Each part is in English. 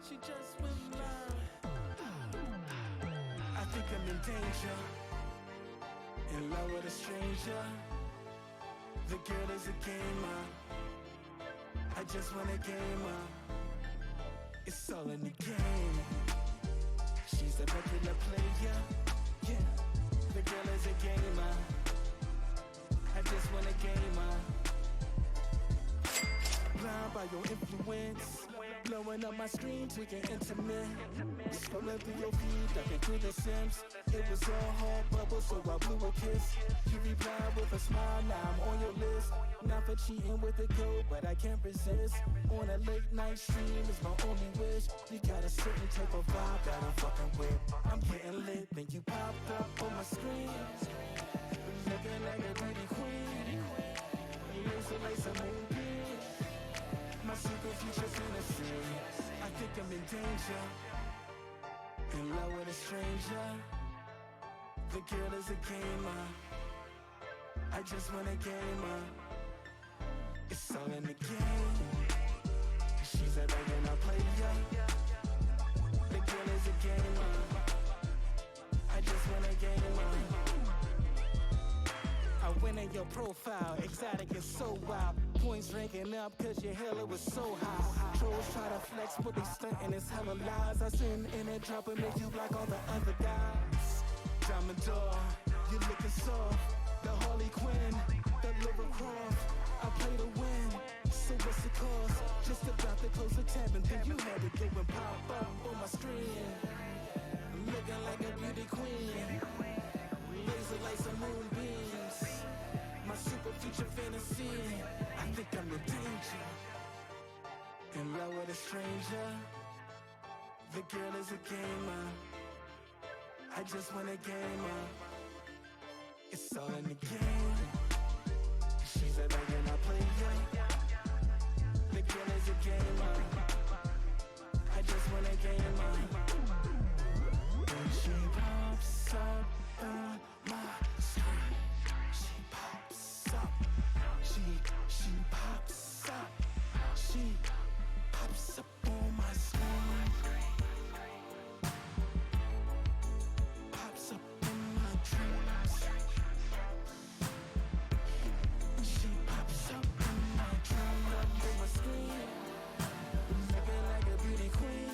She just went loud. I think I'm in danger, in love with a stranger. The girl is a gamer, I just want a gamer. It's all in the game. She's a regular player, yeah. The girl is a gamer, I just want a gamer. Blind by your influence, blowing up my screen, tweaking intimate. Scrolling through your feed, ducking through the Sims. It was all hard bubbles, so I blew a kiss. You replied with a smile, now I'm on your list. Not for cheating with the code, but I can't resist. On a late night stream is my only wish. You got a certain type of vibe that I'm fucking with. I'm getting lit, then you popped up on my screen, looking like a beauty queen. Laser, laser, moonbeam. My secret future fantasy. I think I'm in danger, in love with a stranger. The girl is a gamer, I just want a gamer. It's all in the game. She's a regular player. The girl is a gamer, I just want a gamer. I went in your profile, exotic and so wild. Points ranking up cause your hella was so high. Trolls try to flex but they stuntin', it's hella lies. I send in and drop and make you like all the other guys. Diamond door, you looking soft. The Harley Quinn, the Lara Croft. I play to win, so what's the cost? Just about to close the tab and then you had to go and pop up on my screen, looking like a beauty queen. Laser lights and moonbeams. My super future fantasy. I think I'm in danger, in love with a stranger. The girl is a gamer, I just want a gamer. It's all in the game. She's a regular player. The girl is a gamer, I just want a gamer. When she pops up on my screen, she pops up. She pops up. She pops up on my screen. Pops up in my dreams. She pops up in my dreams. Up on my screen, looking like a beauty queen.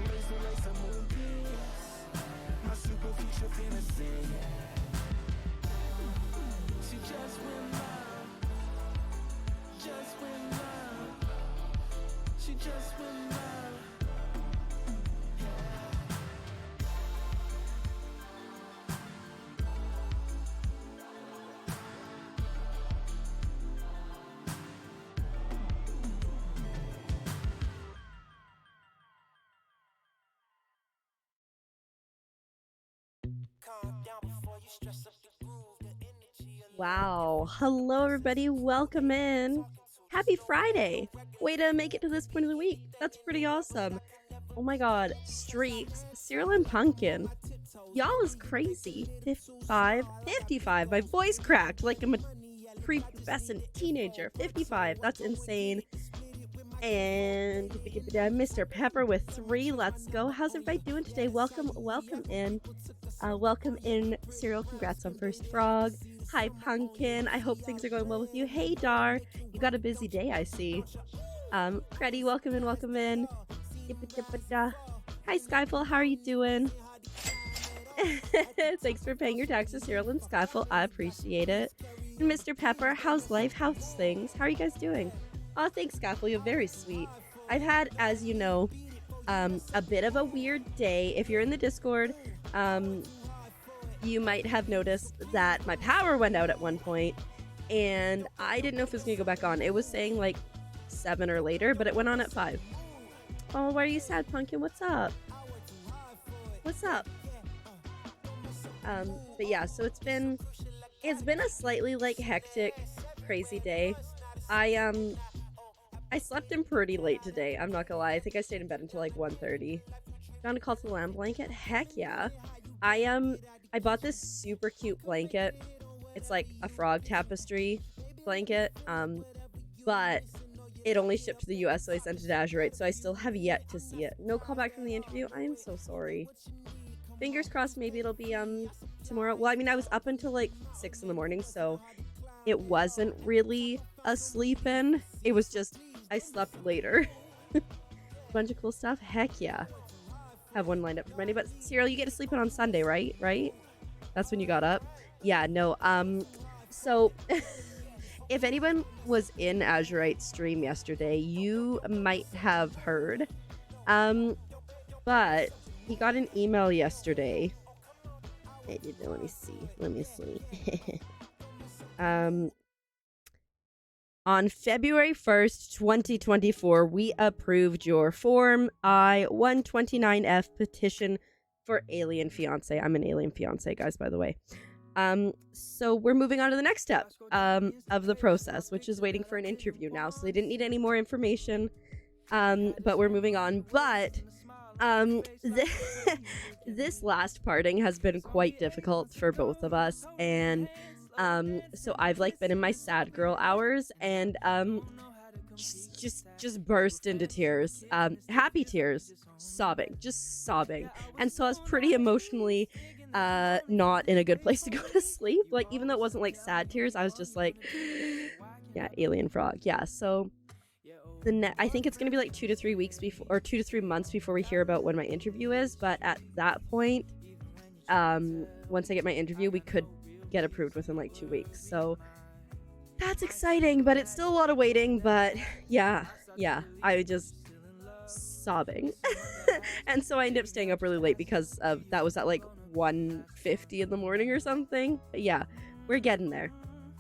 Laser like some moonbeams. My super feature fantasy. She just went loud, just went loud. She just went loud. Calm down before you stress up the groove. The energy. Wow. Hello, everybody. Welcome in. Happy Friday. Way to make it to this point of the week. That's pretty awesome. Oh my god. Streaks. Cyril and Pumpkin. Y'all is crazy. 55. 55. My voice cracked like I'm a prepubescent teenager. 55. That's insane. And Mr. Pepper with 3. Let's go. How's everybody doing today? Welcome in. Welcome in, Cyril. Congrats on first frog. Hi, Pumpkin. I hope things are going well with you. Hey, Dar. You got a busy day, I see. Freddy, welcome in. Hi, Skyfall. How are you doing? Thanks for paying your taxes, Cyril and Skyfall. I appreciate it. And Mr. Pepper, how's life? How's things? How are you guys doing? Oh, thanks, Skyfall. You're very sweet. I've had, as you know, a bit of a weird day. If you're in the Discord, you might have noticed that my power went out at one point, and I didn't know if it was going to go back on. It was saying like 7 or later, but it went on at 5. Oh, why are you sad, Pumpkin? What's up? What's up? But yeah, so it's been a slightly like hectic, crazy day. I slept in pretty late today. I'm not gonna lie. I think I stayed in bed until like 1:30. Found a call to the lamb blanket. Heck yeah. I bought this super cute blanket. It's like a frog tapestry blanket. But it only shipped to the US, so I sent it to Azurite, so I still have yet to see it. No callback from the interview. I am so sorry. Fingers crossed, maybe it'll be tomorrow. Well, I mean, I was up until like 6 in the morning, so it wasn't really a sleep-in. It was just I slept later. Bunch of cool stuff. Heck yeah. Have one lined up for Monday, but Cyril, you get to sleep in on Sunday, right? Right? That's when you got up. Yeah, no. So if anyone was in Azurite's stream yesterday, you might have heard. But he got an email yesterday. Let me see. On February 1st, 2024, we approved your Form I-129F petition for Alien Fiancé. I'm an Alien Fiancé, guys, by the way. So we're moving on to the next step of the process, which is waiting for an interview now. So they didn't need any more information, but we're moving on. But this last parting has been quite difficult for both of us, and so I've like been in my sad girl hours and just burst into tears, happy tears, just sobbing. And so I was pretty emotionally not in a good place to go to sleep. Like, even though it wasn't like sad tears, I was just like, yeah, alien frog. Yeah, so I think it's gonna be like 2 to 3 weeks before, or 2 to 3 months before we hear about when my interview is. But at that point, once I get my interview, we could get approved within like 2 weeks. So that's exciting, but it's still a lot of waiting. But yeah, I just sobbing. And so I ended up staying up really late because of that. Was at like 1:50 in the morning or something. But yeah, we're getting there.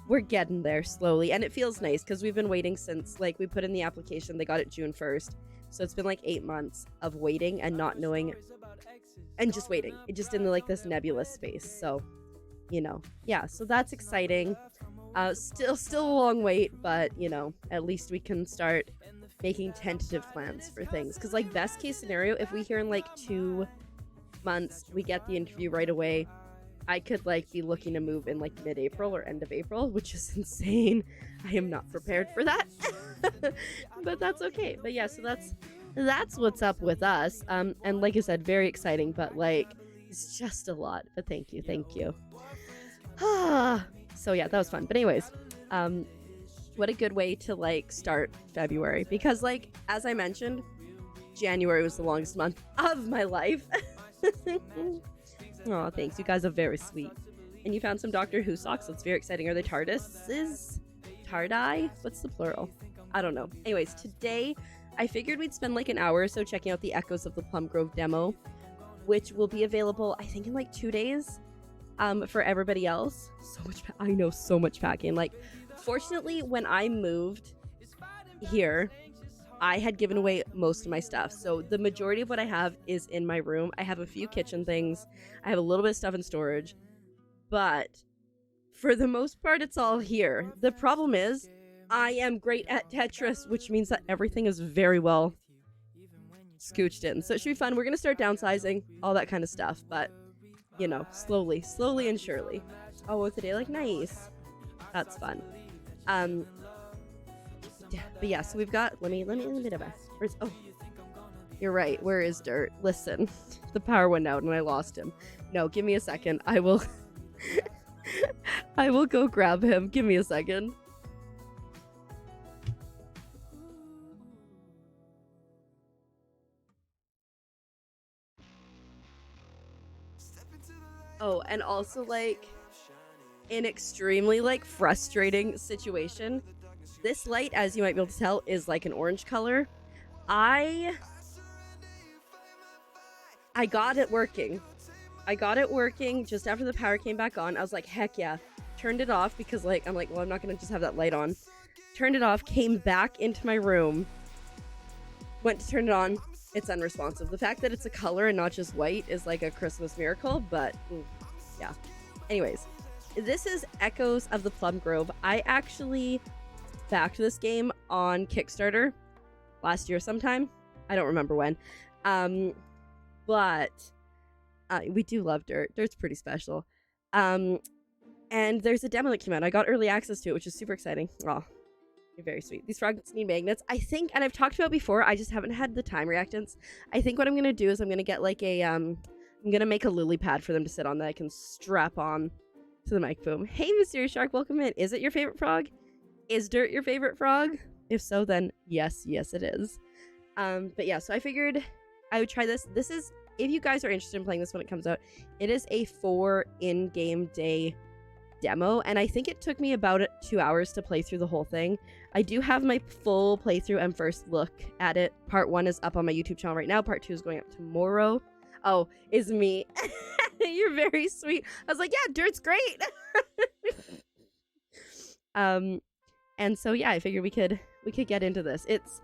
We're getting there slowly, and it feels nice because we've been waiting since, like, we put in the application. They got it June 1st, so it's been like 8 months of waiting and not knowing, and just waiting. It just in like this nebulous space. So, you know, yeah. So that's exciting. Still a long wait, but you know, at least we can start making tentative plans for things. Because like, best case scenario, if we hear in like 2 months, we get the interview right away, I could like be looking to move in like mid-April or end of April, which is insane. I am not prepared for that. But that's okay. But yeah, so that's what's up with us. And like I said, very exciting, but like, it's just a lot. But thank you. So yeah, that was fun. But anyways, what a good way to like start February, because like, as I mentioned, January was the longest month of my life. Oh, thanks. You guys are very sweet. And you found some Doctor Who socks. That's very exciting. Are they TARDISes? Tardai? What's the plural? I don't know. Anyways, today I figured we'd spend like an hour or so checking out the echoes of the Plum Grove demo, which will be available, I think, in like 2 days for everybody else. I know, so much packing. Like, fortunately, when I moved here, I had given away most of my stuff. So the majority of what I have is in my room. I have a few kitchen things. I have a little bit of stuff in storage. But for the most part, it's all here. The problem is, I am great at Tetris, which means that everything is very well scooched in. So it should be fun. We're going to start downsizing, all that kind of stuff. But, you know, slowly and surely. Oh, with the day, like, nice. That's fun. But yeah, so we've got, let me oh, you're right, where is Dirt? Listen, the power went out and I lost him. No, give me a second. I will go grab him. Give me a second. Oh, and also like, an extremely like frustrating situation. This light, as you might be able to tell, is like an orange color. I got it working. I got it working just after the power came back on. I was like, heck yeah. Turned it off because like, I'm like, well, I'm not gonna just have that light on. Turned it off, came back into my room, went to turn it on. It's unresponsive. The fact that it's a color and not just white is like a Christmas miracle, but yeah. Anyways, this is Echoes of the Plum Grove. I actually backed this game on Kickstarter last year sometime. I don't remember when. But we do love Dirt. Dirt's pretty special. And there's a demo that came out. I got early access to it, which is super exciting. Oh, You're very sweet. These frogs need magnets. I think, and I've talked about before, I just haven't had the time reactants. I think what I'm going to do is I'm going to get like a, I'm going to make a lily pad for them to sit on that I can strap on to the mic boom. Hey, Mysterious Shark, welcome in. Is it your favorite frog? Is dirt your favorite frog? If so, then yes, it is. But yeah, so I figured I would try this. This is, if you guys are interested in playing this when it comes out, it is a 4 in-game day demo, and I think it took me about 2 hours to play through the whole thing. I do have my full playthrough and first look at it. Part 1 is up on my YouTube channel right now. Part 2 is going up tomorrow. Oh, is me. You're very sweet. I was like, yeah, dirt's great. And so yeah, I figured we could get into this. It's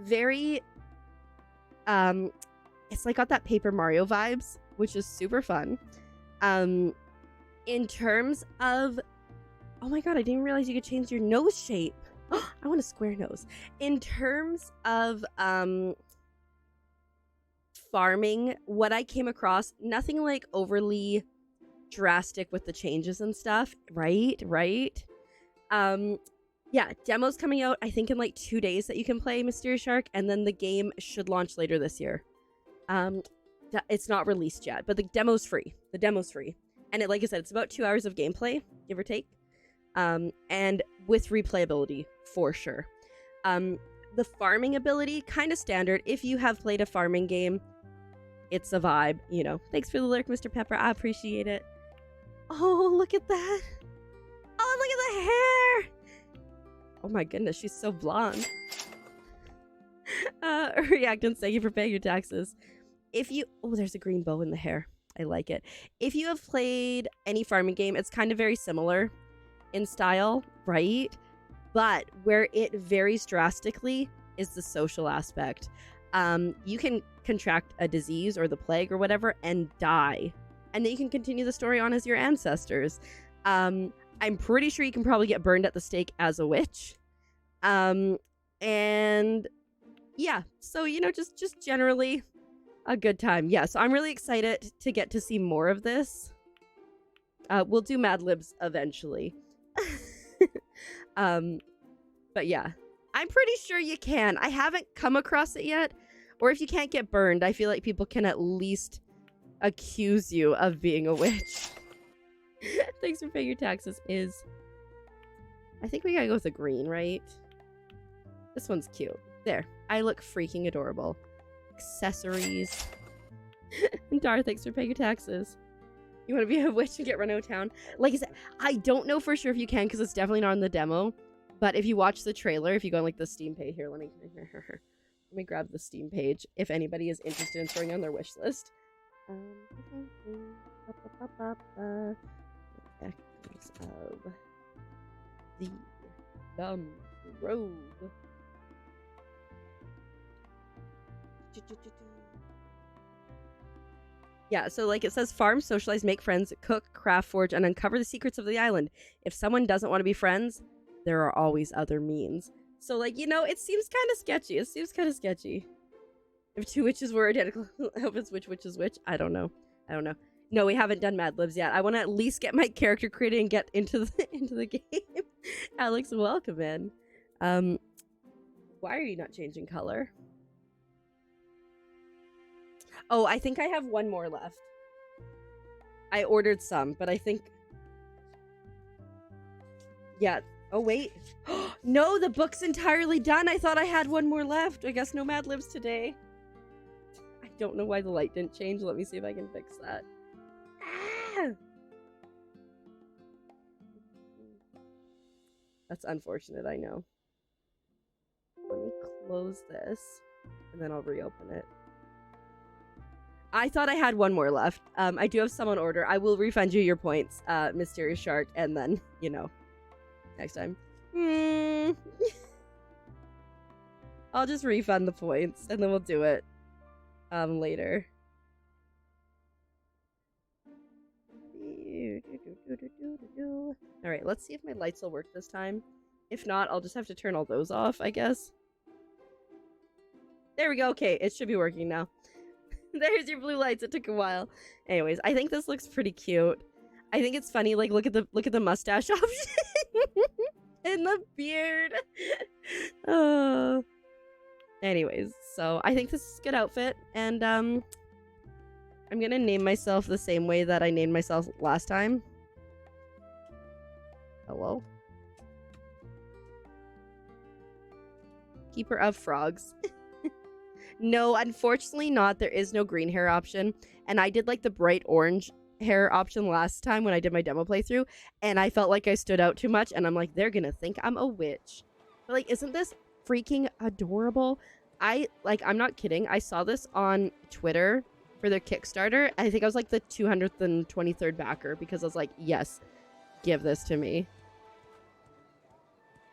very it's like got that Paper Mario vibes, which is super fun. In terms of, oh my god, I didn't realize you could change your nose shape. I want a square nose. In terms of farming, what I came across, nothing like overly drastic with the changes and stuff, right? Yeah, demo's coming out, I think in like 2 days that you can play Mysterious Shark, and then the game should launch later this year. It's not released yet, but the demo's free. And like I said, it's about 2 hours of gameplay, give or take. And with replayability, for sure. The farming ability, kind of standard. If you have played a farming game, it's a vibe, you know. Thanks for the lurk, Mr. Pepper. I appreciate it. Oh, look at that. Oh, look at the hair. Oh my goodness, she's so blonde. Reactants, thank you for paying your taxes. If you... Oh, there's a green bow in the hair. I like it. If you have played any farming game, it's kind of very similar in style, right? But where it varies drastically is the social aspect. You can contract a disease or the plague or whatever and die. And then you can continue the story on as your ancestors. I'm pretty sure you can probably get burned at the stake as a witch. And yeah, so, you know, just generally a good time. Yeah, so I'm really excited to get to see more of this. We'll do Mad Libs eventually. But yeah, I'm pretty sure you can. I haven't come across it yet. Or if you can't get burned, I feel like people can at least accuse you of being a witch. Thanks for paying your taxes. I think we gotta go with a green, right? This one's cute. There. I look freaking adorable. Accessories. Dar, thanks for paying your taxes. You want to be a witch and get run out of town? Like I said, I don't know for sure if you can because it's definitely not in the demo. But if you watch the trailer, if you go on like the Steam page here, let me grab the Steam page if anybody is interested in throwing on their wish list. Echoes of the Plum Grove. Yeah, so like it says, farm, socialize, make friends, cook, craft, forge, and uncover the secrets of the island. If someone doesn't want to be friends, there are always other means. So like, you know, it seems kind of sketchy. If two witches were identical, if it's which witch is which, I don't know. No, we haven't done Mad Libs yet. I want to at least get my character created and get into the game. Alex, welcome in. Why are you not changing color? Oh, I think I have one more left. I ordered some, but I think... Yeah. Oh, wait. No, the book's entirely done. I thought I had one more left. I guess no Mad Libs today. I don't know why the light didn't change. Let me see if I can fix that. Ah! That's unfortunate, I know. Let me close this, and then I'll reopen it. I thought I had one more left. I do have some on order. I will refund you your points, Mysterious Shark, and then, you know, next time. I'll just refund the points, and then we'll do it later. Alright, let's see if my lights will work this time. If not, I'll just have to turn all those off, I guess. There we go. Okay, it should be working now. There's your blue lights. It took a while. Anyways, I think this looks pretty cute. I think it's funny. Like, look at the mustache option. In the beard. Oh. Anyways, so I think this is a good outfit, and I'm gonna name myself the same way that I named myself last time. Hello? Keeper of frogs. No, unfortunately not. There is no green hair option, and I did like the bright orange hair option last time when I did my demo playthrough, and I felt like I stood out too much, and I'm like, they're gonna think I'm a witch. But like, isn't this freaking adorable? I'm not kidding. I saw this on Twitter for their Kickstarter. I think I was like the 223rd backer because I was like, yes, give this to me.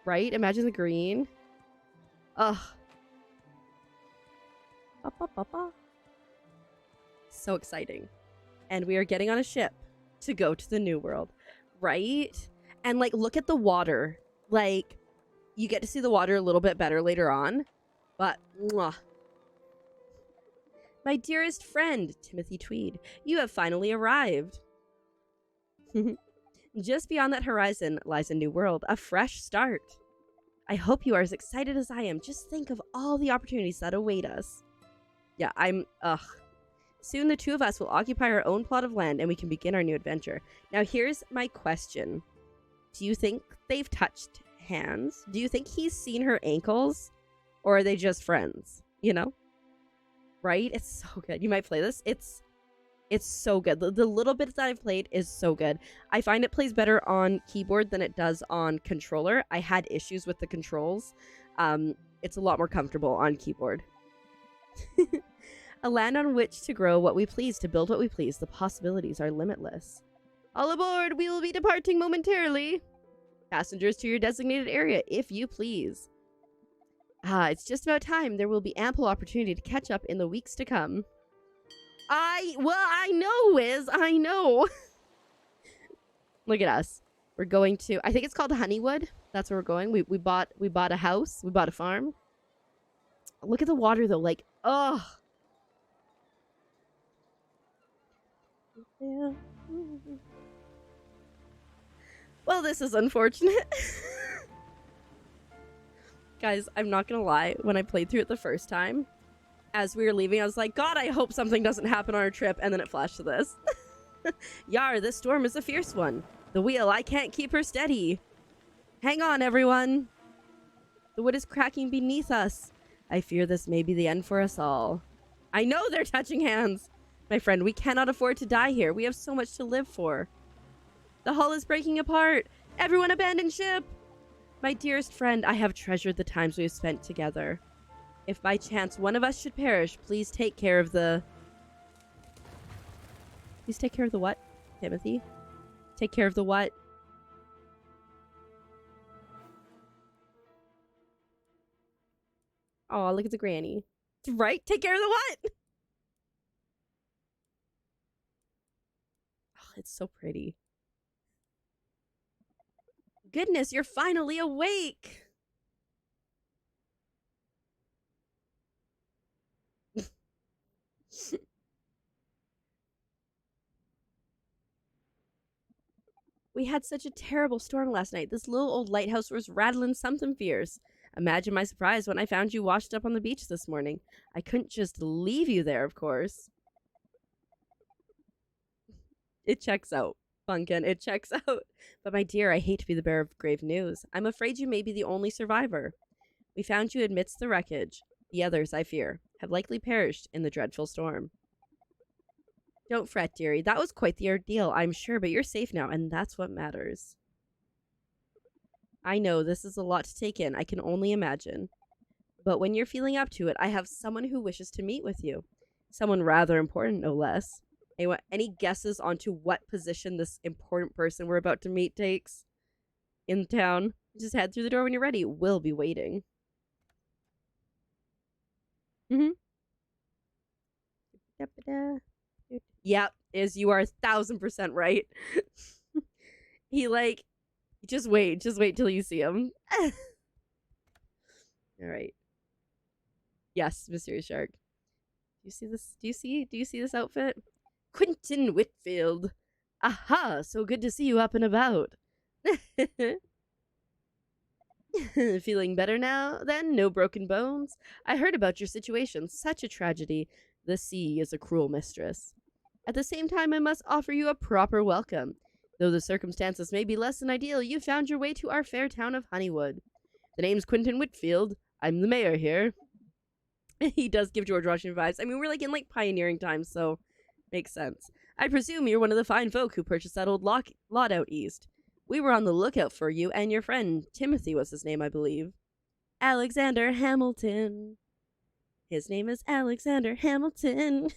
Right? Imagine the green. Ugh. Ba, ba, ba, ba. So exciting. And we are getting on a ship to go to the New World. Right? And like, look at the water. Like, you get to see the water a little bit better later on. But, mwah. My dearest friend, Timothy Tweed, you have finally arrived. Just beyond that horizon lies a new world, a fresh start. I hope you are as excited as I am. Just think of all the opportunities that await us. Yeah, Soon the two of us will occupy our own plot of land and we can begin our new adventure. Now here's my question. Do you think they've touched hands? Do you think he's seen her ankles? Or are they just friends? You know? Right? It's so good. You might play this. It's so good. The little bit that I've played is so good. I find it plays better on keyboard than it does on controller. I had issues with the controls. It's a lot more comfortable on keyboard. A land on which to grow what we please, to build what we please. The possibilities are limitless. All aboard! We will be departing momentarily. Passengers to your designated area, if you please. It's just about time. There will be ample opportunity to catch up in the weeks to come. I know, Wiz. I know. Look at us. We're going to, I think it's called Honeywood. That's where we're going. We bought a house. We bought a farm. Look at the water though. Like, oh. Yeah. Well, this is unfortunate. Guys, I'm not gonna lie. When I played through it the first time, as we were leaving, I was like, God, I hope something doesn't happen on our trip. And then it flashed to this. Yar, this storm is a fierce one. The wheel, I can't keep her steady. Hang on, everyone. The wood is cracking beneath us. I fear this may be the end for us all. I know they're touching hands. My friend, we cannot afford to die here. We have so much to live for. The hull is breaking apart. Everyone abandon ship. My dearest friend, I have treasured the times we have spent together. If by chance one of us should perish, please take care of the... Please take care of the what, Timothy? Take care of the what? Oh, look at the granny. Right? Take care of the what? Oh, it's so pretty. Goodness, you're finally awake! We had such a terrible storm last night. This little old lighthouse was rattling something fierce. Imagine my surprise when I found you washed up on the beach this morning. I couldn't just leave you there, of course. It checks out, Pumpkin. It checks out. But my dear, I hate to be the bearer of grave news. I'm afraid you may be the only survivor. We found you amidst the wreckage. The others, I fear, have likely perished in the dreadful storm. Don't fret, dearie. That was quite the ordeal, I'm sure, but you're safe now, and that's what matters. I know, this is a lot to take in. I can only imagine. But when you're feeling up to it, I have someone who wishes to meet with you. Someone rather important, no less. Any guesses onto what position this important person we're about to meet takes in town? Just head through the door when you're ready. We'll be waiting. Mm-hmm. Yep, you are 1,000% right. He just wait till you see him. All right. Yes, Mysterious Shark. Do you see this? Do you see this outfit? Quentin Whitfield. Aha, so good to see you up and about. Feeling better now, then? No broken bones? I heard about your situation. Such a tragedy. The sea is a cruel mistress. At the same time, I must offer you a proper welcome. Though the circumstances may be less than ideal, you found your way to our fair town of Honeywood. The name's Quentin Whitfield. I'm the mayor here. He does give George Washington vibes. I mean, we're like in like pioneering times, so makes sense. I presume you're one of the fine folk who purchased that old lot out east. We were on the lookout for you and your friend. Timothy was his name, I believe. Alexander Hamilton. His name is Alexander Hamilton.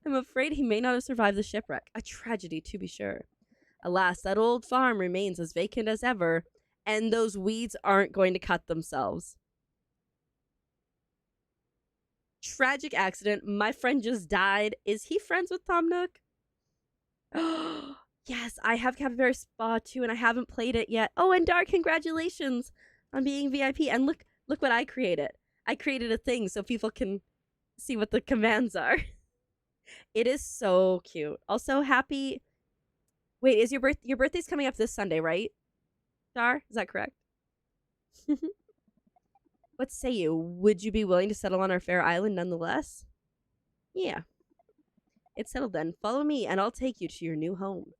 I'm afraid he may not have survived the shipwreck. A tragedy, to be sure. Alas, that old farm remains as vacant as ever, and those weeds aren't going to cut themselves. Tragic accident. My friend just died. Is he friends with Tom Nook? Yes, I have Capybara Spa too, and I haven't played it yet. Oh, and Dar, congratulations on being VIP. And look what I created. I created a thing so people can see what the commands are. It is so cute. Also, happy... Wait, is your birthday's coming up this Sunday, right? Dar, is that correct? What say you? Would you be willing to settle on our fair island nonetheless? Yeah. It's settled then. Follow me, and I'll take you to your new home.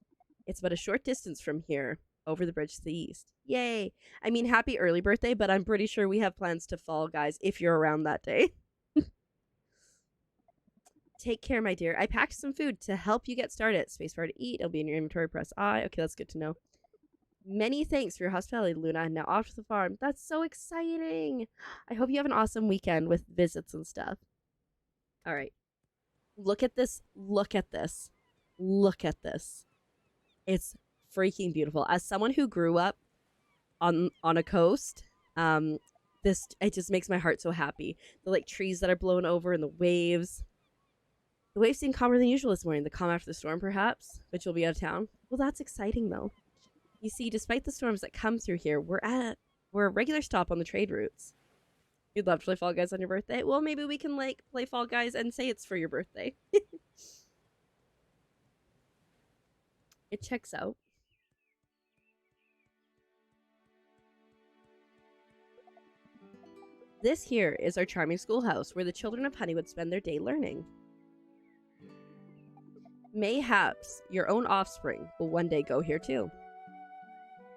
It's but a short distance from here, over the bridge to the east. Yay! I mean, happy early birthday, but I'm pretty sure we have plans to fall, guys, if you're around that day. Take care, my dear. I packed some food to help you get started. Spacebar to eat. It'll be in your inventory. Press I. Okay, that's good to know. Many thanks for your hospitality, Luna. Now off to the farm. That's so exciting. I hope you have an awesome weekend with visits and stuff. All right. Look at this. Look at this. Look at this. It's freaking beautiful. As someone who grew up on a coast, it just makes my heart so happy. The like trees that are blown over and the waves. The waves seem calmer than usual this morning. The calm after the storm, perhaps, but you'll be out of town. Well, that's exciting, though. You see, despite the storms that come through here, we're a regular stop on the trade routes. You'd love to play Fall Guys on your birthday? Well, maybe we can like play Fall Guys and say it's for your birthday. It checks out. This here is our charming schoolhouse where the children of Honeywood spend their day learning. Mayhaps your own offspring will one day go here too.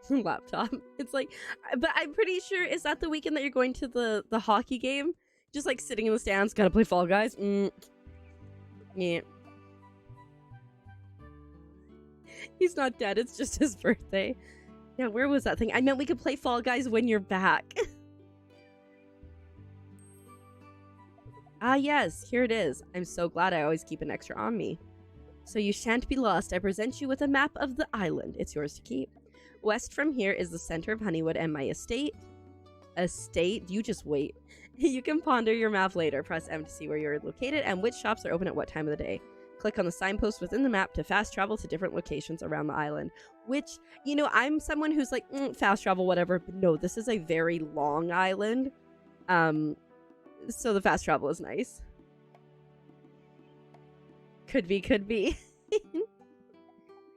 Laptop. It's like, but I'm pretty sure, is that the weekend that you're going to the hockey game? Just like sitting in the stands, gotta play Fall Guys? Yeah. He's not dead, it's just his birthday. Yeah, where was that thing? I meant we could play Fall Guys when you're back. Ah yes, here it is. I'm so glad I always keep an extra on me. So you shan't be lost. I present you with a map of the island. It's yours to keep. West from here is the center of Honeywood and my estate. Estate? You just wait. You can ponder your map later. Press M to see where you're located and which shops are open at what time of the day. Click on the signpost within the map to fast travel to different locations around the island. Which, you know, I'm someone who's like, fast travel, whatever. But no, this is a very long island. So the fast travel is nice. Could be.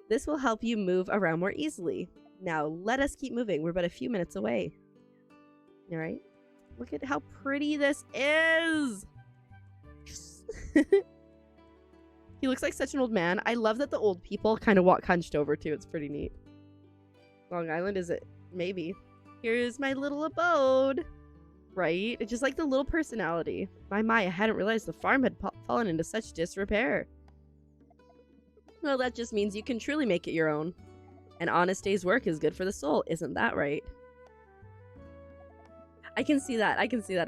This will help you move around more easily. Now, let us keep moving. We're but a few minutes away. All right. Look at how pretty this is. He looks like such an old man. I love that the old people kind of walk hunched over, too. It's pretty neat. Long Island, is it? Maybe. Here's my little abode. Right? It's just like the little personality. My, I hadn't realized the farm had fallen into such disrepair. Well, that just means you can truly make it your own. An honest day's work is good for the soul, isn't that right? I can see that,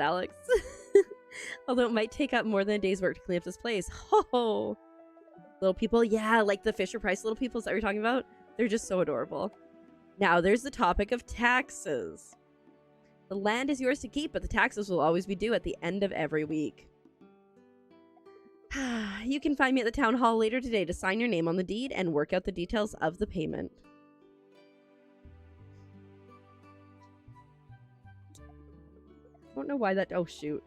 Alex. Although it might take up more than a day's work to clean up this place. Ho! Little people, yeah, like the Fisher Price little peoples that we're talking about. They're just so adorable. Now, there's the topic of taxes. The land is yours to keep, but the taxes will always be due at the end of every week. You can find me at the town hall later today to sign your name on the deed and work out the details of the payment. I don't know why that... Oh, shoot.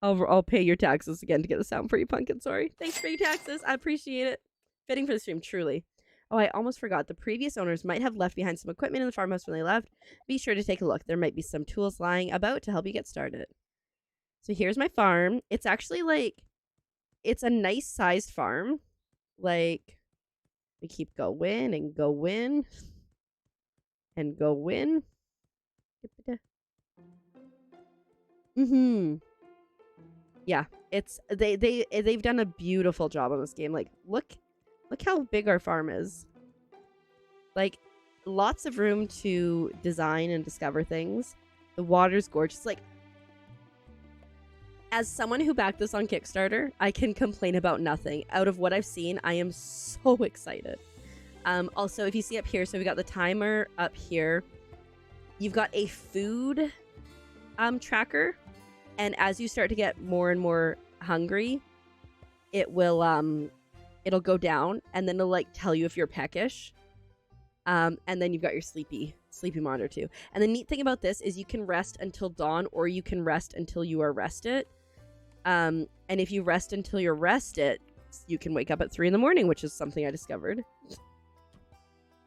I'll pay your taxes again to get the sound for you, Pumpkin. Sorry. Thanks for your taxes. I appreciate it. Fitting for the stream, truly. Oh, I almost forgot. The previous owners might have left behind some equipment in the farmhouse when they left. Be sure to take a look. There might be some tools lying about to help you get started. So here's my farm. It's actually like, it's a nice sized farm. Like, we keep going and going and going. Yeah, it's they've done a beautiful job on this game. Like, look how big our farm is. Like, lots of room to design and discover things. The water's gorgeous. Like, as someone who backed this on Kickstarter, I can complain about nothing. Out of what I've seen, I am so excited. Also, if you see up here, so we got the timer up here. You've got a food tracker, and as you start to get more and more hungry, it will it'll go down, and then it'll like tell you if you're peckish. And then you've got your sleepy monitor too. And the neat thing about this is you can rest until dawn, or you can rest until you are rested. And if you rest until you're rested, you can wake up at 3 a.m, which is something I discovered.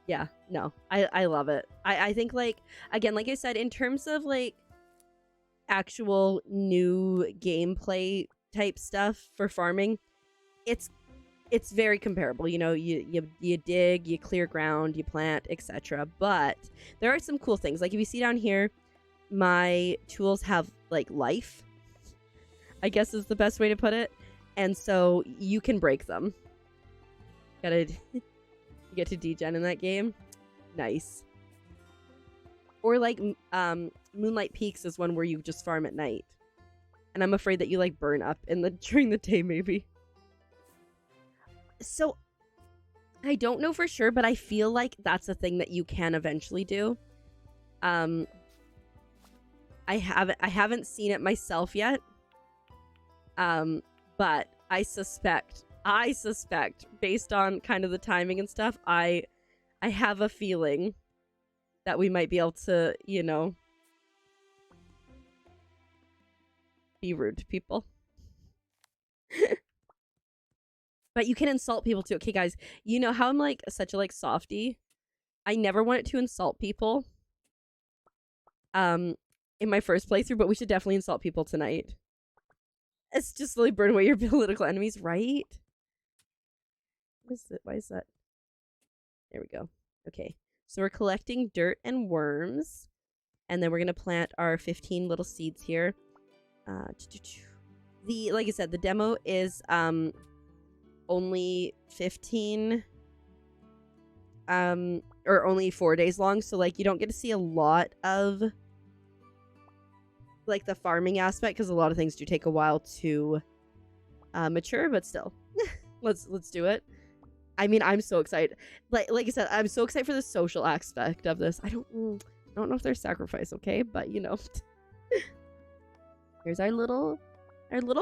Yeah, no, I love it. I think, like, again, like I said, in terms of like actual new gameplay type stuff for farming, it's very comparable. You know, you dig, you clear ground, you plant, etc. But there are some cool things. Like, if you see down here, my tools have like life, I guess is the best way to put it. And so you can break them. You get to degen in that game. Nice. Or like Moonlight Peaks is one where you just farm at night. And I'm afraid that you like burn up during the day maybe. So I don't know for sure, but I feel like that's a thing that you can eventually do. I haven't seen it myself yet. But I suspect based on kind of the timing and stuff, I have a feeling that we might be able to, you know, be rude to people. But you can insult people too. Okay, guys, you know how I'm like such a like softie? I never wanted to insult people in my first playthrough, but we should definitely insult people tonight. It's just slowly burn away your political enemies, right? What is it? Why is that? There we go. Okay. So we're collecting dirt and worms. And then we're going to plant our 15 little seeds here. Like I said, the demo is only 15 or only 4 days long. So like you don't get to see a lot of like the farming aspect, because a lot of things do take a while to mature, but still. let's do it. I mean, I'm so excited. Like I said, I'm so excited for the social aspect of this. I don't know if there's sacrifice, okay? But you know. Here's our little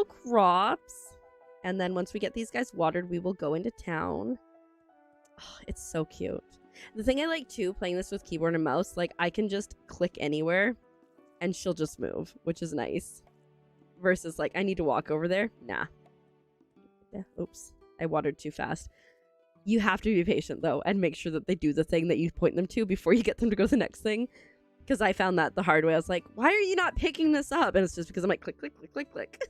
crops. And then once we get these guys watered, we will go into town. Oh, it's so cute. The thing I like too, playing this with keyboard and mouse, like I can just click anywhere and she'll just move, which is nice. Versus like, I need to walk over there. Nah. Yeah, oops. I watered too fast. You have to be patient though, and make sure that they do the thing that you point them to before you get them to go to the next thing. Because I found that the hard way. I was like, why are you not picking this up? And it's just because I'm like, click, click, click, click, click.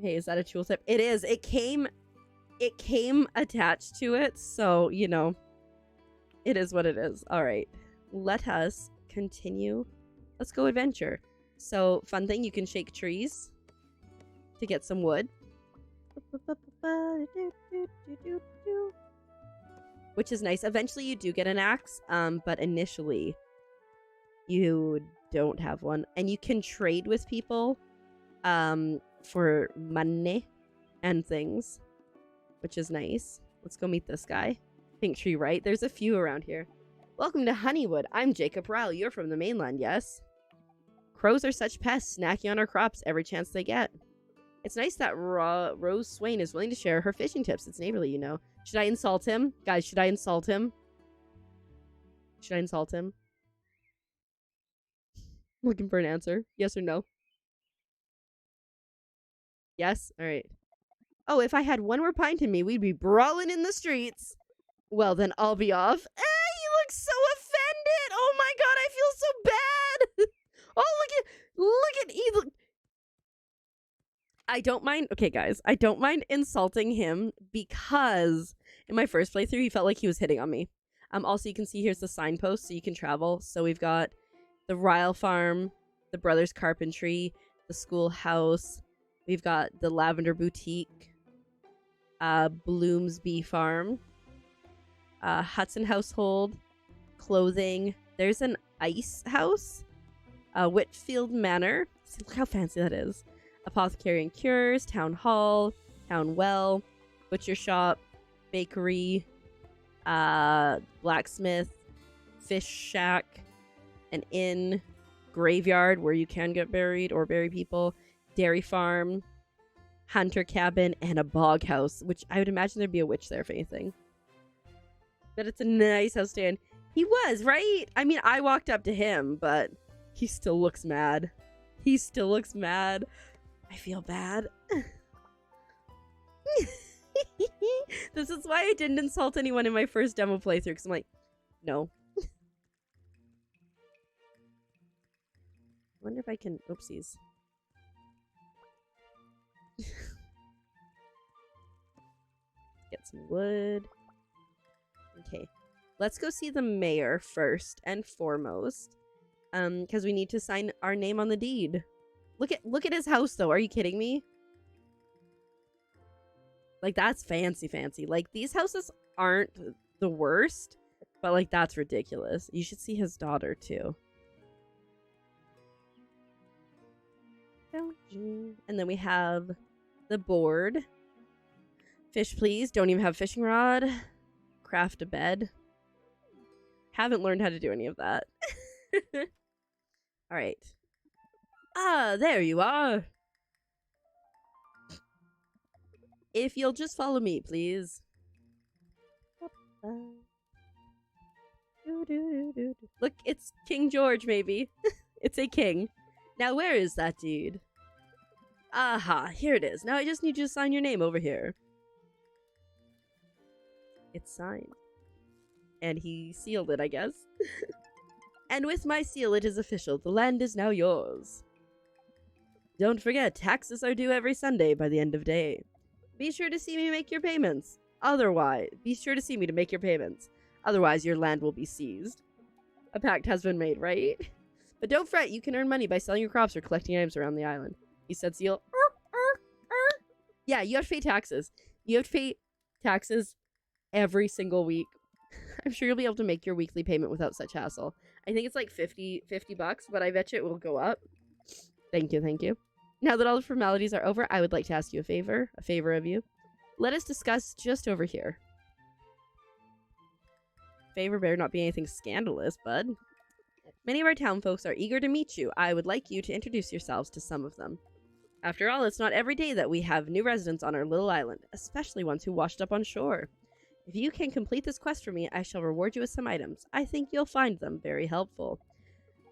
Hey, is that a tooltip? It is. It came attached to it. So, you know, it is what it is. All right. Let us continue. Let's go adventure. So, fun thing, you can shake trees to get some wood. Which is nice. Eventually you do get an axe, but initially you don't have one. And you can trade with people for money and things, which is nice. Let's go meet this guy. Pink tree, right? There's a few around here. Welcome to Honeywood. I'm Jacob Ryle. You're from the mainland, yes? Crows are such pests, snacking on our crops every chance they get. It's nice that Rose Swain is willing to share her fishing tips. It's neighborly, you know. Should I insult him? Guys, should I insult him? Should I insult him? Looking for an answer. Yes or no? Yes? Alright. Oh, if I had one more pint in me, we'd be brawling in the streets. Well, then I'll be off. He looks so offended. Oh my god, I feel so bad. Oh, look at I don't mind. Okay, guys, I don't mind insulting him because in my first playthrough, he felt like he was hitting on me. Also, you can see here's the signpost so you can travel. So we've got the Ryle Farm, the Brothers Carpentry, the Schoolhouse. We've got the Lavender Boutique, Bloom's Bee Farm, Hudson Household, Clothing. There's an ice house, Whitfield Manor. See, look how fancy that is. Apothecary and Cures, Town Hall, Town Well, Butcher Shop, Bakery, Blacksmith, Fish Shack, an inn, graveyard where you can get buried or bury people, dairy farm, hunter cabin, and a bog house, which I would imagine there'd be a witch there if anything. But it's a nice house to in. He was, right? I mean, I walked up to him, but he still looks mad. He still looks mad. I feel bad. This is why I didn't insult anyone in my first demo playthrough, because I'm like, no. I wonder if I can... Oopsies. Get some wood. Okay. Let's go see the mayor first and foremost. Because we need to sign our name on the deed. Look at his house, though. Are you kidding me? Like, that's fancy. Like, these houses aren't the worst, but, like, that's ridiculous. You should see his daughter, too. And then we have the board. Fish, please. Don't even have fishing rod. Craft a bed. Haven't learned how to do any of that. All right. Ah, there you are. If you'll just follow me, please. Look, it's King George, maybe. It's a king. Now, where is that deed? Aha, here it is. Now I just need you to sign your name over here. It's signed. And he sealed it, I guess. And with my seal, it is official. The land is now yours. Don't forget, taxes are due every Sunday by the end of day. Be sure to see me make your payments. Otherwise, be sure to see me to make your payments. Otherwise, your land will be seized. A pact has been made, right? But don't fret, you can earn money by selling your crops or collecting items around the island. He said seal. Yeah, you have to pay taxes. You have to pay taxes every single week. I'm sure you'll be able to make your weekly payment without such hassle. I think it's like 50 bucks, but I bet you it will go up. Thank you. Now that all the formalities are over, I would like to ask you a favor of you. Let us discuss just over here. Favor better not be anything scandalous, bud. Many of our town folks are eager to meet you. I would like you to introduce yourselves to some of them. After all, it's not every day that we have new residents on our little island, especially ones who washed up on shore. If you can complete this quest for me, I shall reward you with some items. I think you'll find them very helpful.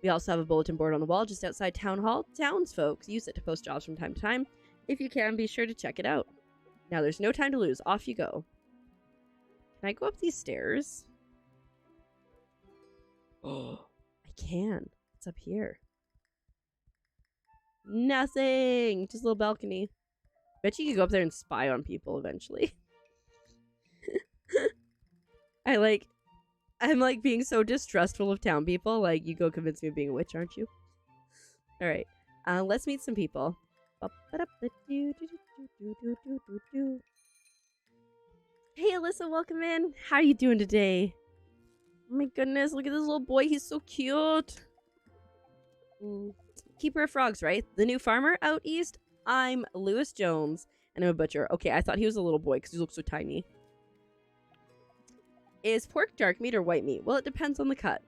We also have a bulletin board on the wall just outside Town Hall. Townsfolk use it to post jobs from time to time. If you can, be sure to check it out. Now, there's no time to lose. Off you go. Can I go up these stairs? Oh, I can. What's up here? Nothing. Just a little balcony. Bet you could go up there and spy on people eventually. I'm like being so distrustful of town people. Like, you go convince me of being a witch, aren't you? Alright. Let's meet some people. Hey, Alyssa, welcome in. How are you doing today? Oh my goodness, look at this little boy. He's so cute. Keeper of Frogs, right? The new farmer out east? I'm Lewis Jones, and I'm a butcher. Okay, I thought he was a little boy because he looks so tiny. Is pork dark meat or white meat? Well, it depends on the cut.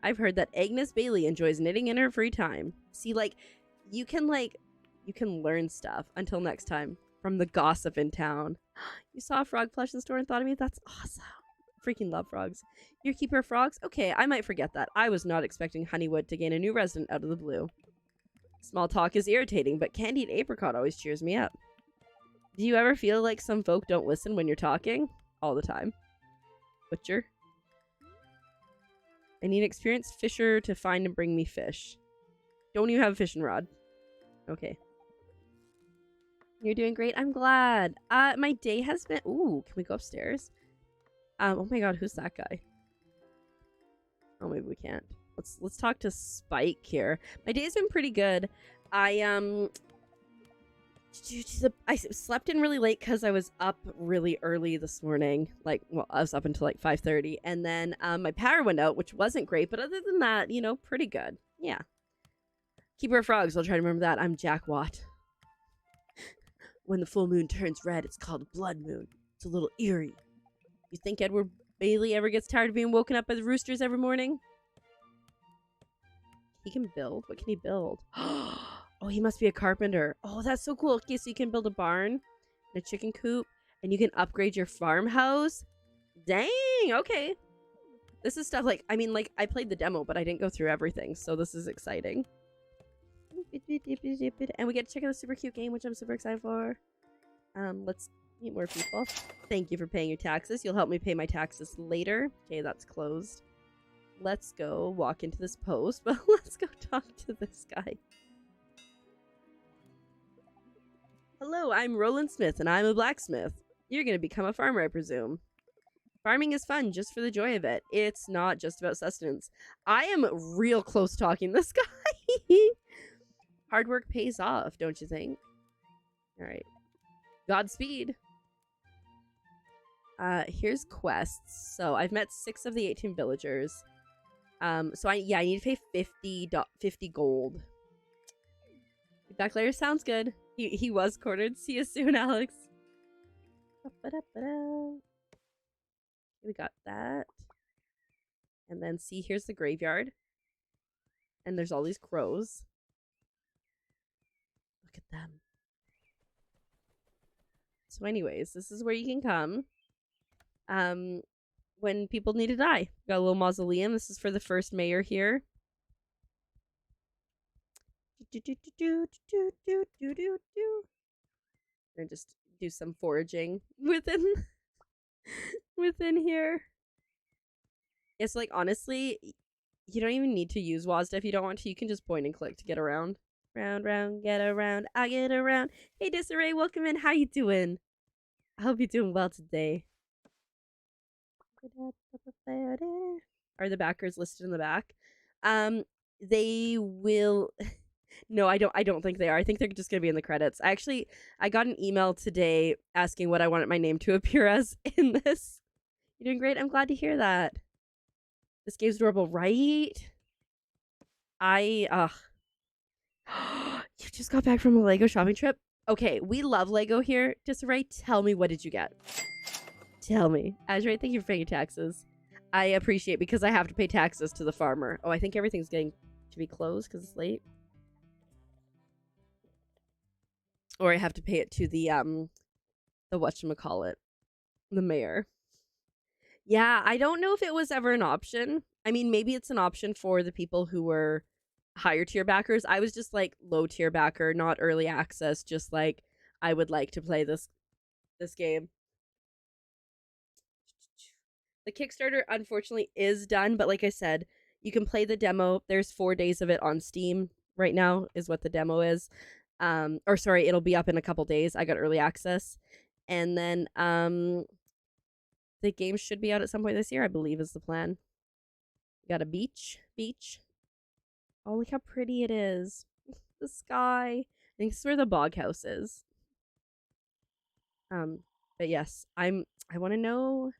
I've heard that Agnes Bailey enjoys knitting in her free time. See, like, you can learn stuff. Until next time, from the gossip in town. You saw a frog plush in the store and thought of me? That's awesome. Freaking love frogs. You're keeper of frogs? Okay, I might forget that. I was not expecting Honeywood to gain a new resident out of the blue. Small talk is irritating, but candied apricot always cheers me up. Do you ever feel like some folk don't listen when you're talking? All the time. Butcher. I need an experienced fisher to find and bring me fish. Don't even have a fishing rod. Okay. You're doing great. I'm glad. My day has been... Ooh, can we go upstairs? Oh my god, who's that guy? Oh, maybe we can't. Let's talk to Spike here. My day's been pretty good. I slept in really late because I was up really early this morning. Like, well, I was up until like 5:30, and then my power went out, which wasn't great. But other than that, you know, pretty good. Yeah. Keeper of Frogs. I'll try to remember that. I'm Jack Watt. When the full moon turns red, it's called a blood moon. It's a little eerie. You think Edward Bailey ever gets tired of being woken up by the roosters every morning? He can build? What can he build? Oh, he must be a carpenter. Oh, that's so cool. Okay, so you can build a barn and a chicken coop, and you can upgrade your farmhouse. Dang, okay. This is stuff like, I mean, like, I played the demo, but I didn't go through everything, so this is exciting. And we get to check out a super cute game, which I'm super excited for. Let's meet more people. Thank you for paying your taxes. You'll help me pay my taxes later. Okay, that's closed. Let's go walk into this post, but let's go talk to this guy. Hello, I'm Roland Smith, and I'm a blacksmith. You're going to become a farmer, I presume. Farming is fun just for the joy of it. It's not just about sustenance. I am real close talking this guy. Hard work pays off, don't you think? All right. Godspeed. Here's quests. So I've met 6 of the 18 villagers. So I need to pay 50 gold. Back later sounds good. He was cornered. See you soon, Alex. We got that. And then see, here's the graveyard. And there's all these crows. Look at them. So anyways, this is where you can come. When people need to die. Got a little mausoleum. This is for the first mayor here. And just do some foraging within here. It's like, honestly, you don't even need to use WASD if you don't want to. You can just point and click to get around. Round, round, get around. I get around. Hey, Desiree, welcome in. How you doing? I hope you're doing well today. Are the backers listed in the back? They will... No, I don't think they are. I think they're just gonna be in the credits. I got an email today asking what I wanted my name to appear as in this. You're doing great. I'm glad to hear that. This game's adorable, right? You just got back from a Lego shopping trip? Okay, we love Lego here. Desiree, tell me, what did you get? Tell me. Azure, thank you for paying your taxes. I appreciate it because I have to pay taxes to the farmer. Oh, I think everything's getting to be closed because it's late. Or I have to pay it to the whatchamacallit, the mayor. Yeah, I don't know if it was ever an option. I mean, maybe it's an option for the people who were higher tier backers. I was just like low tier backer, not early access, just like I would like to play this game. The Kickstarter unfortunately is done, but like I said, you can play the demo. There's 4 days of it on Steam right now is what the demo is. Or sorry, it'll be up in a couple days. I got early access. And then the game should be out at some point this year, I believe is the plan. We got a beach. Oh, look how pretty it is. The sky. I think this is where the bog house is. But yes, I want to know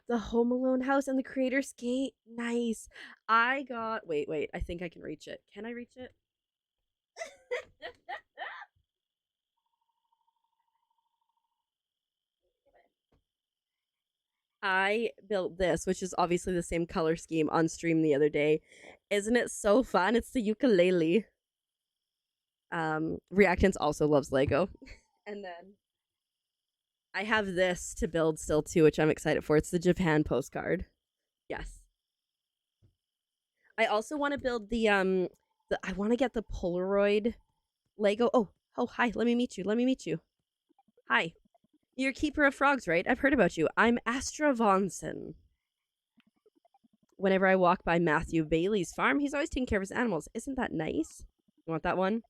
the Home Alone house and the Creator's Gate. Nice. I got wait, I think I can reach it. Can I reach it? I built this, which is obviously the same color scheme on stream the other day. Isn't it so fun? It's the ukulele. Reactance also loves Lego. And then I have this to build still too, which I'm excited for. It's the Japan postcard. Yes. I also want to build the I want to get the Polaroid Lego. Oh, hi. Let me meet you. Hi. You're a keeper of frogs, right? I've heard about you. I'm Astra Vonson. Whenever I walk by Matthew Bailey's farm, he's always taking care of his animals. Isn't that nice? You want that one?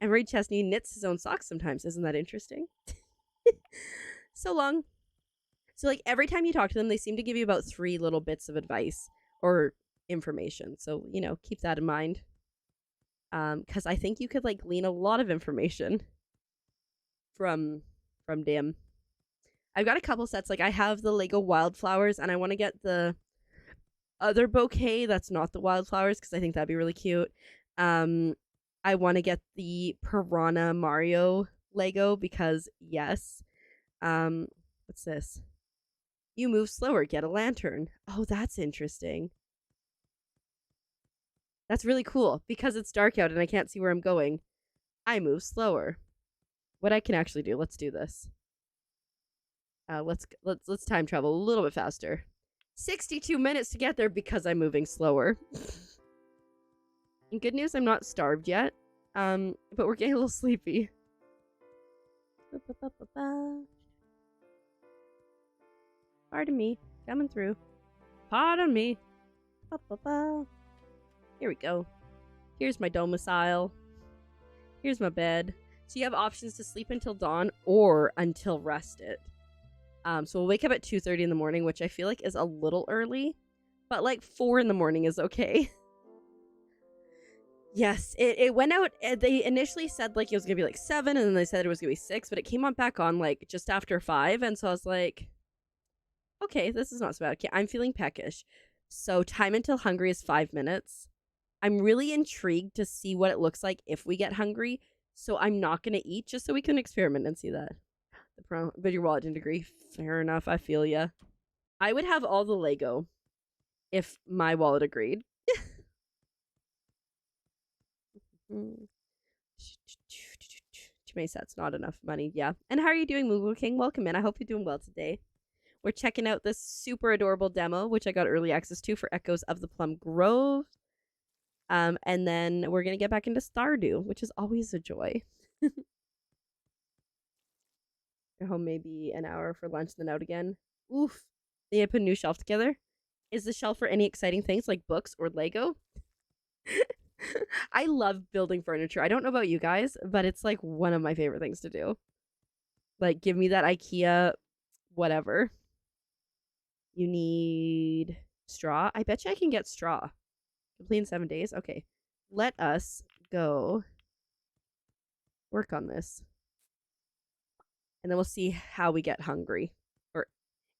And Ray Chesney knits his own socks sometimes. Isn't that interesting? So long. So, like, every time you talk to them, they seem to give you about 3 little bits of advice or information. So, you know, keep that in mind. Because I think you could, like, glean a lot of information from them. I've got a couple sets. Like, I have the Lego wildflowers, and I want to get the other bouquet that's not the wildflowers because I think that'd be really cute. I want to get the Piranha Mario Lego because yes. What's this? You move slower, get a lantern. Oh, that's interesting. That's really cool because it's dark out and I can't see where I'm going. I move slower. What I can actually do, let's do this. Let's time travel a little bit faster. 62 minutes to get there because I'm moving slower. And good news, I'm not starved yet. But we're getting a little sleepy. Pardon me, coming through. Pardon me. Here we go. Here's my domicile. Here's my bed. So you have options to sleep until dawn or until rested. So we'll wake up at 2:30 in the morning, which I feel like is a little early, but like 4 in the morning is okay. Yes, it went out. They initially said like it was gonna be like 7, and then they said it was gonna be 6, but it came on back on like just after 5, and so I was like, okay, this is not so bad. Okay, I'm feeling peckish. So time until hungry is 5 minutes. I'm really intrigued to see what it looks like if we get hungry. So I'm not gonna eat just so we can experiment and see that. But your wallet didn't agree. Fair enough. I feel ya. I would have all the Lego if my wallet agreed. Too many sets, not enough money. Yeah. And how are you doing, Moogle King? Welcome in. I hope you're doing well today. We're checking out this super adorable demo, which I got early access to for Echoes of the Plum Grove. And then we're going to get back into Stardew, which is always a joy. Go home maybe an hour for lunch, then out again. Oof. They had put a new shelf together. Is the shelf for any exciting things like books or Lego? I love building furniture. I don't know about you guys, but it's like one of my favorite things to do. Like, give me that IKEA whatever. You need straw. I bet you I can get straw. Complete in 7 days. Okay. Let us go work on this. And then we'll see how we get hungry. Or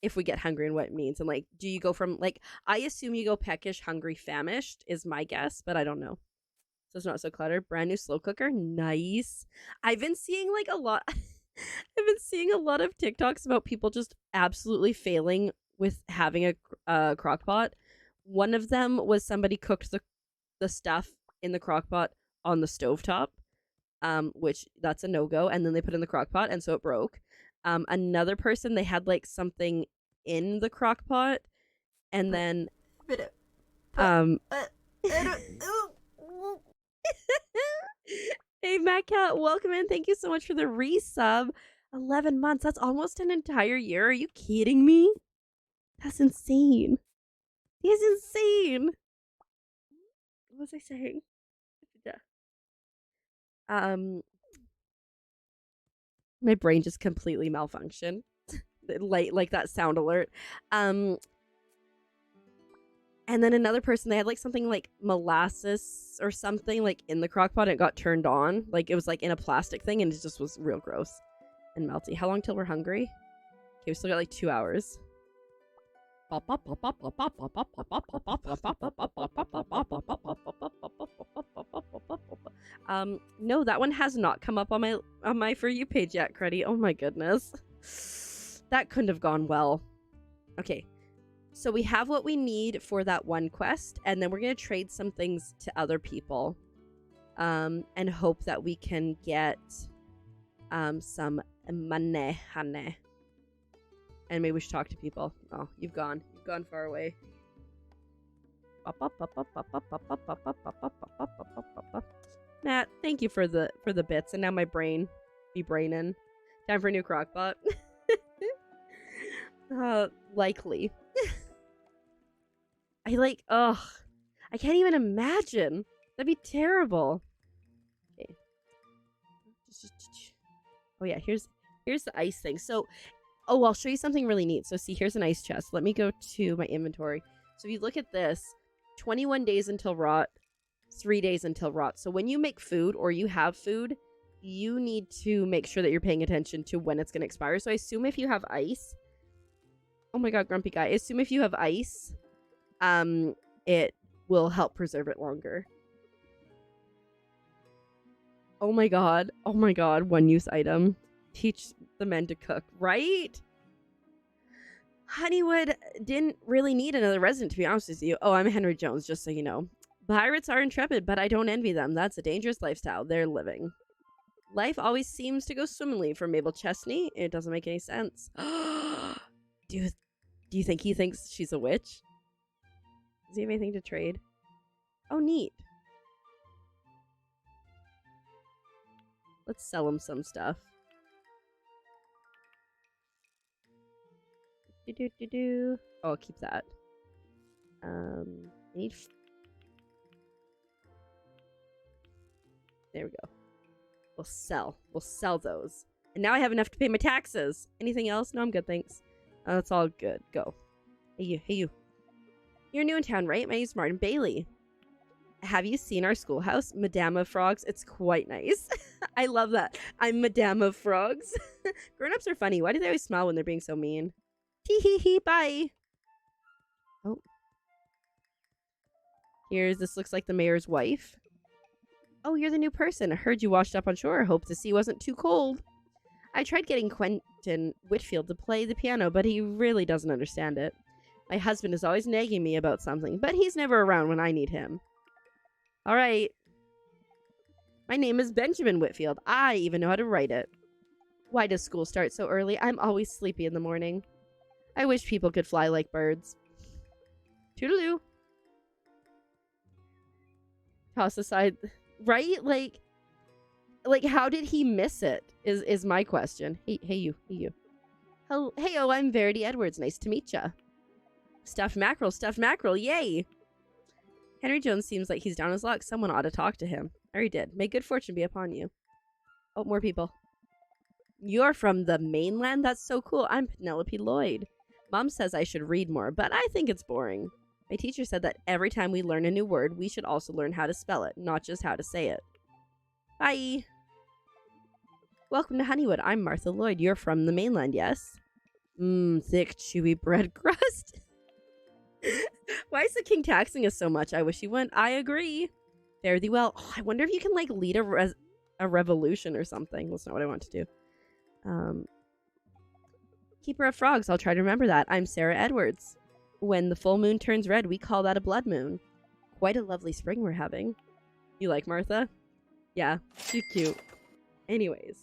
if we get hungry and what it means. And like, do you go from like, I assume you go peckish, hungry, famished is my guess, but I don't know. So it's not so cluttered. Brand new slow cooker. Nice. I've been seeing like a lot. I've been seeing a lot of TikToks about people just absolutely failing with having a crock pot. One of them was somebody cooked the stuff in the crock pot on the stovetop, which that's a no-go, and then they put it in the crock pot, and so it broke. Another person, they had like something in the crock pot, and then Hey Matt Cat, welcome in. Thank you so much for the resub. 11 months. That's almost an entire year. Are you kidding me? That's insane. That's insane. What was I saying? My brain just completely malfunctioned. like that sound alert. And then another person, they had like something like molasses or something like in the crock pot and it got turned on. Like it was like in a plastic thing and it just was real gross and melty. How long till we're hungry? Okay, we still got like 2 hours. No, that one has not come up on my For You page yet, Cruddy. Oh my goodness. That couldn't have gone well. Okay. So we have what we need for that one quest, and then we're going to trade some things to other people and hope that we can get some money, honey. And maybe we should talk to people. Oh, you've gone far away. Matt, thank you for the bits, and now my brain be braining. Time for a new crockpot. Likely. I can't even imagine. That'd be terrible. Okay. Oh yeah, here's the ice thing. So, I'll show you something really neat. So see, here's an ice chest. Let me go to my inventory. So if you look at this, 21 days until rot, 3 days until rot. So when you make food or you have food, you need to make sure that you're paying attention to when it's going to expire. So I assume if you have ice, oh my god, grumpy guy. I assume if you have ice, it will help preserve it longer. Oh my god, one use item. Teach the men to cook, right? Honeywood didn't really need another resident, to be honest with you. Oh, I'm Henry Jones, just so you know. Pirates are intrepid, but I don't envy them. That's a dangerous lifestyle they're living. Life always seems to go swimmingly for Mabel Chesney. It doesn't make any sense. Do you think he thinks she's a witch? Does he have anything to trade? Oh, neat. Let's sell him some stuff. Oh, I'll keep that. I need... There we go. We'll sell those. And now I have enough to pay my taxes. Anything else? No, I'm good, thanks. That's all good. Go. Hey you. You're new in town, right? My name's Martin Bailey. Have you seen our schoolhouse? Madame of Frogs. It's quite nice. I love that. I'm Madame of Frogs. Grown-ups are funny. Why do they always smile when they're being so mean? Tee-hee-hee, bye. Oh. This looks like the mayor's wife. Oh, you're the new person. I heard you washed up on shore. Hope the sea wasn't too cold. I tried getting Quentin Whitfield to play the piano, but he really doesn't understand it. My husband is always nagging me about something, but he's never around when I need him. All right. My name is Benjamin Whitfield. I even know how to write it. Why does school start so early? I'm always sleepy in the morning. I wish people could fly like birds. Toodaloo. Toss aside... Right? Like, how did he miss it? Is my question. Hey you. Hey, I'm Verity Edwards. Nice to meet ya. Stuffed mackerel, yay! Henry Jones seems like he's down his luck. Someone ought to talk to him. I already did. May good fortune be upon you. Oh, more people. You're from the mainland? That's so cool. I'm Penelope Lloyd. Mom says I should read more, but I think it's boring. My teacher said that every time we learn a new word, we should also learn how to spell it, not just how to say it. Bye! Welcome to Honeywood. I'm Martha Lloyd. You're from the mainland, yes? Thick, chewy bread crust. Why is the king taxing us so much? I wish he wouldn't. I agree. Fare thee well. Oh, I wonder if you can, like, lead a revolution or something. That's not what I want to do. Keeper of Frogs. I'll try to remember that. I'm Sarah Edwards. When the full moon turns red, we call that a blood moon. Quite a lovely spring we're having. You like Martha? Yeah, she's cute. Anyways.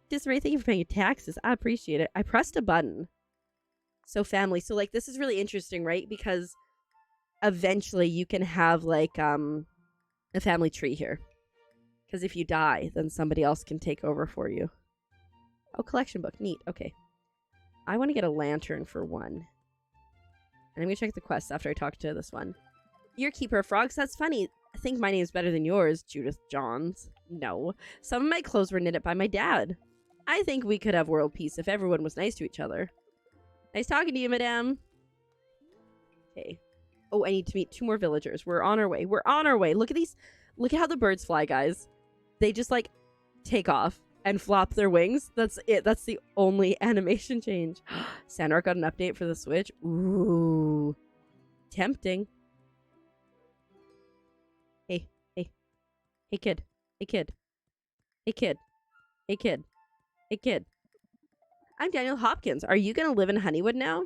Disarray, thank you for paying your taxes. I appreciate it. I pressed a button. So family. So, like, this is really interesting, right? Because eventually you can have, like, a family tree here. Because if you die, then somebody else can take over for you. Oh, collection book. Neat. Okay. I want to get a lantern for one. And I'm going to check the quests after I talk to this one. You're Keeper of Frogs? That's funny. I think my name's better than yours, Judith Johns. No. Some of my clothes were knitted by my dad. I think we could have world peace if everyone was nice to each other. Nice talking to you, madame. Okay. Oh, I need to meet 2 more villagers. We're on our way. We're on our way. Look at these. Look at how the birds fly, guys. They just, like, take off and flop their wings. That's it. That's the only animation change. Sandrock got an update for the Switch. Ooh. Tempting. Hey. Hey, kid. Hey, kid. Hey, kid. Hey, kid. Hey, kid. I'm Daniel Hopkins. Are you going to live in Honeywood now?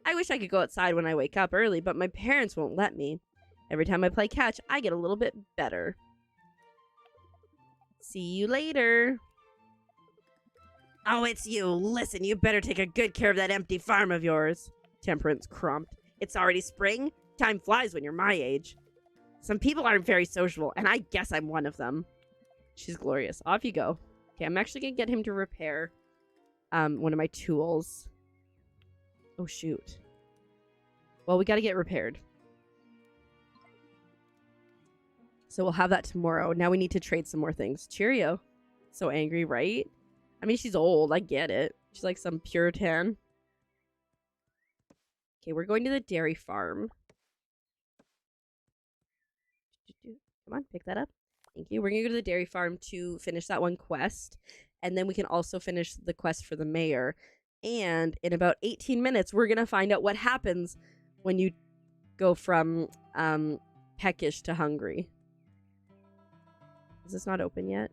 I wish I could go outside when I wake up early, but my parents won't let me. Every time I play catch, I get a little bit better. See you later. Oh, it's you. Listen, you better take a good care of that empty farm of yours. Temperance crumped. It's already spring. Time flies when you're my age. Some people aren't very sociable, and I guess I'm one of them. She's glorious. Off you go. Okay, I'm actually going to get him to repair one of my tools. Oh, shoot. Well, we got to get repaired. So we'll have that tomorrow. Now we need to trade some more things. Cheerio. So angry, right? I mean, she's old. I get it. She's like some Puritan. Okay, we're going to the dairy farm. Come on, pick that up. Thank you. We're going to go to the dairy farm to finish that one quest. And then we can also finish the quest for the mayor. And in about 18 minutes, we're going to find out what happens when you go from peckish to hungry. Is this not open yet?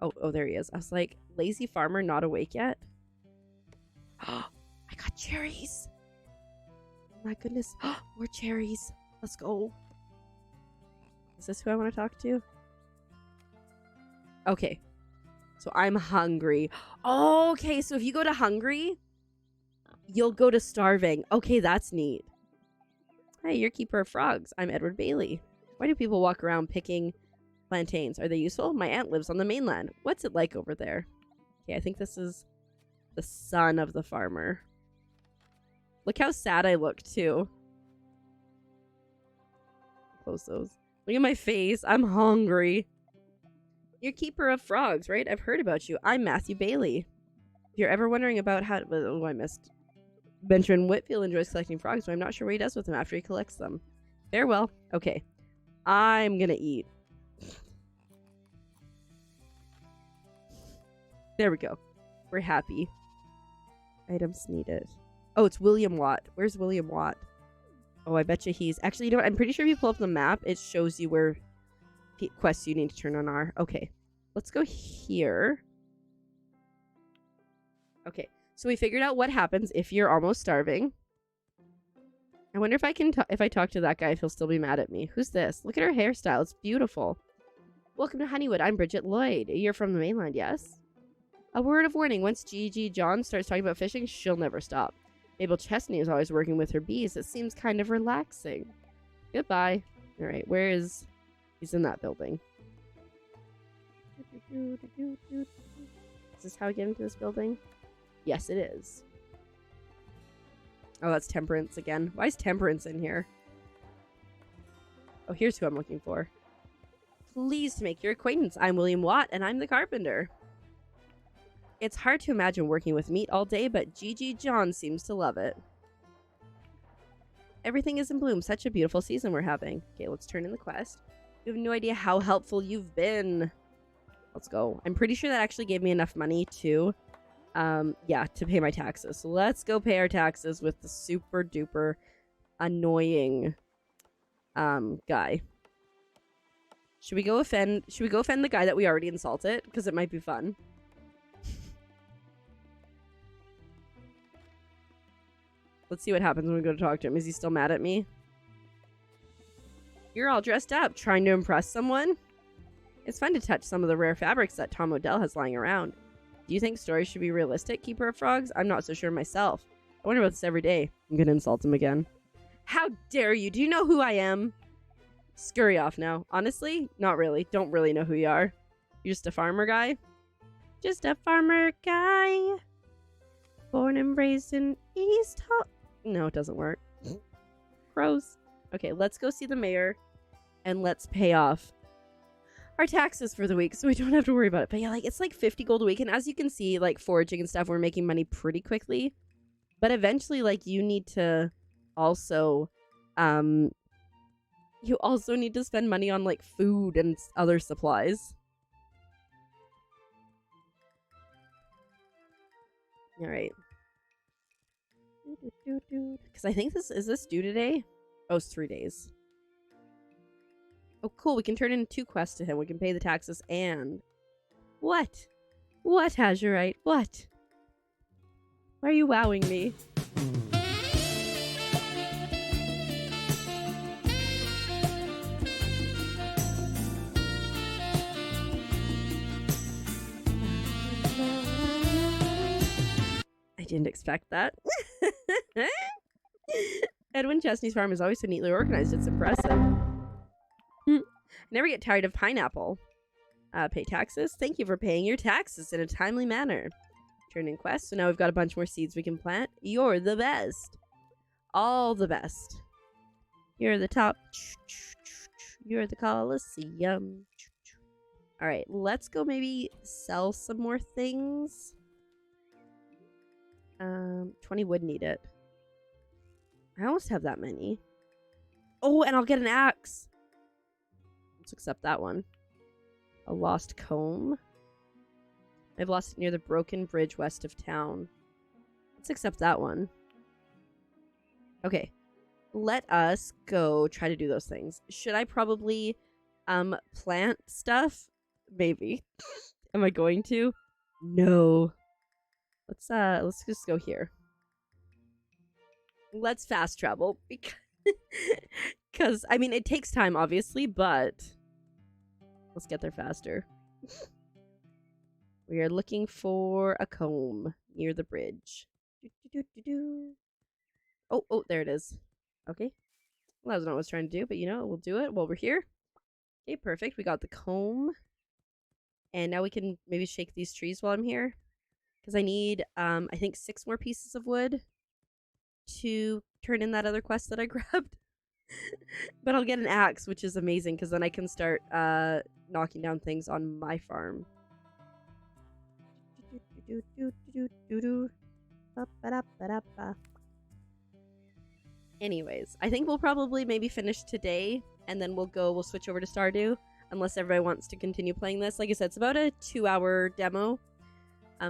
Oh, there he is. I was like, lazy farmer not awake yet? Oh, I got cherries. Oh my goodness. More cherries. Let's go. Is this who I want to talk to? Okay. So I'm hungry. Okay, so if you go to hungry, you'll go to starving. Okay, that's neat. Hey, you're keeper of frogs. I'm Edward Bailey. Why do people walk around picking plantains? Are they useful? My aunt lives on the mainland. What's it like over there? Okay, I think this is the son of the farmer. Look how sad I look, too. Close those. Look at my face. I'm hungry. You're keeper of frogs, right? I've heard about you. I'm Matthew Bailey. If you're ever wondering about how... Oh, I missed. Benjamin Whitfield enjoys collecting frogs, but I'm not sure what he does with them after he collects them. Farewell. Okay. I'm gonna eat. There we go. We're happy. Items needed. Oh, it's William Watt. Where's William Watt? Oh, I bet you he's... Actually, you know what? I'm pretty sure if you pull up the map, it shows you where quests you need to turn on are. Okay. Let's go here. Okay. So we figured out what happens if you're almost starving. I wonder if I can... if I talk to that guy, if he'll still be mad at me. Who's this? Look at her hairstyle. It's beautiful. Welcome to Honeywood. I'm Bridget Lloyd. You're from the mainland, yes? A word of warning. Once Gigi John starts talking about fishing, she'll never stop. Mabel Chesney is always working with her bees. It seems kind of relaxing. Goodbye. All right, where is... He's in that building. Is this how I get into this building? Yes, it is. Oh, that's Temperance again. Why is Temperance in here? Oh, here's who I'm looking for. Pleased to make your acquaintance. I'm William Watt, and I'm the carpenter. It's hard to imagine working with meat all day, but Gigi John seems to love it. Everything is in bloom. Such a beautiful season we're having. Okay, let's turn in the quest. You have no idea how helpful you've been. Let's go. I'm pretty sure that actually gave me enough money to, to pay my taxes. So let's go pay our taxes with the super duper annoying, guy. Should we go offend the guy that we already insulted? Because it might be fun. Let's see what happens when we go to talk to him. Is he still mad at me? You're all dressed up, trying to impress someone? It's fun to touch some of the rare fabrics that Tom Odell has lying around. Do you think stories should be realistic, Keeper of Frogs? I'm not so sure myself. I wonder about this every day. I'm gonna insult him again. How dare you? Do you know who I am? Scurry off now. Honestly, not really. Don't really know who you are. You're just a farmer guy? Just a farmer guy. Born and raised in East Hall. No, it doesn't work. Gross. Okay, let's go see the mayor. And let's pay off our taxes for the week so we don't have to worry about it. But yeah, like it's like 50 gold a week. And as you can see, like foraging and stuff, we're making money pretty quickly. But eventually, like you need to also, need to spend money on like food and other supplies. All right. Because I think is this due today? Oh, it's 3 days. Oh, cool. We can turn in 2 quests to him. We can pay the taxes and... What? What, Azurite? What? Why are you wowing me? I didn't expect that. Edwin Chesney's farm is always so neatly organized. It's impressive. Never get tired of pineapple. Pay taxes? Thank you for paying your taxes in a timely manner. turn in quests. So now we've got a bunch more seeds we can plant. You're the best. All the best. You're the top. You're the Coliseum. Alright, let's go maybe sell some more things. 20 wood needed. I almost have that many. Oh, and I'll get an axe. Let's accept that one. A lost comb. I've lost it near the broken bridge west of town. Let's accept that one. Okay. Let us go try to do those things. Should I probably plant stuff? Maybe. Am I going to? No. Let's just go here. Let's fast travel because I mean it takes time obviously, but let's get there faster. We are looking for a comb near the bridge. Oh, there it is. Okay. Well, that was not what I was trying to do, but you know, we'll do it while we're here. Okay, perfect. We got the comb. And now we can maybe shake these trees while I'm here. Because I need, I think 6 more pieces of wood to turn in that other quest that I grabbed. But I'll get an axe, which is amazing, because then I can start knocking down things on my farm. Anyways, I think we'll probably maybe finish today, and then we'll switch over to Stardew, unless everybody wants to continue playing this. Like I said, it's about a 2-hour demo.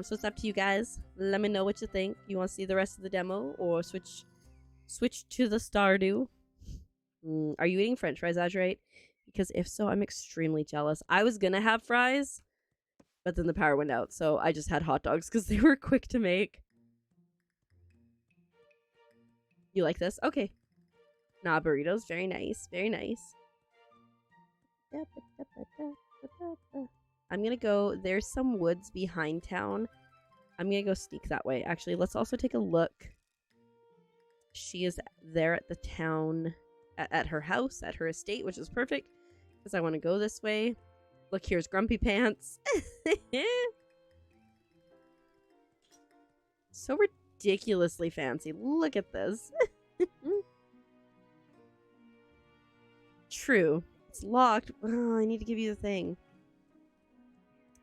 So it's up to you guys. Let me know what you think. You want to see the rest of the demo, or switch to the Stardew? Are you eating French fries, Azurite? Because if so, I'm extremely jealous. I was gonna have fries, but then the power went out, so I just had hot dogs because they were quick to make. You like this? Okay. Nah, burritos. Very nice. Very nice. I'm gonna go... There's some woods behind town. I'm gonna go sneak that way. Actually, let's also take a look. She is there at the town... At her house, at her estate, which is perfect. Because I want to go this way. Look, here's Grumpy Pants. So ridiculously fancy. Look at this. True. It's locked. Oh, I need to give you the thing.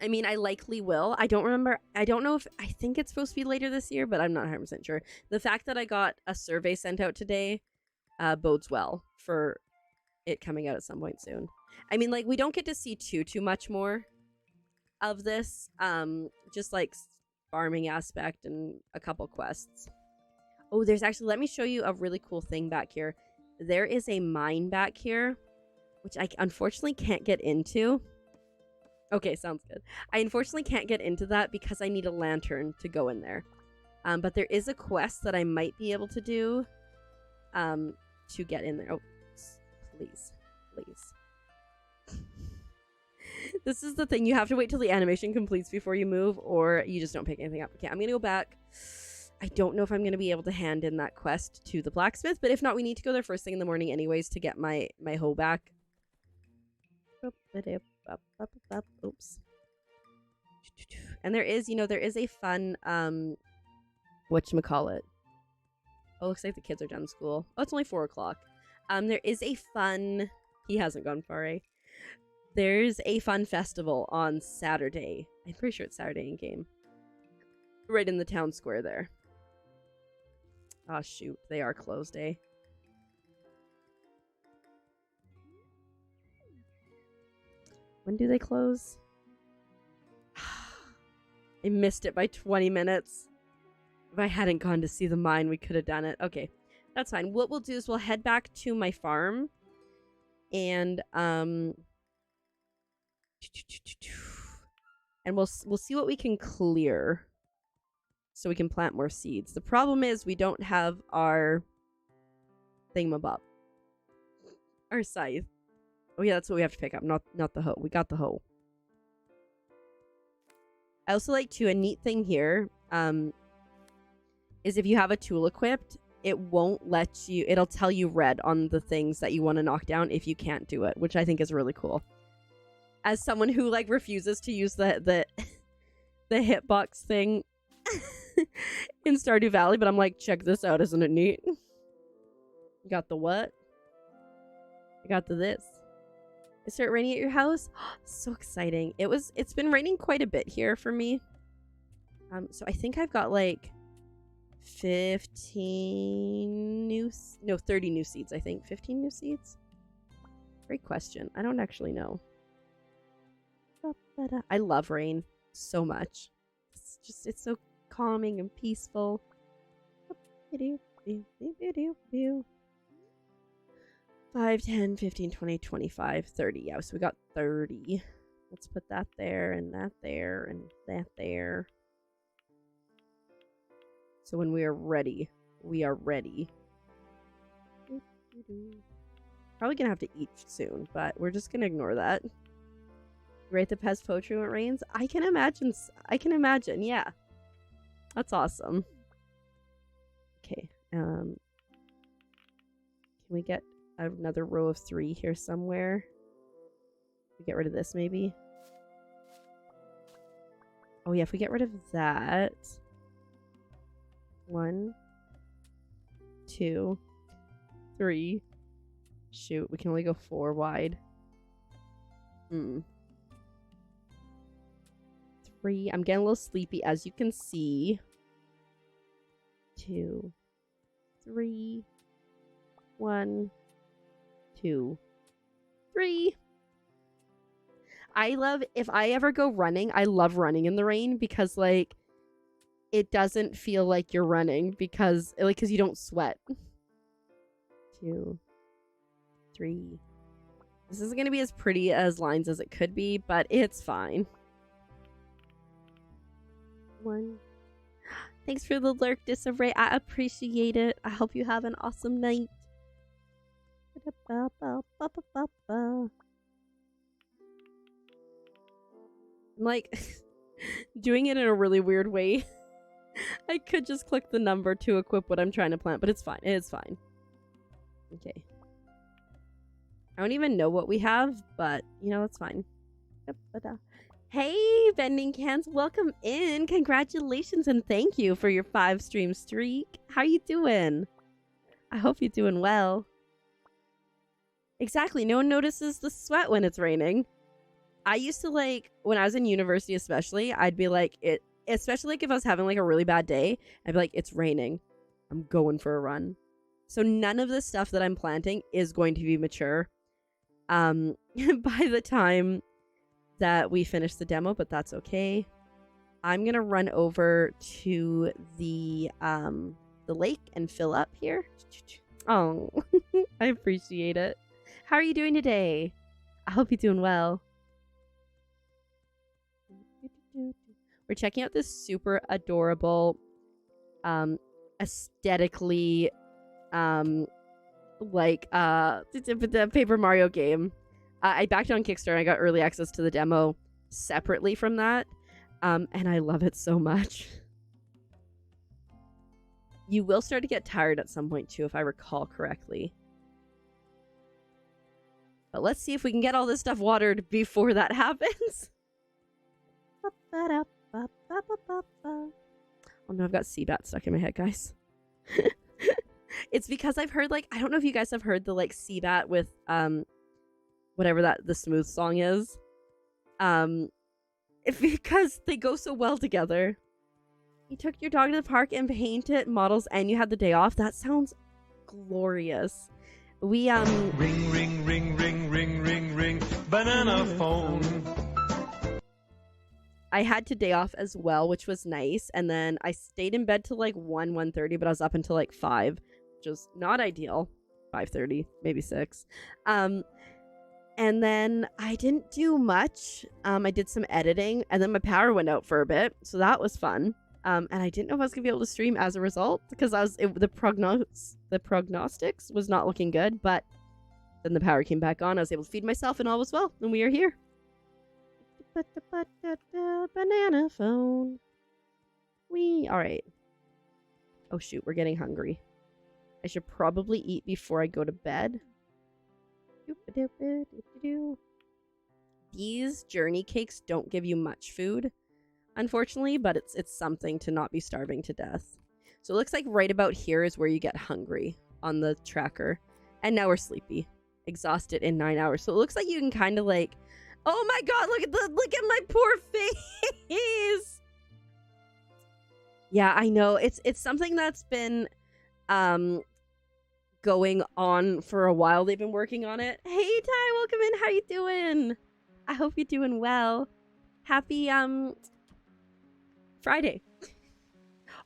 I mean, I likely will. I don't remember. I don't know if... I think it's supposed to be later this year, but I'm not 100% sure. The fact that I got a survey sent out today bodes well for it coming out at some point soon. I mean, like, we don't get to see too much more of this. Just, like, farming aspect and a couple quests. Oh, there's actually... Let me show you a really cool thing back here. There is a mine back here, which I unfortunately can't get into. Okay, sounds good. I unfortunately can't get into that because I need a lantern to go in there. But there is a quest that I might be able to do to get in there. Oh, please. Please. This is the thing. You have to wait till the animation completes before you move, or you just don't pick anything up. Okay, I'm going to go back. I don't know if I'm going to be able to hand in that quest to the blacksmith, but if not, we need to go there first thing in the morning anyways to get my hoe back. Oops. And there is, you know, there is a fun, whatchamacallit. Oh, looks like the kids are done school. Oh, it's only 4 o'clock. There is a fun... He hasn't gone far, eh? There's a fun festival on Saturday. I'm pretty sure it's Saturday in game. Right in the town square there. Oh, shoot. They are closed, eh? When do they close? I missed it by 20 minutes. If I hadn't gone to see the mine, we could have done it. Okay, that's fine. What we'll do is we'll head back to my farm. And, we'll see what we can clear. So we can plant more seeds. The problem is we don't have our thingamabob. Our scythe. Oh yeah, that's what we have to pick up, not the hoe. We got the hoe. I also like to, a neat thing here, is if you have a tool equipped, it won't let you, it'll tell you red on the things that you want to knock down if you can't do it, which I think is really cool. As someone who, like, refuses to use the hitbox thing, in Stardew Valley, but I'm like, check this out, isn't it neat? You got the what? I got the this. It started raining at your house? So exciting. It's been raining quite a bit here for me. So I think I've got like 15 new, no, 30 new seeds, I think. 15 new seeds? Great question. I don't actually know. I love rain so much. It's so calming and peaceful. 5, 10, 15, 20, 25, 30. Yeah, so we got 30. Let's put that there and that there and that there. So when we are ready, we are ready. Probably gonna have to eat soon, but we're just gonna ignore that. Write the pest poetry when it rains? I can imagine, yeah. That's awesome. Okay, can we get another row of 3 here somewhere? We get rid of this, maybe? Oh yeah, if we get rid of that. 1, 2, 3. Shoot, we can only go 4 wide. 3. I'm getting a little sleepy, as you can see. 2, 3, 1, 2, 3. I love, if I ever go running, I love running in the rain because, like, it doesn't feel like you're running because you don't sweat. 2, 3. This isn't going to be as pretty as lines as it could be, but it's fine. 1. Thanks for the lurk, Disarray. I appreciate it. I hope you have an awesome night. I'm like doing it in a really weird way. I could just click the number to equip what I'm trying to plant, but it's fine. It's fine. Okay. I don't even know what we have, but, you know, it's fine. Hey, Vending Cans, welcome in. Congratulations and thank you for your 5 stream streak. How are you doing? I hope you're doing well. Exactly. No one notices the sweat when it's raining. I used to, like, when I was in university especially, I'd be like, especially like if I was having like a really bad day, I'd be like, it's raining. I'm going for a run. So none of the stuff that I'm planting is going to be mature by the time that we finish the demo, but that's okay. I'm going to run over to the lake and fill up here. Oh, I appreciate it. How are you doing today? I hope you're doing well. We're checking out this super adorable, aesthetically, the Paper Mario game. I backed on Kickstarter and I got early access to the demo separately from that. And I love it so much. You will start to get tired at some point too, if I recall correctly. But let's see if we can get all this stuff watered before that happens. Oh no, I've got Seabat stuck in my head, guys. It's because I've heard, like, I don't know if you guys have heard the, like, Seabat with, whatever the Smooth song is. Because they go so well together. You took your dog to the park and painted models and you had the day off? That sounds glorious. We, Ring, ring, ring, ring, ring, ring, ring, banana phone. I had to day off as well, which was nice. And then I stayed in bed till like 1:30, but I was up until like 5, which was not ideal. 5:30, maybe 6. And then I didn't do much. I did some editing and then my power went out for a bit. So that was fun. And I didn't know if I was gonna be able to stream as a result because the prognostics was not looking good, but then the power came back on. I was able to feed myself and all was well, and we are here. Banana phone. All right. Oh shoot, we're getting hungry. I should probably eat before I go to bed. These journey cakes don't give you much food. unfortunately, but it's something to not be starving to death. So it looks like right about here is where you get hungry on the tracker. And now we're sleepy. Exhausted in 9 hours. So it looks like you can kind of like, oh my god, look at my poor face. Yeah, I know. It's something that's been going on for a while. They've been working on it. Hey Ty, welcome in. How you doing? I hope you're doing well. Happy Friday.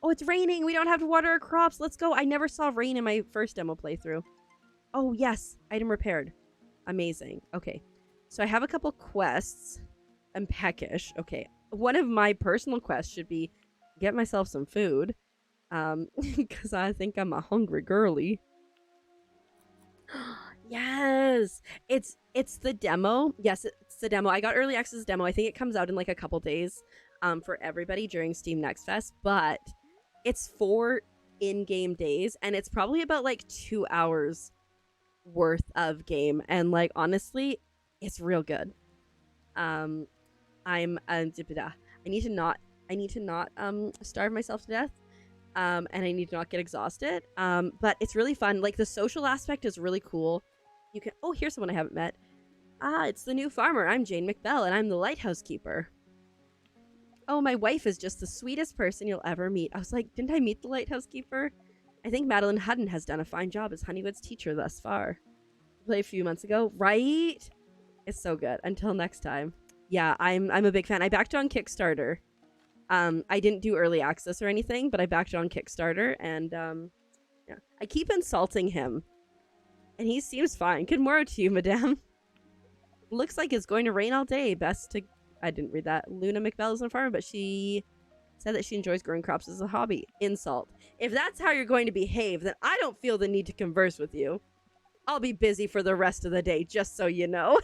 Oh, it's raining. We don't have to water our crops. Let's go. I never saw rain in my first demo playthrough. Oh, yes. Item repaired. Amazing. Okay. So I have a couple quests. I'm peckish. Okay. One of my personal quests should be get myself some food. Because I think I'm a hungry girly. Yes. It's the demo. Yes, it's the demo. I got early access demo. I think it comes out in like a couple days for everybody during Steam Next Fest. But it's 4 in-game days. And it's probably about like 2 hours worth of game, and like honestly it's real good. I need to not starve myself to death, and I need to not get exhausted, but it's really fun. Like the social aspect is really cool. You can here's someone I haven't met. It's the new farmer. I'm Jane McBell and I'm the lighthouse keeper. Oh, my wife is just the sweetest person you'll ever meet. I was like, didn't I meet the lighthouse keeper? I think Madeline Hudden has done a fine job as Honeywood's teacher thus far. Played a few months ago, right? It's so good. Until next time. Yeah, I'm a big fan. I backed on Kickstarter. I didn't do early access or anything, but I backed on Kickstarter, and yeah. I keep insulting him, and he seems fine. Good morrow to you, madame. Looks like it's going to rain all day. Best to... I didn't read that. Luna McBell is on farm, but she said that she enjoys growing crops as a hobby. Insult. If that's how you're going to behave, then I don't feel the need to converse with you. I'll be busy for the rest of the day, just so you know.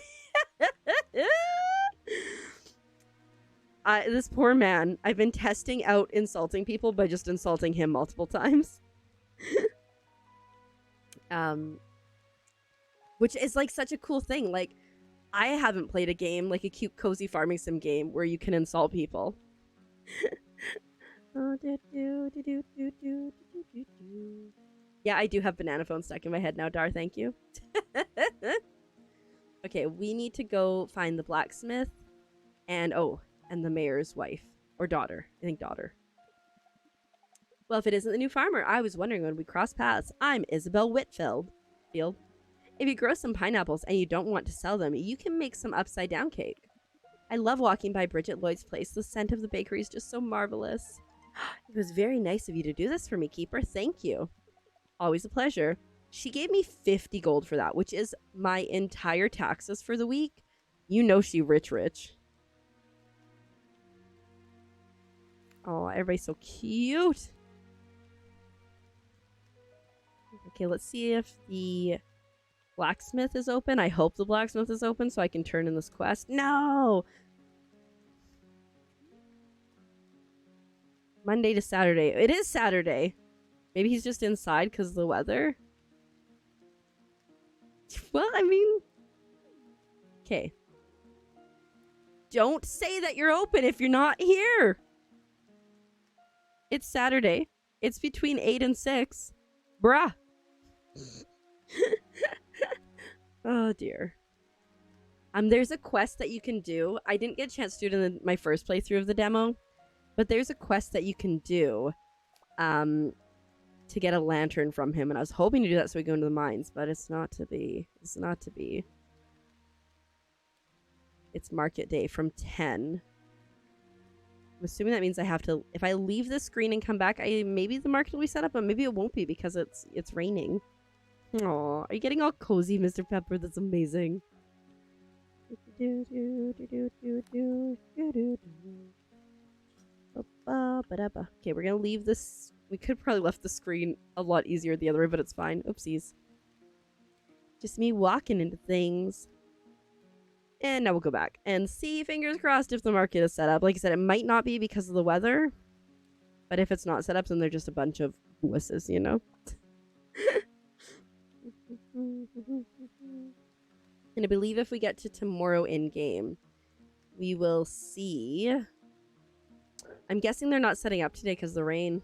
This poor man. I've been testing out insulting people by just insulting him multiple times. Which is like such a cool thing. Like, I haven't played a game, like a cute, cozy farming sim game, where you can insult people. Yeah, I do have banana phone stuck in my head now, Dar, thank you. Okay, we need to go find the blacksmith and the mayor's wife. Or daughter. I think daughter. Well, if it isn't the new farmer, I was wondering when we cross paths. I'm Isabel Whitfield. If you grow some pineapples and you don't want to sell them, you can make some upside down cake. I love walking by Bridget Lloyd's place. The scent of the bakery is just so marvelous. It was very nice of you to do this for me, Keeper. Thank you. Always a pleasure. She gave me 50 gold for that, which is my entire taxes for the week. You know she rich. Oh, everybody's so cute. Okay, let's see if the blacksmith is open. I hope the blacksmith is open so I can turn in this quest. No! Monday to Saturday. It is Saturday. Maybe he's just inside because of the weather. Well, I mean... Okay. Don't say that you're open if you're not here. It's Saturday. It's between 8 and 6. Bruh. Oh, dear. There's a quest that you can do. I didn't get a chance to do it in my first playthrough of the demo. But there's a quest that you can do. To get a lantern from him, and I was hoping to do that so we go into the mines, but it's not to be. It's not to be. It's market day from 10. I'm assuming that means I have to, if I leave the screen and come back, maybe the market will be set up, but maybe it won't be because it's raining. Aw, are you getting all cozy, Mr. Pepper? That's amazing. Okay, we're gonna leave this. We could probably left the screen a lot easier the other way, but it's fine. Oopsies. Just me walking into things. And now we'll go back and see, fingers crossed, if the market is set up. Like I said, it might not be because of the weather. But if it's not set up, then they're just a bunch of wusses, you know? And I believe if we get to tomorrow in-game, we will see... I'm guessing they're not setting up today because of the rain.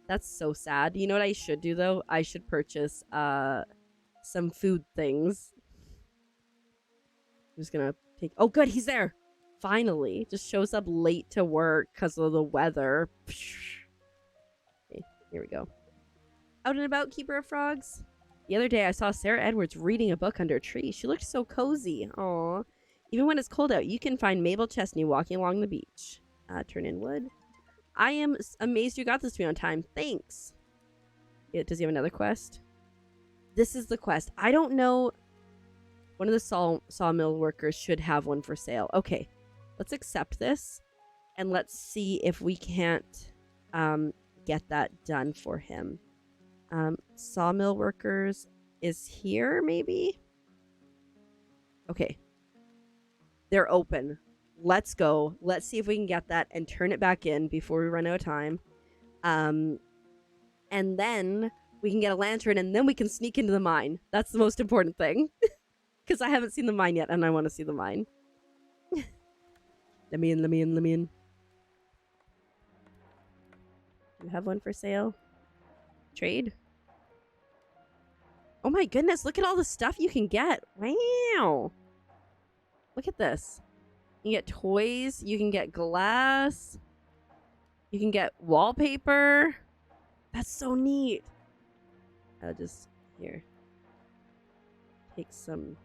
That's so sad. You know what I should do, though? I should purchase some food things. I'm just gonna take... Oh, good, he's there! Finally. Just shows up late to work because of the weather. Okay, here we go. Out and about, keeper of frogs. The other day, I saw Sarah Edwards reading a book under a tree. She looked so cozy. Aww. Even when it's cold out, you can find Mabel Chesney walking along the beach. Turn in wood. I am amazed you got this to me on time. Thanks. Yeah, does he have another quest? This is the quest. I don't know. One of the sawmill workers should have one for sale. Okay. Let's accept this. And let's see if we can't get that done for him. Sawmill workers is here, maybe? Okay. They're open. Let's go. Let's see if we can get that and turn it back in before we run out of time. And then we can get a lantern and then we can sneak into the mine. That's the most important thing. Because I haven't seen the mine yet and I want to see the mine. Let me in. Do you have one for sale? Trade? Oh my goodness, look at all the stuff you can get. Wow. Look at this. You can get toys. You can get glass. You can get wallpaper. That's so neat. I'll just, here. Take some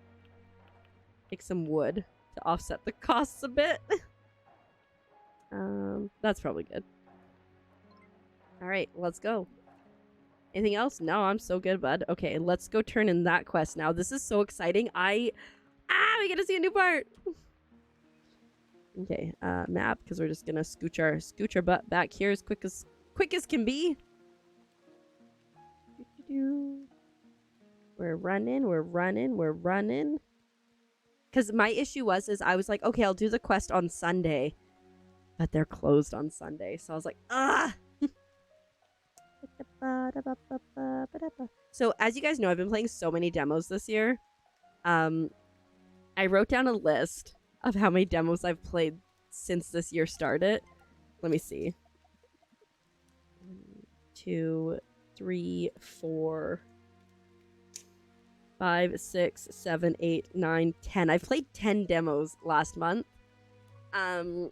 wood to offset the costs a bit. That's probably good. All right, let's go. Anything else? No, I'm so good, bud. Okay, let's go turn in that quest now. This is so exciting. We get to see a new part. Okay, map, because we're just gonna scooch our butt back here as quick as can be. We're running. Because my issue is I was like, okay, I'll do the quest on Sunday, but they're closed on Sunday, so I was like, ah. So as you guys know, I've been playing so many demos this year. I wrote down a list of how many demos I've played since this year started. Let me see. 1, 2, 3, 4, 5, 6, 7, 8, 9, 10. I've played 10 demos last month. I've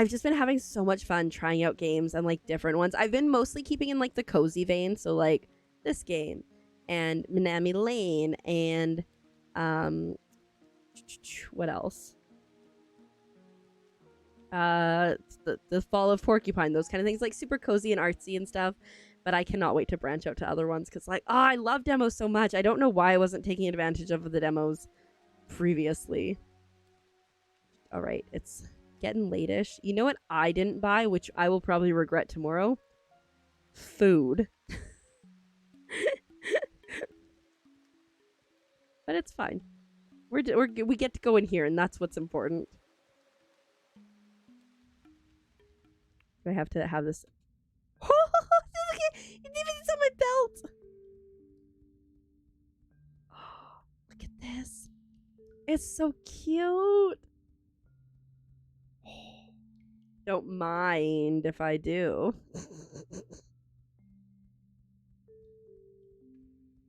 just been having so much fun trying out games and like different ones. I've been mostly keeping in like the cozy vein, so like this game and Minami Lane and what else? The Fall of Porcupine, those kind of things, like super cozy and artsy and stuff. But I cannot wait to branch out to other ones because like, I love demos so much. I don't know why I wasn't taking advantage of the demos previously. All right, it's getting late-ish. You know what I didn't buy, which I will probably regret tomorrow? Food. But it's fine. We get to go in here, and that's what's important. Do I have to have this? It's on my belt. Oh, look at this. It's so cute. Don't mind if I do.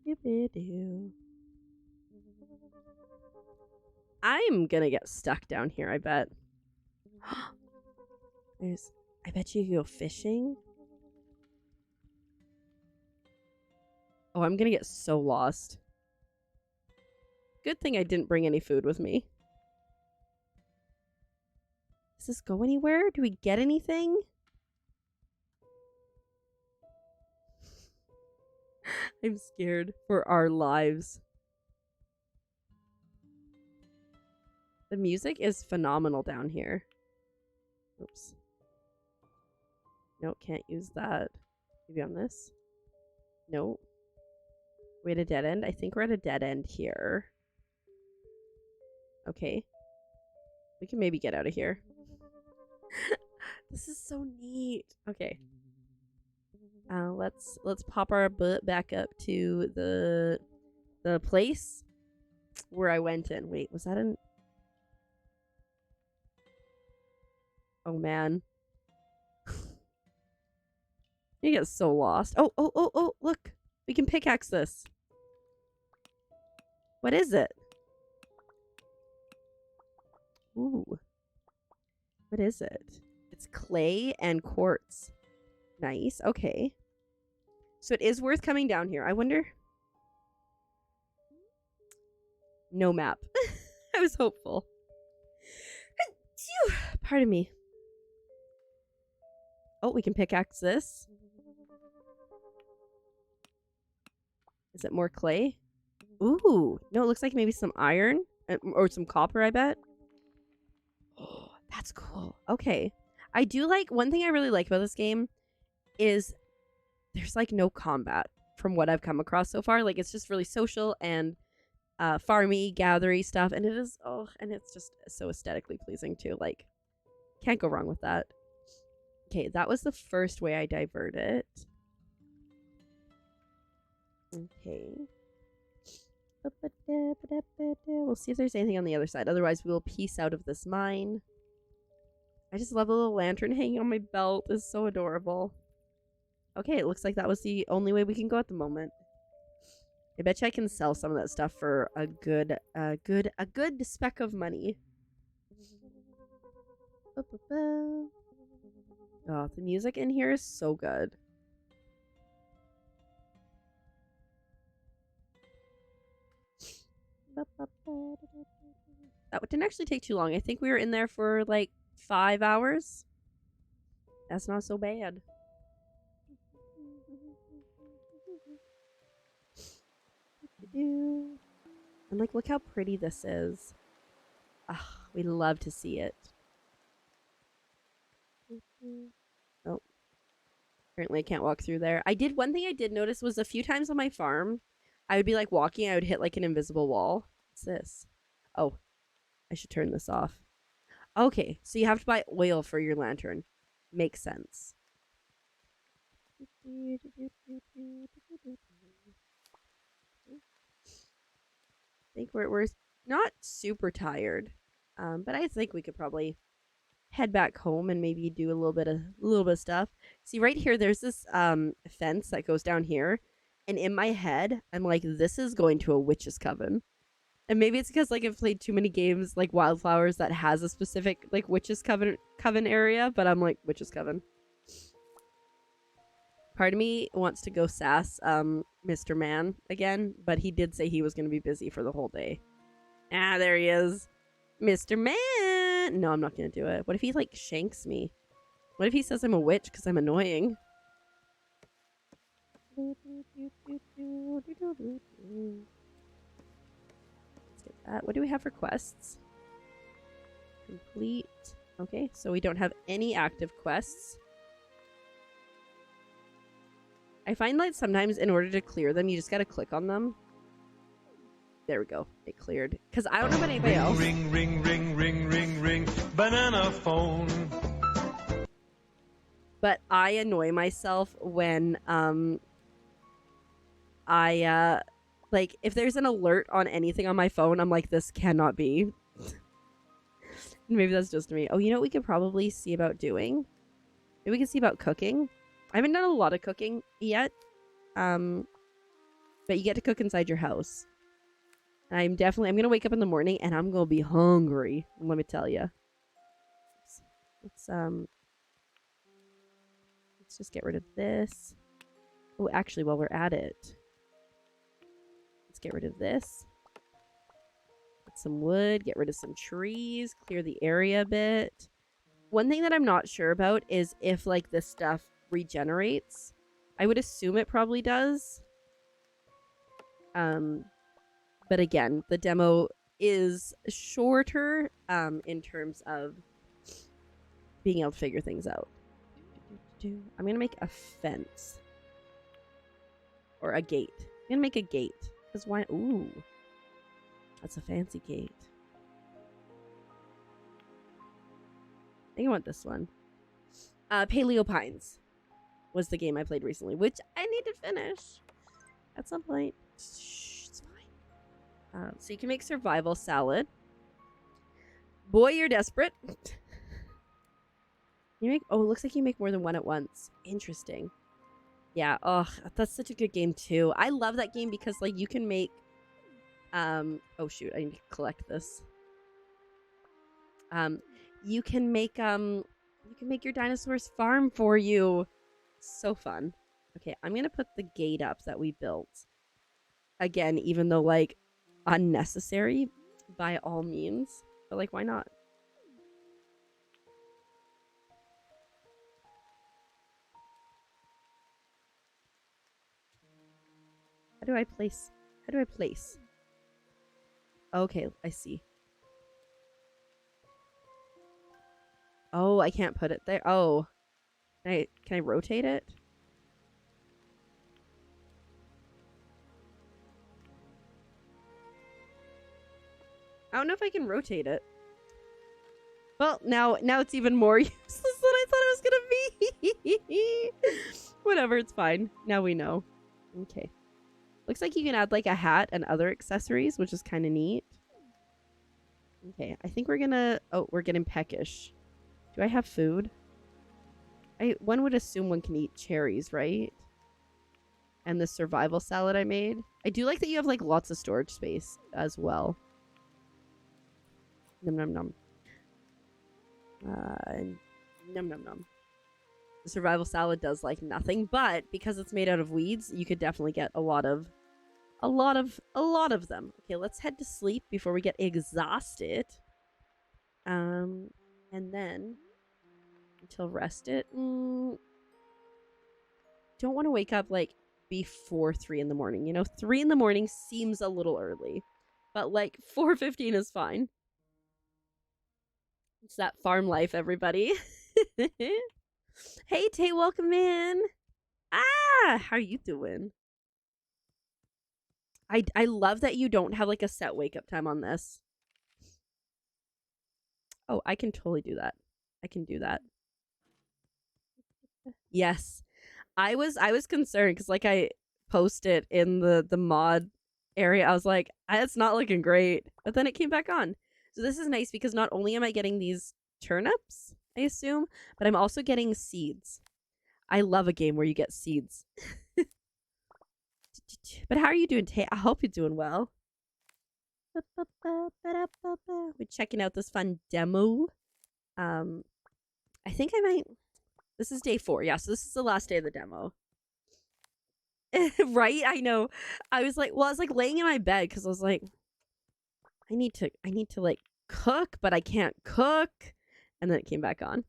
Yippee-doo. I'm gonna get stuck down here, I bet. I bet you can go fishing. Oh, I'm gonna get so lost. Good thing I didn't bring any food with me. Does this go anywhere? Do we get anything? I'm scared for our lives. The music is phenomenal down here. Oops. Nope, can't use that. Maybe on this? Nope. We at a dead end? I think we're at a dead end here. Okay. We can maybe get out of here. This is so neat. Okay. Let's pop our butt back up to the place where I went in. Wait, was that an... Oh, man. You get so lost. Oh, look. We can pickaxe this. What is it? Ooh. What is it? It's clay and quartz. Nice. Okay. So it is worth coming down here. I wonder. No map. I was hopeful. Pardon me. Oh, we can pickaxe this. Is it more clay? Ooh. No, it looks like maybe some iron. Or some copper, I bet. Oh, that's cool. Okay. I do like... One thing I really like about this game is there's like no combat from what I've come across so far. Like, it's just really social and farmy, gathery stuff. And it is... Oh, and it's just so aesthetically pleasing too. Like, can't go wrong with that. Okay, that was the first way I divert it. Okay. We'll see if there's anything on the other side. Otherwise, we will piece out of this mine. I just love the little lantern hanging on my belt. It's so adorable. Okay, it looks like that was the only way we can go at the moment. I bet you I can sell some of that stuff for a good speck of money. Oh, the music in here is so good. That didn't actually take too long. I think we were in there for like 5 hours. That's not so bad. And like, look how pretty this is. Ah, we love to see it. Oh. Apparently I can't walk through there. One thing I did notice was a few times on my farm, I would be like walking, I would hit like an invisible wall. What's this? Oh, I should turn this off. Okay, so you have to buy oil for your lantern. Makes sense. I think we're not super tired, but I think we could probably head back home and maybe do a little bit of stuff. See, right here, there's this fence that goes down here, and in my head, I'm like, this is going to a witch's coven. And maybe it's because like I've played too many games like Wildflowers that has a specific like witch's coven area, but I'm like, witch's coven. Part of me wants to go sass Mr. Man again, but he did say he was going to be busy for the whole day. Ah, there he is. Mr. Man! No, I'm not going to do it. What if he, like, shanks me? What if he says I'm a witch because I'm annoying? Let's get that. What do we have for quests? Complete. Okay, so we don't have any active quests. I find that sometimes in order to clear them, you just gotta click on them. There we go. It cleared. Because I don't know about anybody else. Ring, ring, ring, ring, ring, ring, banana phone. But I annoy myself when like if there's an alert on anything on my phone, I'm like, this cannot be. Maybe that's just me. Oh, you know what we could probably see about doing? Maybe we can see about cooking. I haven't done a lot of cooking yet. But you get to cook inside your house. I'm gonna wake up in the morning and I'm gonna be hungry. Let me tell you. Let's just get rid of this. Oh, actually, while we're at it, let's get rid of this. Get some wood. Get rid of some trees. Clear the area a bit. One thing that I'm not sure about is if like this stuff regenerates. I would assume it probably does. But again, the demo is shorter in terms of being able to figure things out. I'm gonna make a fence or a gate. I'm gonna make a gate because why? Ooh, that's a fancy gate. I think I want this one. Paleo Pines was the game I played recently, which I need to finish at some point. Shh, it's fine. So you can make survival salad. Boy, you're desperate. You make, oh, it looks like you make more than one at once. Interesting. Yeah, oh, that's such a good game too. I love that game because like you can make oh shoot, I need to collect this. You can make your dinosaurs farm for you. So fun. Okay, I'm gonna put the gate up that we built. Again, even though like unnecessary by all means. But like why not? How do I place? Okay, I see. Oh, I can't put it there. Oh. Can I rotate it? I don't know if I can rotate it. Well, now it's even more useless than I thought it was gonna be. Whatever, it's fine. Now we know. Okay. Looks like you can add like a hat and other accessories, which is kind of neat. Okay, I think we're gonna... Oh, we're getting peckish. Do I have food? One would assume one can eat cherries, right? And the survival salad I made. I do like that you have like lots of storage space as well. Num num num. Num num num. The survival salad does like nothing, but because it's made out of weeds, you could definitely get a lot of them. Okay, let's head to sleep before we get exhausted. And then until rested. Don't want to wake up like before 3 in the morning. You know, 3 in the morning seems a little early, but like 4:15 is fine. It's that farm life, everybody. Hey, Tay, welcome in. Ah, how are you doing? I love that you don't have like a set wake up time on this. Oh, I can totally do that. I can do that. Yes. I was concerned because like I posted in the mod area. I was like, it's not looking great. But then it came back on. So this is nice because not only am I getting these turnips, I assume, but I'm also getting seeds. I love a game where you get seeds. But how are you doing, Tay? I hope you're doing well. We're checking out this fun demo. I think I might... This is day 4. Yeah, so this is the last day of the demo. Right? I know. I was like laying in my bed because I was like, I need to like cook, but I can't cook. And then it came back on.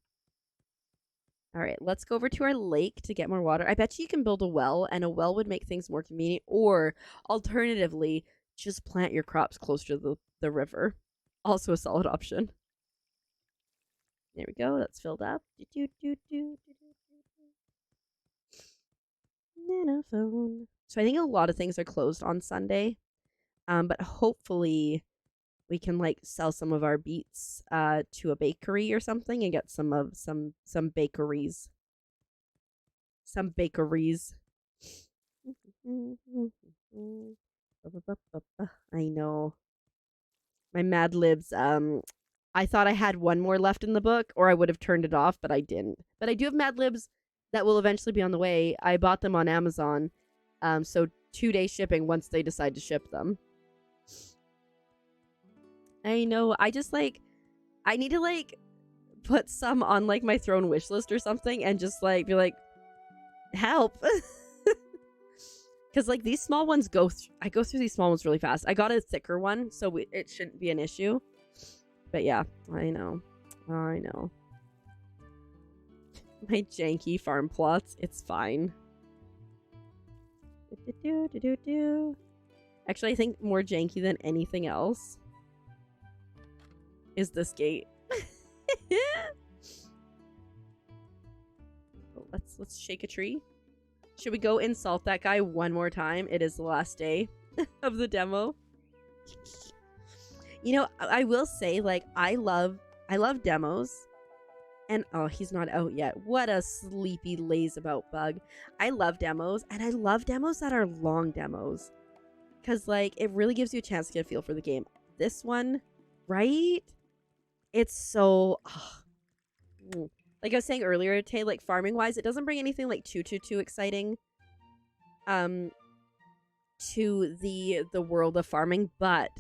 All right, let's go over to our lake to get more water. I bet you can build a well, and a well would make things more convenient. Or alternatively, just plant your crops closer to the river. Also a solid option. There we go. That's filled up. Nanophone. So I think a lot of things are closed on Sunday. But hopefully we can like sell some of our beets to a bakery or something and get some bakeries. Some bakeries. I know. My Mad Libs, I thought I had one more left in the book, or I would have turned it off, but I didn't. But I do have Mad Libs that will eventually be on the way. I bought them on Amazon, so 2-day shipping once they decide to ship them. I know. I just like, I need to like put some on like my throne wish list or something, and just like be like, help. Because like these small ones I go through these small ones really fast. I got a thicker one, so it shouldn't be an issue. But yeah, I know. My janky farm plots, it's fine. Actually, I think more janky than anything else is this gate. Let's shake a tree. Should we go insult that guy one more time? It is the last day of the demo. You know, I will say, like, I love demos. And, oh, he's not out yet. What a sleepy, laze-about bug. I love demos, and I love demos that are long demos. Because, like, it really gives you a chance to get a feel for the game. This one, right? It's so... Like I was saying earlier, Tay, like farming wise, it doesn't bring anything like too exciting to the world of farming, but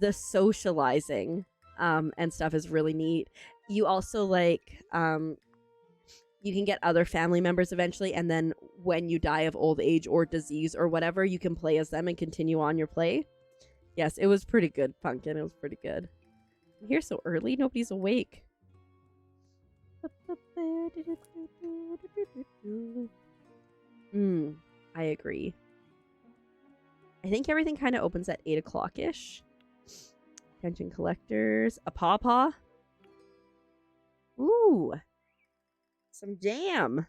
the socializing and stuff is really neat. You also like you can get other family members eventually, and then when you die of old age or disease or whatever, you can play as them and continue on your play. Yes, it was pretty good, Pumpkin. It was pretty good. I'm here so early, nobody's awake. I agree. I think everything kind of opens at 8 o'clock-ish. Attention collectors. A pawpaw. Ooh. Some jam.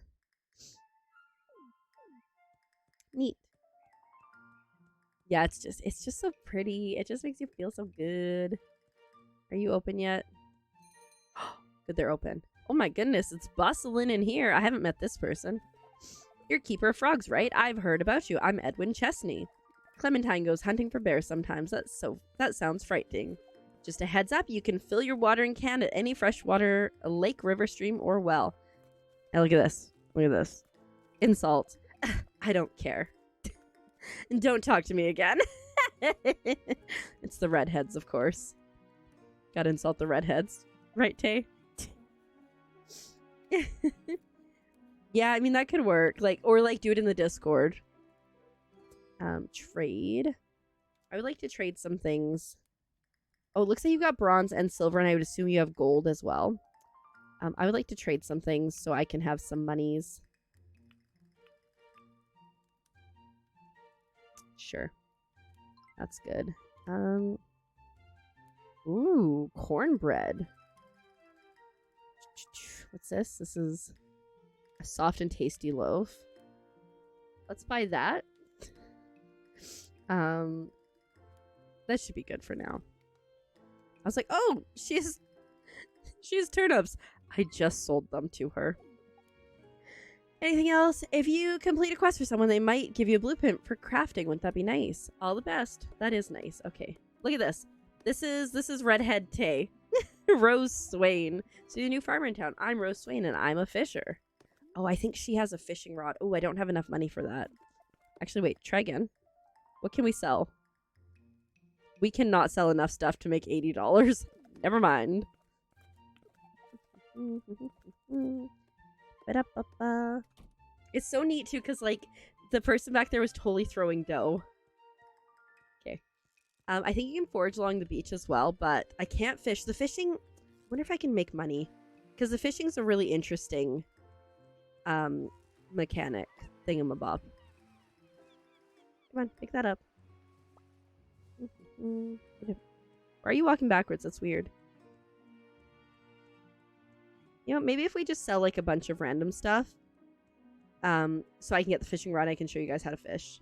Neat. Yeah, it's just so pretty. It just makes you feel so good. Are you open yet? Good, they're open. Oh my goodness, it's bustling in here. I haven't met this person. You're Keeper of Frogs, right? I've heard about you. I'm Edwin Chesney. Clementine goes hunting for bears sometimes. That sounds frightening. Just a heads up, you can fill your watering can at any freshwater lake, river, stream, or well. Now look at this. Look at this. Insult. I don't care. And don't talk to me again. It's the redheads, of course. Gotta insult the redheads. Right, Tay? Yeah, I mean, that could work. Like, or like do it in the Discord. Trade. I would like to trade some things. Oh, it looks like you've got bronze and silver, and I would assume you have gold as well. I would like to trade some things so I can have some monies. Sure. That's good. Ooh, cornbread. What's this? This is a soft and tasty loaf. Let's buy that. That should be good for now. I was like, oh, she has turnips. I just sold them to her. Anything else? If you complete a quest for someone, they might give you a blueprint for crafting. Wouldn't that be nice? All the best. That is nice. Okay. Look at this. This is Redhead Tay. Rose Swain. So the new farmer in town. I'm Rose Swain and I'm a fisher. Oh, I think she has a fishing rod. Oh, I don't have enough money for that. Actually, wait. Try again. What can we sell? We cannot sell enough stuff to make $80. Never mind. It's so neat too, because like the person back there was totally throwing dough. Okay. I think you can forage along the beach as well, but I can't fish. The fishing, I wonder if I can make money, because the fishing's a really interesting mechanic thingamabob. Come on, pick that up. Why are you walking backwards? That's weird. You know, maybe if we just sell like a bunch of random stuff, so I can get the fishing rod, I can show you guys how to fish.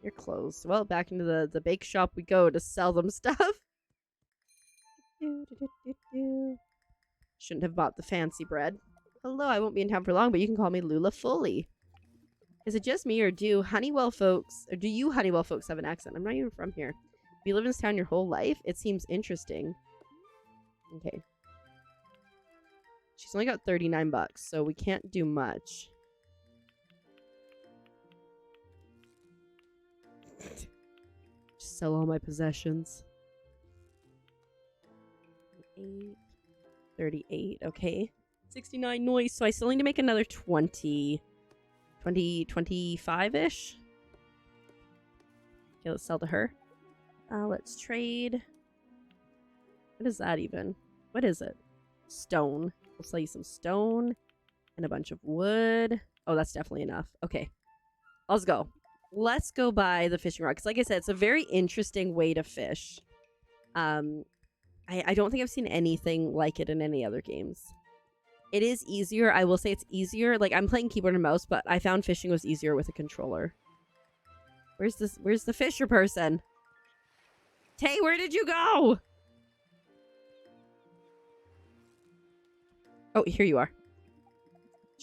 You're closed. Well, back into the bake shop we go to sell them stuff. Shouldn't have bought the fancy bread. Hello, I won't be in town for long, but you can call me Lula Fully. Is it just me, or do you Honeywell folks have an accent? I'm not even from here. Have you lived in this town your whole life? It seems interesting. Okay. She's only got 39 bucks, so we can't do much. Just sell all my possessions. 38, okay. 69 noise, so I still need to make another 25-ish. Okay, let's sell to her. Let's trade. What is that even? What is it? Stone. We'll sell you some stone and a bunch of wood. Oh, that's definitely enough. Okay. Let's go. Let's go buy the fishing rod. Because like I said, it's a very interesting way to fish. I don't think I've seen anything like it in any other games. It is easier. I will say it's easier. Like, I'm playing keyboard and mouse, but I found fishing was easier with a controller. Where's the fisher person? Tay, where did you go? Oh, here you are.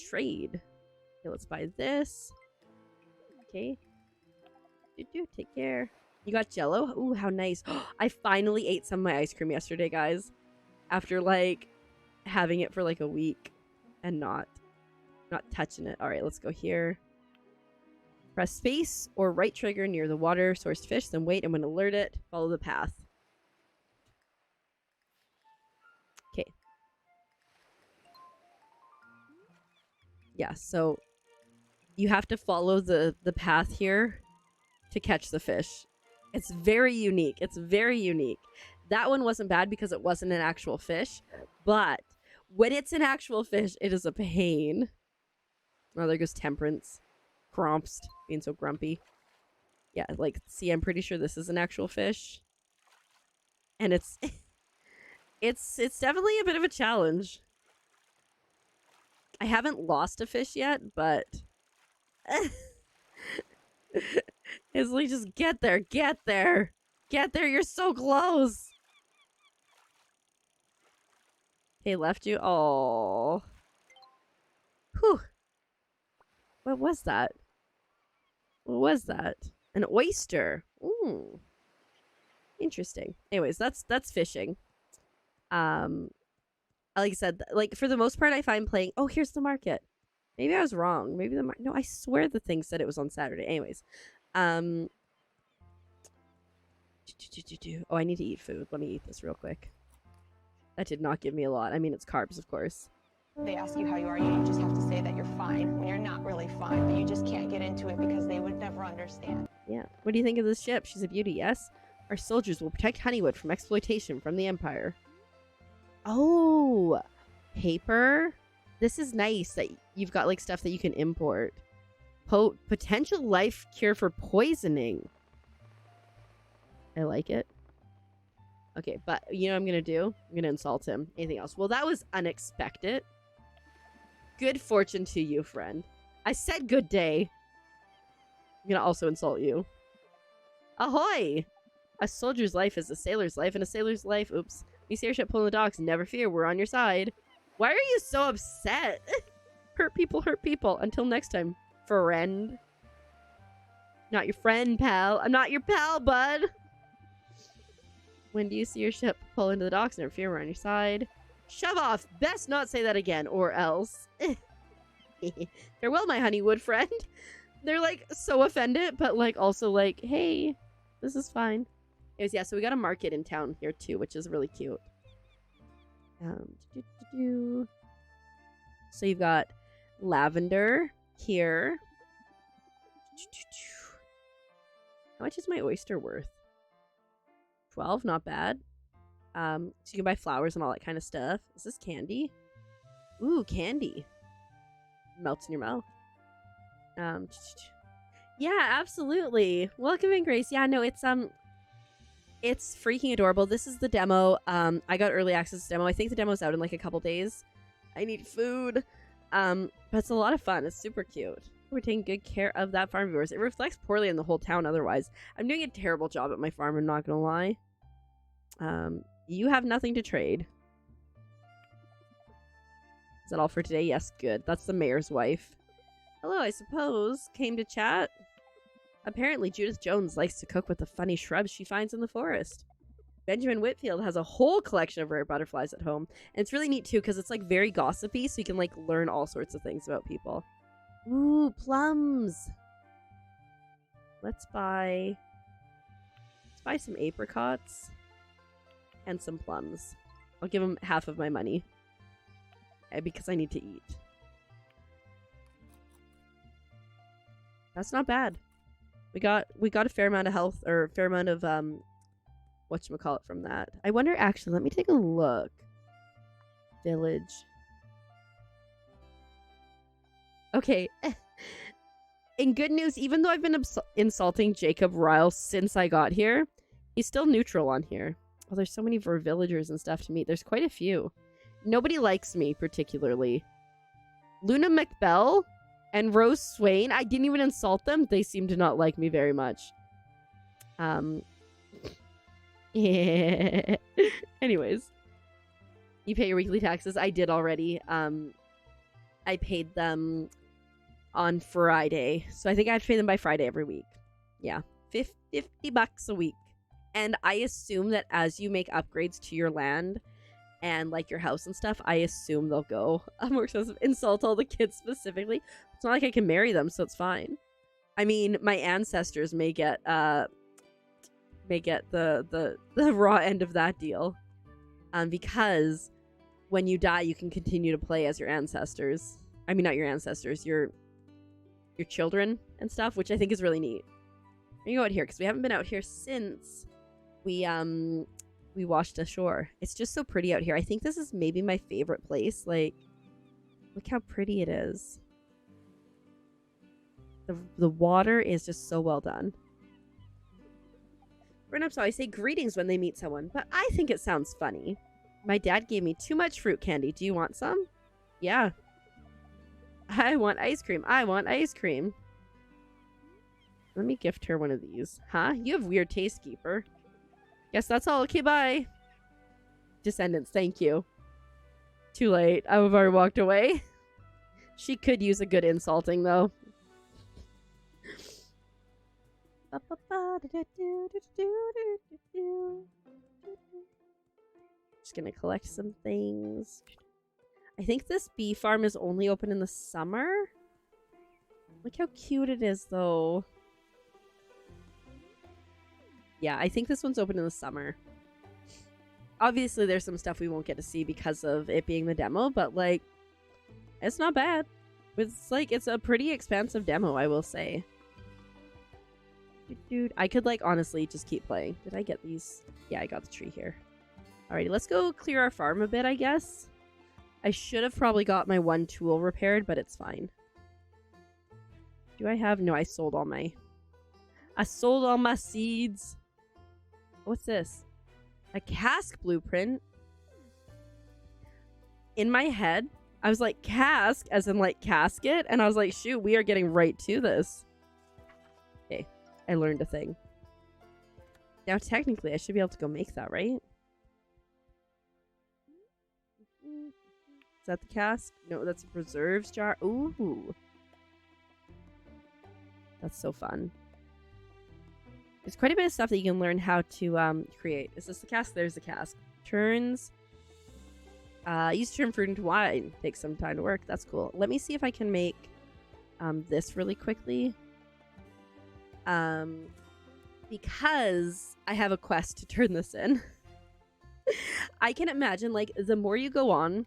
Trade. Okay, let's buy this. Okay. Take care. You got Jello? Ooh, how nice. I finally ate some of my ice cream yesterday, guys. After, like, having it for, like, a week. and not touching it. All right, let's go here. Press space or right trigger near the water source fish, then wait and when alert it, follow the path. Okay. Yeah, so you have to follow the path here to catch the fish. It's very unique. It's very unique. That one wasn't bad because it wasn't an actual fish, but when it's an actual fish, it is a pain. Oh, there goes Temperance. Crumpst, being so grumpy. Yeah, like, see, I'm pretty sure this is an actual fish. And it's definitely a bit of a challenge. I haven't lost a fish yet, but it's like, just get there, get there. Get there, you're so close. Hey, left you. Oh. Whew. What was that? What was that? An oyster. Ooh. Interesting. Anyways, that's fishing. Like I said, like, for the most part, I find playing... Oh, here's the market. Maybe I was wrong. Maybe the... No, I swear the thing said it was on Saturday. Anyways. Oh, I need to eat food. Let me eat this real quick. That did not give me a lot. I mean, it's carbs, of course. They ask you how you are, you just have to say that you're fine when you're not really fine, but you just can't get into it because they would never understand. Yeah. What do you think of this ship? She's a beauty, yes? Our soldiers will protect Honeywood from exploitation from the Empire. Oh, paper. This is nice that you've got, like, stuff that you can import. Potential life cure for poisoning. I like it. Okay, but you know what I'm going to do? I'm going to insult him. Anything else? Well, that was unexpected. Good fortune to you, friend. I said good day. I'm going to also insult you. Ahoy! A soldier's life is a sailor's life, and a sailor's life... Oops. You see our ship pulling the docks. Never fear, we're on your side. Why are you so upset? Hurt people, hurt people. Until next time, friend. Not your friend, pal. I'm not your pal, bud. When do you see your ship pull into the docks? Never fear, we're on your side. Shove off. Best not say that again, or else. Farewell, my Honeywood friend. They're, like, so offended, but, like, also, like, hey, this is fine. Anyways, yeah, so we got a market in town here, too, which is really cute. So you've got lavender here. How much is my oyster worth? 12, not bad. So you can buy flowers and all that kind of stuff. Is this candy? Ooh, candy. Melts in your mouth. Yeah, absolutely. Welcome in, Grace. Yeah, no, it's freaking adorable. This is the demo. I got early access demo. I think the demo's out in like a couple days. I need food. But it's a lot of fun. It's super cute. We're taking good care of that farm, viewers. It reflects poorly on the whole town otherwise. I'm doing a terrible job at my farm, I'm not gonna lie. You have nothing to trade. Is that all for today? Yes, good. That's the mayor's wife. Hello, I suppose. Came to chat? Apparently, Judith Jones likes to cook with the funny shrubs she finds in the forest. Benjamin Whitfield has a whole collection of rare butterflies at home. And it's really neat, too, because it's, like, very gossipy, so you can, like, learn all sorts of things about people. Ooh, plums! Let's buy some apricots and some plums. I'll give him half of my money. Because I need to eat. That's not bad. We got a fair amount of health, or a fair amount of whatchamacallit from that. I wonder, actually, let me take a look. Village. Okay. In good news, even though I've been insulting Jacob Ryle since I got here, he's still neutral on here. Oh, there's so many villagers and stuff to meet. There's quite a few. Nobody likes me particularly. Luna McBell and Rose Swain, I didn't even insult them. They seem to not like me very much. Yeah. Anyways. You pay your weekly taxes. I did already. I paid them on Friday. So I think I have to pay them by Friday every week. Yeah. $50 a week. And I assume that as you make upgrades to your land and like your house and stuff, I assume they'll go more expensive. Insult all the kids specifically. It's not like I can marry them, so it's fine. I mean, my ancestors may get the raw end of that deal, because when you die, you can continue to play as your ancestors. I mean, not your ancestors, your children and stuff, which I think is really neat. We're gonna go out here because we haven't been out here since we washed ashore. It's just so pretty out here. I think this is maybe my favorite place. Like, look how pretty it is. The water is just so well done. Grown-ups always say greetings when they meet someone, but I think it sounds funny. My dad gave me too much fruit candy. Do you want some? Yeah. I want ice cream. I want ice cream. Let me gift her one of these. Huh? You have weird taste, Keeper. Guess that's all. Okay, bye. Descendants, thank you. Too late. I've already walked away. She could use a good insulting, though. Just gonna collect some things. I think this bee farm is only open in the summer. Look how cute it is, though. Yeah, I think this one's open in the summer. Obviously, there's some stuff we won't get to see because of it being the demo, but, like, it's not bad. It's a pretty expansive demo, I will say. Dude, I could, like, honestly just keep playing. Did I get these? Yeah, I got the tree here. Alrighty, let's go clear our farm a bit, I guess. I should have probably got my one tool repaired, but it's fine. Do I have... No, I sold all my... I sold all my seeds. What's this? A cask blueprint? In my head, I was like, cask, as in, like, casket, and I was like, shoot, we are getting right to this. Okay. I learned a thing. Now, technically, I should be able to go make that, right? Is that the cask? No, that's a preserves jar. Ooh. That's so fun. There's quite a bit of stuff that you can learn how to create. Is this the cask? There's the cask. Turns. Use to turn fruit into wine. Takes some time to work. That's cool. Let me see if I can make this really quickly. Because I have a quest to turn this in. I can imagine, like, the more you go on,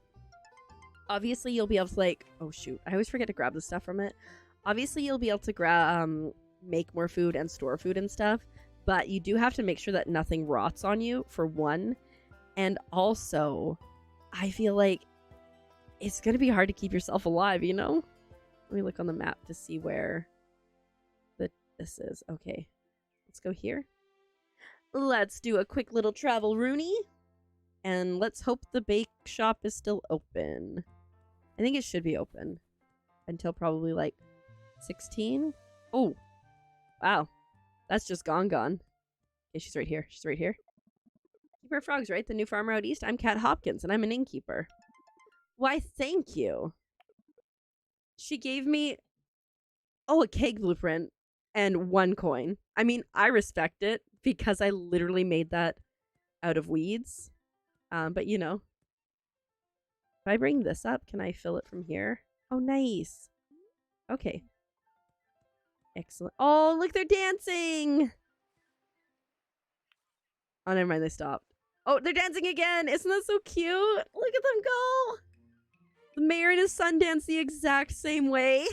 obviously you'll be able to, like, oh shoot, I always forget to grab the stuff from it. Obviously you'll be able to make more food and store food and stuff, but you do have to make sure that nothing rots on you, for one. And also, I feel like it's gonna be hard to keep yourself alive, you know? Let me look on the map to see where this is. Okay, let's go here. Let's do a quick little travel Rooney, and let's hope the bake shop is still open. I think it should be open until probably like 16. Oh, wow, that's just gone. Okay, she's right here. She's right here. Keeper Frogs, right? The new farmer out east. I'm Kat Hopkins, and I'm an innkeeper. Why, thank you. She gave me, a keg blueprint. And 1 coin. I mean, I respect it because I literally made that out of weeds. But you know, if I bring this up, can I fill it from here? Oh, nice. Okay. Excellent. Oh, look, they're dancing. Oh, never mind. They stopped. Oh, they're dancing again. Isn't that so cute? Look at them go. The mayor and his son dance the exact same way.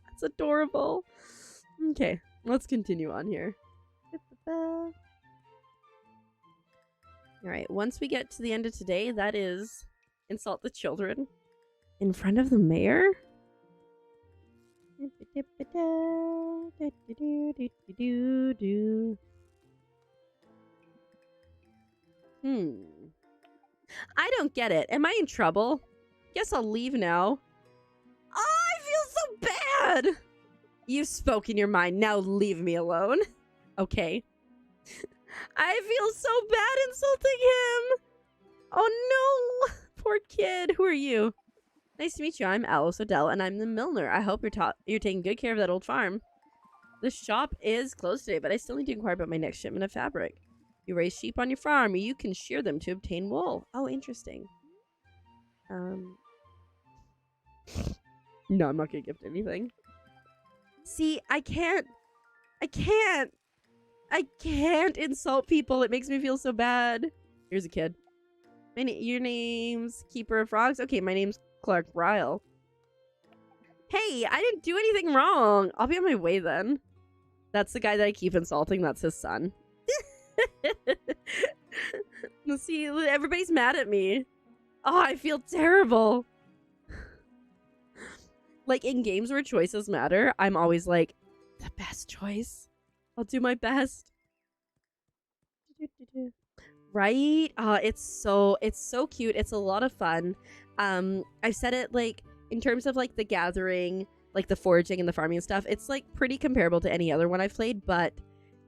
That's adorable. Okay, let's continue on here. Alright, once we get to the end of today, that is insult the children in front of the mayor? I don't get it. Am I in trouble? Guess I'll leave now. Oh, I feel so bad! You've spoken your mind. Now leave me alone. Okay. I feel so bad insulting him. Oh no. Poor kid. Who are you? Nice to meet you. I'm Alice Odell, and I'm the Milner. I hope you're taking good care of that old farm. The shop is closed today, but I still need to inquire about my next shipment of fabric. You raise sheep on your farm, or you can shear them to obtain wool. Oh, interesting. No, I'm not gonna gift anything. See, I can't insult people. It makes me feel so bad. Here's a kid. Your name's Keeper of Frogs? Okay, my name's Clark Ryle. Hey, I didn't do anything wrong. I'll be on my way then. That's the guy that I keep insulting. That's his son. See, everybody's mad at me. Oh, I feel terrible. Like, in games where choices matter, I'm always like, the best choice. I'll do my best. Right? It's so cute. It's a lot of fun. I've said it, like, in terms of, like, the gathering, like, the foraging and the farming and stuff, it's, like, pretty comparable to any other one I've played, but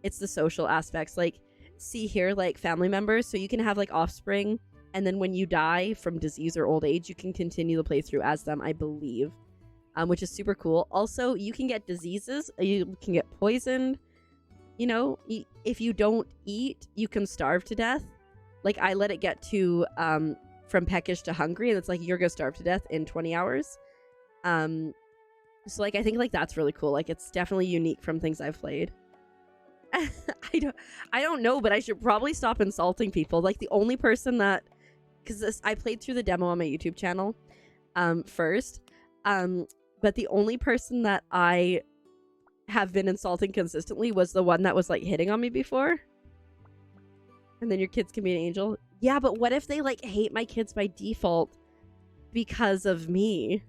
it's the social aspects. Like, see here, like, family members, so you can have, like, offspring, and then when you die from disease or old age, you can continue the playthrough as them, I believe. Which is super cool. Also, you can get diseases. You can get poisoned. You know, if you don't eat, you can starve to death. Like, I let it get to from peckish to hungry, and it's like, you're gonna starve to death in 20 hours. So, like, I think, like, that's really cool. Like, it's definitely unique from things I've played. I don't know, but I should probably stop insulting people. Like, the only person that... Because I played through the demo on my YouTube channel first. But the only person that I have been insulting consistently was the one that was, like, hitting on me before. And then your kids can be an angel. Yeah, but what if they, like, hate my kids by default because of me?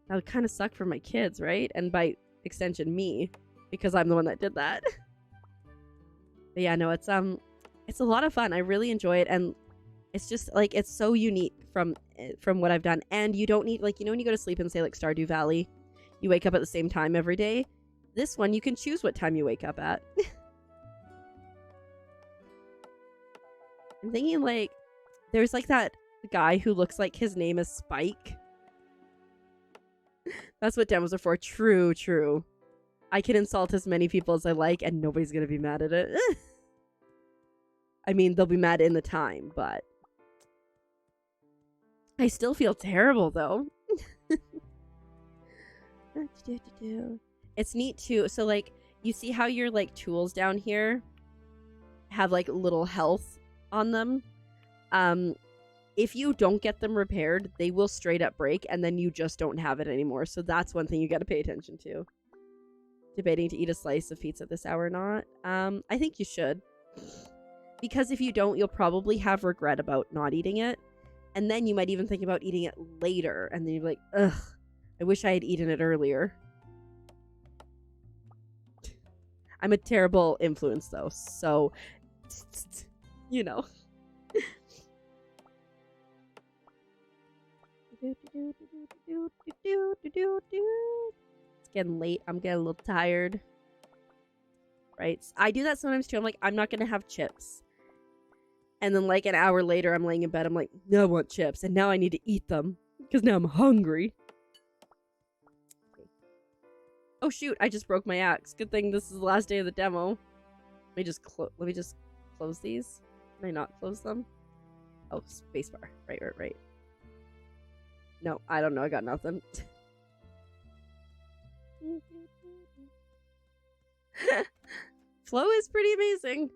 That would kind of suck for my kids, right? And by extension, me, because I'm the one that did that. But yeah, no, it's a lot of fun. I really enjoy it, and it's just, like, it's so unique from what I've done. And you don't need, like, you know when you go to sleep and say, like, Stardew Valley, you wake up at the same time every day? This one, you can choose what time you wake up at. I'm thinking, like, there's, like, that guy who looks like his name is Spike. That's what demos are for. True, true. I can insult as many people as I like, and nobody's gonna be mad at it. I mean, they'll be mad in the time, but... I still feel terrible, though. It's neat, too. So, like, you see how your, like, tools down here have, like, little health on them? If you don't get them repaired, they will straight up break, and then you just don't have it anymore. So that's one thing you gotta pay attention to. Debating to eat a slice of pizza this hour or not? I think you should. Because if you don't, you'll probably have regret about not eating it. And then you might even think about eating it later. And then you're like, ugh, I wish I had eaten it earlier. I'm a terrible influence, though. So, you know. It's getting late. I'm getting a little tired. Right? I do that sometimes, too. I'm like, I'm not going to have chips. And then, like, an hour later, I'm laying in bed. I'm like, no, I want chips. And now I need to eat them. Because now I'm hungry. Oh, shoot. I just broke my axe. Good thing this is the last day of the demo. Let me just close these. Can I not close them? Oh, spacebar. Right. No, I don't know. I got nothing. Flow is pretty amazing.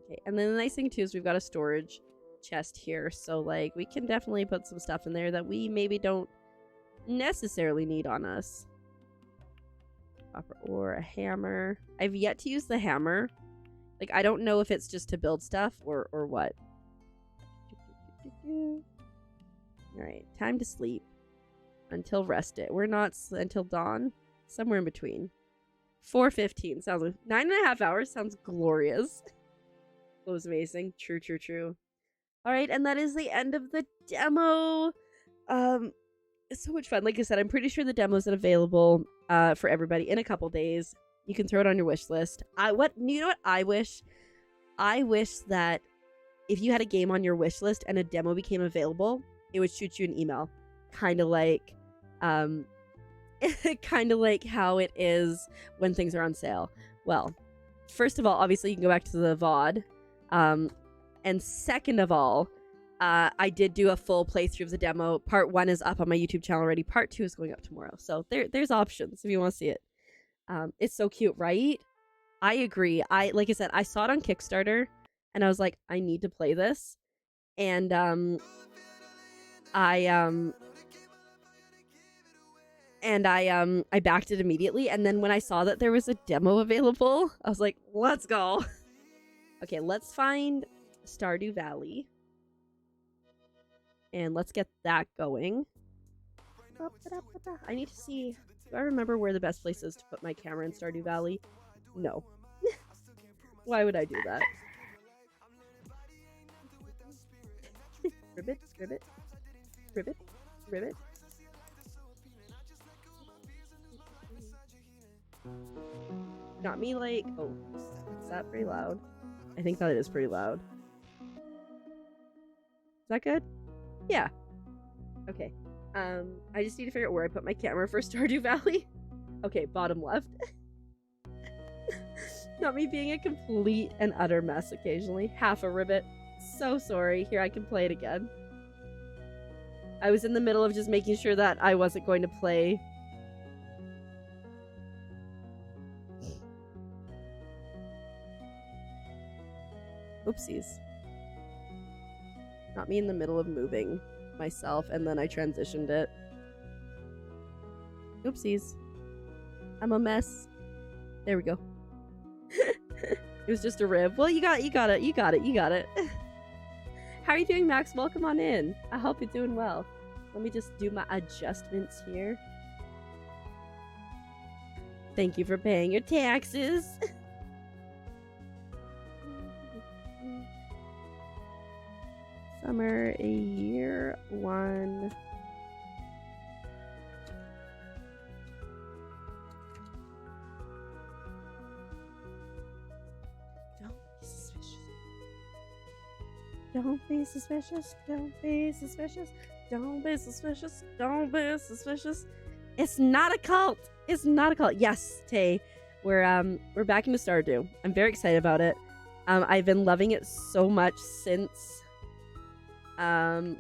Okay, and then the nice thing too is we've got a storage chest here, so like we can definitely put some stuff in there that we maybe don't necessarily need on us. Copper ore, a hammer. I've yet to use the hammer. Like, I don't know if it's just to build stuff or what. Alright, time to sleep. Until rest it. We're not until dawn. Somewhere in between. 4:15. Sounds like 9.5 hours. Sounds glorious. That was amazing. True. Alright, and that is the end of the demo. It's so much fun. Like I said, I'm pretty sure the demo's available for everybody in a couple days. You can throw it on your wish list. You know what I wish? I wish that if you had a game on your wish list and a demo became available, it would shoot you an email. Kind of like how it is when things are on sale. Well, first of all, obviously you can go back to the VOD And second of all, I did do a full playthrough of the demo. Part 1 is up on my YouTube channel already. Part 2 is going up tomorrow. So there's options if you want to see it. It's so cute, right? I agree. Like I said, I saw it on Kickstarter and I was like, I need to play this. And I backed it immediately, and then when I saw that there was a demo available, I was like, let's go. Okay, let's find Stardew Valley. And let's get that going. I need to see, do I remember where the best place is to put my camera in Stardew Valley? No. Why would I do that? Ribbit, ribbit, ribbit, ribbit. Got me like, oh, is that pretty loud? I think that is pretty loud. Is that good? Yeah. Okay. I just need to figure out where I put my camera for Stardew Valley. Okay, bottom left. Not me being a complete and utter mess occasionally. Half a ribbit. So sorry. Here, I can play it again. I was in the middle of just making sure that I wasn't going to play. Oopsies. Not me in the middle of moving myself and then I transitioned it. Oopsies. I'm a mess. There we go. It was just a rib. Well, you got it. How are you doing, Max? Welcome on in. I hope you're doing well. Let me just do my adjustments here. Thank you for paying your taxes. Summer, a year one. Don't be suspicious. Don't be suspicious. Don't be suspicious. Don't be suspicious. It's not a cult. It's not a cult. Yes, Tay. We're back into Stardew. I'm very excited about it. I've been loving it so much since I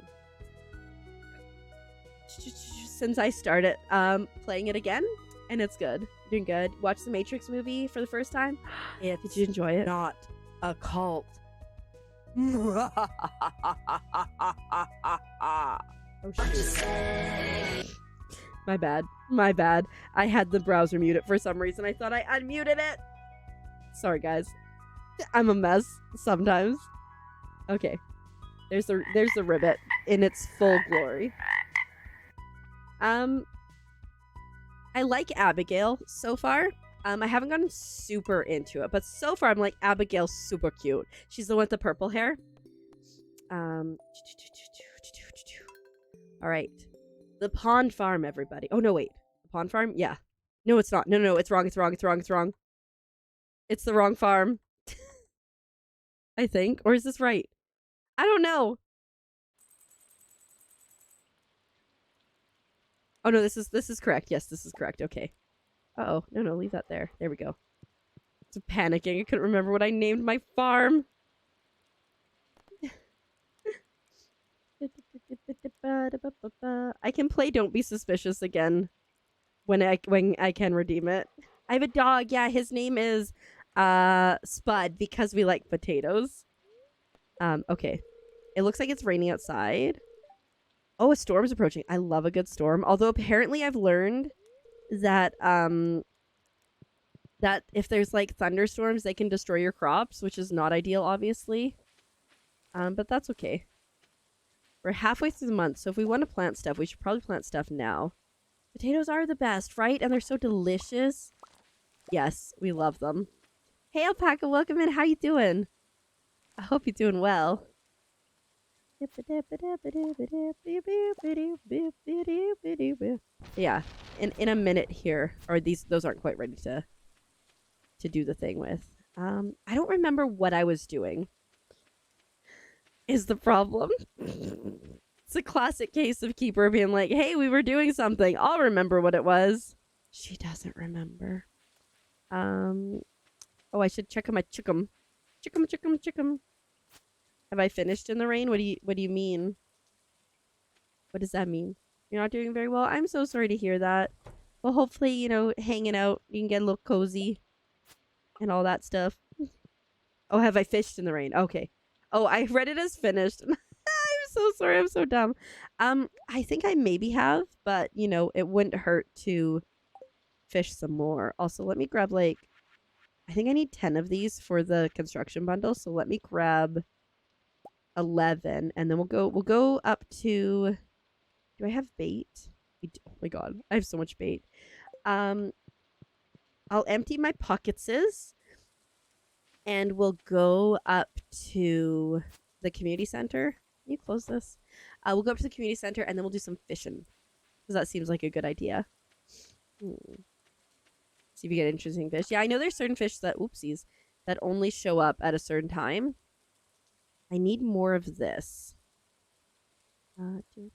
started playing it again, and it's good. Doing good. Watched the Matrix movie for the first time. Yeah, did you enjoy it? Not a cult. Oh shit. My bad. I had the browser muted for some reason. I thought I unmuted it. Sorry guys. I'm a mess sometimes. Okay. There's the ribbit in its full glory. I like Abigail so far. I haven't gotten super into it, but so far I'm like, Abigail's super cute. She's the one with the purple hair. All right. The pond farm, everybody. Oh, no, wait. The pond farm? Yeah. No, it's not. No, it's wrong. It's wrong. It's the wrong farm. I think. Or is this right? I don't know. Oh, no, this is correct. Yes, this is correct. Okay. Uh-oh. No, leave that there. There we go. It's panicking. I couldn't remember what I named my farm. I can play Don't Be Suspicious again when I can redeem it. I have a dog. Yeah, his name is Spud because we like potatoes. Okay. It looks like it's raining outside. Oh, a storm's approaching. I love a good storm. Although apparently I've learned that that if there's like thunderstorms, they can destroy your crops, which is not ideal, obviously. But that's okay. We're halfway through the month, so if we want to plant stuff, we should probably plant stuff now. Potatoes are the best, right? And they're so delicious. Yes, we love them. Hey, Alpaca, welcome in. How you doing? I hope you're doing well. Yeah, in a minute here, or those aren't quite ready to do the thing with. I don't remember what I was doing. Is the problem. It's a classic case of Keeper being like, hey, we were doing something. I'll remember what it was. She doesn't remember. Oh, I should check on my chickum. Chickum. Have I finished in the rain? What do you mean? What does that mean? You're not doing very well? I'm so sorry to hear that. Well, hopefully, you know, hanging out, you can get a little cozy and all that stuff. Oh, have I fished in the rain? Okay. Oh, I read it as finished. I'm so sorry. I'm so dumb. I think I maybe have, but, you know, it wouldn't hurt to fish some more. Also, let me grab, like, I think I need 10 of these for the construction bundle, so let me grab 11, and then we'll go up to... Do I have bait? Oh my god, I have so much bait. I'll empty my pocketses, and we'll go up to the community center. Can you close this? We'll go up to the community center, and then we'll do some fishing, because that seems like a good idea. See if you get interesting fish. Yeah, I know there's certain fish that, oopsies, that only show up at a certain time. I need more of this. Open.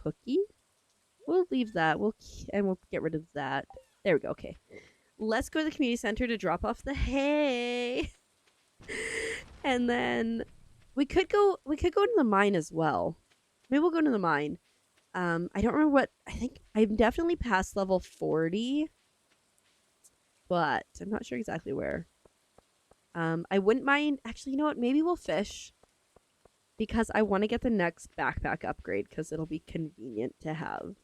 Cookie. We'll leave that. We'll get rid of that. There we go. Okay. Let's go to the community center to drop off the hay. And then we could go to the mine as well. Maybe we'll go to the mine. I don't remember what... I think I'm definitely past level 40. But I'm not sure exactly where. I wouldn't mind... Actually, you know what? Maybe we'll fish. Because I want to get the next backpack upgrade. Because it'll be convenient to have.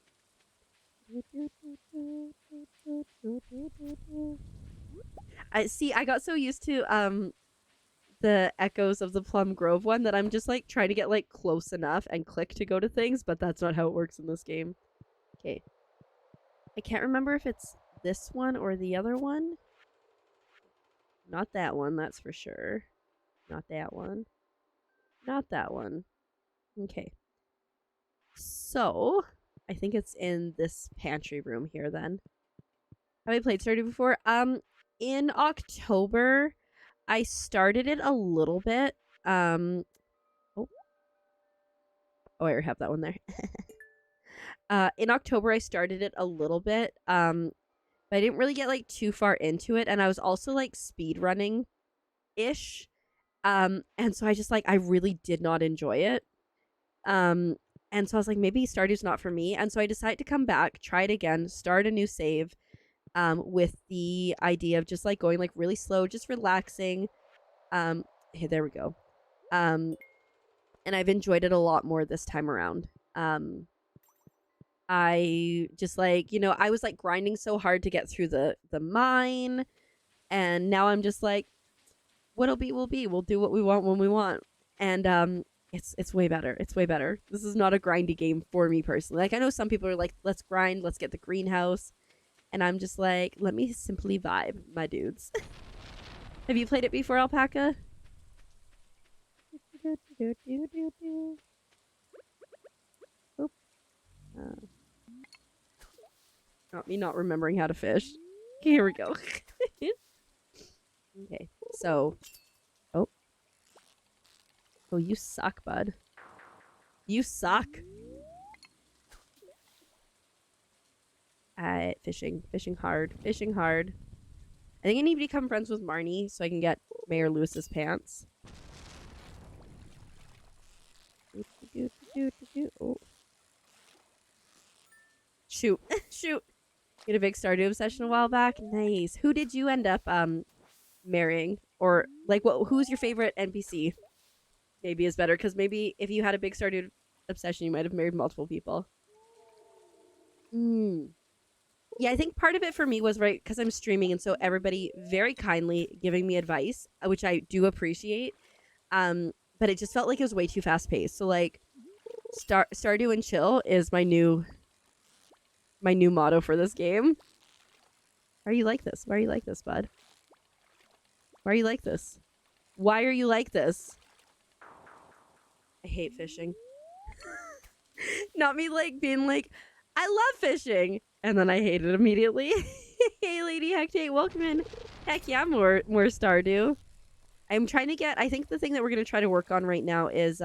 I got so used to... the echoes of the Plum Grove one that I'm just like trying to get like close enough and click to go to things, but that's not how it works in this game. Okay. I can't remember if it's this one or the other one. Not that one, that's for sure. Not that one. Not that one. Okay. So, I think it's in this pantry room here then. Have I played Stardew before? In October... I started it a little bit. Oh, I already have that one there. In October, I started it a little bit. But I didn't really get like too far into it, and I was also like speed running ish. And so I just like I really did not enjoy it. And so I was like, maybe Stardew's not for me. And so I decided to come back, try it again, start a new save. With the idea of just like going like really slow, just relaxing. Hey, there we go. And I've enjoyed it a lot more this time around. I just like, you know, I was like grinding so hard to get through the mine, and now I'm just like, what'll be will be. We'll do what we want when we want. And it's way better. It's way better. This is not a grindy game for me personally. Like I know some people are like, let's grind, let's get the greenhouse. And I'm just like, let me simply vibe, my dudes. Have you played it before, Alpaca? Oop. Not me not remembering how to fish. Okay, here we go. Okay, so... Oh. Oh, you suck, bud. You suck. Fishing hard. I think I need to become friends with Marnie so I can get Mayor Lewis's pants. Oh. Shoot. Shoot. You had a big Stardew obsession a while back? Nice. Who did you end up marrying? Or like who's your favorite NPC? Maybe is better, because maybe if you had a big Stardew obsession you might have married multiple people. Yeah, I think part of it for me was, right, because I'm streaming, and so everybody very kindly giving me advice, which I do appreciate. But it just felt like it was way too fast paced. So like, Stardew and chill is my new motto for this game. Why are you like this? Why are you like this, bud? Why are you like this? Why are you like this? I hate fishing. Not me like being like, I love fishing, and then I hate it immediately. Hey, Lady Hectate, welcome in. Heck yeah, more Stardew. I'm trying to get, I think the thing that we're going to try to work on right now is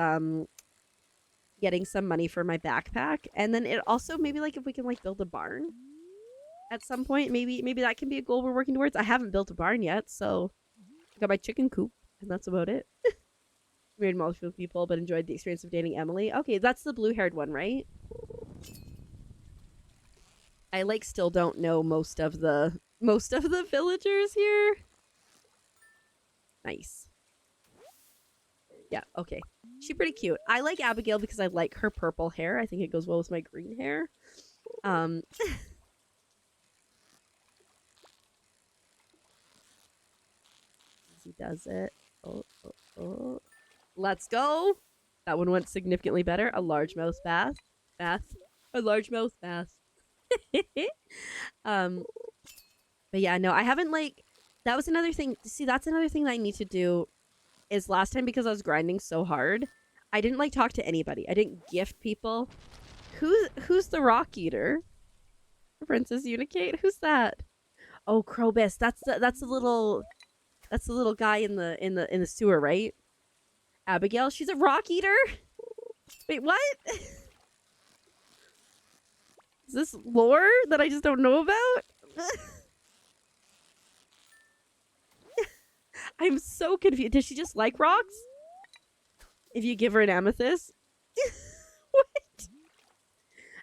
getting some money for my backpack, and then it also maybe like if we can like build a barn at some point, maybe that can be a goal we're working towards. I haven't built a barn yet, so I got my chicken coop, and that's about it. Married multiple people, but enjoyed the experience of dating Emily. Okay, that's the blue-haired one, right? I like still don't know most of the villagers here. Nice. Yeah, okay. She's pretty cute. I like Abigail because I like her purple hair. I think it goes well with my green hair. He does it. Oh. Let's go. That one went significantly better. A largemouth bath. A largemouth bath. But yeah, no, I haven't like. That was another thing. See, that's another thing that I need to do. Is last time because I was grinding so hard, I didn't like talk to anybody. I didn't gift people. Who's the rock eater? Princess Unicate? Who's that? Oh, Krobus. That's the little guy in the sewer, right? Abigail, she's a rock eater? Wait, what? Is this lore that I just don't know about? I'm so confused. Does she just like rocks? If you give her an amethyst? What?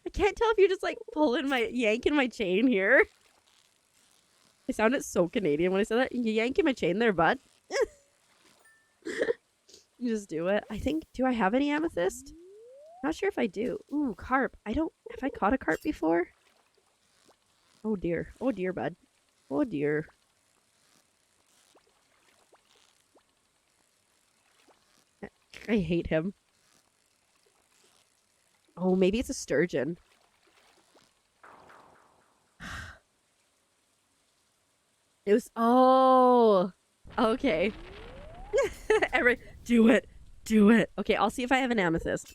I can't tell if you're just like yanking my chain here. I sounded so Canadian when I said that. You yanking my chain there, bud. You just do it. I think, do I have any amethyst? Not sure if I do. Ooh, carp. Have I caught a carp before? Oh dear. Oh dear, bud. Oh dear. I hate him. Oh, maybe it's a sturgeon. It was... Oh! Okay. Do it! Do it! Okay, I'll see if I have an amethyst.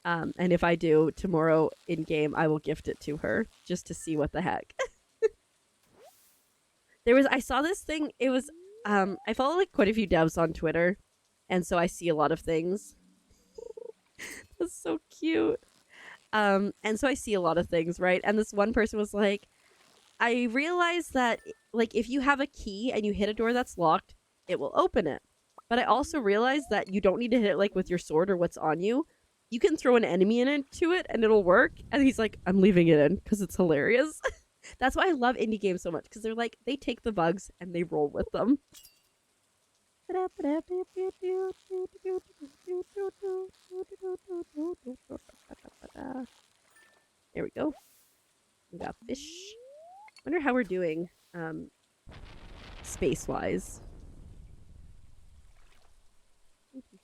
And if I do, tomorrow in-game, I will gift it to her. Just to see what the heck. I saw this thing, it was... I follow like quite a few devs on Twitter, and so I see a lot of things. That's so cute. And so I see a lot of things, right? And this one person was like, I realized that like if you have a key and you hit a door that's locked, it will open it. But I also realized that you don't need to hit it like with your sword or what's on you. You can throw an enemy into it and it'll work. And he's like, I'm leaving it in because it's hilarious. That's why I love indie games so much, because they're like, they take the bugs and they roll with them. There we go. We got fish. Wonder how we're doing, space-wise.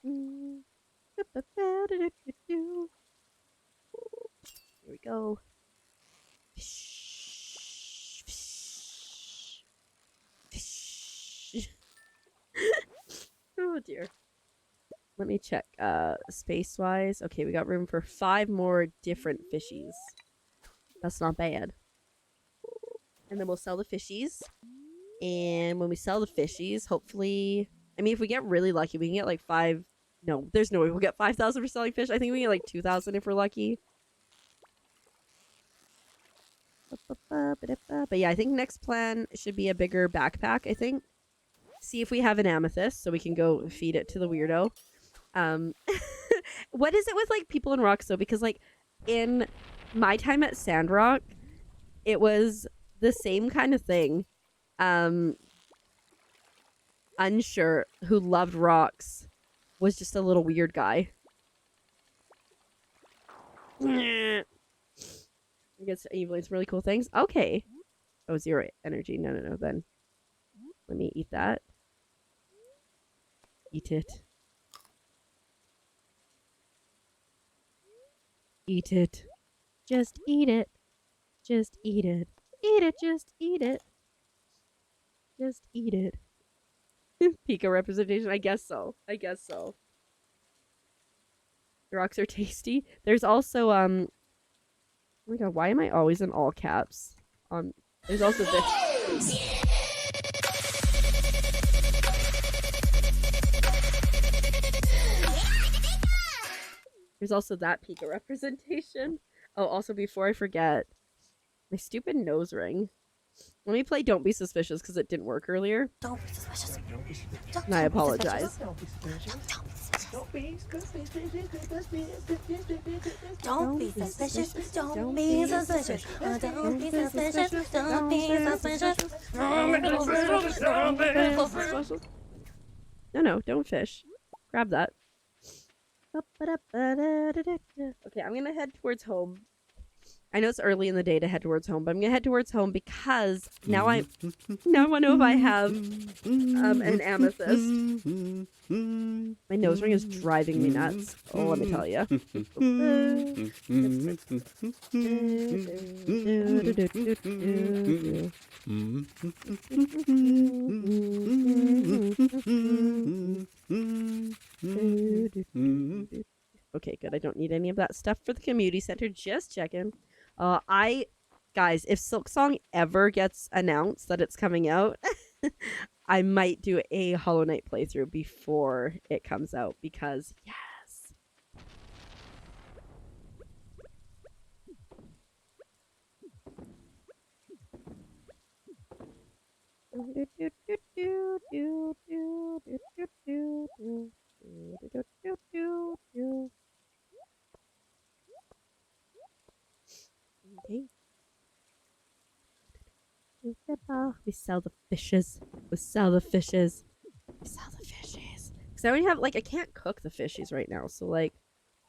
Here we go. Oh dear. Let me check space wise. Okay, we got room for 5 more different fishies. That's not bad. And then we'll sell the fishies. And when we sell the fishies, hopefully, I mean, if we get really lucky, we can get like 5. No, there's no way we'll get 5,000 for selling fish. I think we get like 2,000 if we're lucky. But yeah, I think next plan should be a bigger backpack, I think. See if we have an amethyst so we can go feed it to the weirdo. What is it with like people in rocks though? Because like in my time at Sandrock, it was the same kind of thing. Unsure, who loved rocks, was just a little weird guy. I guess evil some really cool things. Okay. Oh, 0 energy. No. Then let me eat that. Eat it. Eat it. Just eat it. Just eat it. Eat it. Just eat it. Just eat it. Pika representation. I guess so. The rocks are tasty. There's also oh my god, why am I always in all caps? There's also this. There's also that Pika representation. Oh, also before I forget, my stupid nose ring. Let me play Don't Be Suspicious because it didn't work earlier. Don't be suspicious. And I apologize. Don't be suspicious. Don't be suspicious. Don't be suspicious. Don't be suspicious. Don't be suspicious. Don't be suspicious. No, don't fish. Grab that. Okay, I'm gonna head towards home. I know it's early in the day to head towards home, but I'm gonna head towards home because now I want to know if I have an amethyst. My nose ring is driving me nuts. Oh, let me tell you. Okay, good. I don't need any of that stuff for the community center. Just checking. Guys, if Silksong ever gets announced that it's coming out, I might do a Hollow Knight playthrough before it comes out because yes. Okay. We sell the fishes. We sell the fishes. We sell the fishes. Because I only have, like, I can't cook the fishies right now. So, like,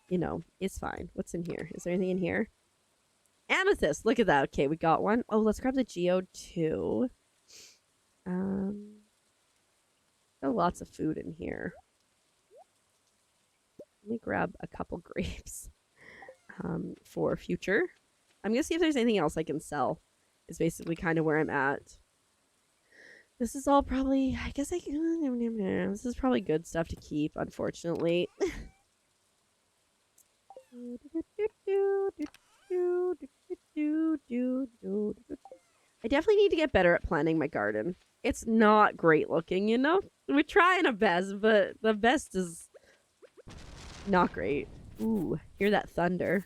you know, it's fine. What's in here? Is there anything in here? Amethyst. Look at that. Okay, we got one. Oh, let's grab the geode too. Got lots of food in here. Let me grab a couple grapes for future. I'm going to see if there's anything else I can sell. Is basically kind of where I'm at. This is all probably, I guess I can, this is probably good stuff to keep, unfortunately. I definitely need to get better at planting my garden. It's not great looking, you know? We're trying our best, but the best is not great. Ooh, hear that thunder.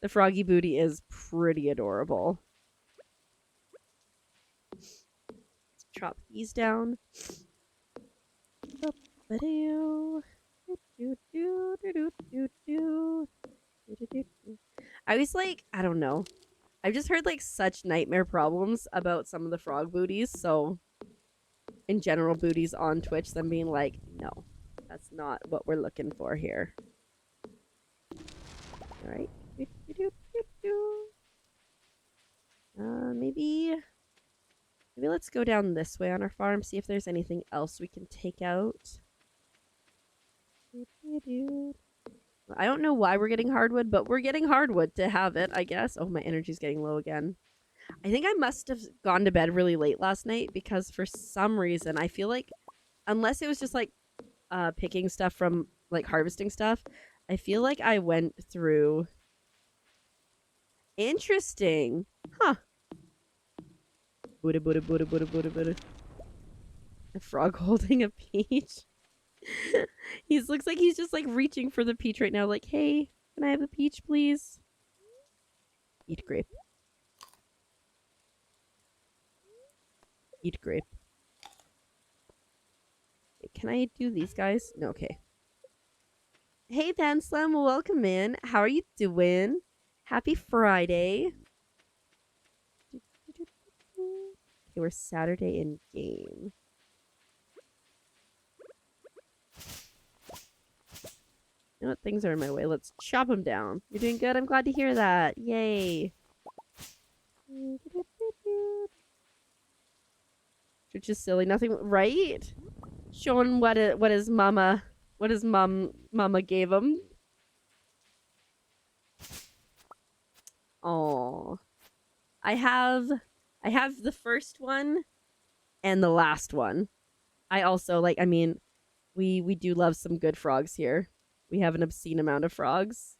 The froggy booty is pretty adorable. Let's chop these down. I was like, I don't know. I've just heard like such nightmare problems about some of the frog booties, so in general booties on Twitch, them being like, no, that's not what we're looking for here. Alright. Maybe let's go down this way on our farm, see if there's anything else we can take out. I don't know why we're getting hardwood, but we're getting hardwood to have it, I guess. Oh, my energy's getting low again. I think I must have gone to bed really late last night because for some reason I feel like, unless it was just like picking stuff from, like harvesting stuff, I feel like I went through... Interesting. Huh. Buddha, Buddha, Buddha, Buddha, Buddha, Buddha. A frog holding a peach. He looks like he's just like reaching for the peach right now. Like, hey, can I have the peach, please? Eat grape. Eat grape. Can I do these guys? No, okay. Hey, Panslam, welcome in. How are you doing? Happy Friday. Okay, we're Saturday in game. You know what? Things are in my way. Let's chop them down. You're doing good? I'm glad to hear that. Yay. Which is silly. Nothing, right? Showing what his mama gave him. Oh, I have the first one and the last one. I also like, I mean, we do love some good frogs here. We have an obscene amount of frogs.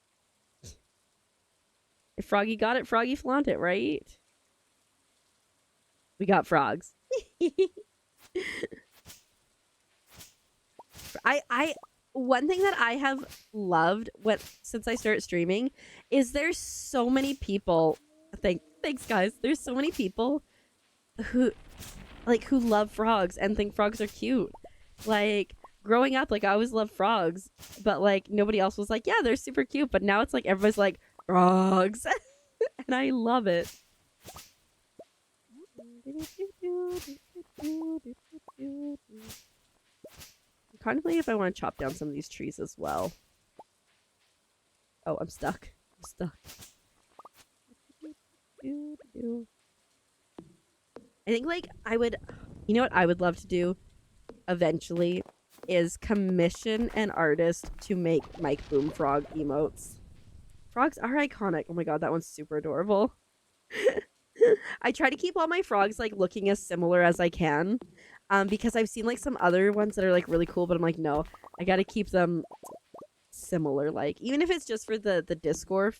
If Froggy got it, Froggy flaunt it, right? We got frogs. I one thing that I have loved since I started streaming is there's so many people. Thanks guys. There's so many people who love frogs and think frogs are cute. Like growing up, like I always loved frogs, but like nobody else was like, yeah, they're super cute. But now it's like everybody's like frogs, and I love it. I'm contemplating if I want to chop down some of these trees as well. Oh, I'm stuck. I'm stuck. I think like I would, you know what I would love to do eventually is commission an artist to make Mike Boom Frog emotes. Frogs are iconic. Oh my god, that one's super adorable. I try to keep all my frogs like looking as similar as I can, because I've seen like some other ones that are like really cool, but I'm like, no, I gotta keep them similar, like even if it's just for the Discord,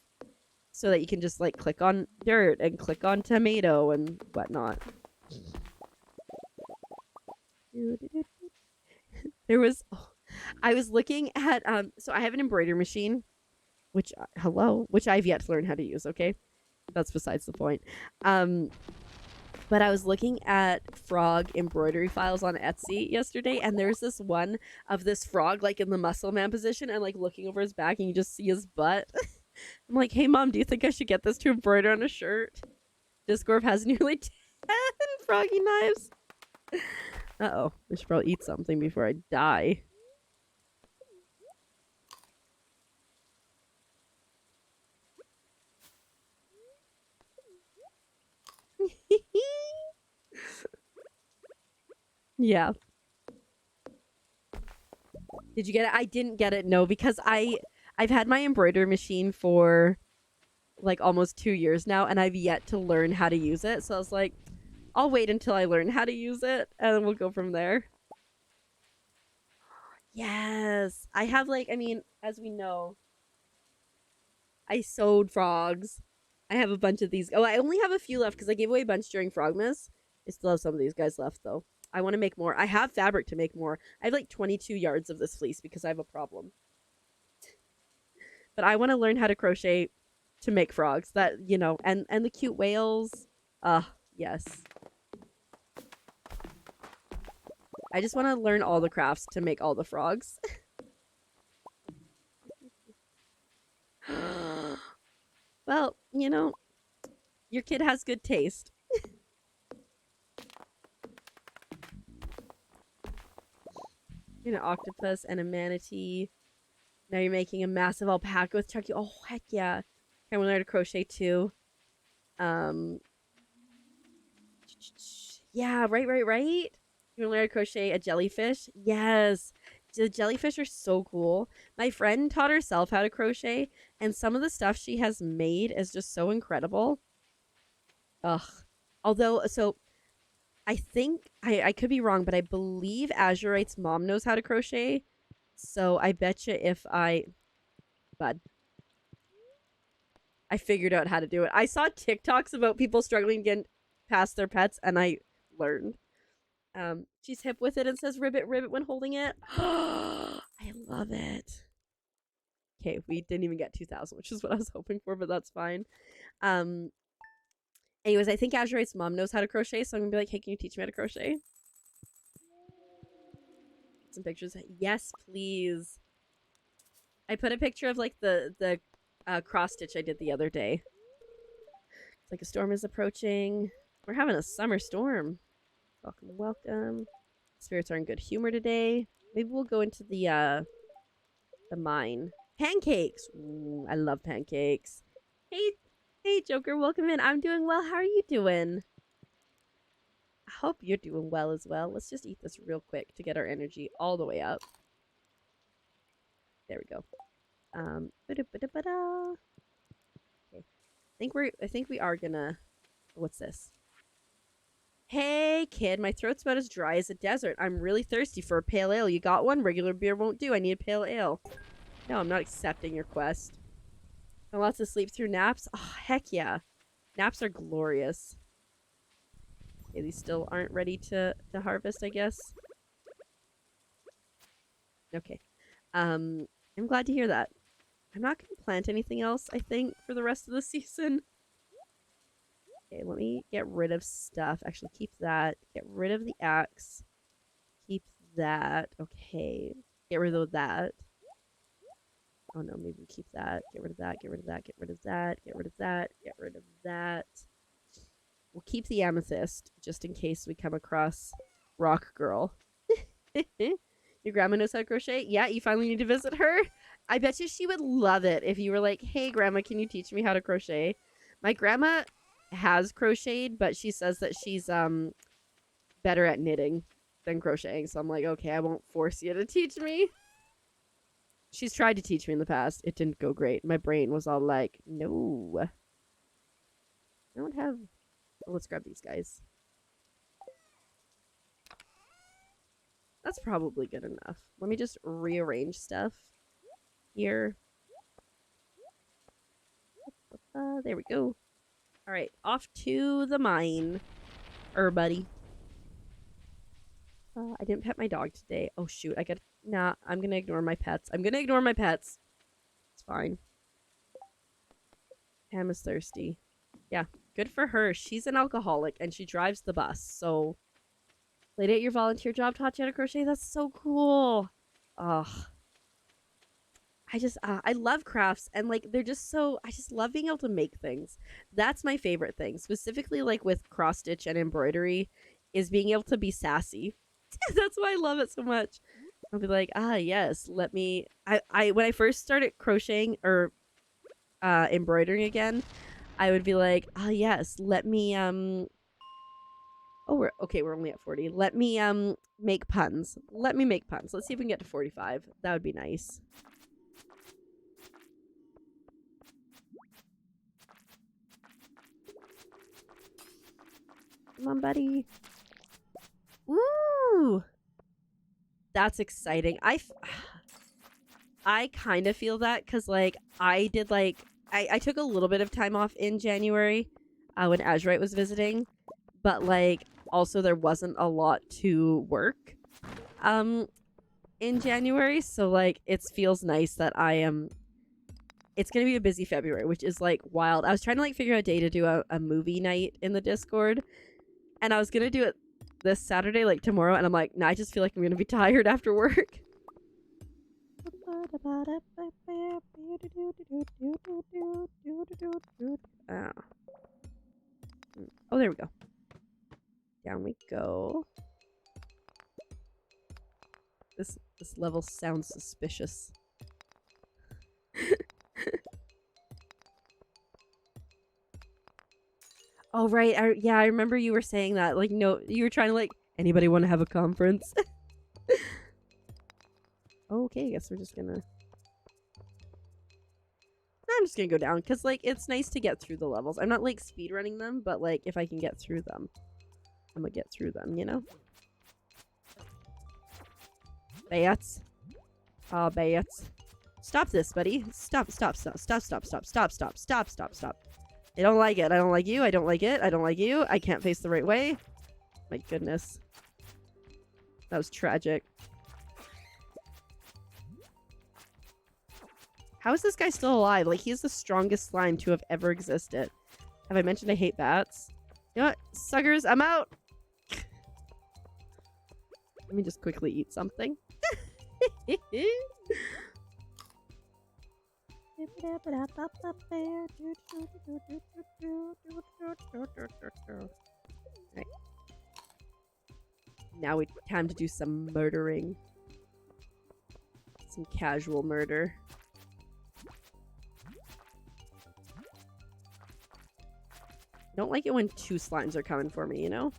so that you can just like click on dirt and click on tomato and whatnot. There was, I was looking at so I have an embroidery machine, which I've yet to learn how to use. Okay, that's besides the point. But I was looking at frog embroidery files on Etsy yesterday, and there's this one of this frog like in the muscle man position and like looking over his back, and you just see his butt. I'm like, hey mom, do you think I should get this to embroider on a shirt? Discord has nearly 10 froggy knives. Uh-oh, I should probably eat something before I die. Yeah. Did you get it? I didn't get it, no, because I've had my embroidery machine for like almost 2 years now, and I've yet to learn how to use it. So I was like, I'll wait until I learn how to use it, and then we'll go from there. Yes. I have like, I mean, as we know, I sewed frogs. I have a bunch of these. Oh, I only have a few left because I gave away a bunch during Frogmas. I still have some of these guys left, though. I want to make more. I have fabric to make more. I have like 22 yards of this fleece because I have a problem. But I want to learn how to crochet to make frogs. That, you know, and the cute whales. Yes. I just want to learn all the crafts to make all the frogs. Well, you know, your kid has good taste. You're an octopus and a manatee. Now you're making a massive alpaca with Chucky. Oh, heck yeah. I want to learn to crochet too. Yeah, right. You want to learn to crochet a jellyfish? Yes. The jellyfish are so cool. My friend taught herself how to crochet, and some of the stuff she has made is just so incredible. Ugh. Although, so I think I could be wrong, but I believe Azurite's mom knows how to crochet. So I bet you if I figured out how to do it. I saw TikToks about people struggling to get past their pets, and I learned. She's hip with it and says ribbit when holding it. I love it. Okay, we didn't even get 2,000, which is what I was hoping for, but that's fine. Anyways, I think Azurite's mom knows how to crochet, so I'm gonna be like, hey, can you teach me how to crochet? Get some pictures. Yes, please. I put a picture of like the cross stitch I did the other day. It's like a storm is approaching. We're having a summer storm. Welcome. Spirits are in good humor today. Maybe we'll go into the mine. Pancakes. Ooh, I love pancakes. Hey, Joker, welcome in. I'm doing well. How are you doing? I hope you're doing well as well. Let's just eat this real quick to get our energy all the way up. There we go. Okay. I think we are gonna. What's this? Hey, kid, my throat's about as dry as a desert. I'm really thirsty for a pale ale. You got one? Regular beer won't do. I need a pale ale. No, I'm not accepting your quest. And lots of sleep through naps? Oh, heck yeah. Naps are glorious. Okay, these still aren't ready to harvest, I guess. Okay. I'm glad to hear that. I'm not going to plant anything else, I think, for the rest of the season. Okay, let me get rid of stuff. Actually, keep that. Get rid of the axe. Keep that. Okay. Get rid of that. Oh no, maybe we keep that. Get rid of that. Get rid of that. Get rid of that. Get rid of that. Get rid of that. We'll keep the amethyst just in case we come across Rock Girl. Your grandma knows how to crochet? Yeah, you finally need to visit her? I bet you she would love it if you were like, hey, grandma, can you teach me how to crochet? My grandma has crocheted, but she says that she's better at knitting than crocheting. So I'm like, okay, I won't force you to teach me. She's tried to teach me in the past. It didn't go great. My brain was all like, no. I don't have... Oh, let's grab these guys. That's probably good enough. Let me just rearrange stuff here. There we go. Alright, off to the mine. Buddy. I didn't pet my dog today. Oh, shoot. Nah, I'm gonna ignore my pets. I'm gonna ignore my pets. It's fine. Pam is thirsty. Yeah, good for her. She's an alcoholic, and she drives the bus, so... Lady at your volunteer job taught you how to crochet? That's so cool. Ugh. I love crafts, and, like, they're just so... I just love being able to make things. That's my favorite thing, specifically, like, with cross-stitch and embroidery, is being able to be sassy. That's why I love it so much. I'll be like, yes, let me... when I first started crocheting, or embroidering again, I would be like, yes, let me, Oh, we're only at 40. Let me, make puns. Let me make puns. Let's see if we can get to 45. That would be nice. Come on, buddy. Woo! That's exciting. I kind of feel that because, like, I did, like... I took a little bit of time off in January when Azurite was visiting. But, like, also there wasn't a lot to work in January. So, like, it feels nice that I am... It's going to be a busy February, which is, like, wild. I was trying to, like, figure out a day to do a movie night in the Discord. And I was going to do it this Saturday, like, tomorrow. And I'm like, nah, I just feel like I'm going to be tired after work. Oh, there we go. Down we go. This level sounds suspicious. Oh, right. I remember you were saying that. Like, no, you were trying to, like, anybody want to have a conference? Okay, I guess we're just gonna... I'm just gonna go down, because, like, it's nice to get through the levels. I'm not, like, speedrunning them, but, like, if I can get through them, I'm gonna get through them, you know? Bats. Oh, bats. Stop this, buddy. Stop. I don't like it. I don't like you. I don't like it. I don't like you. I can't face the right way. My goodness. That was tragic. How is this guy still alive? Like, he's the strongest slime to have ever existed. Have I mentioned I hate bats? You know what? Suckers, I'm out! Let me just quickly eat something. Right. Now it's time to do some murdering. Some casual murder. I don't like it when two slimes are coming for me, you know?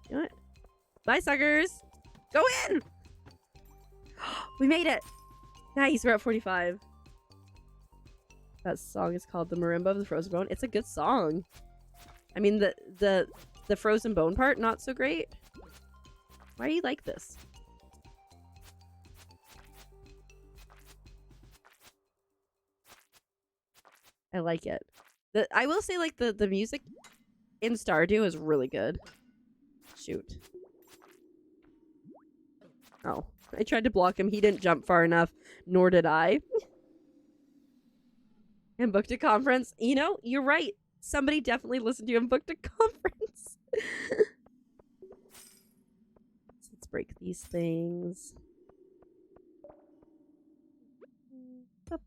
You know what? Bye, suckers! Go in! We made it! Nice, we're at 45. That song is called The Marimba of the Frozen Bone. It's a good song. I mean, the frozen bone part, not so great. Why do you like this? I like it. I will say, like, the music in Stardew is really good. Shoot. Oh. I tried to block him. He didn't jump far enough, nor did I. And booked a conference. You know, you're right. Somebody definitely listened to you and booked a conference. Let's break these things. Got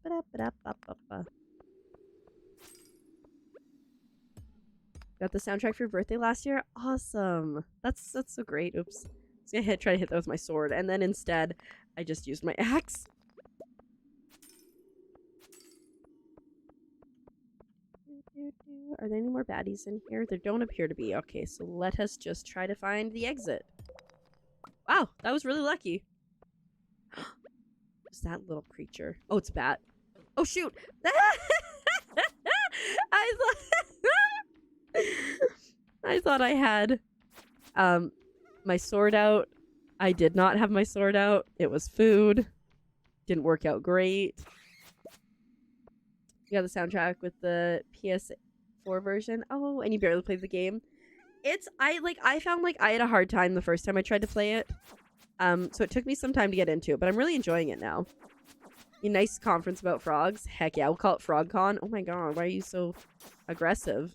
the soundtrack for your birthday last year? Awesome. That's so great. Oops. I was gonna try to hit that with my sword, and then instead, I just used my axe. Are there any more baddies in here? There don't appear to be. Okay, so let us just try to find the exit. Wow, that was really lucky. What's that little creature? Oh, it's a bat. Oh, shoot! I thought I had my sword out. I did not have my sword out. It was food. Didn't work out great. You got the soundtrack with the PS4 version. Oh, and you barely played the game. I found like I had a hard time the first time I tried to play it. So it took me some time to get into it, but I'm really enjoying it now. A nice conference about frogs. Heck yeah, we'll call it FrogCon. Oh my god, why are you so aggressive?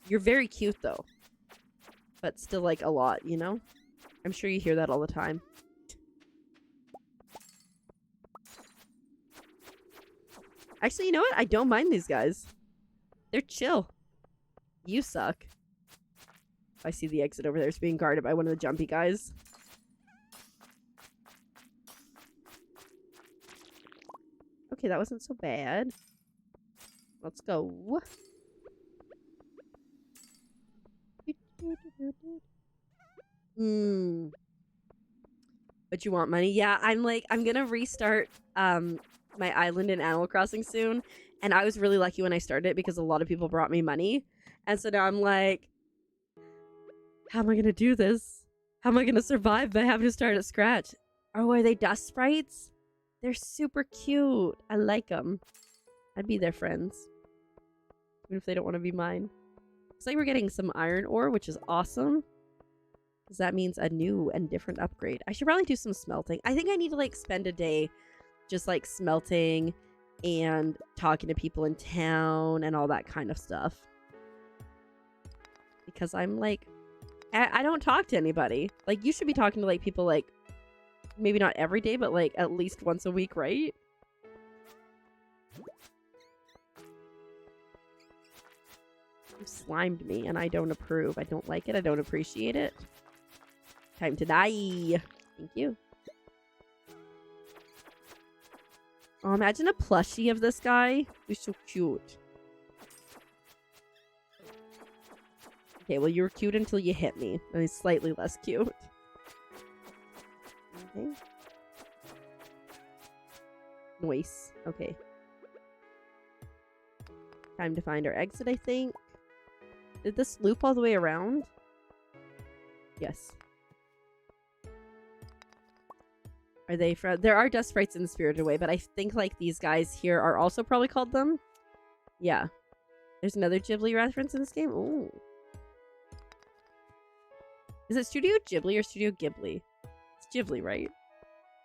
You're very cute though. But still like a lot, you know? I'm sure you hear that all the time. Actually, you know what? I don't mind these guys. They're chill. You suck. I see the exit over there. It's being guarded by one of the jumpy guys. Okay, that wasn't so bad. Let's go. But you want money? Yeah, I'm gonna restart my island in Animal Crossing soon. And I was really lucky when I started because a lot of people brought me money. And so now I'm like, how am I gonna do this? How am I gonna survive by having to start at scratch? Oh, are they dust sprites? They're super cute. I like them. I'd be their friends. Even if they don't want to be mine. Looks like we're getting some iron ore, which is awesome. Because that means a new and different upgrade. I should probably do some smelting. I think I need to like spend a day just like smelting and talking to people in town and all that kind of stuff. Because I'm like, I don't talk to anybody. Like, you should be talking to like people like, maybe not every day, but like at least once a week, right? You slimed me and I don't approve. I don't like it. I don't appreciate it. Time to die. Thank you. Oh, imagine a plushie of this guy. He's so cute. Okay, well, you were cute until you hit me. And he's slightly less cute. Okay. Nice. Okay. Time to find our exit, I think. Did this loop all the way around? Yes. Are they from... There are dust sprites in the Spirited Away, but I think like these guys here are also probably called them. Yeah. There's another Ghibli reference in this game. Ooh. Is it Studio Ghibli or Studio Ghibli? It's Ghibli, right?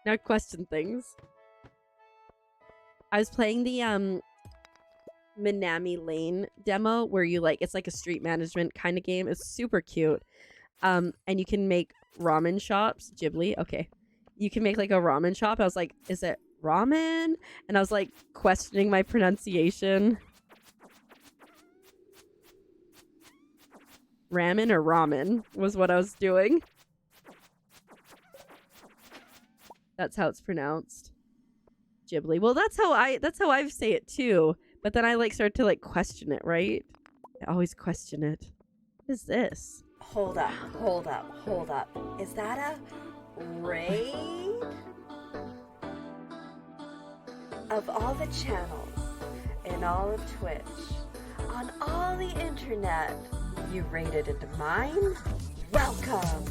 Now question things. I was playing the Minami Lane demo where you like, it's like a street management kind of game. It's super cute. And you can make ramen shops. Ghibli, okay. You can make like a ramen shop. I was like, is it ramen? And I was like questioning my pronunciation. Ramen or ramen was what I was doing. That's how it's pronounced. Ghibli. Well, that's how I say it too. But then I like start to like question it, right? I always question it. What is this? Hold up, hold up, hold up. Is that a raid? Of all the channels in all of Twitch, on all the internet, you raided into mine? Welcome,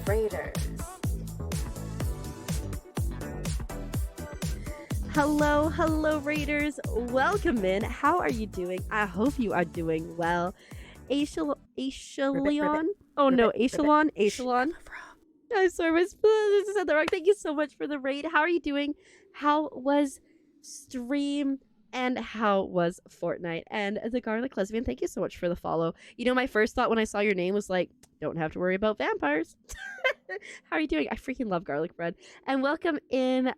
Raiders. Hello, hello, Raiders. Welcome in. How are you doing? I hope you are doing well. Echelon? Oh no, Echelon? Echelon? I'm sorry, I said that wrong. Thank you so much for the raid. How are you doing? How was stream? And how was Fortnite? And the Garlic Lesbian, thank you so much for the follow. You know, my first thought when I saw your name was like, don't have to worry about vampires. How are you doing? I freaking love garlic bread. And welcome in,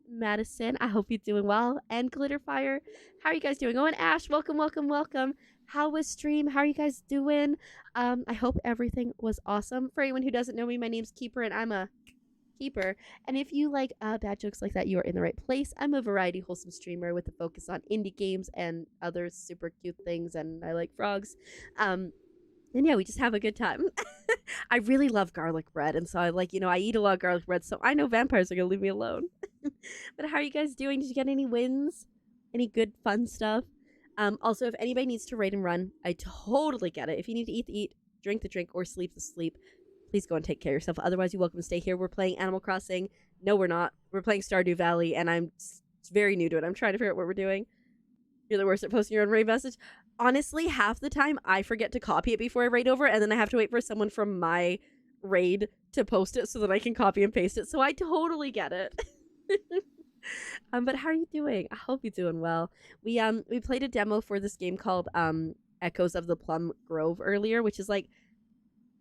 Madison. I hope you're doing well. And Glitterfire, how are you guys doing? Oh, and Ash, welcome, welcome, welcome. How was stream? How are you guys doing? I hope everything was awesome. For anyone who doesn't know me, my name's Keeper, and I'm a keeper. And if you like bad jokes like that, you are in the right place. I'm a variety wholesome streamer with a focus on indie games and other super cute things, and I like frogs. And yeah, we just have a good time. I really love garlic bread, and so I I eat a lot of garlic bread, so I know vampires are gonna leave me alone. But how are you guys doing? Did you get any wins? Any good fun stuff? Also, if anybody needs to raid and run, I totally get it. If you need to eat the eat, drink the drink, or sleep the sleep, please go and take care of yourself. Otherwise, you're welcome to stay here. We're playing Animal Crossing. No, we're not. We're playing Stardew Valley, and I'm very new to it. I'm trying to figure out what we're doing. You're the worst at posting your own raid message. Honestly, half the time, I forget to copy it before I raid over, and then I have to wait for someone from my raid to post it so that I can copy and paste it. So I totally get it. But how are you doing? I hope you're doing well. We played a demo for this game called Echoes of the Plum Grove earlier, which is like,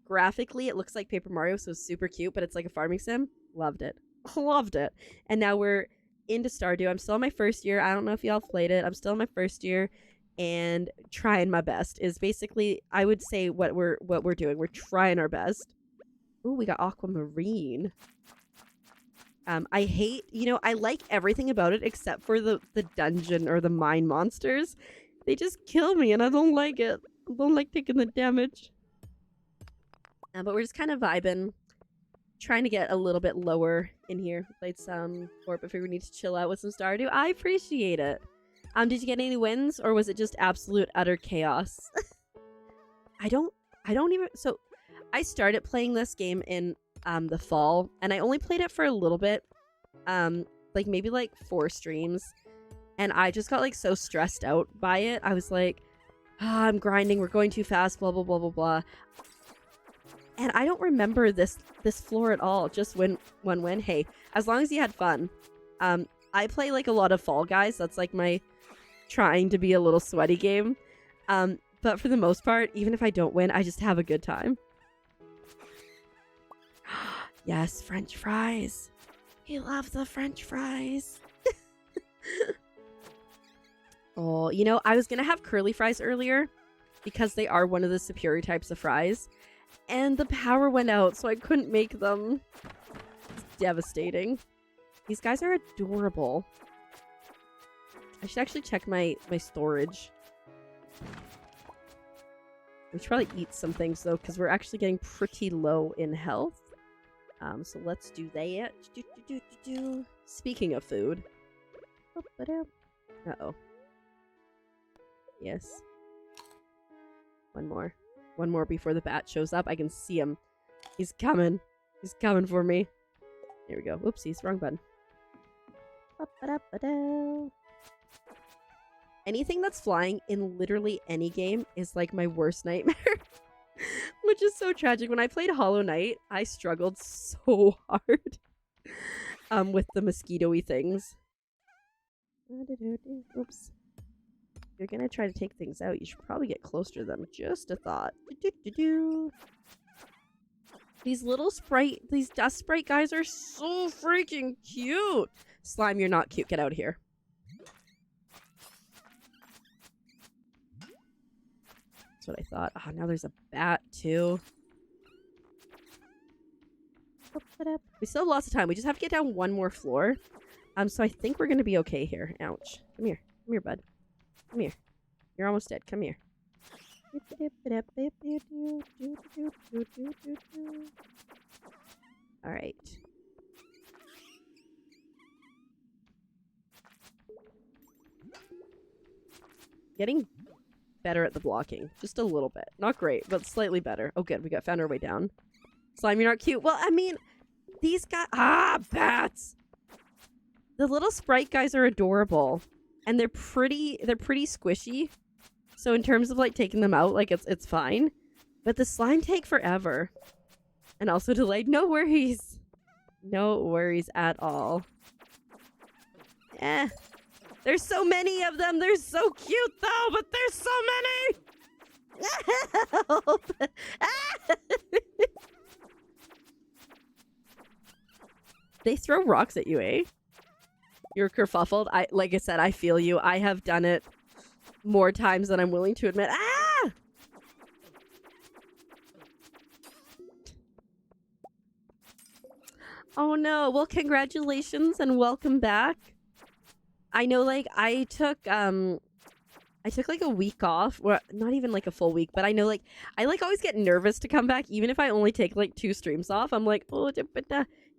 graphically it looks like Paper Mario, so it's super cute, but it's like a farming sim. Loved it. Loved it. And now we're into Stardew. I'm still in my first year. I don't know if y'all played it. I'm still in my first year and trying my best is basically, I would say, what we're doing. We're trying our best. Ooh, we got aquamarine. I hate, I like everything about it except for the dungeon or the mine monsters. They just kill me and I don't like it. I don't like taking the damage. But we're just kind of vibing, trying to get a little bit lower in here. Played some Fort, but figured we need to chill out with some Stardew. I appreciate it. Did you get any wins, or was it just absolute utter chaos? I don't even. So, I started playing this game in the fall, and I only played it for a little bit, like maybe like 4 streams, and I just got like so stressed out by it. I was like, I'm grinding. We're going too fast. Blah blah blah blah blah. And I don't remember this floor at all. Just win. Hey, as long as you had fun. I play like a lot of Fall Guys. That's like my trying to be a little sweaty game. But for the most part, even if I don't win, I just have a good time. Yes, French fries. He loves the French fries. Oh, I was gonna have curly fries earlier because they are one of the superior types of fries. And the power went out, so I couldn't make them. It's devastating. These guys are adorable. I should actually check my storage. We should probably eat some things, though, because we're actually getting pretty low in health. So let's do that. Speaking of food. Uh-oh. Yes. One more. One more before the bat shows up. I can see him. He's coming. He's coming for me. Here we go. Whoopsies. Wrong button. Anything that's flying in literally any game is like my worst nightmare. Which is so tragic. When I played Hollow Knight, I struggled so hard with the mosquito-y things. Oops. If you're gonna try to take things out, you should probably get closer to them. Just a thought. These little these dust sprite guys are so freaking cute. Slime, you're not cute. Get out of here. That's what I thought. Oh, now there's a bat, too. We still have lots of time. We just have to get down one more floor. So I think we're going to be okay here. Ouch. Come here. Come here, bud. Come here. You're almost dead. Come here. All right. Getting better at the blocking. Just a little bit. Not great, but slightly better. Oh, good. We found our way down. Slime, you're not cute. Well, I mean, these guys... Ah, bats! The little sprite guys are adorable. And they're pretty squishy. So in terms of, like, taking them out, like, it's fine. But the slime take forever. And also delayed. No worries. No worries at all. Eh. There's so many of them. They're so cute, though, but there's so many. Help. They throw rocks at you, eh? You're kerfuffled. Like I said, I feel you. I have done it more times than I'm willing to admit. Ah! Oh no. Well, congratulations and welcome back. I know, like, I took like a week off. Well, not even like a full week, but I know, like, I like always get nervous to come back, even if I only take like 2 streams off. I'm like, oh,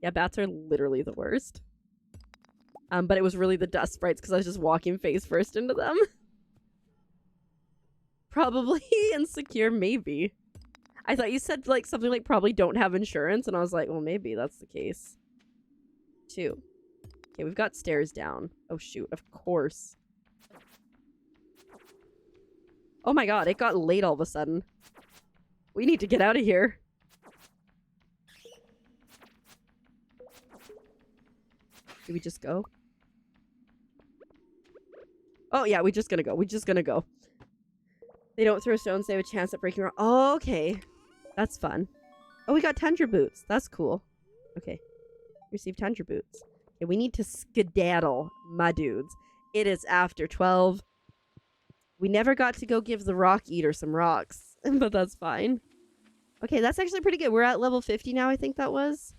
yeah, bats are literally the worst. But it was really the dust sprites because I was just walking face first into them. Probably insecure, maybe. I thought you said like something like probably don't have insurance, and I was like, well, maybe that's the case. 2. Okay, we've got stairs down. Oh shoot, of course. Oh my god, it got late all of a sudden. We need to get out of here. Do we just go? Oh yeah, we're just gonna go. We're just gonna go. They don't throw stones, they have a chance at breaking rocks. Oh, okay. That's fun. Oh, we got tundra boots. That's cool. Okay. Receive tundra boots. Okay, we need to skedaddle, my dudes. It is after 12. We never got to go give the rock eater some rocks, but that's fine. Okay, that's actually pretty good. We're at level 50 now, I think that was.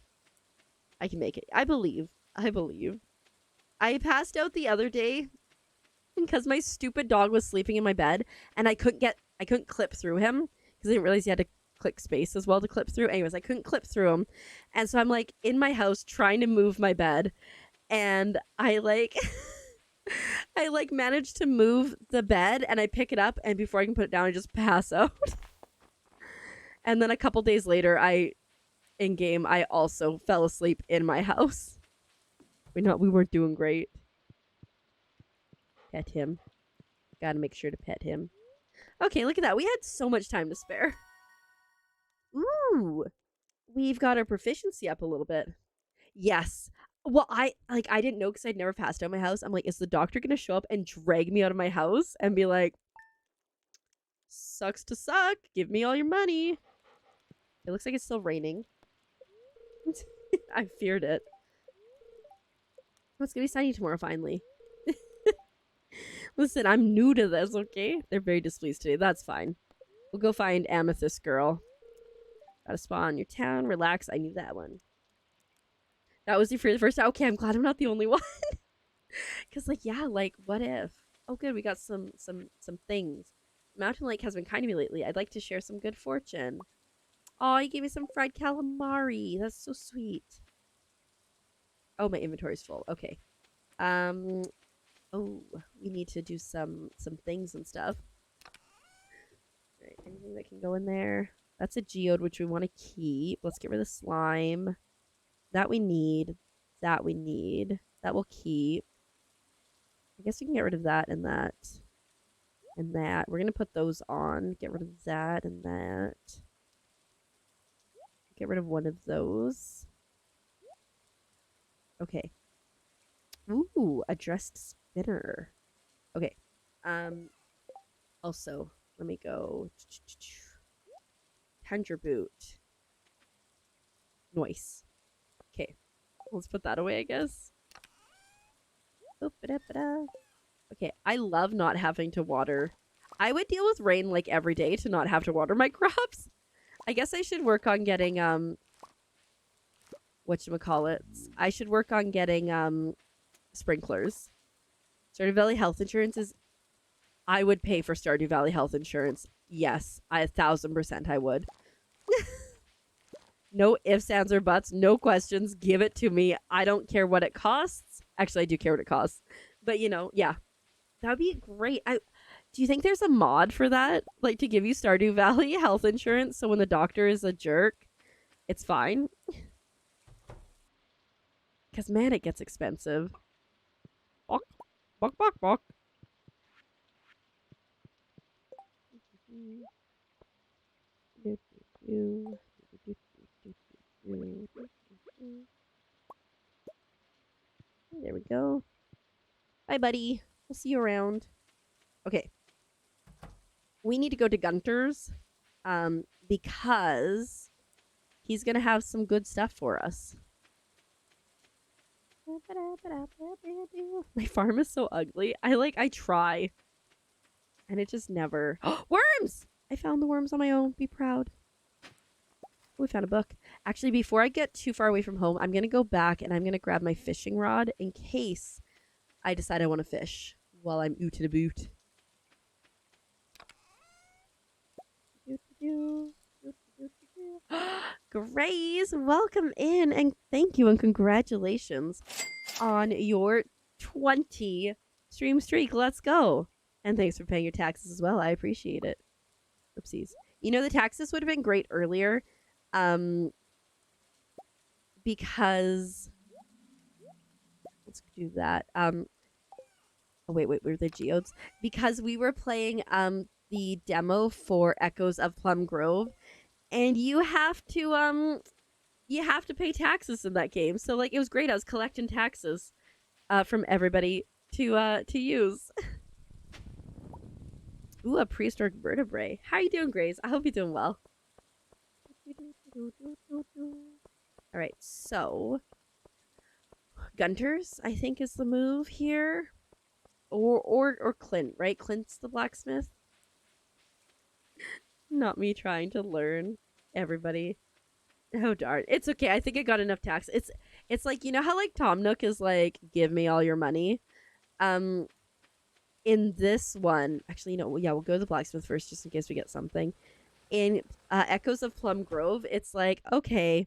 I can make it. I believe. I believe. I passed out the other day because my stupid dog was sleeping in my bed, and I couldn't clip through him because I didn't realize you had to click space as well to clip through. Anyways, I couldn't clip through him. And so I'm like in my house trying to move my bed, and I like I like managed to move the bed, and I pick it up, and before I can put it down, I just pass out. And then a couple days later, in game I also fell asleep in my house. We weren't doing great. Pet him. Gotta make sure to pet him. Okay, look at that. We had so much time to spare. Ooh. We've got our proficiency up a little bit. Yes. Well, I didn't know because I'd never passed out my house. I'm like, is the doctor gonna show up and drag me out of my house and be like, sucks to suck, give me all your money. It looks like it's still raining. I feared it. Oh, it's gonna be sunny tomorrow finally. Listen, I'm new to this, okay? They're very displeased today. That's fine. We'll go find Amethyst Girl. Got a spa in your town. Relax. I knew that one. That was you for the first time. Okay, I'm glad I'm not the only one. Because, like, yeah, like, what if? Oh, good. We got some things. Mountain Lake has been kind to me lately. I'd like to share some good fortune. Oh, you gave me some fried calamari. That's so sweet. Oh, my inventory's full. Okay. Oh, we need to do some things and stuff. All right, anything that can go in there. That's a geode, which we want to keep. Let's get rid of the slime. That we need. That we need. That we'll keep. I guess we can get rid of that and that. And that. We're going to put those on. Get rid of that and that. Get rid of one of those. Okay. Ooh, a dressed spinner. Okay. Also, let me go. Tundra boot. Nice. Okay. Let's put that away, I guess. Okay, I love not having to water. I would deal with rain like every day to not have to water my crops. I guess I should work on getting whatchamacallit. I should work on getting sprinklers. Stardew Valley health insurance is... I would pay for Stardew Valley health insurance. Yes, 1000% I would. No ifs, ands, or buts. No questions. Give it to me. I don't care what it costs. Actually, I do care what it costs. But, you know, yeah. That would be great. Do you think there's a mod for that? Like, to give you Stardew Valley health insurance so when the doctor is a jerk, it's fine? Because, man, it gets expensive. Bok, bok, bok, bok. Bye, buddy. We'll see you around. Okay. We need to go to Gunter's because he's going to have some good stuff for us. My farm is so ugly. I try. And it just never... Worms! I found the worms on my own. Be proud. We found a book. Actually, before I get too far away from home, I'm going to go back and I'm going to grab my fishing rod in case I decide I want to fish while I'm out to the boot. Grace, welcome in and thank you and congratulations on your 20 stream streak. Let's go. And thanks for paying your taxes as well. I appreciate it. Oopsies. You know, the taxes would have been great earlier. Because let's do that. Oh wait, were the geodes? Because we were playing the demo for Echoes of Plum Grove, and you have to pay taxes in that game. So like it was great. I was collecting taxes from everybody to use. Ooh, a prehistoric vertebrae. How are you doing, Grace? I hope you're doing well. All right, so Gunter's, I think, is the move here, or Clint, right? Clint's the blacksmith. Not me trying to learn. Everybody, oh darn, it's okay. I think I got enough tax. It's like, you know how like Tom Nook is like, give me all your money. In this one, actually, no, yeah, we'll go to the blacksmith first, just in case we get something. In Echoes of Plum Grove, it's like, okay.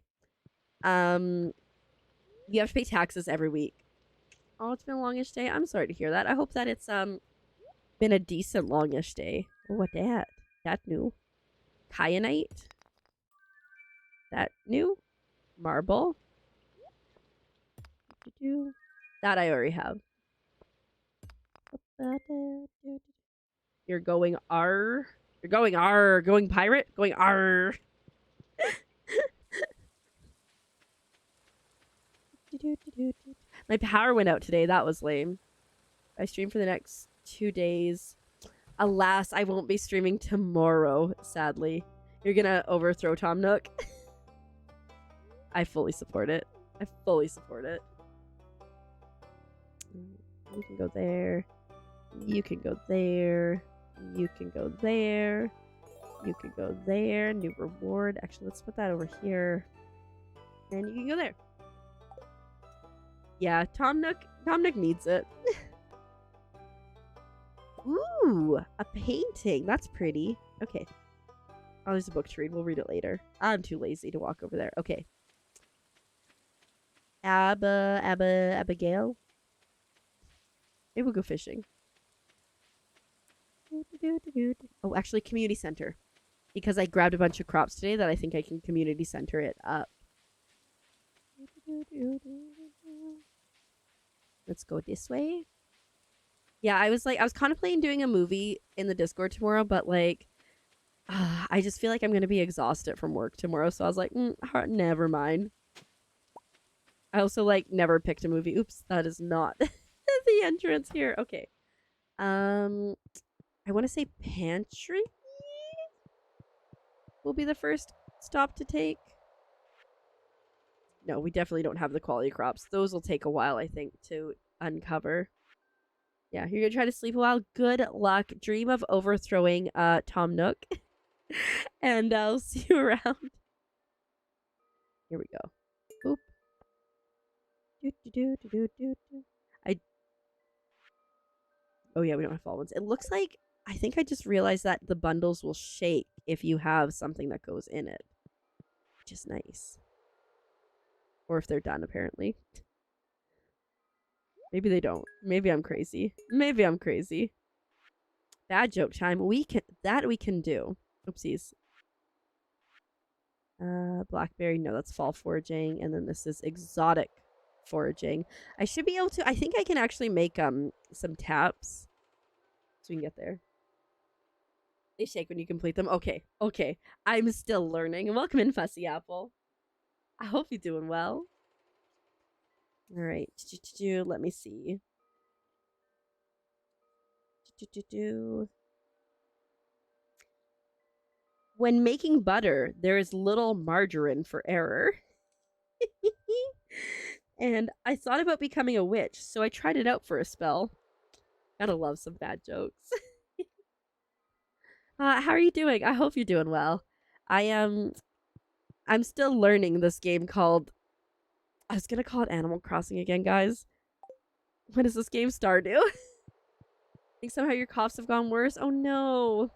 You have to pay taxes every week. Oh, it's been a longish day. I'm sorry to hear that. I hope that it's been a decent longish day. Oh, what that? That new. Kyanite. That new. Marble. That I already have. You're going R. You're going R. Going pirate. Going R. My power went out today. That was lame. I stream for the next 2 days. Alas, I won't be streaming tomorrow, sadly. You're gonna overthrow Tom Nook. I fully support it. I fully support it. You can go there. You can go there. You can go there. You can go there. New reward. Actually, let's put that over here. And you can go there. Yeah, Tom Nook needs it. Ooh, a painting. That's pretty. Okay. Oh, there's a book to read. We'll read it later. I'm too lazy to walk over there. Okay. Abigail. Maybe we'll go fishing. Oh, actually, community center. Because I grabbed a bunch of crops today that I think I can community center it up. Let's go this way. Yeah, I was contemplating doing a movie in the Discord tomorrow, but like, I just feel like I'm going to be exhausted from work tomorrow. So I was like, never mind. I also like never picked a movie. Oops, that is not the entrance here. Okay. I want to say pantry will be the first stop to take. No, we definitely don't have the quality crops. Those will take a while, I think, to uncover. Yeah, you're going to try to sleep a while. Good luck. Dream of overthrowing Tom Nook. And I'll see you around. Here we go. Boop. Oh yeah, we don't have fall ones. It looks like, I think I just realized that the bundles will shake if you have something that goes in it. Which is nice. Or if they're done, apparently. Maybe they don't. Maybe I'm crazy. Maybe I'm crazy. Bad joke time. We can do. Oopsies. Blackberry. No, that's fall foraging. And then this is exotic foraging. I should be able to. I think I can actually make some taps. So we can get there. They shake when you complete them. Okay. Okay. I'm still learning. Welcome in, Fussy Apple. I hope you're doing well. All right. Let me see. When making butter, there is little margarine for error. And I thought about becoming a witch, so I tried it out for a spell. Gotta love some bad jokes. How are you doing? I hope you're doing well. I'm still learning this game called... I was gonna call it Animal Crossing again, guys. What is this game? Stardew? I think somehow your coughs have gone worse. Oh no.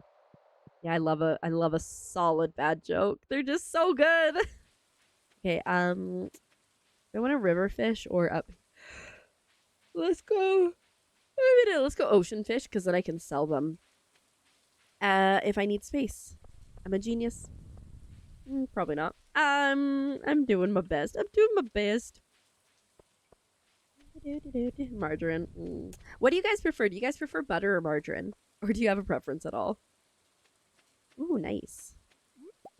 Yeah, I love a solid bad joke. They're just so good. Okay, do I want a river fish or up? Let's go. Let's go ocean fish, because then I can sell them. If I need space. I'm a genius. Probably not. I'm doing my best. Margarine. What do you guys prefer? Do you guys prefer butter or margarine? Or do you have a preference at all? Ooh, nice.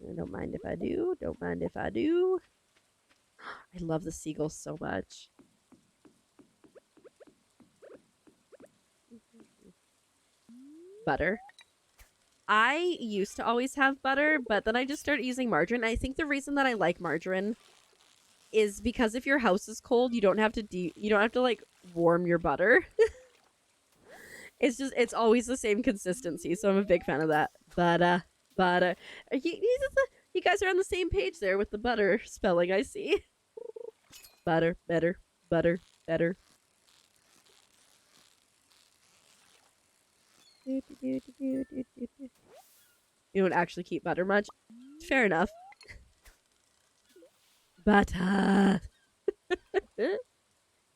I don't mind if I do. I love the seagulls so much. Butter. I used to always have butter, but then I just started using margarine. I think the reason that I like margarine is because if your house is cold, you don't have to like warm your butter. It's always the same consistency, so I'm a big fan of that. Butter. You guys are on the same page there with the butter spelling, I see. Butter, better. You don't actually keep butter much. Fair enough. Butter.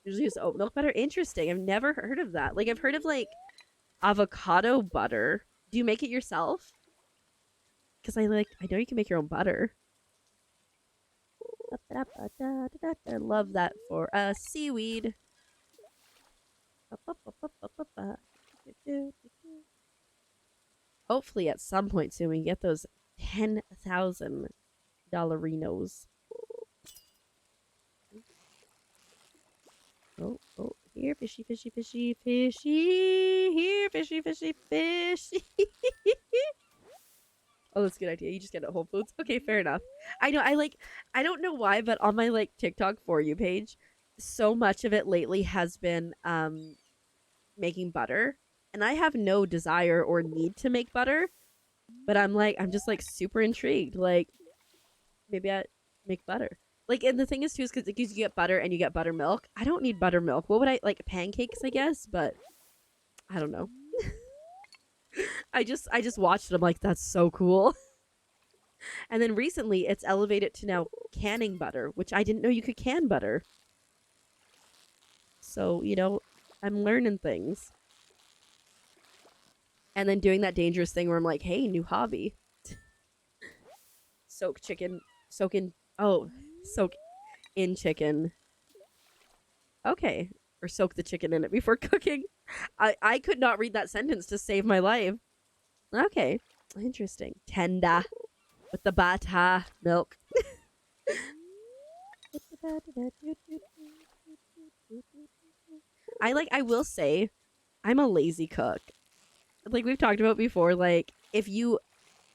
Usually use oat milk butter. Interesting. I've never heard of that. Like, I've heard of, like, avocado butter. Do you make it yourself? Because I know you can make your own butter. I love that for seaweed. Hopefully at some point soon we can get those $10,000 dollarinos. Oh, here, fishy. Here, fishy. Oh, that's a good idea. You just get it at Whole Foods. Okay, fair enough. I know, I don't know why, but on my, like, TikTok For You page, so much of it lately has been, making butter. And I have no desire or need to make butter. But I'm just, like, super intrigued. Like, maybe I make butter. Like, and the thing is, too, is because you get butter and you get buttermilk. I don't need buttermilk. What would I, like, pancakes, I guess? But, I don't know. I just watched it. I'm like, that's so cool. And then recently, it's elevated to now canning butter, which I didn't know you could can butter. So, you know, I'm learning things. And then doing that dangerous thing where I'm like, hey, new hobby. Soak in chicken. Okay. Or soak the chicken in it before cooking. I could not read that sentence to save my life. Okay. Interesting. Tender. With the butter milk. I will say, I'm a lazy cook. Like we've talked about before, like, if you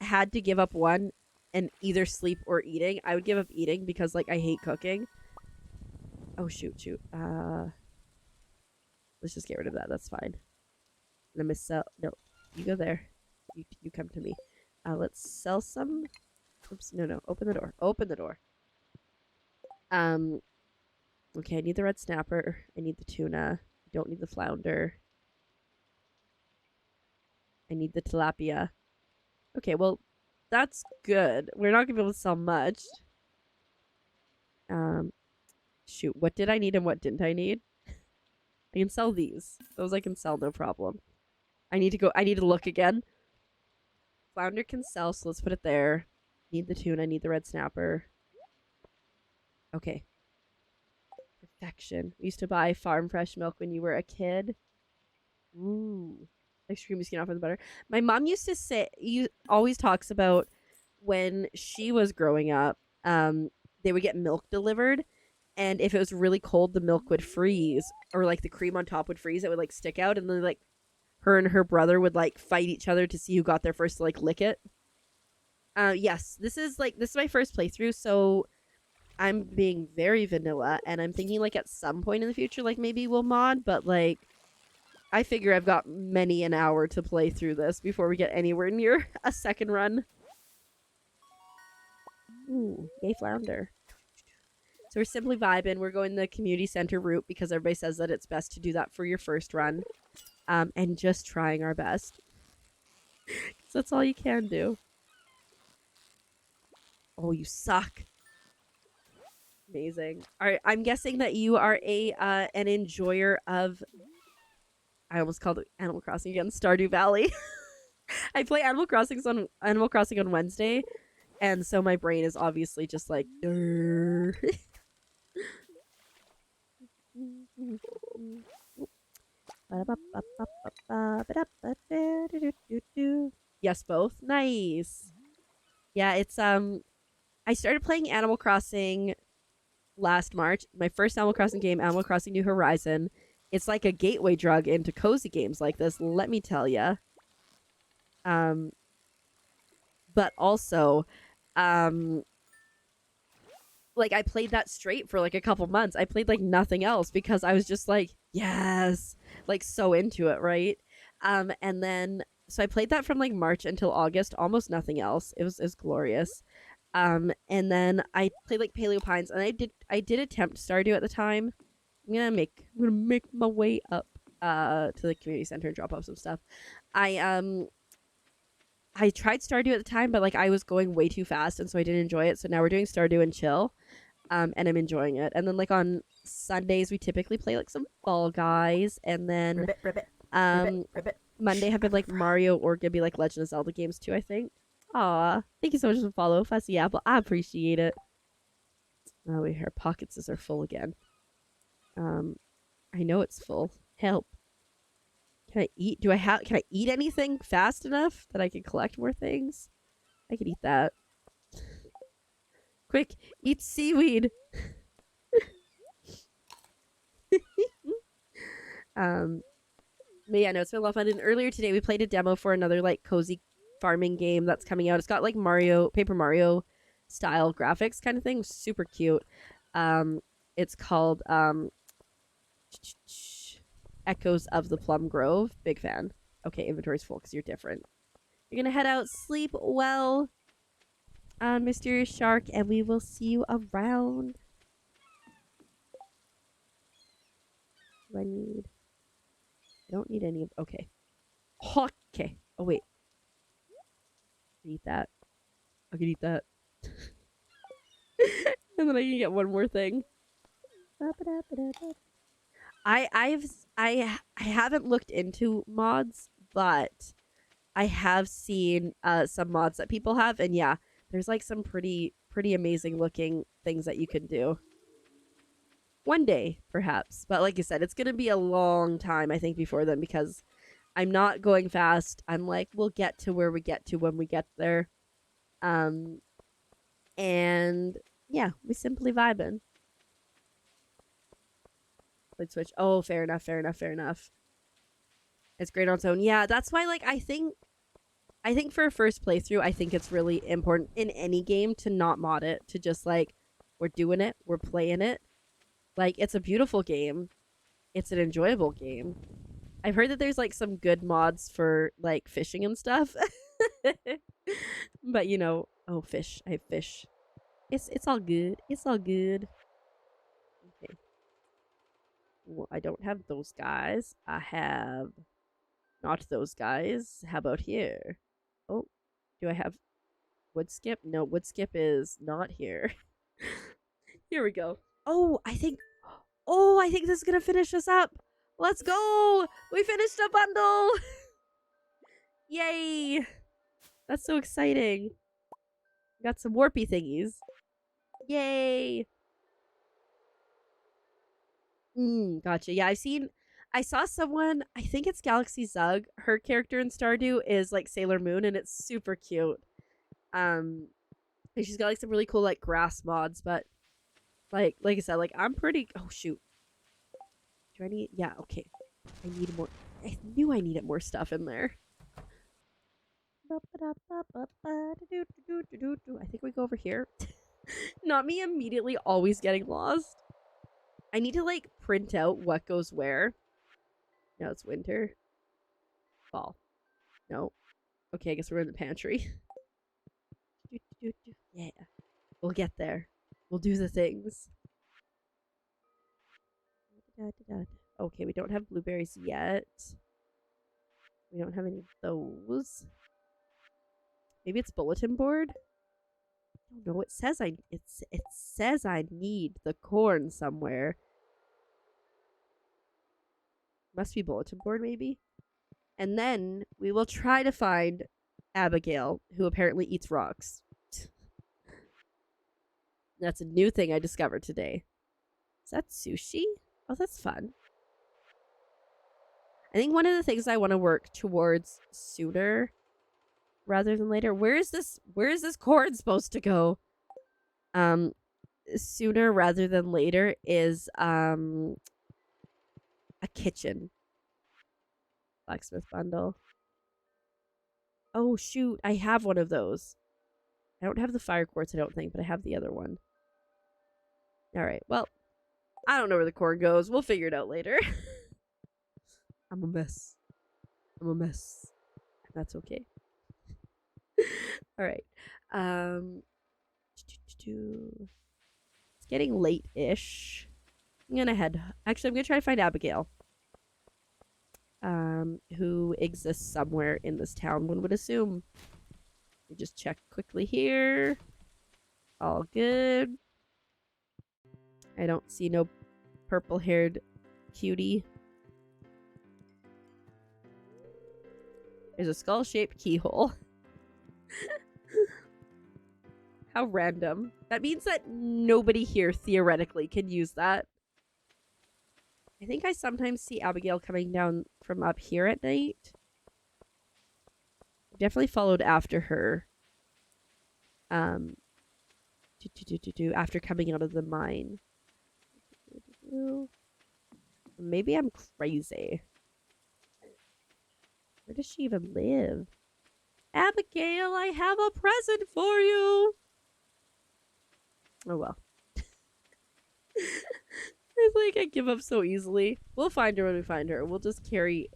had to give up one and either sleep or eating, I would give up eating because, like, I hate cooking. Oh, shoot. Let's just get rid of that. That's fine. Let me sell... No, you go there. You come to me. Let's sell some... Oops, no. Open the door. Okay, I need the red snapper. I need the tuna. I don't need the flounder. I need the tilapia. Okay, well, that's good. We're not going to be able to sell much. Shoot, what did I need and what didn't I need? I can sell these. Those I can sell, no problem. I need to look again. Flounder can sell, so let's put it there. Need the tuna, need the red snapper. Okay. Perfection. We used to buy farm fresh milk when you were a kid. Ooh. Extremely skin off with butter. My mom used to say, always talks about when she was growing up, they would get milk delivered, and if it was really cold, the milk would freeze, or like the cream on top would freeze. It would like stick out, and then like her and her brother would like fight each other to see who got there first to like lick it. Yes, this is my first playthrough, so I'm being very vanilla, and I'm thinking like at some point in the future, like maybe we'll mod, but like I figure I've got many an hour to play through this before we get anywhere near a second run. Ooh, yay flounder. So we're simply vibing. We're going the community center route because everybody says that it's best to do that for your first run. And just trying our best. So that's all you can do. Oh, you suck. Amazing. All right, I'm guessing that you are an enjoyer of... I almost called it Animal Crossing again. Stardew Valley. I play Animal Crossing on Wednesday, and so my brain is obviously just like... Yes, both. Nice. Yeah, it's I started playing Animal Crossing last March. My first Animal Crossing game, Animal Crossing New Horizon. It's like a gateway drug into cozy games like this, let me tell ya. But also, like I played that straight for like a couple months. I played like nothing else because I was just like, yes, like so into it, right? And then so I played that from like March until August, almost nothing else. It was glorious. And then I played like Paleo Pines, and I did attempt Stardew at the time. I'm gonna make my way up to the community center and drop off some stuff. I tried Stardew at the time, but like I was going way too fast, and so I didn't enjoy it. So now we're doing Stardew and chill, and I'm enjoying it. And then like on Sundays we typically play like some Fall Guys, and then Ribbit. Monday have been like Mario or gonna be like Legend of Zelda games too, I think. Aw, thank you so much for the follow, Fussy Apple. I appreciate it. Oh, wait, her pockets are full again. I know it's full. Help. Can I eat? Can I eat anything fast enough that I can collect more things? I can eat that. Quick, eat seaweed. But yeah, no, it's been a lot of fun. And earlier today, we played a demo for another like cozy farming game that's coming out. It's got like Paper Mario style graphics kind of thing. Super cute. It's called Echoes of the Plum Grove. Big fan. Okay, inventory's full because you're different. You're gonna head out. Sleep well, Mysterious Shark, and we will see you around. What do I need? I don't need any of... Okay. Okay. Oh, wait. I can eat that. I can eat that. And then I can get one more thing. I haven't looked into mods, but I have seen some mods that people have, and yeah, there's like some pretty amazing looking things that you can do. One day, perhaps. But like I said, it's gonna be a long time, I think, before then, because I'm not going fast. I'm like, we'll get to where we get to when we get there. And yeah, we simply vibing. Played Switch. Oh, fair enough. It's great on its own. Yeah, that's why, like, I think for a first playthrough, I think it's really important in any game to not mod it, to just, like, we're doing it, we're playing it. Like, it's a beautiful game. It's an enjoyable game. I've heard that there's, like, some good mods for, like, fishing and stuff. But, you know, oh, fish. I have fish. It's all good. It's all good. Okay. Well, I don't have those guys. I have not those guys. How about here? Oh, do I have wood skip? No, wood skip is not here. Here we go. Oh, I think this is gonna finish us up. Let's go! We finished a bundle! Yay! That's so exciting. Got some warpy thingies. Yay! Gotcha. Yeah, I saw someone, I think it's Galaxy Zug, her character in Stardew is like Sailor Moon, and it's super cute. And she's got like some really cool like grass mods, but like I said, like I'm pretty... Oh shoot. Do I need... Yeah, okay. I need more... I knew I needed more stuff in there. I think we go over here. Not me immediately always getting lost. I need to like print out what goes where. No, it's winter. Fall. No. Okay, I guess we're in the pantry. Yeah. We'll get there. We'll do the things. Okay, we don't have blueberries yet. We don't have any of those. Maybe it's bulletin board? I don't know. It says I need the corn somewhere. Must be bulletin board, maybe. And then we will try to find Abigail, who apparently eats rocks. That's a new thing I discovered today. Is that sushi? Oh, that's fun. I think one of the things I want to work towards sooner rather than later. Where is this corn supposed to go? Sooner rather than later is a kitchen. Blacksmith bundle. Oh shoot, I have one of those. I don't have the fire quartz, I don't think, but I have the other one. Alright, well, I don't know where the corn goes. We'll figure it out later. I'm a mess. That's okay. Alright. It's getting late-ish. I'm gonna head. Actually, I'm gonna try to find Abigail. Who exists somewhere in this town, one would assume. We just check quickly here. All good. I don't see no purple-haired cutie. There's a skull-shaped keyhole. How random. That means that nobody here theoretically can use that. I think I sometimes see Abigail coming down from up here at night. Definitely followed after her. After coming out of the mine. Maybe I'm crazy. Where does she even live? Abigail, I have a present for you. Oh well. It's like I give up so easily. We'll find her when we find her. We'll just carry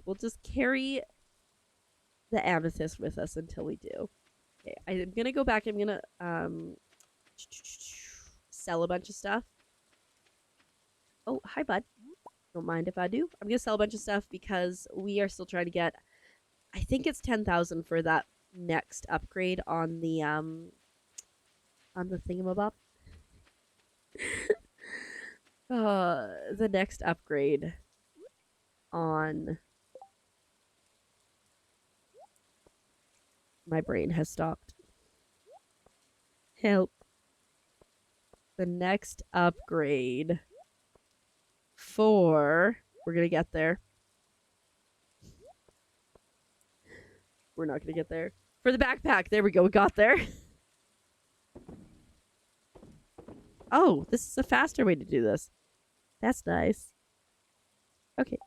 the amethyst with us until we do. Okay, I'm gonna go back. I'm gonna sell a bunch of stuff. Oh, hi bud. Don't mind if I do. I'm gonna sell a bunch of stuff because we are still trying to get, I think it's 10,000 for that next upgrade on the thingamabob. The next upgrade on... My brain has stopped. Help. The next upgrade for... We're gonna get there. We're not gonna get there. For the backpack. There we go. We got there. Oh, this is a faster way to do this. That's nice. Okay.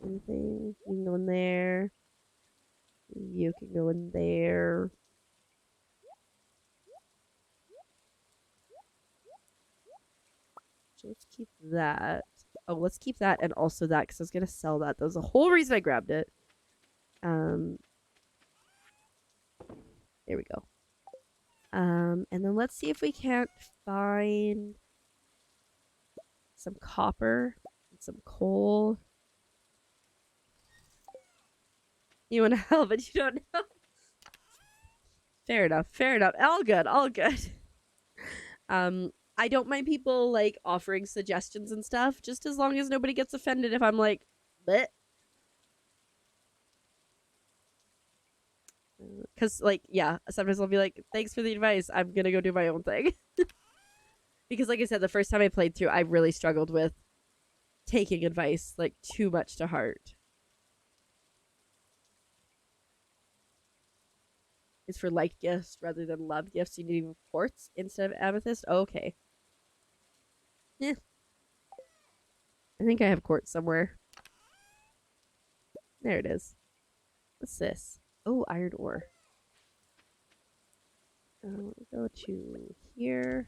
Anything? You can go in there. You can go in there. So let's keep that. Oh, let's keep that and also that because I was going to sell that. That was the whole reason I grabbed it. There we go. And then let's see if we can't find some copper and some coal. You want to help, but you don't know. Fair enough. Fair enough. All good. All good. I don't mind people like offering suggestions and stuff, just as long as nobody gets offended if I'm like, bleh. Because, like, yeah, sometimes I'll be like, thanks for the advice. I'm going to go do my own thing. Because, like I said, the first time I played through, I really struggled with taking advice, like, too much to heart. It's for light gifts rather than love gifts. You need quartz instead of amethyst? Oh, okay. Eh. I think I have quartz somewhere. There it is. What's this? Oh, iron ore. Go to here.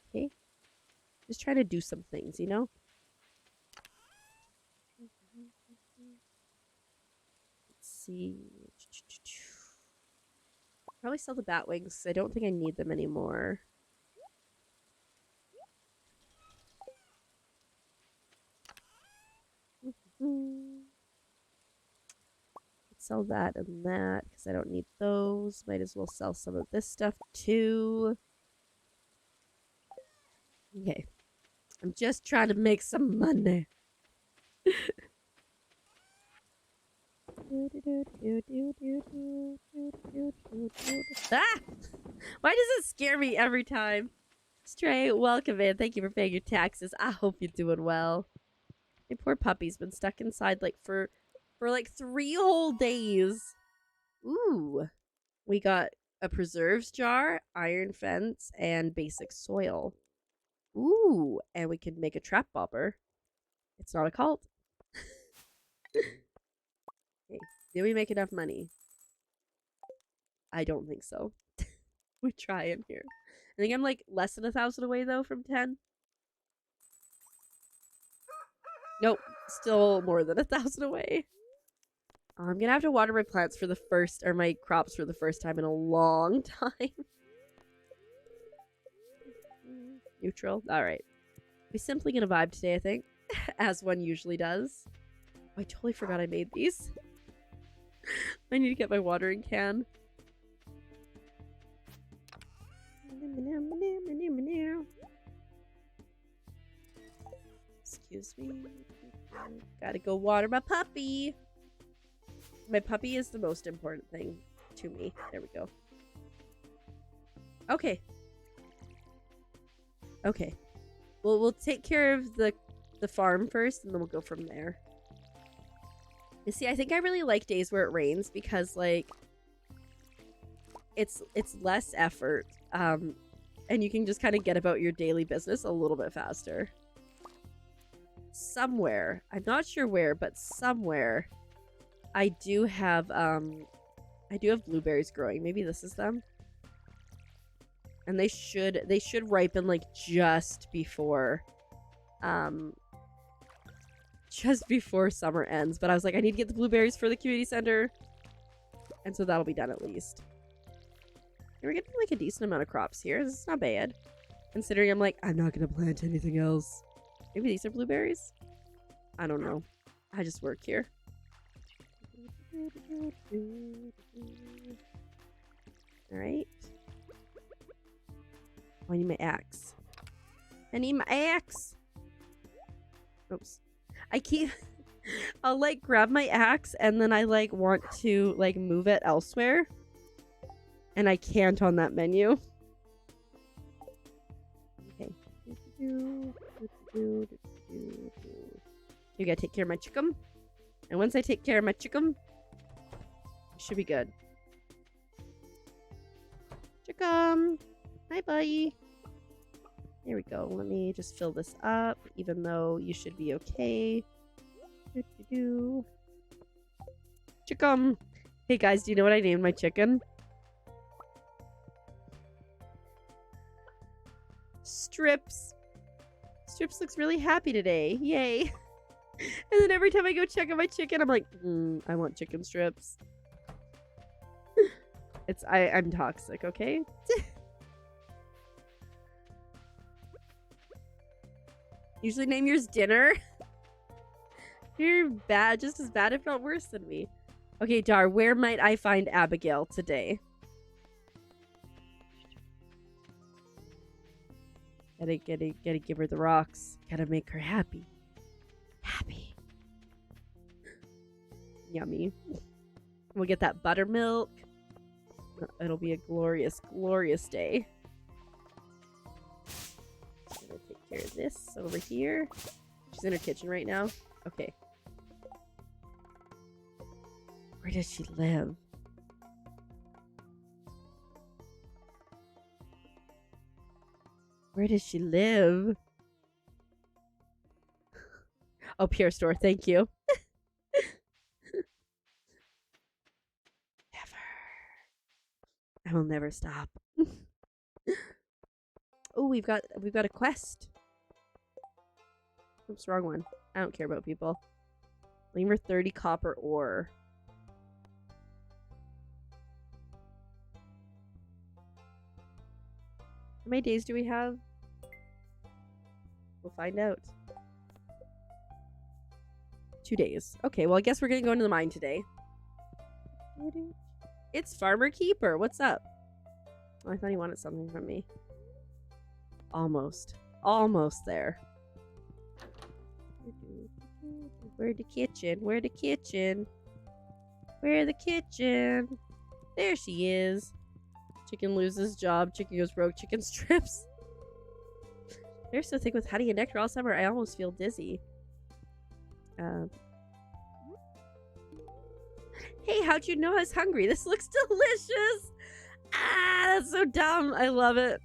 Okay. Just trying to do some things, you know? Let's see. Probably sell the bat wings. I don't think I need them anymore. Sell that and that because I don't need those. Might as well sell some of this stuff too. Okay. I'm just trying to make some money. Ah! Why does it scare me every time? Stray, welcome in. Thank you for paying your taxes. I hope you're doing well. My poor puppy's been stuck inside like for like 3 whole days. Ooh. We got a preserves jar, iron fence, and basic soil. Ooh, and we can make a trap bobber. It's not a cult. Okay, did we make enough money? I don't think so. We're trying here. I think I'm like less than 1,000 away though from 10. Nope, still more than 1,000 away. I'm gonna have to water my plants for the first, or my crops for the first time in a long time. Neutral. Alright. We're simply gonna vibe today, I think. As one usually does. Oh, I totally forgot I made these. I need to get my watering can. Excuse me. Gotta go water my puppy. My puppy is the most important thing to me. There we go. Okay. Okay. Well, we'll take care of the farm first, and then we'll go from there. You see, I think I really like days where it rains because, like, it's less effort, and you can just kind of get about your daily business a little bit faster. Somewhere, I'm not sure where, but somewhere, I do have blueberries growing. Maybe this is them. And they should ripen like just before summer ends. But I was like, I need to get the blueberries for the community center. And so that'll be done at least. And we're getting like a decent amount of crops here. This is not bad. Considering I'm like, I'm not gonna plant anything else. Maybe these are blueberries? I don't know. I just work here. Alright. Oh, I need my axe. I need my axe! Oops. I keep... I'll, like, grab my axe, and then I, like, want to, like, move it elsewhere. And I can't on that menu. Okay. You gotta take care of my chicken. And once I take care of my chicken, it should be good. Chicken! Hi, buddy. There we go. Let me just fill this up, even though you should be okay. Chicken! Hey guys, do you know what I named my chicken? Strips. Strips looks really happy today. Yay. And then every time I go check on my chicken, I'm like, I want chicken strips. I'm toxic, okay? Usually name yours dinner. You're bad, just as bad if not worse than me. Okay, Dar, where might I find Abigail today? Gotta give her the rocks. Gotta make her happy. Happy. Yummy. We'll get that buttermilk. It'll be a glorious, glorious day. I'm gonna take care of this over here. She's in her kitchen right now. Okay. Where does she live? Where does she live? Oh, Pure Store. Thank you. Never. I will never stop. Oh, we've got a quest. Oops, wrong one. I don't care about people. Lemur 30 copper ore. How many days do we have? We'll find out. 2 days. Okay, well, I guess we're gonna go into the mine today. It's Farmer Keeper. What's up? Oh, I thought he wanted something from me. Almost. Almost there. Where the kitchen? Where the kitchen? Where the kitchen? There she is. Chicken loses job. Chicken goes rogue. Chicken strips. There's so thick with honey and nectar all summer. I almost feel dizzy. Hey, how'd you know I was hungry? This looks delicious. Ah, that's so dumb. I love it.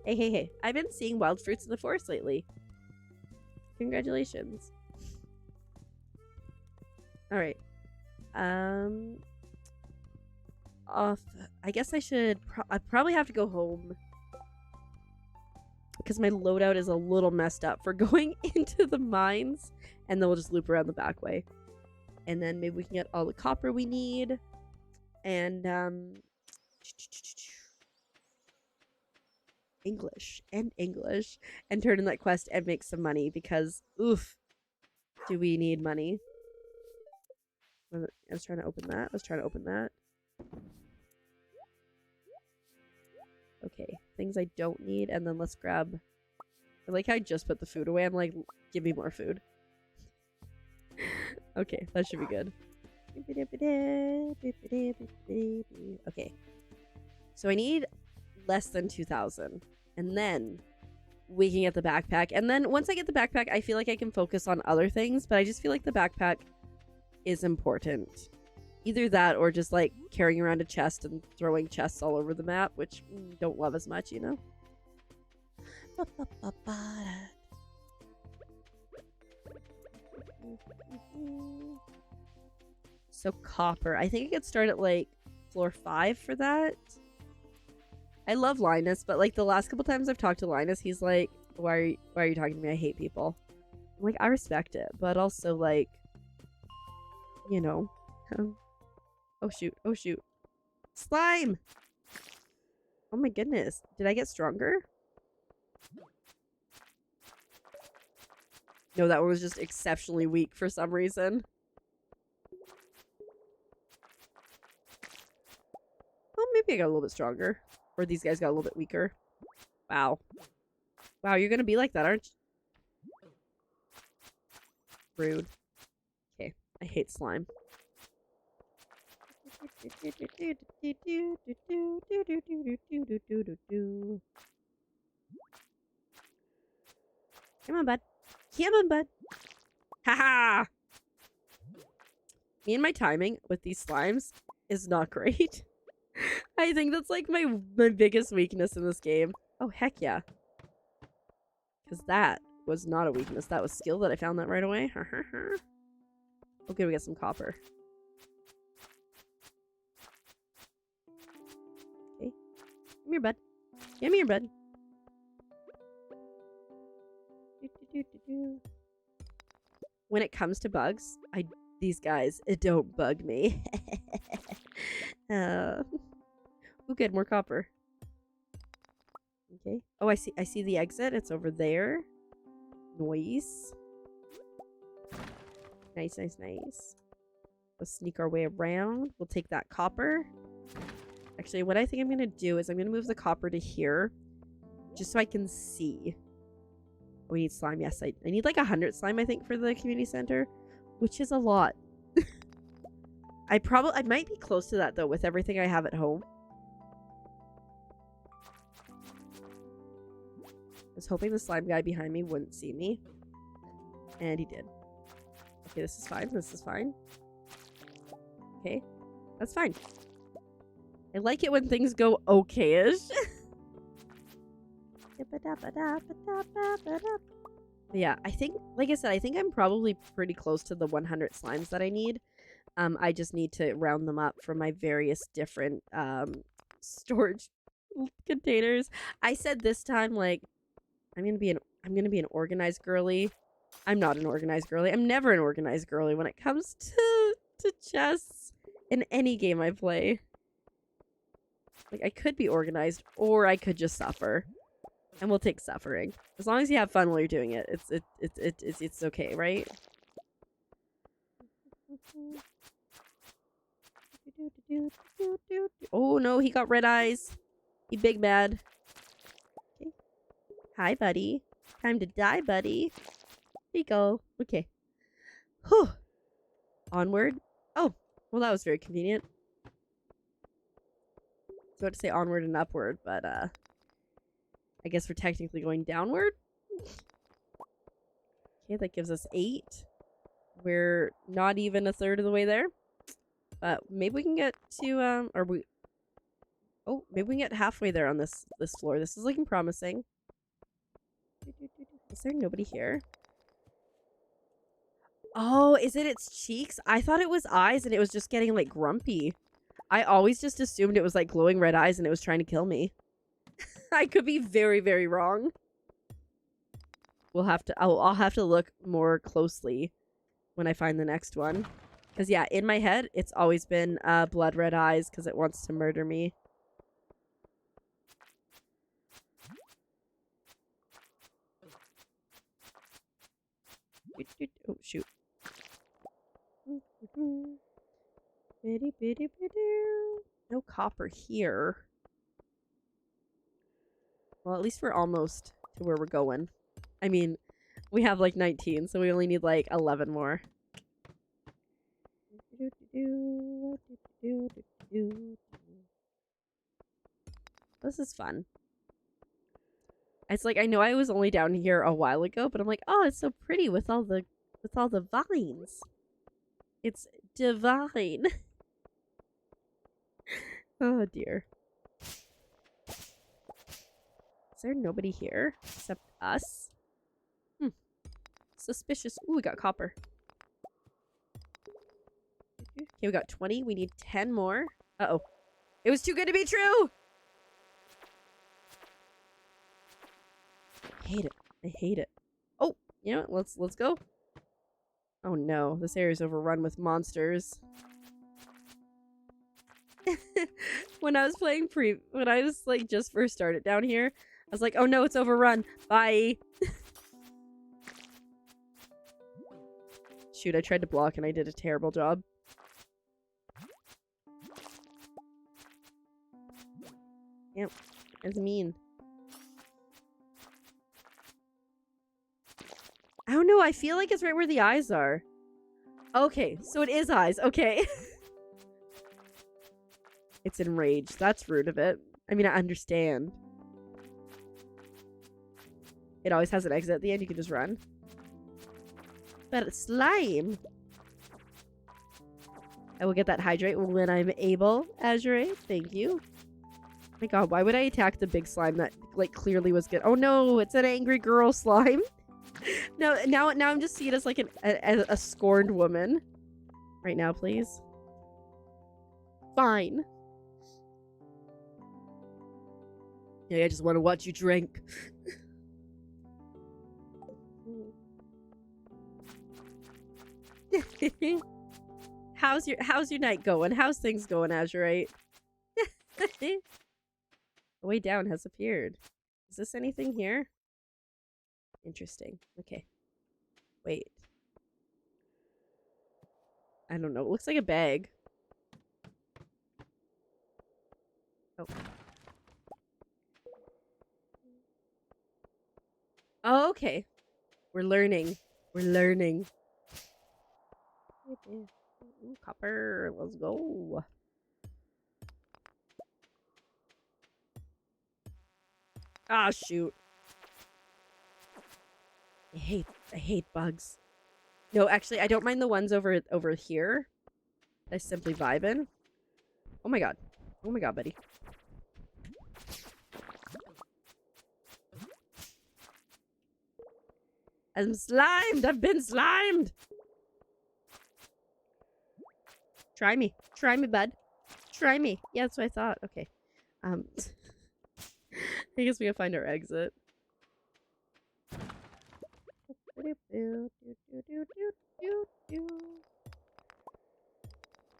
Hey. I've been seeing wild fruits in the forest lately. Congratulations. Alright. I guess I should... I probably have to go home. Because my loadout is a little messed up for going into the mines. And then we'll just loop around the back way. And then maybe we can get all the copper we need. And, English. And turn in that quest and make some money. Because, oof, do we need money. I was trying to open that. Okay, things I don't need, and then let's grab... I like how I just put the food away. I'm like, give me more food. Okay, that should be good. Okay. So I need less than 2,000. And then we can get the backpack. And then once I get the backpack, I feel like I can focus on other things. But I just feel like the backpack is important. Either that or just like carrying around a chest and throwing chests all over the map, which don't love as much, you know? So copper. I think I could start at like floor 5 for that. I love Linus, but like the last couple times I've talked to Linus, he's like, why are you talking to me? I hate people. I'm like, I respect it, but also like, you know. Oh shoot. Slime! Oh my goodness. Did I get stronger? No, that one was just exceptionally weak for some reason. Well, maybe I got a little bit stronger. Or these guys got a little bit weaker. Wow. Wow, you're gonna be like that, aren't you? Rude. Okay, I hate slime. Come on, bud. Haha! Me and my timing with these slimes is not great. I think that's like my biggest weakness in this game. Oh, heck yeah. Because that was not a weakness. That was skill that I found that right away. Okay, we got some copper. Okay. Come here, bud. Come here, bud. When it comes to bugs, these guys, it don't bug me. Oh, good, more copper. Okay. Oh, I see the exit. It's over there. Nice. Nice. Let's sneak our way around. We'll take that copper. Actually, what I think I'm gonna do is I'm gonna move the copper to here, just so I can see. We need slime. Yes, I need like 100 slime, I think, for the community center, which is a lot. I might be close to that though with everything I have at home. I was hoping the slime guy behind me wouldn't see me, and he did. Okay, this is fine. Okay, that's fine. I like it when things go okay-ish. Yeah, I think, like I said, I think I'm probably pretty close to the 100 slimes that I need. I just need to round them up from my various different storage containers. I said this time, like, I'm gonna be an organized girly. I'm not an organized girly. I'm never an organized girly when it comes to chess in any game I play. Like, I could be organized, or I could just suffer, and we'll take suffering. As long as you have fun while you're doing it, it's okay, right? Oh no, he got red eyes. He big mad. Okay. Hi, buddy. Time to die, buddy. Here you go. Okay. Whew. Onward. Oh, well, that was very convenient. So I had to say onward and upward, but I guess we're technically going downward. Okay, that gives us 8. We're not even a third of the way there. But maybe we can get to maybe we can get halfway there on this floor. This is looking promising. Is there nobody here? Oh, is it its cheeks? I thought it was eyes and it was just getting like grumpy. I always just assumed it was like glowing red eyes and it was trying to kill me. I could be very, very wrong. I'll have to look more closely when I find the next one. Because, yeah, in my head, it's always been blood red eyes because it wants to murder me. Oh, shoot. No copper here. Well, at least we're almost to where we're going. I mean, we have like 19, so we only need like 11 more. This is fun. It's like I know I was only down here a while ago, but I'm like, oh, it's so pretty with all the vines. It's divine. Oh dear. Is there nobody here except us? Suspicious. Ooh, we got copper. Okay, we got 20. We need 10 more. Uh-oh. It was too good to be true! I hate it. I hate it. Oh, you know what? Let's go. Oh no, this area is overrun with monsters. When I was playing when I was like just first started down here, I was like, oh no, it's overrun. Bye. Shoot, I tried to block and I did a terrible job. Yep, that's mean. I don't know, I feel like it's right where the eyes are. Okay, so it is eyes, okay. It's enraged, that's rude of it. I mean, I understand. It always has an exit at the end, you can just run. But it's slime. I will get that hydrate when I'm able, Azure. Thank you. Oh my god, why would I attack the big slime that like clearly was good? Oh no, it's an angry girl slime. No, now I'm just seeing it as like a scorned woman. Right now, please. Fine. Yeah, I just want to watch you drink. How's your night going? How's things going, Azurite? The way down has appeared. Is this anything here? Interesting. Okay. Wait. I don't know. It looks like a bag. Oh. Oh, okay. We're learning. We're learning. Ooh, copper. Let's go. Ah, shoot. I hate bugs. No, actually, I don't mind the ones over here. I simply vibing. Oh my god. Oh my god, buddy. I'm slimed! I've been slimed! Try me. Try me, bud. Try me. Yeah, that's what I thought. Okay. I guess we gotta find our exit.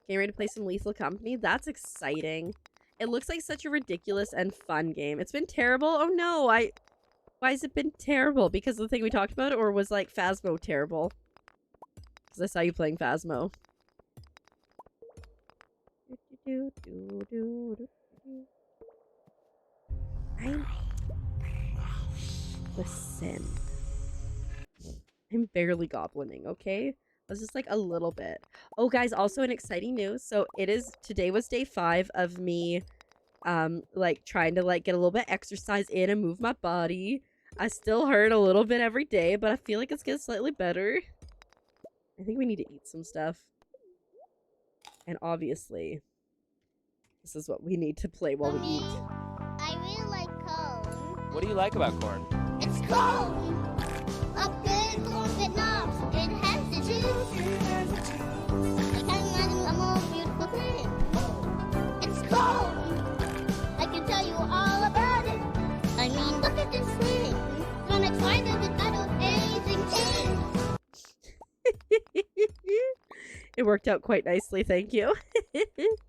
Getting ready to play some Lethal Company? That's exciting. It looks like such a ridiculous and fun game. It's been terrible? Oh no, why has it been terrible? Because of the thing we talked about? Or was like Phasmo terrible? Because I saw you playing Phasmo. Listen. I'm barely goblining, okay? It was just like a little bit. Oh, guys, also an exciting news. So today was day 5 of me, like trying to like get a little bit exercise in and move my body. I still hurt a little bit every day, but I feel like it's getting slightly better. I think we need to eat some stuff. And obviously, this is what we need to play while we eat. I really like corn. What do you like about corn? It's corn! A good corn that knobs. It has the juice. I can't imagine a more beautiful thing. It's corn! I can tell you all about it. I mean, look at this thing. Gonna try to get that amazing thing. It worked out quite nicely, thank you.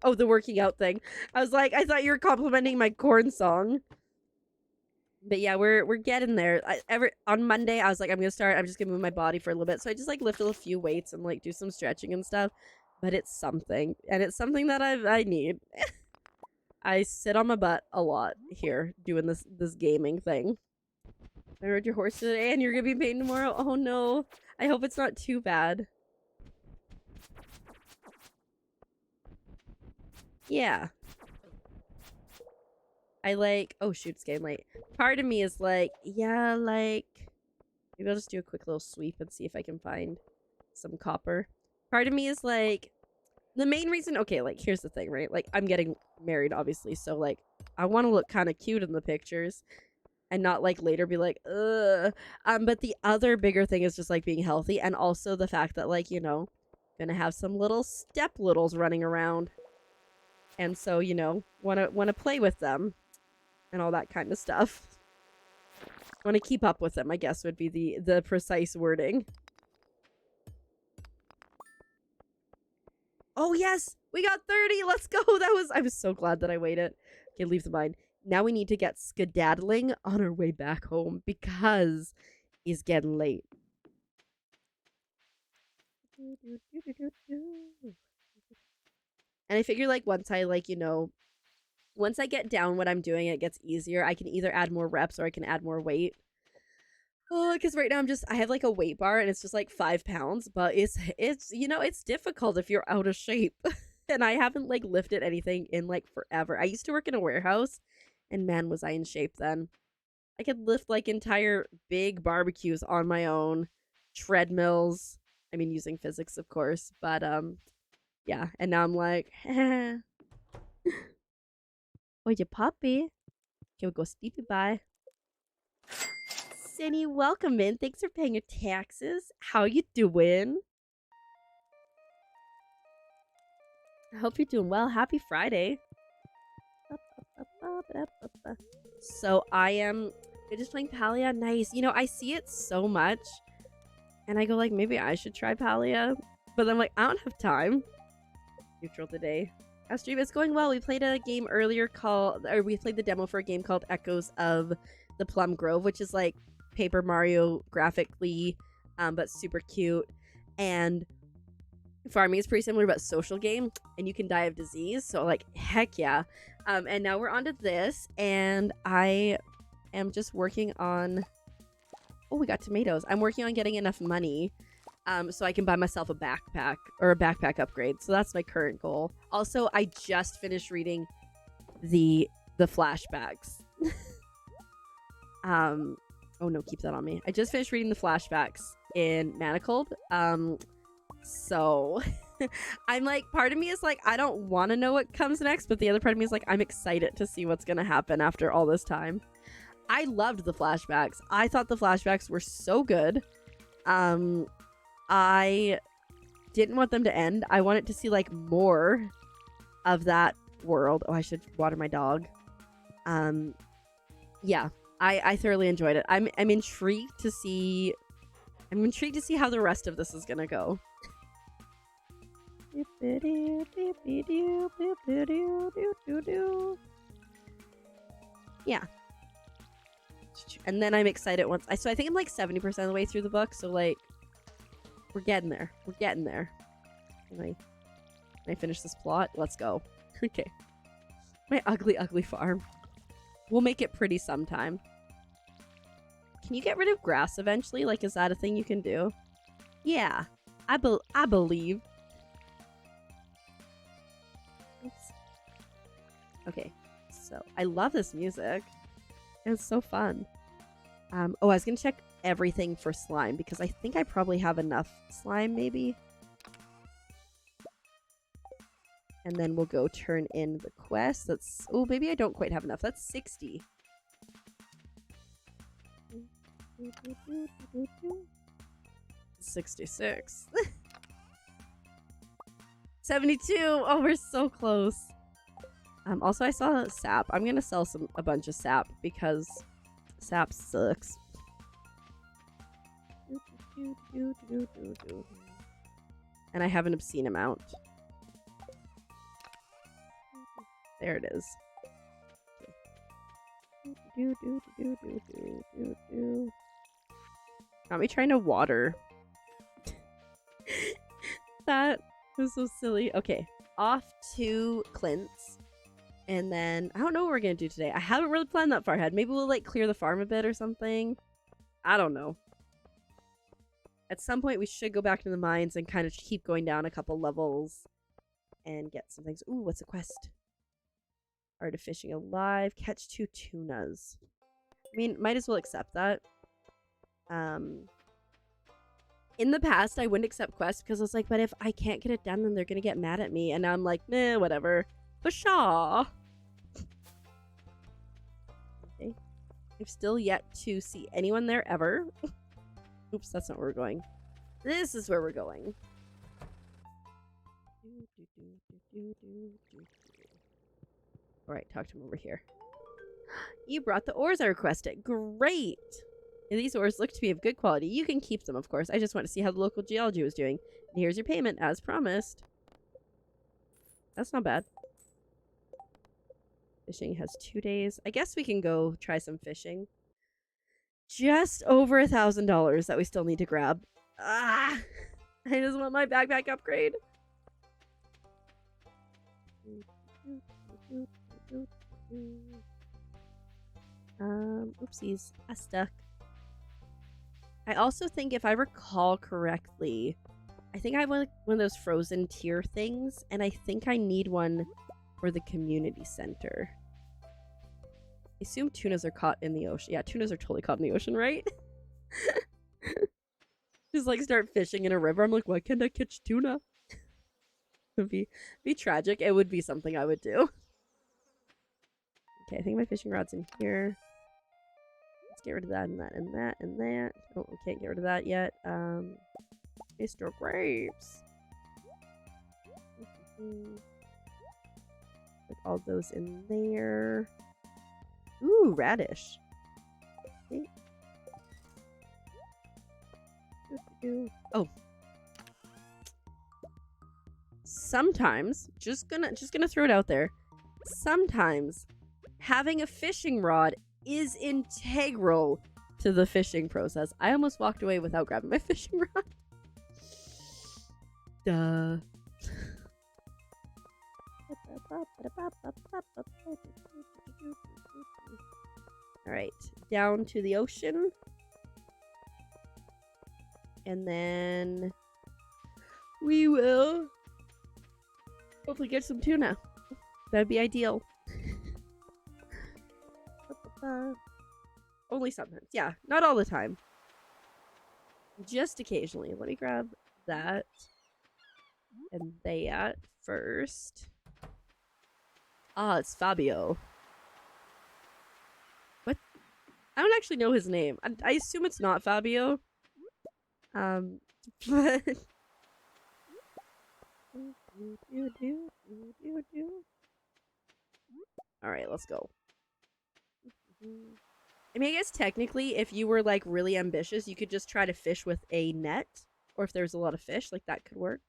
Oh, the working out thing. I was like, I thought you were complimenting my corn song. But yeah, we're getting there. On Monday, I was like, I'm just gonna move my body for a little bit. So I just like lifted a few weights and like do some stretching and stuff. But it's something. And it's something that I need. I sit on my butt a lot here doing this gaming thing. I rode your horse today and you're gonna be in pain tomorrow. Oh no. I hope it's not too bad. Yeah. I like... Oh, shoot, it's getting late. Part of me is like, yeah, like... Maybe I'll just do a quick little sweep and see if I can find some copper. Part of me is like... The main reason... Okay, like, here's the thing, right? Like, I'm getting married, obviously, so, like, I want to look kind of cute in the pictures. And not, like, later be like, ugh. But the other bigger thing is just, like, being healthy. And also the fact that, like, you know... Gonna have some little step-littles running around. And so, you know, wanna play with them and all that kind of stuff. Want to keep up with them, I guess would be the precise wording. Oh yes, we got 30. Let's go. I was so glad that I waited. Okay, leave the mine. Now we need to get skedaddling on our way back home because it's getting late. And I figure, like, once I, like, you know, once I get down what I'm doing, it gets easier. I can either add more reps or I can add more weight. Oh, because right now I have, like, a weight bar and it's just, like, 5 pounds. But it's you know, it's difficult if you're out of shape. And I haven't, like, lifted anything in, like, forever. I used to work in a warehouse and, man, was I in shape then. I could lift, like, entire big barbecues on my own. Treadmills. I mean, using physics, of course. But, yeah, and now I'm like, oh, you puppy. Okay, we'll go sleepy bye. Cindy, welcome in. Thanks for paying your taxes. How you doing? I hope you're doing well. Happy Friday. So you're just playing Palia? Nice. You know, I see it so much. And I go like, maybe I should try Palia. But then I'm like, I don't have time. Neutral today. Our stream is going well. We played a game earlier we played the demo for a game called Echoes of the Plum Grove, which is like Paper Mario graphically, but super cute. And farming is pretty similar, but social game, and you can die of disease. So like, heck yeah. And now we're on to this, and I am just working on... Oh, we got tomatoes. I'm working on getting enough money so I can buy myself a backpack or a backpack upgrade. So that's my current goal. Also, I just finished reading the flashbacks. Oh no, keep that on me. I just finished reading the flashbacks in Manacled. So I'm like, part of me is like, I don't want to know what comes next, but the other part of me is like, I'm excited to see what's going to happen after all this time. I loved the flashbacks. I thought the flashbacks were so good. I didn't want them to end. I wanted to see like more of that world. Oh, I should water my dog. Yeah, I thoroughly enjoyed it. I'm intrigued to see. I'm intrigued to see how the rest of this is gonna go. Yeah. And then I'm excited once. So I think I'm like 70% of the way through the book. So like, we're getting there. We're getting there. Can I finish this plot? Let's go. Okay. My ugly, ugly farm. We'll make it pretty sometime. Can you get rid of grass eventually? Like, is that a thing you can do? Yeah. I believe. Oops. Okay. So, I love this music. It's so fun. Oh, I was gonna check everything for slime because I think I probably have enough slime, maybe. And then we'll go turn in the quest. That's... Oh, maybe I don't quite have enough. That's 60. 66. 72. Oh, we're so close. Also, I saw sap. I'm gonna sell a bunch of sap because sap sucks. And I have an obscene amount. There it is. Got me trying to water. That was so silly. Okay, off to Clint's. And then, I don't know what we're going to do today. I haven't really planned that far ahead. Maybe we'll, like, clear the farm a bit or something. I don't know. At some point, we should go back to the mines and kind of keep going down a couple levels. And get some things. Ooh, what's the quest? Art of fishing alive. Catch 2 tunas. I mean, might as well accept that. In the past, I wouldn't accept quests because I was like, but if I can't get it done, then they're going to get mad at me. And now I'm like, nah, whatever. Pshaw. Okay. I've still yet to see anyone there ever. Oops, that's not where we're going. This is where we're going. Alright, talk to him over here. You brought the ores I requested. Great! And these ores look to be of good quality. You can keep them, of course. I just want to see how the local geology was doing. And here's your payment, as promised. That's not bad. Fishing has 2 days. I guess we can go try some fishing. Just over $1,000 that we still need to grab. Ah! I just want my backpack upgrade. Oopsies. I stuck. I also think, if I recall correctly, I think I have one of those frozen tier things, and I think I need one for the community center. I assume tunas are caught in the ocean. Yeah, tunas are totally caught in the ocean, right? Just like start fishing in a river. I'm like, why can't I catch tuna? It would be tragic. It would be something I would do. Okay, I think my fishing rod's in here. Let's get rid of that and that and that and that. Oh, we can't get rid of that yet. Mr. Grapes. Put all those in there. Ooh, radish. Okay. Oh. Sometimes, just gonna throw it out there. Sometimes having a fishing rod is integral to the fishing process. I almost walked away without grabbing my fishing rod. Duh. Alright, down to the ocean. And then we will hopefully get some tuna. That'd be ideal. Only sometimes. Yeah, not all the time. Just occasionally. Let me grab that. and they at first. Ah, it's Fabio. What? I don't actually know his name. I assume it's not Fabio. But all right, let's go. I mean, I guess technically, if you were like really ambitious, you could just try to fish with a net, or if there's a lot of fish, like that could work.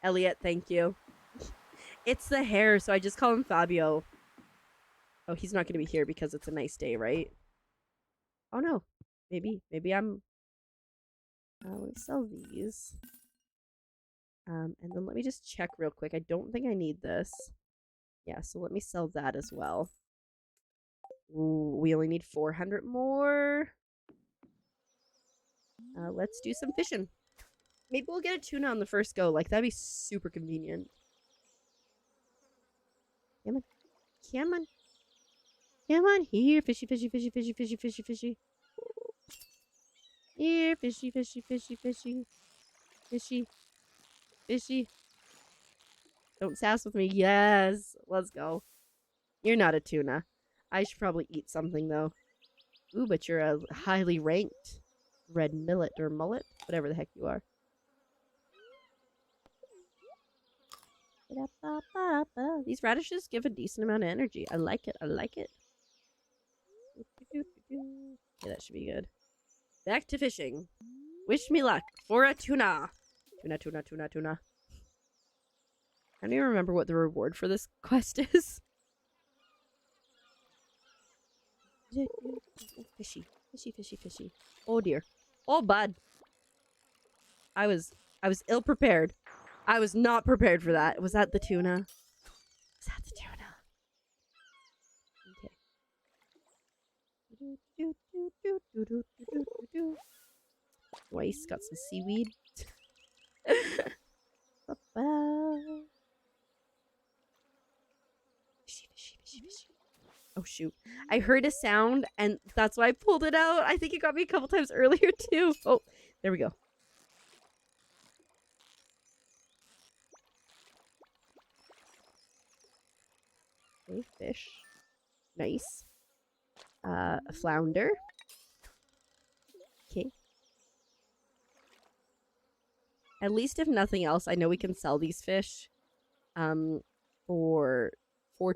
Elliot, thank you. It's the hair, so I just call him Fabio. Oh, he's not going to be here because it's a nice day, right? Oh no, maybe I'm. Let me sell these. And then let me just check real quick. I don't think I need this. Yeah, so let me sell that as well. Ooh, we only need 400 more. Let's do some fishing. Maybe we'll get a tuna on the first go. Like, that'd be super convenient. Come on. Come on. Come on. Here, fishy, fishy, fishy, fishy, fishy, fishy, fishy. Here, fishy, fishy, fishy, fishy. Fishy. Fishy. Don't sass with me. Yes. Let's go. You're not a tuna. I should probably eat something, though. Ooh, but you're a highly ranked red millet or mullet. Whatever the heck you are. These radishes give a decent amount of energy. I like it. I like it. Okay, that should be good. Back to fishing. Wish me luck for a tuna. Tuna, tuna, tuna, tuna. I don't even remember what the reward for this quest is. Fishy, fishy, fishy, fishy. Oh dear. Oh bud. I was ill prepared. I was not prepared for that. Was that the tuna? Was that the tuna? Okay. Nice, got some seaweed. Fishy, fishy, fishy, fishy. Oh shoot. I heard a sound and that's why I pulled it out. I think it got me a couple times earlier too. Oh, there we go. Okay, fish. Nice. A flounder. Okay. At least if nothing else, I know we can sell these fish for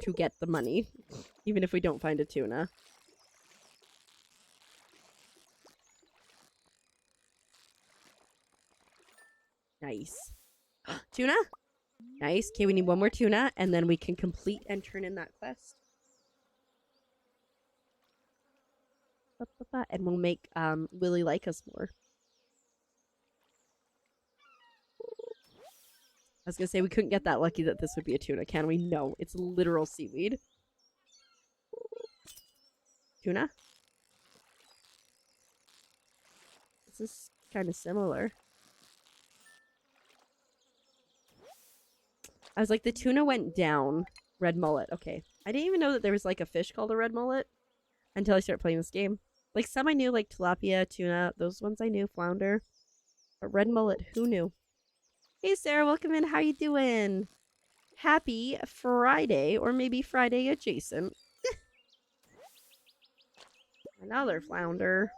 to get the money, even if we don't find a tuna. Nice. Tuna? Nice. Okay, we need one more tuna, and then we can complete and turn in that quest. And we'll make Willie like us more. I was gonna say we couldn't get that lucky that this would be a tuna, can we? No, it's literal seaweed. Tuna? This is kind of similar. I was like, the tuna went down. Red mullet. Okay. I didn't even know that there was like a fish called a red mullet until I started playing this game. Like some I knew, like tilapia, tuna, those ones I knew, flounder. But red mullet, who knew? Hey Sarah, welcome in. How you doing? Happy Friday, or maybe Friday adjacent. Another flounder.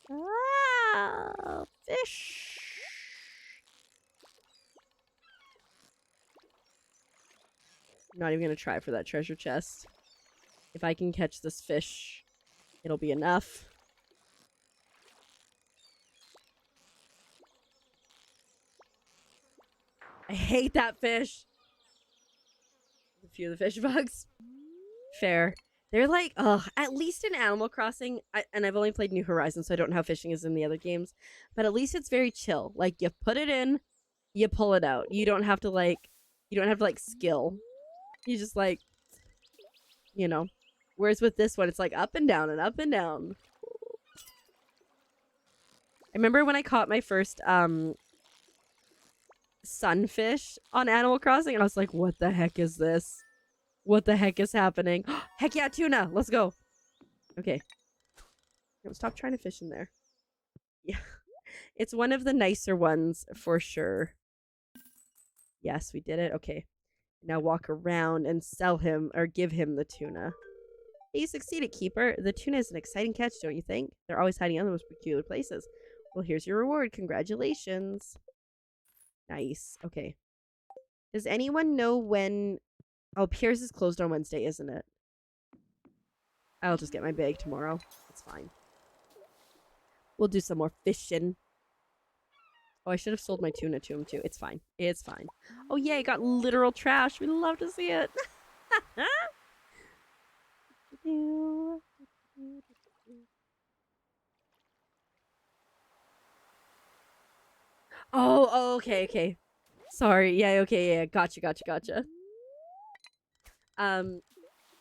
Ah, fish. I'm not even gonna try for that treasure chest. If I can catch this fish, it'll be enough. I hate that fish. A few of the fish bugs. Fair. They're like, ugh, at least in Animal Crossing, and I've only played New Horizons, so I don't know how fishing is in the other games, but at least it's very chill. Like, you put it in, you pull it out. You don't have to, like, skill. You just, like, you know. Whereas with this one, it's, like, up and down and up and down. I remember when I caught my first, sunfish on Animal Crossing, and I was like, what the heck is this? What the heck is happening? Heck yeah, tuna! Let's go. Okay. No, stop trying to fish in there. Yeah. It's one of the nicer ones for sure. Yes, we did it. Okay. Now walk around and sell him or give him the tuna. Hey, you succeeded, Keeper. The tuna is an exciting catch, don't you think? They're always hiding in the most peculiar places. Well, here's your reward. Congratulations. Nice. Okay. Does anyone know when... Oh, Pierce is closed on Wednesday, isn't it? I'll just get my bag tomorrow. It's fine. We'll do some more fishing. Oh, I should have sold my tuna to him, too. It's fine. It's fine. Oh, yeah, I got literal trash. We'd love to see it. Oh, okay, okay. Sorry. Yeah, okay, yeah. Gotcha.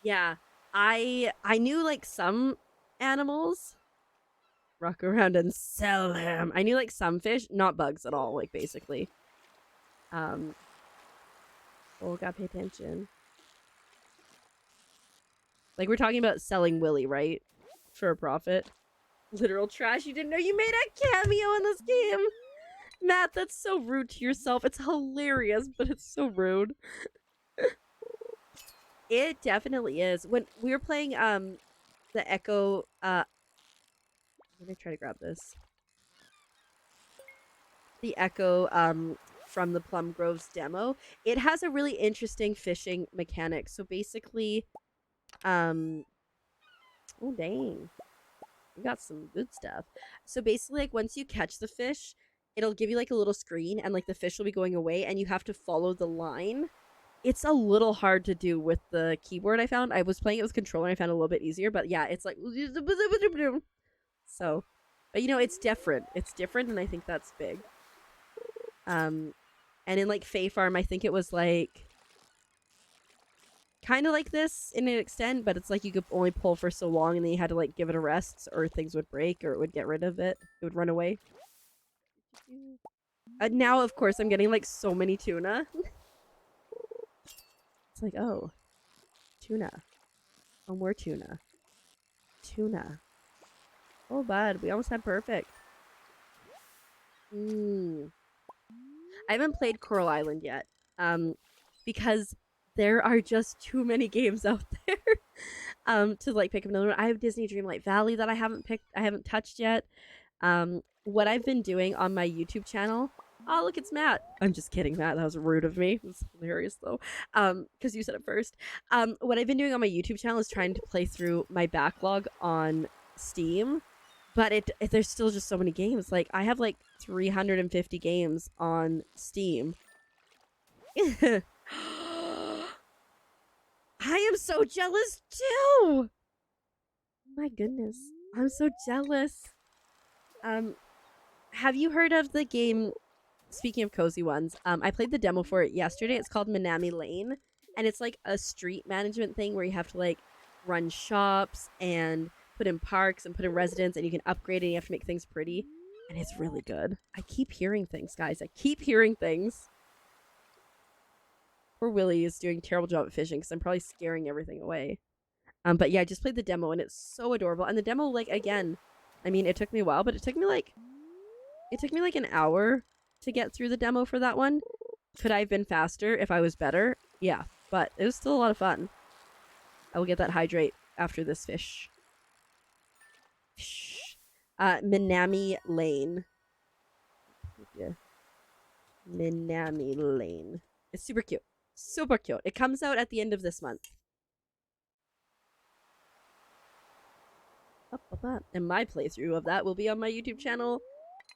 Yeah. I knew, like, some animals. Rock around and sell them. I knew, like, some fish. Not bugs at all, like, basically. Oh, gotta pay attention. Like, we're talking about selling Willy, right? For a profit. Literal trash. You didn't know you made a cameo in this game. Matt, that's so rude to yourself. It's hilarious, but it's so rude. It definitely is. When we were playing the Echo let me try to grab this. The Echo from the Plum Grove's demo, it has a really interesting fishing mechanic. So basically oh dang. You got some good stuff. So basically, like, once you catch the fish, it'll give you like a little screen and like the fish will be going away and you have to follow the line. It's a little hard to do with the keyboard, I found. I was playing it with controller and I found it a little bit easier, but yeah, it's like so, but you know, it's different. It's different and I think that's big. And in like Fae Farm, I think it was like kind of like this in an extent, but it's like you could only pull for so long and then you had to like give it a rest or things would break or it would get rid of it. It would run away. Now, of course, I'm getting like so many tuna. It's like, oh, tuna. Oh, more tuna. Tuna. Oh, bud. We almost had perfect. I haven't played Coral Island yet. Because there are just too many games out there to like pick up another one. I have Disney Dreamlight Valley that I haven't touched yet. What I've been doing on my YouTube channel. Oh, look, it's Matt. I'm just kidding, Matt. That was rude of me. It's hilarious though. Because you said it first. What I've been doing on my YouTube channel is trying to play through my backlog on Steam. But there's still just so many games. Like, I have like 350 games on Steam. I am so jealous too. My goodness, I'm so jealous. Have you heard of the game? Speaking of cozy ones, I played the demo for it yesterday. It's called Minami Lane, and it's like a street management thing where you have to like run shops and put in parks and put in residents, and you can upgrade it and you have to make things pretty, and it's really good. I keep hearing things, guys. I keep hearing things. Poor Willie is doing a terrible job at fishing because I'm probably scaring everything away. But yeah, I just played the demo and it's so adorable. And the demo, like, again, I mean, it took me a while, but it took me like an hour to get through the demo for that one. Could I have been faster if I was better? Yeah, but it was still a lot of fun. I will get that hydrate after this fish. Minami Lane. Yeah. Minami Lane. It's super cute. Super cute. It comes out at the end of this month. And my playthrough of that will be on my YouTube channel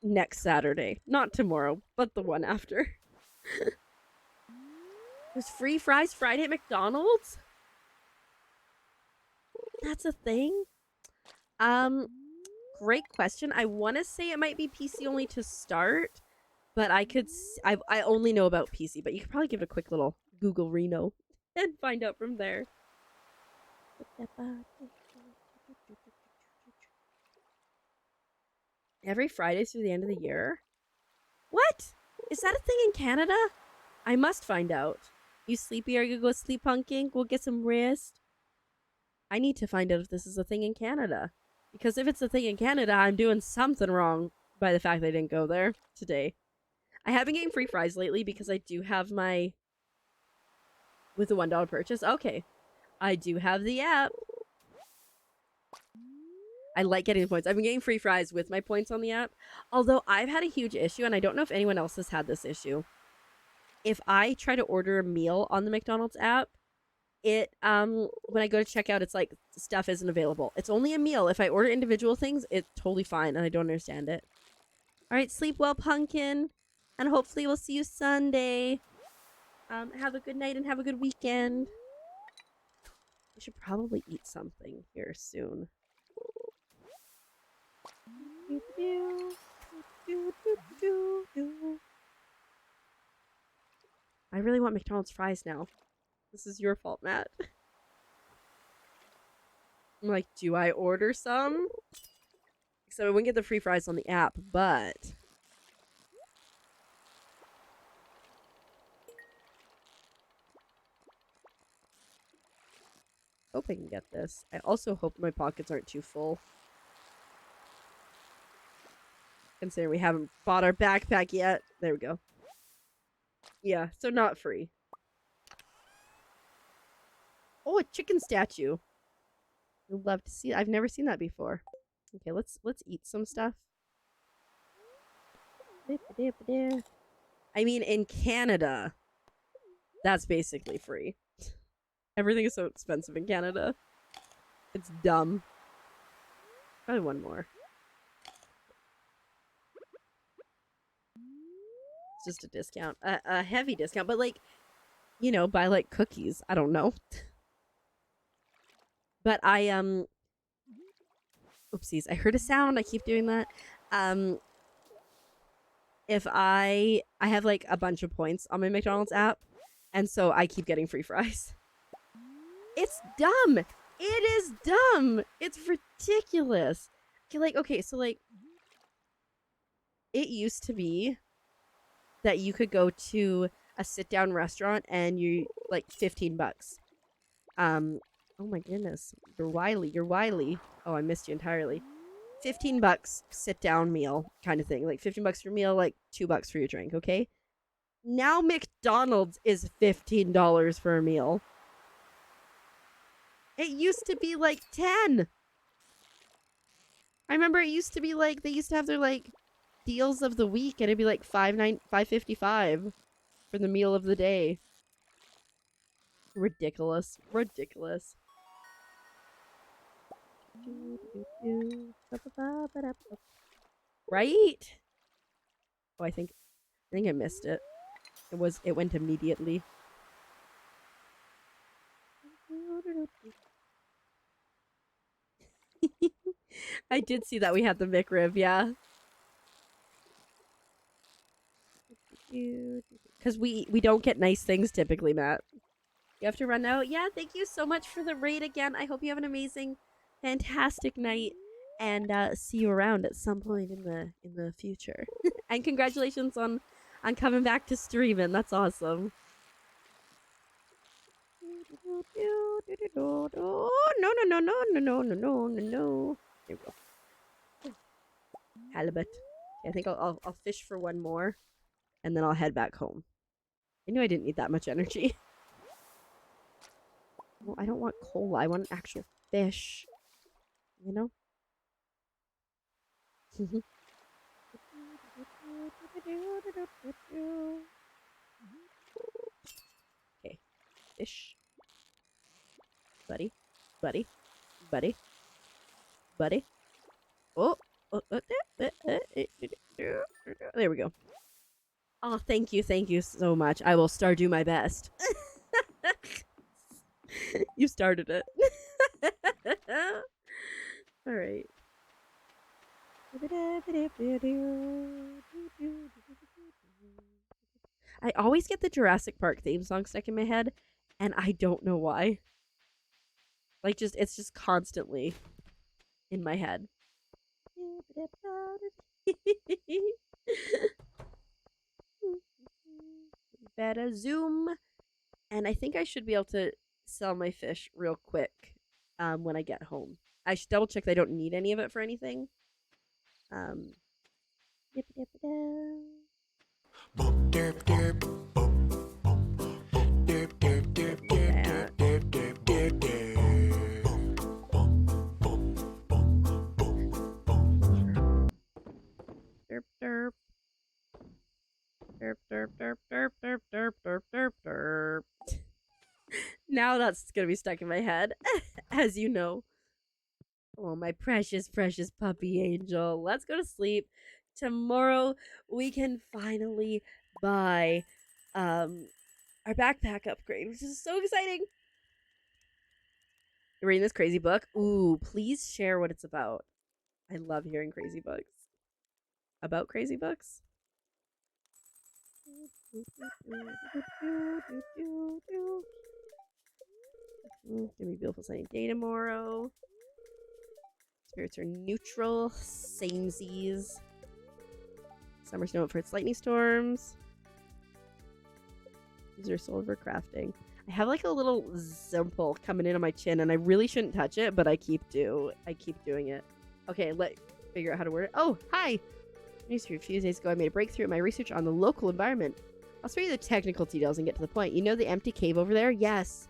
next Saturday. Not tomorrow, but the one after. There's free fries Friday at McDonald's? That's a thing? Great question. I want to say it might be PC only to start, but I only know about PC, but you could probably give it a quick little Google Reno and find out from there. Every Friday through the end of the year? What? Is that a thing in Canada? I must find out. You sleepy? Are you gonna go sleep, punking? We'll get some rest. I need to find out if this is a thing in Canada. Because if it's a thing in Canada, I'm doing something wrong by the fact that I didn't go there today. I have been getting free fries lately because I do have my... With the $1 purchase? Okay. I do have the app. I like getting the points. I've been getting free fries with my points on the app. Although I've had a huge issue, and I don't know if anyone else has had this issue. If I try to order a meal on the McDonald's app, it when I go to checkout, it's like stuff isn't available. It's only a meal. If I order individual things, it's totally fine, and I don't understand it. All right, sleep well, Pumpkin, and hopefully we'll see you Sunday. Have a good night and have a good weekend. We should probably eat something here soon. I really want McDonald's fries now. This is your fault, Matt. I'm like, do I order some? So I wouldn't get the free fries on the app, but... Hope I can get this. I also hope my pockets aren't too full. Considering we haven't bought our backpack yet. There we go. Yeah, so not free. Oh, a chicken statue. I'd love to see it. I've never seen that before. Okay, let's eat some stuff. I mean, in Canada, that's basically free. Everything is so expensive in Canada. It's dumb. Probably one more. It's just a discount. A heavy discount, but like, you know, buy like cookies. I don't know. But I, oopsies, I heard a sound. I keep doing that. If I have like a bunch of points on my McDonald's app, and so I keep getting free fries. It's dumb. It is dumb. It's ridiculous. Okay, so like, it used to be that you could go to a sit-down restaurant and you like $15. Oh my goodness, you're wily. You're wily. Oh, I missed you entirely. $15 sit-down meal kind of thing. Like $15 for your meal, like $2 for your drink. Okay. Now McDonald's is $15 for a meal. It used to be like 10. I remember it used to be like they used to have their like deals of the week, and it'd be like $5.55 for the meal of the day. Ridiculous. Ridiculous. Right? Oh, I think I missed it. It went immediately. I did see that we had the McRib, yeah. Because we don't get nice things typically, Matt. You have to run out. Yeah, thank you so much for the raid again. I hope you have an amazing, fantastic night, and see you around at some point in the future. And congratulations on coming back to streaming. That's awesome. No. There we go. Halibut. Okay, I think I'll fish for one more, and then I'll head back home. I knew I didn't need that much energy. Well, I don't want cola. I want an actual fish. You know? Okay. Fish. Buddy. Buddy. Buddy. Buddy. Oh. There we go. Oh, thank you so much. I will do my best. You started it. All right. I always get the Jurassic Park theme song stuck in my head, and I don't know why. Like, it's just constantly in my head. Better zoom. And I think I should be able to sell my fish real quick when I get home. I should double check that I don't need any of it for anything. Derp derp. Derp derp derp derp derp derp derp derp derp. Now that's gonna be stuck in my head, as you know. Oh, my precious, precious puppy angel. Let's go to sleep. Tomorrow we can finally buy our backpack upgrade, which is so exciting. You're reading this crazy book? Ooh, please share what it's about. I love hearing crazy books. About crazy books? Gonna be a beautiful sunny day tomorrow. Spirits are neutral. Samesies. Summer's known for its lightning storms. These are sold for crafting. I have like a little zimple coming in on my chin, and I really shouldn't touch it, but I keep doing it. Okay, let's figure out how to word it. Oh, hi! A few days ago, I made a breakthrough in my research on the local environment. I'll spare you the technical details and get to the point. You know the empty cave over there? Yes.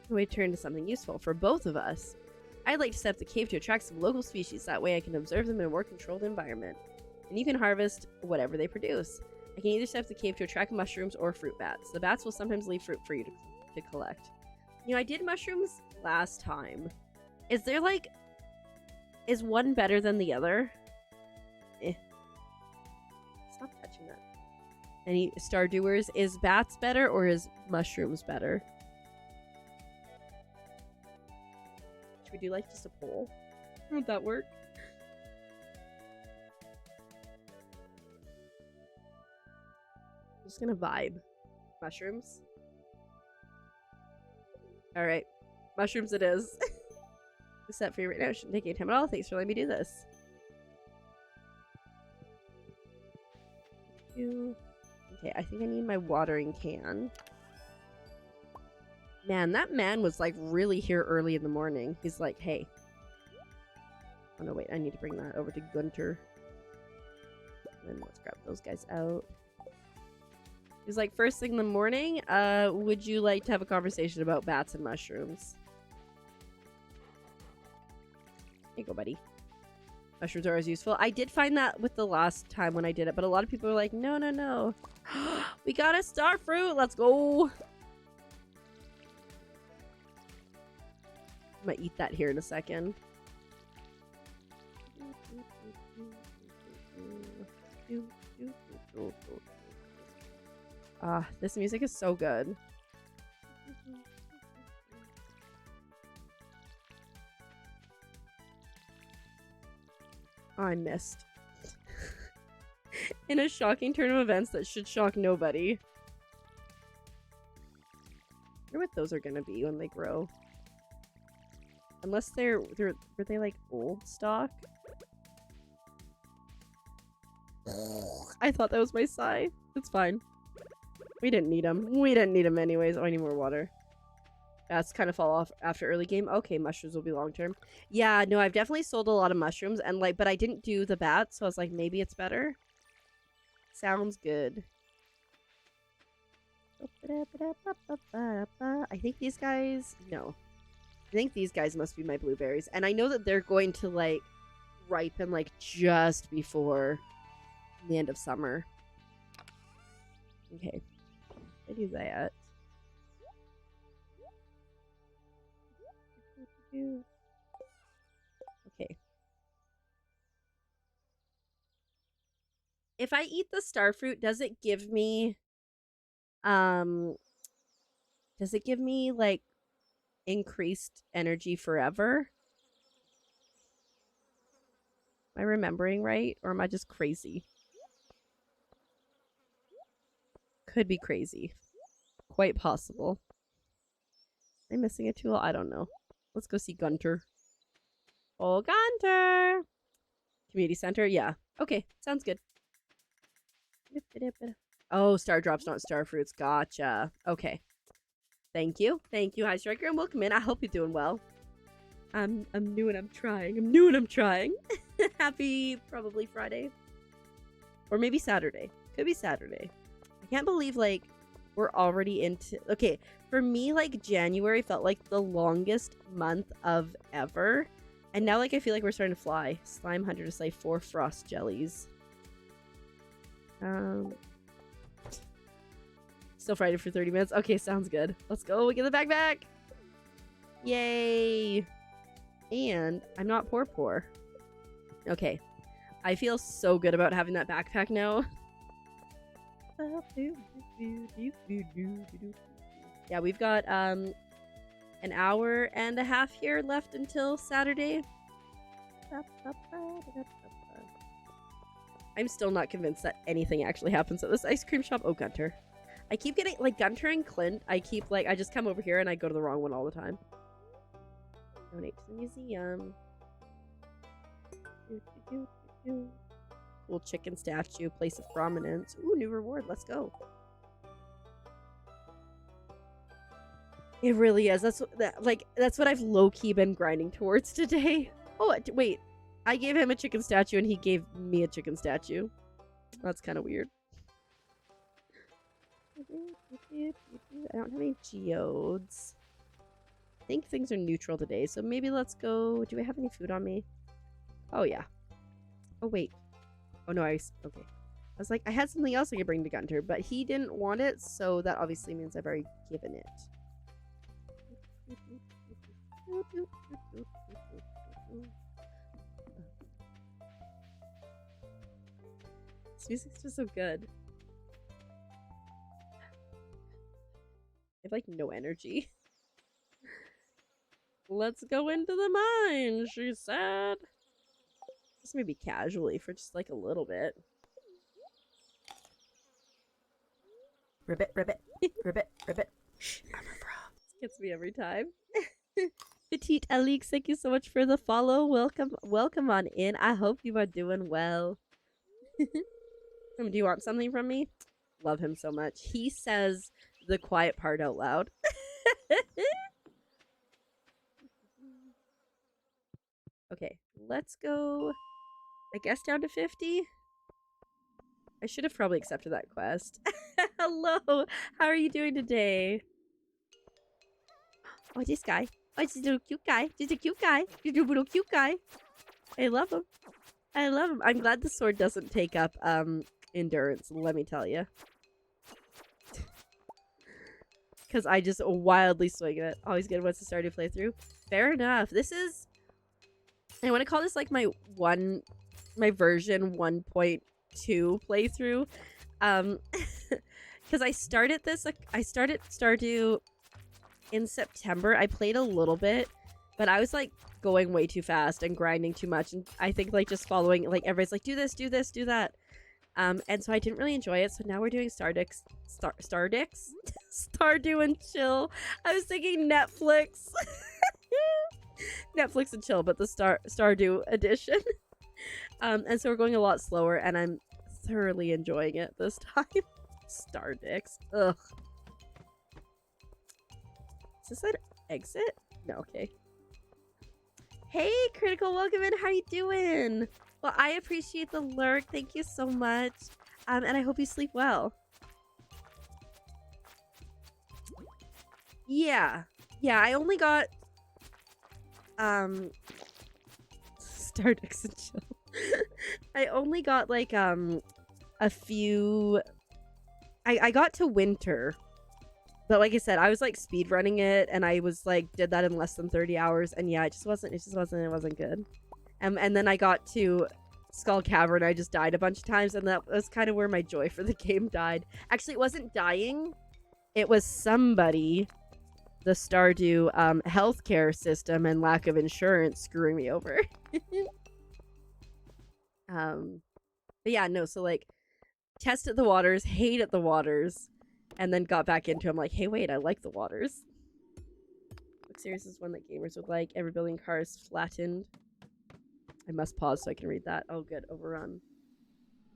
We turn to something useful for both of us. I'd like to set up the cave to attract some local species. That way I can observe them in a more controlled environment. And you can harvest whatever they produce. I can either set up the cave to attract mushrooms or fruit bats. The bats will sometimes leave fruit for you to collect. You know, I did mushrooms last time. Is there like... Is one better than the other? Stop touching that. Any Stardewers? Is bats better or is mushrooms better? Should we do like just a poll? Would that work? I'm just gonna vibe. Mushrooms? Alright. Mushrooms it is. Set for you right now. Shouldn't take any time at all. Thanks for letting me do this. Okay, I think I need my watering can. Man, that man was like really here early in the morning. He's like, hey. Oh no, wait, I need to bring that over to Gunter. And then let's grab those guys out. He's like, first thing in the morning, would you like to have a conversation about bats and mushrooms? Here you go, buddy. Mushrooms are always useful. I did find that with the last time when I did it, but a lot of people were like, no, no, no. We got a star fruit. Let's go. I'm gonna eat that here in a second. Ah, this music is so good. I missed. In a shocking turn of events that should shock nobody. I wonder what those are gonna be when they grow. Unless were they like old stock? I thought that was my sigh. It's fine. We didn't need them. We didn't need them anyways. Oh, I need more water. That's kind of fall off after early game. Okay, mushrooms will be long term. Yeah, no, I've definitely sold a lot of mushrooms and like, but I didn't do the bats, so I was like, maybe it's better. Sounds good. I think these guys, no. I think these guys must be my blueberries. And I know that they're going to like ripen like just before the end of summer. Okay. I do that. Okay. If I eat the star fruit, does it give me like increased energy forever? Am I remembering right? Or am I just crazy? Could be crazy. Quite possible. Am I missing a tool? I don't know. Let's go see Gunter. Oh, Gunter! Community center? Yeah. Okay, sounds good. Oh, star drops, not star fruits. Gotcha. Okay. Thank you. Thank you, High Striker, and welcome in. I hope you're doing well. I'm new and I'm trying. I'm new and I'm trying. Happy probably Friday. Or maybe Saturday. Could be Saturday. I can't believe like we're already into okay, for me like January felt like the longest month of ever. And now like I feel like we're starting to fly. Slime Hunter to say 4 frost jellies. Still Friday for 30 minutes. Okay, sounds good. Let's go. We get the backpack. Yay. And I'm not poor. Okay. I feel so good about having that backpack now. Yeah, we've got an hour and a half here left until Saturday. I'm still not convinced that anything actually happens at this ice cream shop. Oh, Gunter. I keep getting, like, Gunter and Clint, I just come over here and I go to the wrong one all the time. Donate to the museum. Cool chicken statue, place of prominence. Ooh, new reward, let's go. It really is. That's what I've low-key been grinding towards today. Oh, wait. I gave him a chicken statue and he gave me a chicken statue. That's kind of weird. I don't have any geodes. I think things are neutral today, so maybe let's go. Do I have any food on me? Oh, yeah. Oh, wait. Oh, no, okay. I was like, I had something else I could bring to Gunter, but he didn't want it, so that obviously means I've already given it. This music's just so good. I have like no energy. Let's go into the mine, she said. Just maybe casually for just like a little bit. Ribbit, ribbit, ribbit, ribbit. Armor bra. This gets me every time. Petite Alix, thank you so much for the follow. Welcome on in. I hope you are doing well. Do you want something from me? Love him so much. He says the quiet part out loud. Okay, let's go, I guess, down to 50. I should have probably accepted that quest. Hello, how are you doing today? Oh, this guy. Oh, this little cute guy. This is a cute guy. This little cute guy. I love him. I love him. I'm glad the sword doesn't take up endurance, let me tell you. Because I just wildly swing it. Always good once to start a playthrough. Fair enough. This is... I want to call this like my version 1.2 playthrough. Because I started Stardew in September. I played a little bit, but I was like going way too fast and grinding too much. And I think like just following, like everybody's like, do this, do this, do that. And so I didn't really enjoy it. So now we're doing Stardew and chill. I was thinking Netflix. Netflix and chill, but the Stardew edition. And so we're going a lot slower, and I'm thoroughly enjoying it this time. Stardix. Ugh. Is this an exit? No, okay. Hey, Critical, welcome in. How you doing? Well, I appreciate the lurk. Thank you so much. And I hope you sleep well. Yeah. Yeah, I only got Stardix and chill. I only got like a few. I got to winter, but like I said, I was like speed running it, and I was like did that in less than 30 hours, and yeah, it wasn't good. And then I got to Skull Cavern. I just died a bunch of times, and that was kind of where my joy for the game died. Actually, it wasn't dying. It was somebody, the Stardew healthcare system and lack of insurance screwing me over. But yeah, no, so like tested the waters, hated the waters, and then got back into them like, hey, wait, I like the waters. Book series is one that gamers would like. Every building car is flattened. I must pause so I can read that. Oh, good. Overrun.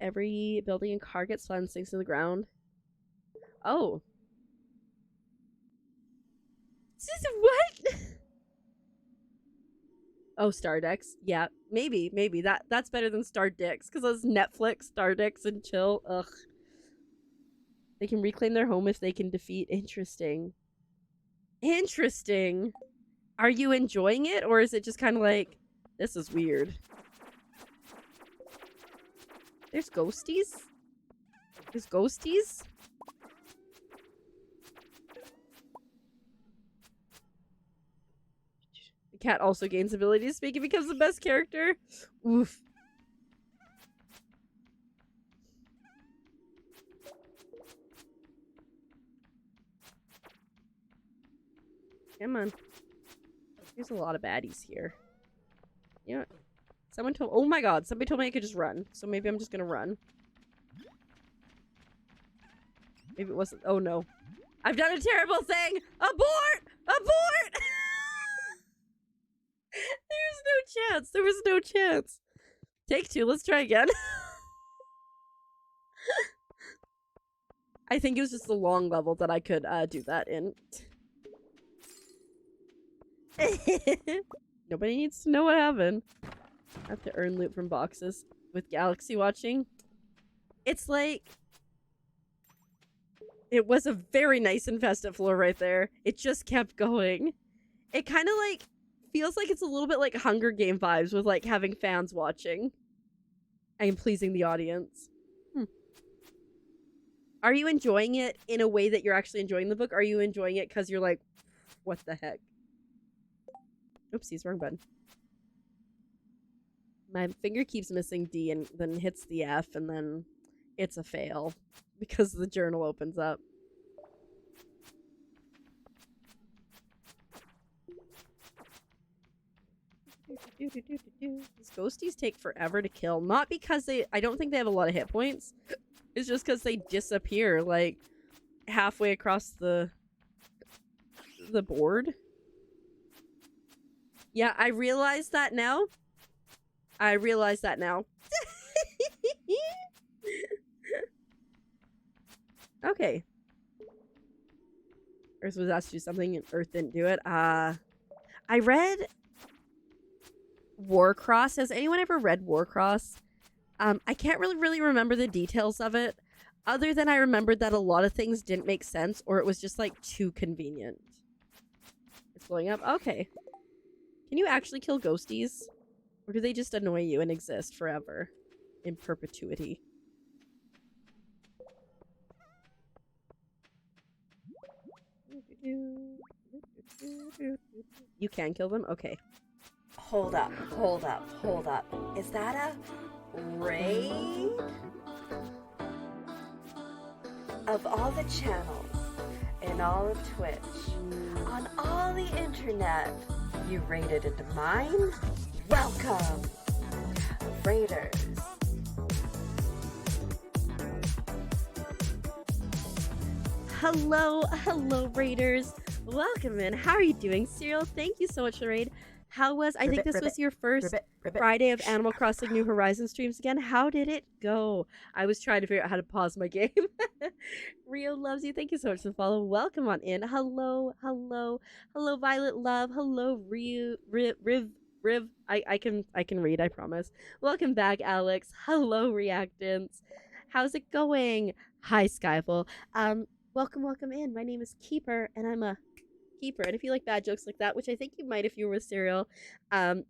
Every building and car gets flattened, sinks to the ground. Oh. What? Oh, Stardex. Yeah, maybe that's better than Stardicks because those Netflix, Stardicks, and chill. Ugh. They can reclaim their home if they can defeat. Interesting. Interesting. Are you enjoying it, or is it just kind of like, this is weird? There's ghosties? There's ghosties? The cat also gains ability to speak and becomes the best character. Oof. Come on. There's a lot of baddies here. You know what? Someone told— oh my god, somebody told me I could just run. So maybe I'm just gonna run. Maybe it wasn't— oh no. I've done a terrible thing! Abort! Abort! There's no chance. There was no chance. Take two. Let's try again. I think it was just the long level that I could do that in. Nobody needs to know what happened. I have to earn loot from boxes with galaxy watching. It's like, it was a very nice infested floor right there. It just kept going. It kind of like feels like it's a little bit like Hunger Game vibes with like having fans watching and pleasing the audience. Are you enjoying it in a way that you're actually enjoying the book? Are you enjoying it because you're like, what the heck? Oopsies, wrong button. My finger keeps missing D and then hits the F, and then it's a fail because the journal opens up. These ghosties take forever to kill. Not because I don't think they have a lot of hit points. It's just because they disappear like halfway across the board. Yeah, I realize that now. I realize that now. Okay. Earth was asked to do something and Earth didn't do it. I read Warcross. Has anyone ever read Warcross? I can't really remember the details of it, other than I remembered that a lot of things didn't make sense, or it was just like too convenient. It's blowing up. Okay. Can you actually kill ghosties? Or do they just annoy you and exist forever? In perpetuity? You can kill them? Okay. Hold up, hold up, hold up. Is that a raid? Of all the channels in all of Twitch, on all the internet, you raided into mine? Welcome, Raiders. Hello, Raiders. Welcome in. How are you doing, Serial? Thank you so much for the raid. How was— I think this was your first Friday of Animal Crossing New Horizons streams again. How did it go? I was trying to figure out how to pause my game. Rio loves you. Thank you so much for the follow. Welcome on in. Hello, Violet Love. Hello, Riv. I can read, I promise. Welcome back, Alex. Hello, Reactants. How's it going? Hi, Skyfall. Welcome in. My name is Keeper, and I'm a keeper. And if you like bad jokes like that, which I think you might if you were with Serial,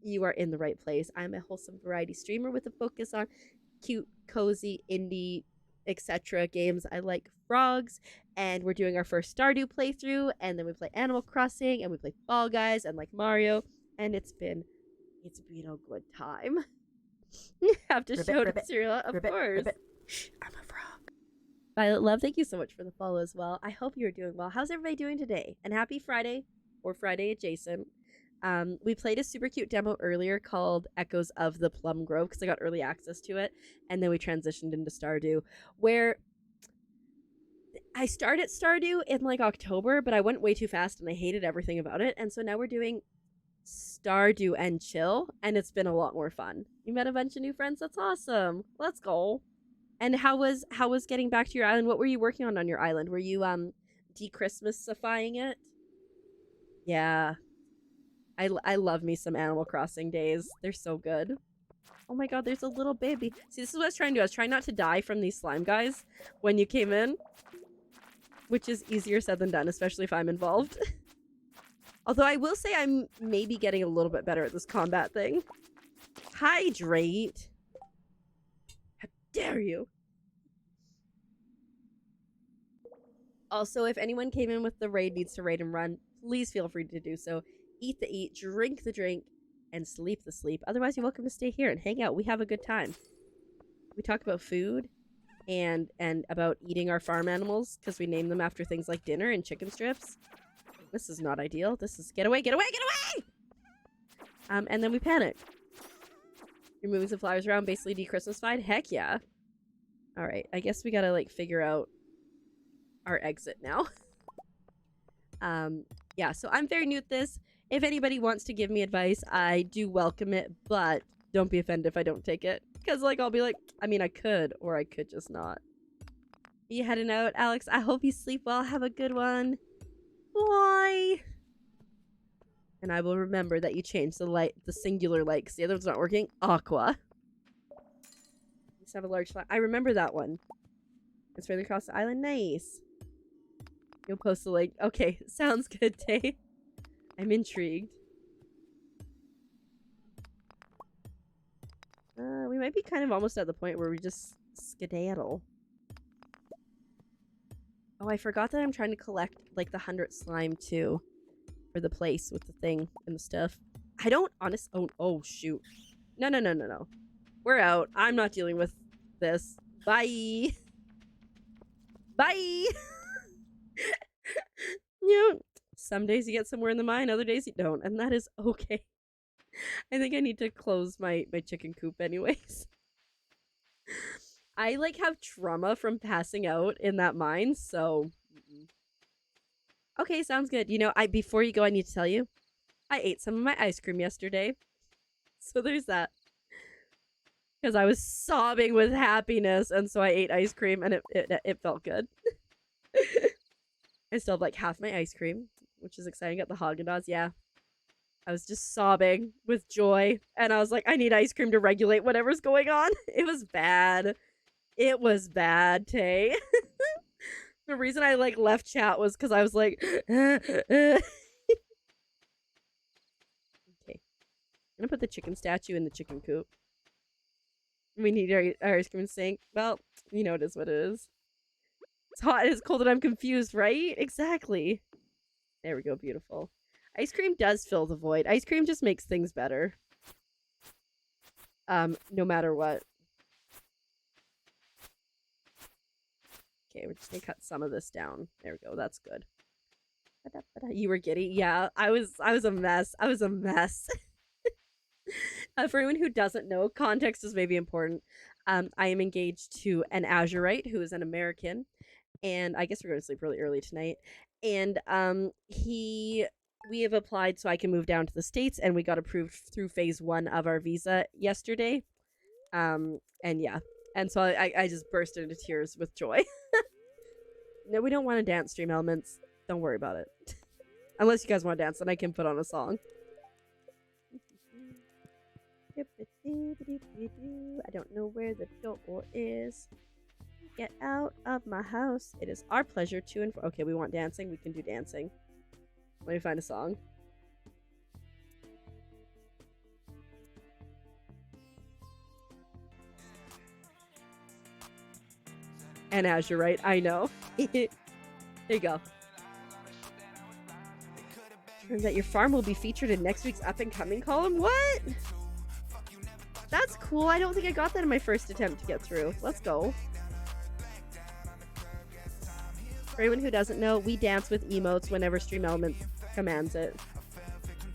you are in the right place. I'm a wholesome variety streamer with a focus on cute, cozy, indie, etc. games. I like frogs, and we're doing our first Stardew playthrough, and then we play Animal Crossing, and we play Fall Guys, and like Mario, and it's been a good time. You have to show it to Serial, of course. I'm a frog. Violet Love, thank you so much for the follow as well. I hope you're doing well. How's everybody doing today? And happy Friday, or Friday adjacent. We played a super cute demo earlier called Echoes of the Plum Grove because I got early access to it, and then we transitioned into Stardew, where I started Stardew in like October, but I went way too fast and I hated everything about it, and so now we're doing Stardew and chill, and it's been a lot more fun. You met a bunch of new friends. That's awesome. Let's go. And how was getting back to your island? What were you working on your island? Were you de-Christmasifying it? Yeah. I love me some Animal Crossing days. They're so good. Oh my god, there's a little baby. See, this is what I was trying to do. I was trying not to die from these slime guys when you came in. Which is easier said than done, especially if I'm involved. Although I will say I'm maybe getting a little bit better at this combat thing. Hydrate. How dare you? Also, if anyone came in with the raid needs to raid and run, please feel free to do so. Eat the eat, drink the drink, and sleep the sleep. Otherwise, you're welcome to stay here and hang out. We have a good time. We talk about food and about eating our farm animals because we name them after things like dinner and chicken strips. This is not ideal. This is get away, get away, get away! And then we panic. You're moving some flowers around, basically de-Christmasified? Heck yeah. Alright, I guess we gotta, like, figure out our exit now. Yeah, so I'm very new at this. If anybody wants to give me advice, I do welcome it, but don't be offended if I don't take it. Because, like, I'll be like, I mean, I could, or I could just not. You heading out, Alex? I hope you sleep well. Have a good one. Bye. And I will remember that you changed the light, the singular light, because the other one's not working. Aqua. Let's have a large flag. I remember that one. It's further across the island. Nice. You'll post the link. Okay, sounds good, Tay. I'm intrigued. We might be kind of almost at the point where we just skedaddle. Oh, I forgot that I'm trying to collect, like, the 100th slime, too. For the place with the thing and the stuff. I don't oh, shoot. No. We're out. I'm not dealing with this. Bye. Bye. You know, some days you get somewhere in the mine, other days you don't, and that is okay. I think I need to close my chicken coop anyways. I, like, have trauma from passing out in that mine, so... Okay, sounds good. You know, before you go, I need to tell you, I ate some of my ice cream yesterday. So there's that. Because I was sobbing with happiness, and so I ate ice cream, and it felt good. I still have, like, half my ice cream, which is exciting. Got the Haagen-Dazs, yeah. I was just sobbing with joy, and I was like, I need ice cream to regulate whatever's going on. It was bad. It was bad, Tay. The reason I, like, left chat was because I was like, Okay. I'm gonna put the chicken statue in the chicken coop. We need our ice cream sink. Well, you know it is what it is. It's hot, it's cold, and I'm confused, right? Exactly. There we go, beautiful. Ice cream does fill the void. Ice cream just makes things better. No matter what. Okay, we're just gonna cut some of this down. There we go, that's good. You were giddy? Yeah, I was a mess. I was a mess. For anyone who doesn't know, context is maybe important. I am engaged to an Azurite who is an American, and I guess we're going to sleep really early tonight. And we have applied so I can move down to the States, and we got approved through phase 1 of our visa yesterday. And yeah, and so I just burst into tears with joy. No, we don't want to dance, Stream Elements. Don't worry about it. Unless you guys want to dance, then I can put on a song. I don't know where the door is. Get out of my house. It is our pleasure to inform. Okay, we want dancing. We can do dancing. Let me find a song. And Azurite, I know. There you go. Turns out your farm will be featured in next week's up and coming column. What? That's cool. I don't think I got that in my first attempt to get through. Let's go. For anyone who doesn't know, we dance with emotes whenever Stream Elements commands it.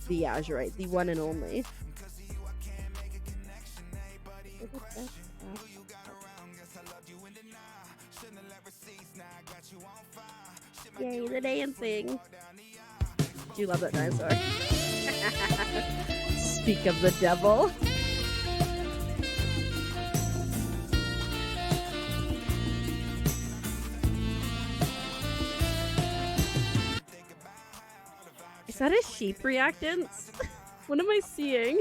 The Azurite, the one and only. Yay, the dancing. Do you love that dinosaur? Speak of the devil. Is that a sheep reactance? What am I seeing?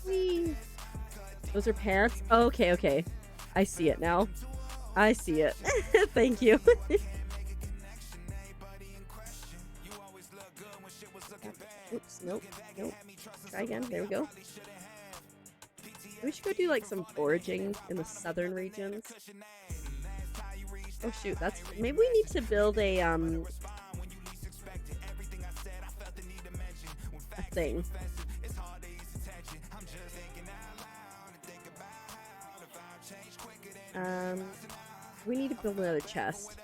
Whee. Those are pants? Oh, okay, okay. I see it now. I see it. Thank you. Oops, nope, nope. Try again. There we go. We should go do like some foraging in the southern regions. Oh shoot, that's maybe we need to build a thing. We need to build another chest.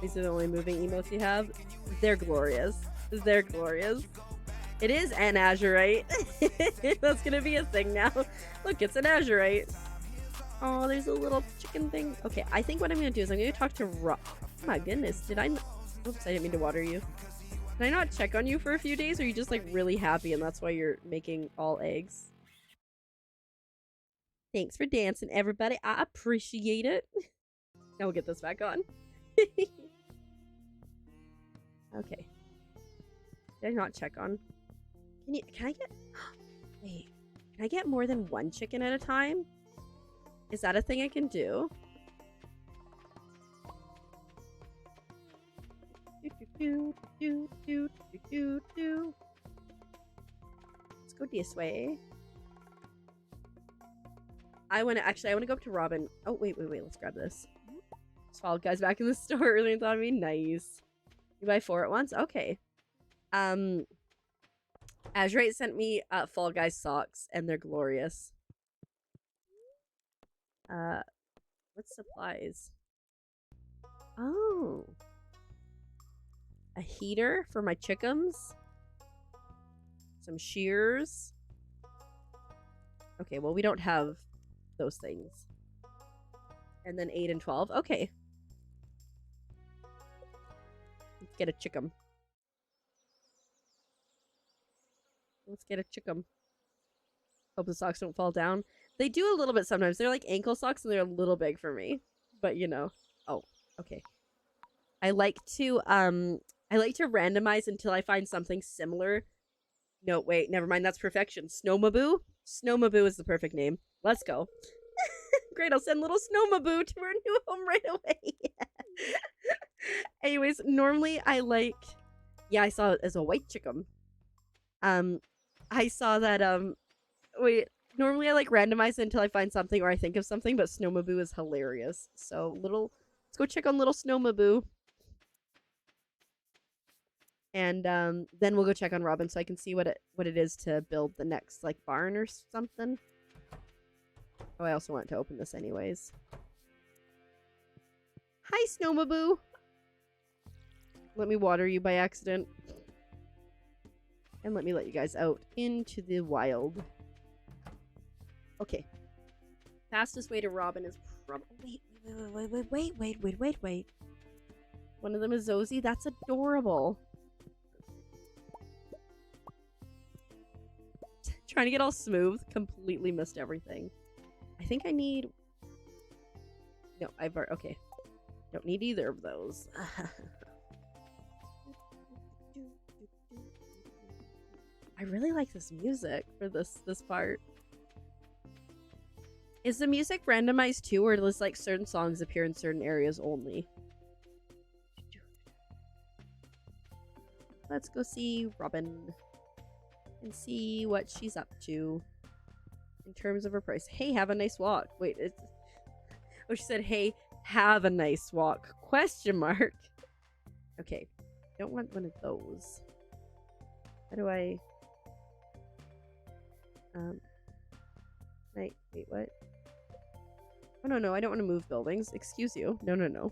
These are the only moving emotes you have. They're glorious. They're glorious. It is an azurite. That's gonna be a thing now. Look, it's an azurite. Oh, there's a little chicken thing. Okay, I think what I'm gonna do is I'm gonna talk to Rob. Oh my goodness, did I? Oops, I didn't mean to water you. Can I not check on you for a few days? Or are you just like really happy and that's why you're making all eggs? Thanks for dancing, everybody. I appreciate it. Now we'll get this back on. Okay. Did I not check on? Can I get... Wait. Can I get more than one chicken at a time? Is that a thing I can do? Let's go this way. I want to go up to Robin. Oh, wait. Let's grab this. Just followed guys back in the store earlier and thought it'd be nice. You buy 4 at once? Okay. Azurite sent me Fall Guys socks, and they're glorious. What's supplies? Oh. A heater for my chickens. Some shears. Okay, well, we don't have those things. And then 8 and 12. Okay. Let's get a chicken. Let's get a chicken. Hope the socks don't fall down. They do a little bit sometimes. They're like ankle socks and they're a little big for me. But you know. Oh, okay. I like to randomize until I find something similar. No, wait, never mind. That's perfection. Snowmaboo? Snowmaboo is the perfect name. Let's go. Great, I'll send little Snowmaboo to her new home right away. Anyways, normally I like... Yeah, I saw it as a white chicken. I saw that, wait, normally I like randomize it until I find something or I think of something, but Snowmaboo is hilarious. So, let's go check on little Snowmaboo. And, then we'll go check on Robin so I can see what it is to build the next, like, barn or something. Oh, I also want to open this anyways. Hi, Snowmaboo! Let me water you by accident. And let me let you guys out into the wild. Okay. Fastest way to Robin is probably... Wait. One of them is Zozie. That's adorable. Trying to get all smooth. Completely missed everything. I think I need... No, okay. Don't need either of those. I really like this music for this part. Is the music randomized too, or does like certain songs appear in certain areas only? Let's go see Robin and see what she's up to in terms of her price. Hey, have a nice walk. Wait, oh, she said, hey, have a nice walk. Question mark. Okay, don't want one of those. How do I... wait, what? Oh, no, I don't want to move buildings. Excuse you. No.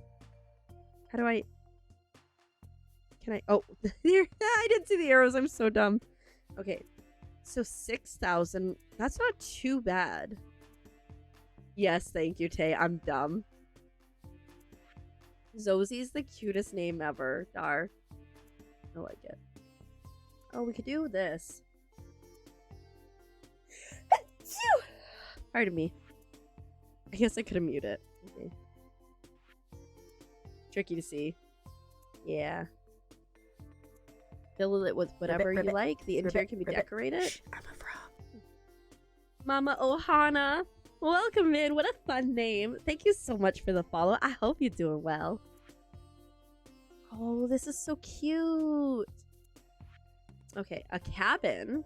How do I... Can I... Oh, I didn't see the arrows. I'm so dumb. Okay, so 6,000. That's not too bad. Yes, thank you, Tay. I'm dumb. Zozie's the cutest name ever. Dar. I like it. Oh, we could do this. Pardon me. I guess I could have muted it. Okay. Tricky to see. Yeah. Fill it with whatever you like. The interior can be decorated. I'm a frog. Mama Ohana. Welcome in. What a fun name. Thank you so much for the follow. I hope you're doing well. Oh, this is so cute. Okay, a cabin.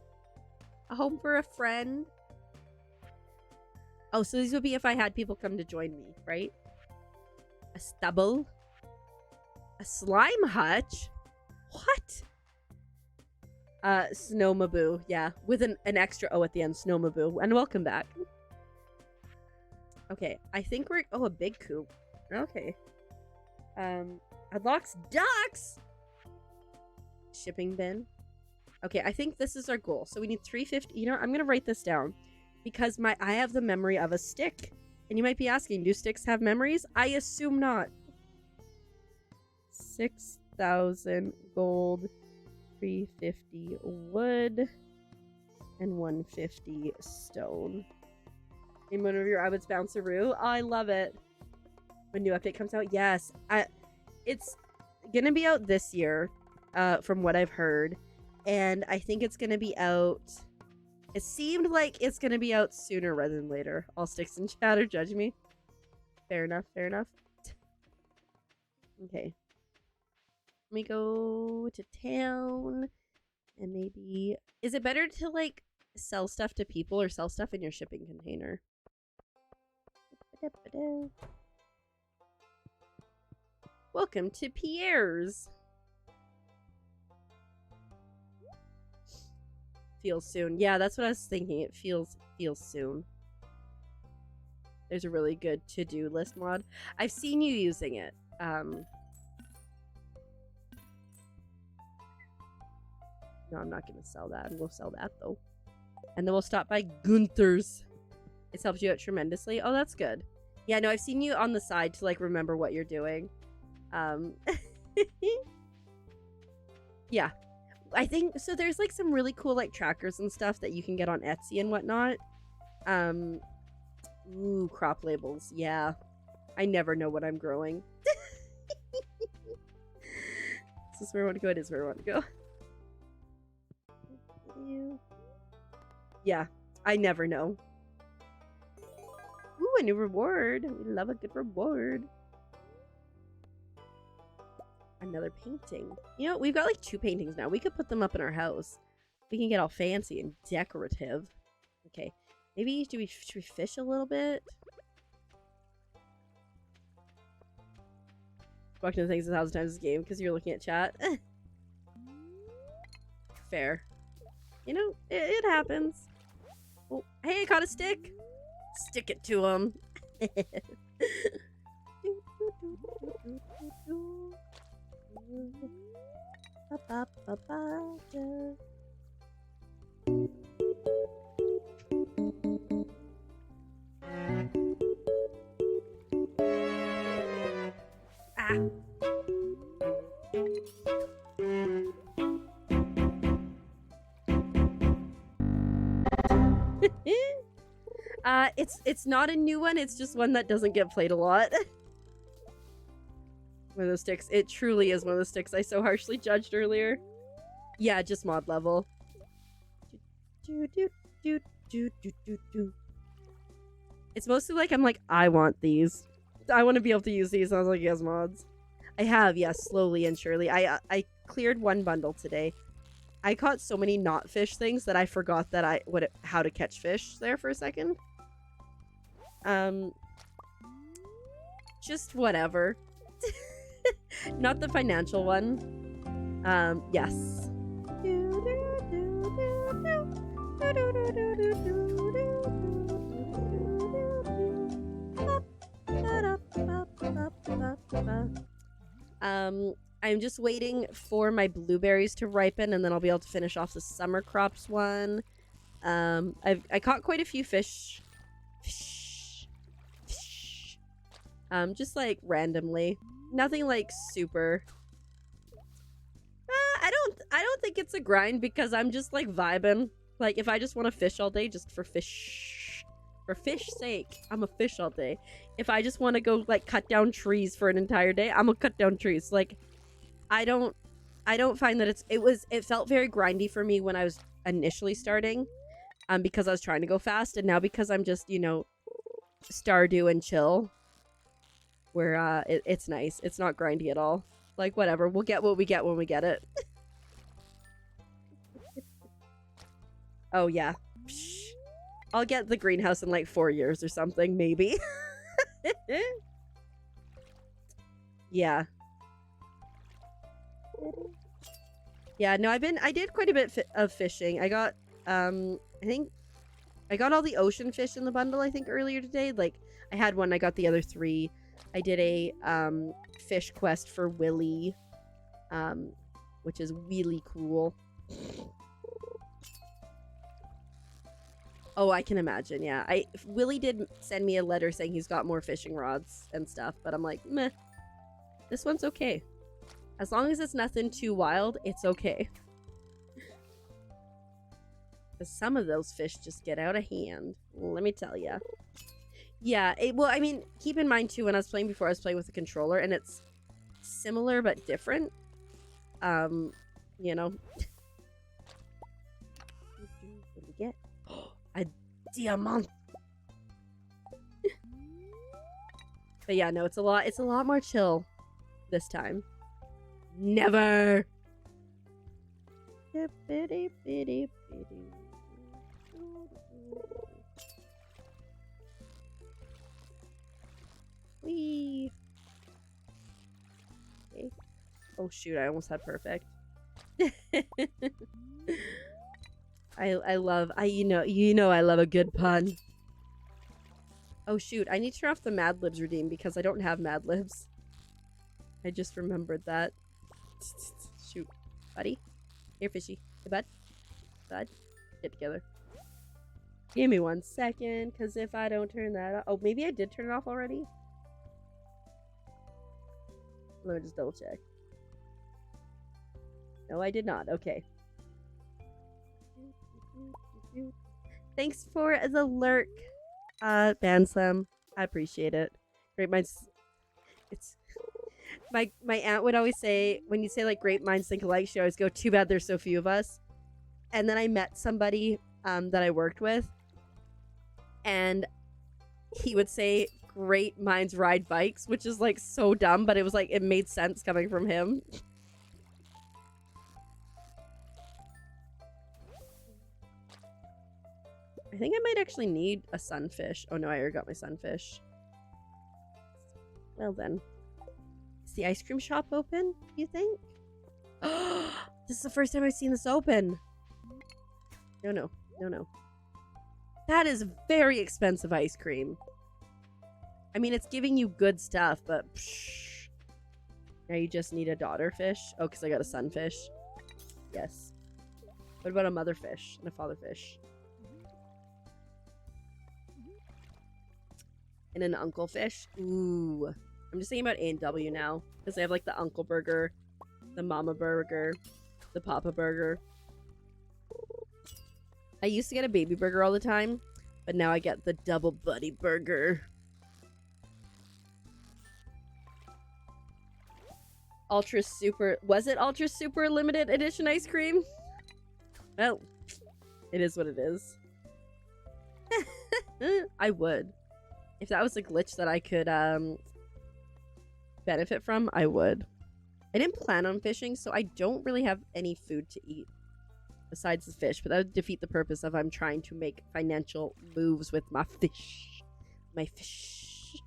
A home for a friend. Oh, so these would be if I had people come to join me, right? A stubble. A slime hutch. What? Snowmaboo. Yeah, with an extra O at the end. Snowmaboo. And welcome back. Okay, I think we're... Oh, a big coop. Okay. Unlocks ducks! Shipping bin. Okay, I think this is our goal. So we need 350. You know, I'm going to write this down. Because I have the memory of a stick. And you might be asking, do sticks have memories? I assume not. 6,000 gold, 350 wood, and 150 stone. In one of your rabbits bounceroo. Oh, I love it. When new update comes out, yes. It's gonna be out this year, from what I've heard. And I think it's gonna be out... It seemed like it's going to be out sooner rather than later. All sticks in chat are judging me. Fair enough, fair enough. Okay. Let me go to town. And maybe... Is it better to, like, sell stuff to people or sell stuff in your shipping container? Welcome to Pierre's. Feels soon. Yeah, that's what I was thinking. It feels soon. There's a really good to-do list mod. I've seen you using it. No, I'm not going to sell that. We'll sell that, though. And then we'll stop by Gunther's. It's helped you out tremendously. Oh, that's good. Yeah, no, I've seen you on the side to, like, remember what you're doing. Yeah. I think so. There's like some really cool like trackers and stuff that you can get on Etsy and whatnot. Ooh, crop labels. Yeah, I never know what I'm growing. Is this where I want to go? It is where I want to go. Yeah, I never know. Ooh, a new reward. We love a good reward. Another painting. You know, we've got like 2 paintings now. We could put them up in our house. We can get all fancy and decorative. Okay. Maybe should we fish a little bit? Walked into things 1,000 times this game because you're looking at chat. Fair. You know, it happens. Oh, hey, I caught a stick. Stick it to him. It's not a new one, it's just one that doesn't get played a lot. One of those sticks. It truly is one of the sticks I so harshly judged earlier. Yeah, just mod level. It's mostly like I'm like, I want these. I want to be able to use these. And I was like, yes, mods. I have, yes, slowly and surely. I cleared one bundle today. I caught so many not fish things that I forgot that how to catch fish there for a second. Just whatever. Not the financial one. Yes. I'm just waiting for my blueberries to ripen, and then I'll be able to finish off the summer crops one. I caught quite a few fish. Just like randomly. Nothing like super. I think it's a grind because I'm just like vibing. Like if I just want to fish all day just for fish sake, I'm a fish all day. If I just want to go like cut down trees for an entire day, I'm gonna cut down trees. Like I don't find that it felt very grindy for me when I was initially starting, because I was trying to go fast, and now because I'm just, you know, Stardew and chill, where it's nice. It's not grindy at all. Like whatever, we'll get what we get when we get it. Oh yeah. Psh. I'll get the greenhouse in like 4 years or something, maybe. Yeah. Yeah, no, I did quite a bit of fishing. I got, I think, I got all the ocean fish in the bundle, I think, earlier today. Like, I had one, I got the other 3. I did a, fish quest for Willy, which is really cool. Oh, I can imagine, yeah. Willy did send me a letter saying he's got more fishing rods and stuff, but I'm like, meh. This one's okay. As long as it's nothing too wild, it's okay. Because some of those fish just get out of hand. Let me tell ya. Yeah, well, I mean, keep in mind, too, when I was playing before, I was playing with a controller, and it's similar but different. You know. What do we get? A diamond. But yeah, no, it's a lot more chill this time. Never. Wee. Okay. Oh shoot, I almost had perfect. I love I love a good pun. Oh shoot, I need to turn off the Mad Libs redeem because I don't have Mad Libs. I just remembered that. Shoot. Buddy? Here, fishy. Hey, bud. Bud. Get together. Give me 1 second, because if I don't turn that off... Oh, maybe I did turn it off already? Let me just double check. No, I did not. Okay. Thanks for the lurk, Banslam. I appreciate it. Great minds... It's... My aunt would always say, when you say like great minds think alike, she always go, too bad there's so few of us. And then I met somebody that I worked with, and he would say great minds ride bikes, which is like so dumb, but it was like it made sense coming from him. I think I might actually need a sunfish. Oh no, I already got my sunfish. Well then. Is the ice cream shop open, you think? This is the first time I've seen this open. No. That is very expensive ice cream. I mean, it's giving you good stuff, but psh. Now you just need a daughter fish. Oh, because I got a sunfish. Yes. What about a mother fish and a father fish? And an uncle fish? Ooh. I'm just thinking about A&W now, because they have like the uncle burger, the mama burger, the papa burger. I used to get a baby burger all the time, but now I get the double buddy burger. Ultra super... Was it Ultra Super Limited Edition ice cream? Well, it is what it is. I would. If that was a glitch that I could, benefit from, I would. I didn't plan on fishing, so I don't really have any food to eat besides the fish, but that would defeat the purpose of I'm trying to make financial moves with my fish. My fish.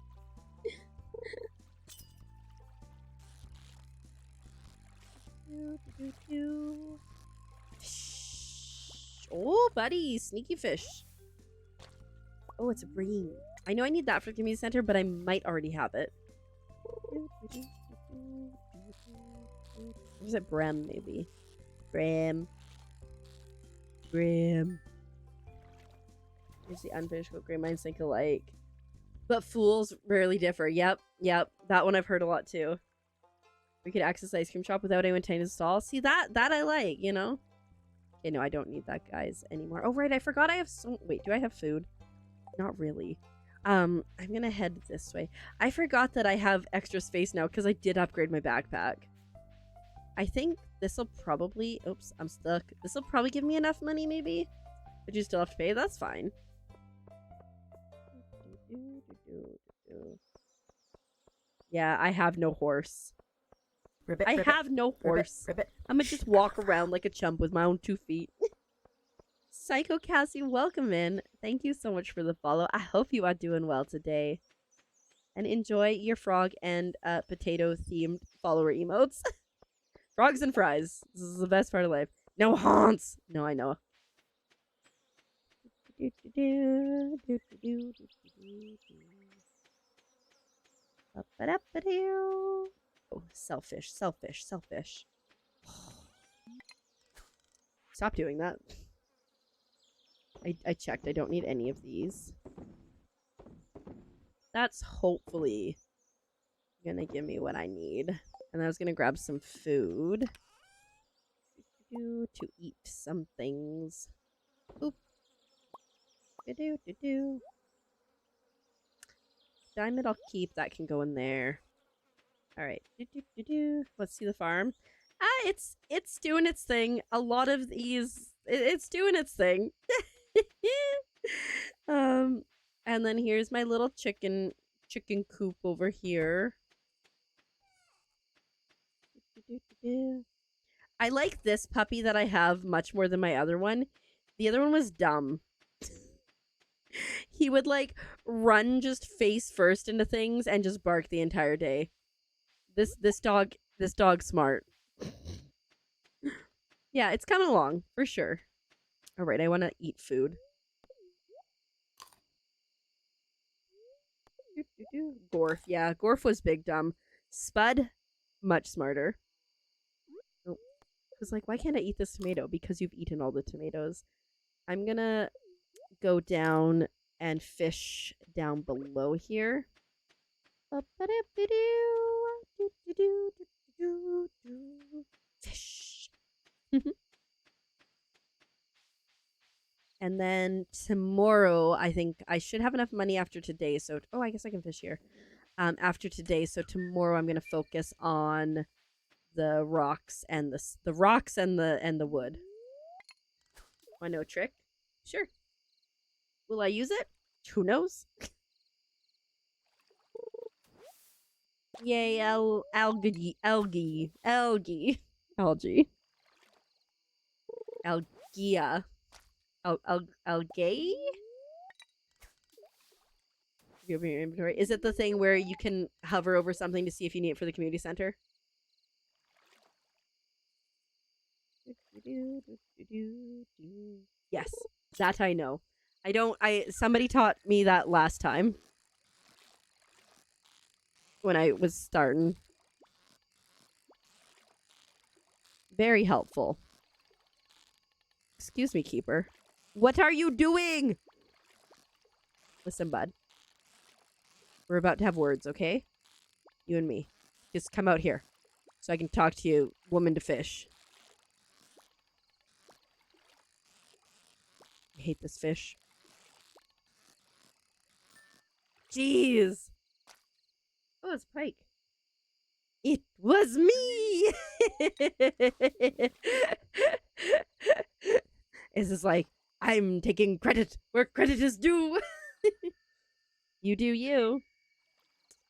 Oh, buddy, sneaky fish. Oh, it's a green. I know I need that for the community center, but I might already have it. Or is it Brem, maybe? Brem. Here's the unfinished quote. Great minds think alike. But fools rarely differ. Yep. That one I've heard a lot too. We could access the ice cream shop without anyone trying to stall. See, that I like, you know? Okay, no, I don't need that, guys, anymore. Oh, right, I forgot I have so... Wait, do I have food? Not really. I'm gonna head this way. I forgot that I have extra space now because I did upgrade my backpack. I think this will probably... Oops, I'm stuck. This will probably give me enough money, maybe? But you still have to pay? That's fine. Yeah, I have no horse. Ribbit, I ribbit, have no horse. ribbit. I'm gonna just walk around like a chump with my own 2 feet. Psycho Cassie, welcome in. Thank you so much for the follow. I hope you are doing well today. And enjoy your frog and potato themed follower emotes. Frogs and fries. This is the best part of life. No haunts. No, I know. Oh, selfish, selfish, selfish. Stop doing that. I checked. I don't need any of these. That's hopefully gonna give me what I need. And I was gonna grab some food to eat some things. Oop. Diamond I'll keep. That can go in there. Alright. Let's see the farm. It's doing its thing. A lot of these... It's doing its thing. And then here's my little chicken coop over here. I like this puppy that I have much more than my other one. The other one was dumb. He would like run just face first into things and just bark the entire day. This dog's smart. Yeah, it's coming along for sure. All right, I want to eat food. Gorf, yeah, Gorf was big dumb. Spud, much smarter. Oh, because like, why can't I eat this tomato? Because you've eaten all the tomatoes. I'm gonna go down and fish down below here. Fish. And then tomorrow, I think I should have enough money after today. So, oh, I guess I can fish here. After today, so tomorrow I'm gonna focus on the rocks and the rocks and the wood. Want to know a trick? Sure. Will I use it? Who knows? Yay, algae. Algaea. Algae? You open your inventory. Is it the thing where you can hover over something to see if you need it for the community center? Yes, that I know. Somebody taught me that last time. When I was starting. Very helpful. Excuse me, keeper. What are you doing? Listen, bud. We're about to have words, okay? You and me. Just come out here. So I can talk to you, woman to fish. I hate this fish. Jeez. Oh, it's Pike. It was me! This is like, I'm taking credit where credit is due. You do you.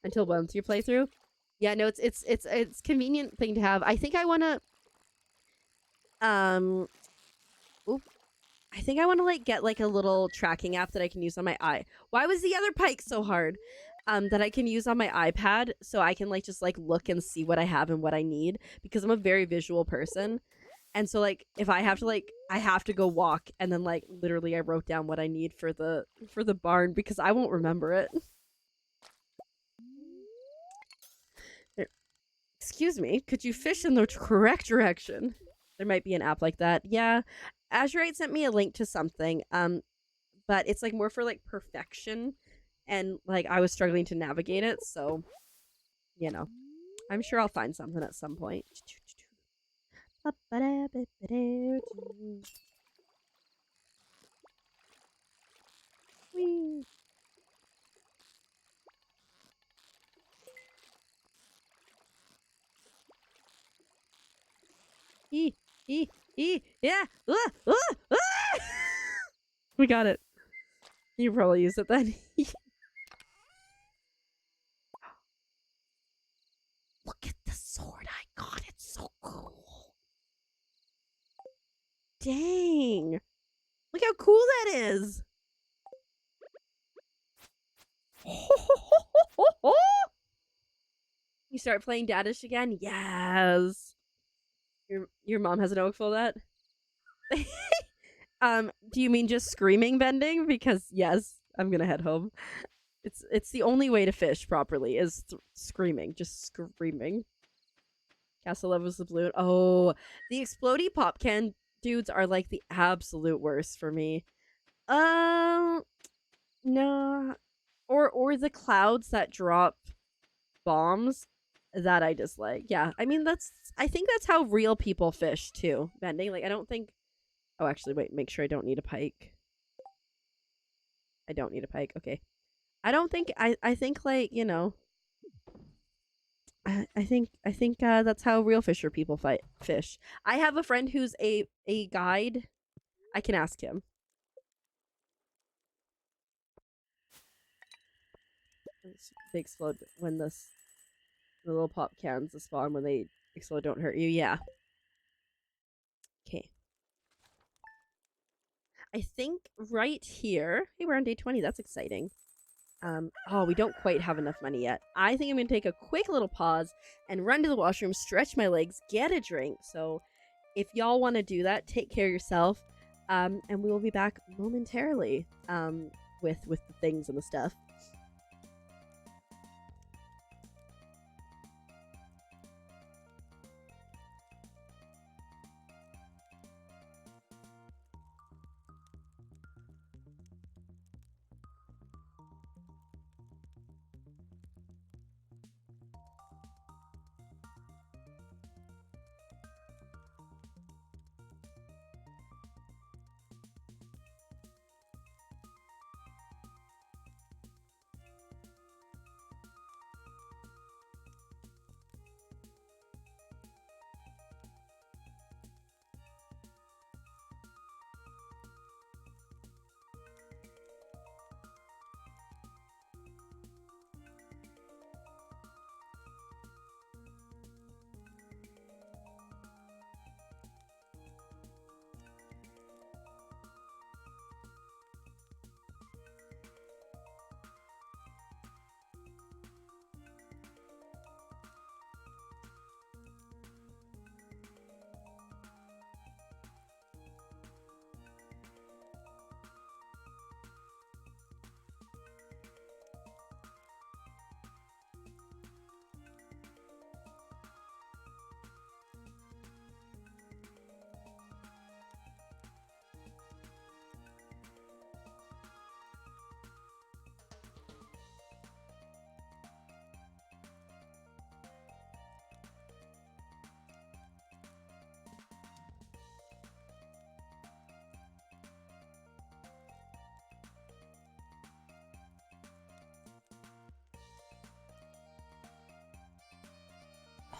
Until once your playthrough. Yeah, no, it's convenient thing to have. I think I wanna I think I wanna like get like a little tracking app that I can use on my eye. Why was the other Pike so hard? That I can use on my iPad so I can like just like look and see what I have and what I need, because I'm a very visual person. And so like if I have to like I have to go walk and then like literally I wrote down what I need for the barn because I won't remember it. Excuse me, could you fish in the correct direction? There might be an app like that. Yeah. Azurite sent me a link to something. But it's like more for like perfection. And like I was struggling to navigate it, so you know. I'm sure I'll find something at some point. Whee. Yeah. We got it. You probably use it then. Look at the sword I got. It's so cool. Dang. Look how cool that is. You start playing Dadish again? Yes. Your mom has an oak for that? Do you mean just screaming bending? Because yes, I'm gonna head home. It's the only way to fish properly is screaming, just screaming. Castle levels the balloon. Oh, the explodey pop can dudes are like the absolute worst for me. No, or the clouds that drop bombs that I dislike. Yeah, I mean I think that's how real people fish too. Bending, like I don't think. Oh, actually, wait. Make sure I don't need a pike. I don't need a pike. Okay. I don't think I think like, you know, I think that's how real fisher people fish. I have a friend who's a guide. I can ask him. They explode when the little pop cans spawn when they explode don't hurt you. Yeah. Okay. I think right here. Hey, we're on day 20. That's exciting. Oh, we don't quite have enough money yet. I think I'm going to take a quick little pause and run to the washroom, stretch my legs, get a drink. So if y'all want to do that, take care of yourself. And we will be back momentarily with the things and the stuff.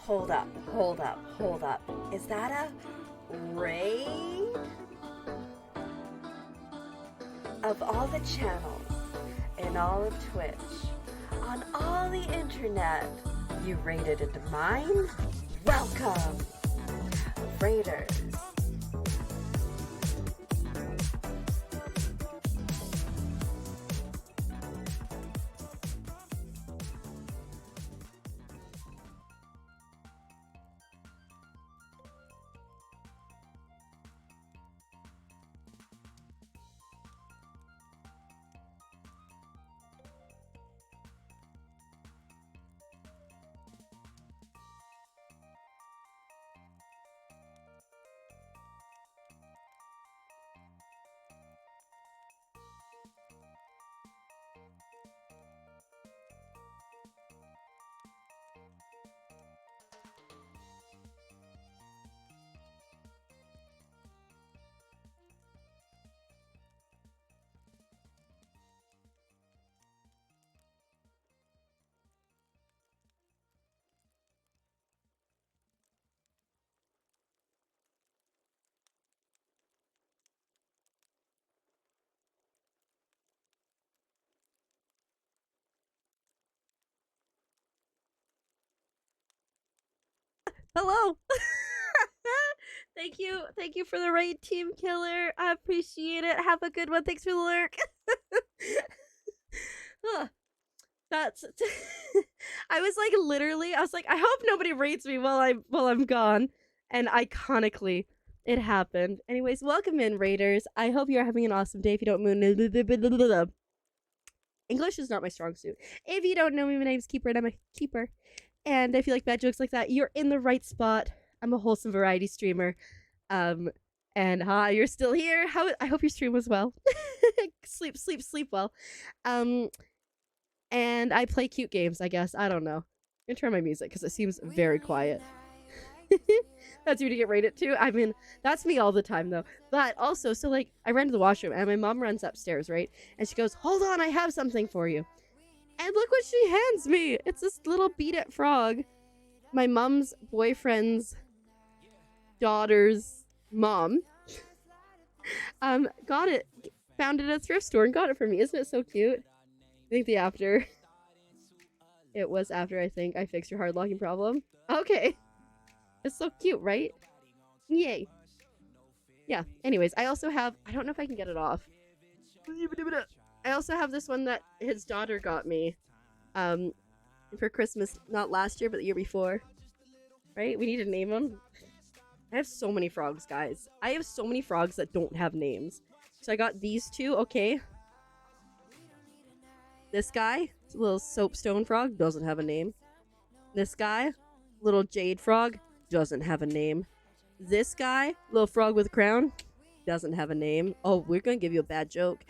Hold up. Is that a raid? Of all the channels in all of Twitch, on all the internet, you raided into mine? Welcome, Raiders. Hello. Thank you for the raid, Team Killer. I appreciate it. Have a good one. Thanks for the lurk. That's. I was like, literally, I was like, I hope nobody raids me while I'm gone, and iconically, it happened. Anyways, welcome in, raiders. I hope you're having an awesome day. If you don't moon, English is not my strong suit. If you don't know me, my name's Keeper, and I'm a keeper. And if you like bad jokes like that, you're in the right spot. I'm a wholesome variety streamer. And hi, you're still here. I hope your stream was well. sleep well. And I play cute games, I guess. I don't know. I'm gonna turn my music because it seems very quiet. That's you to get rated too. I mean, that's me all the time though. But also, so like, I ran to the washroom and my mom runs upstairs, right? And she goes, "Hold on, I have something for you." And look what she hands me. It's this little Beat It frog. My mom's boyfriend's daughter's mom got it, found it at a thrift store and got it for me. Isn't it so cute? I think it was after I think I fixed your hard locking problem. Okay. It's so cute, right? Yay. Yeah, anyways, I also have, I don't know if I can get it off. I also have this one that his daughter got me for Christmas, not last year, but the year before. Right? We need to name them. I have so many frogs, guys. I have so many frogs that don't have names. So I got these two, okay. This guy, little soapstone frog, doesn't have a name. This guy, little jade frog, doesn't have a name. This guy, little frog with a crown, doesn't have a name. Oh, we're gonna give you a bad joke.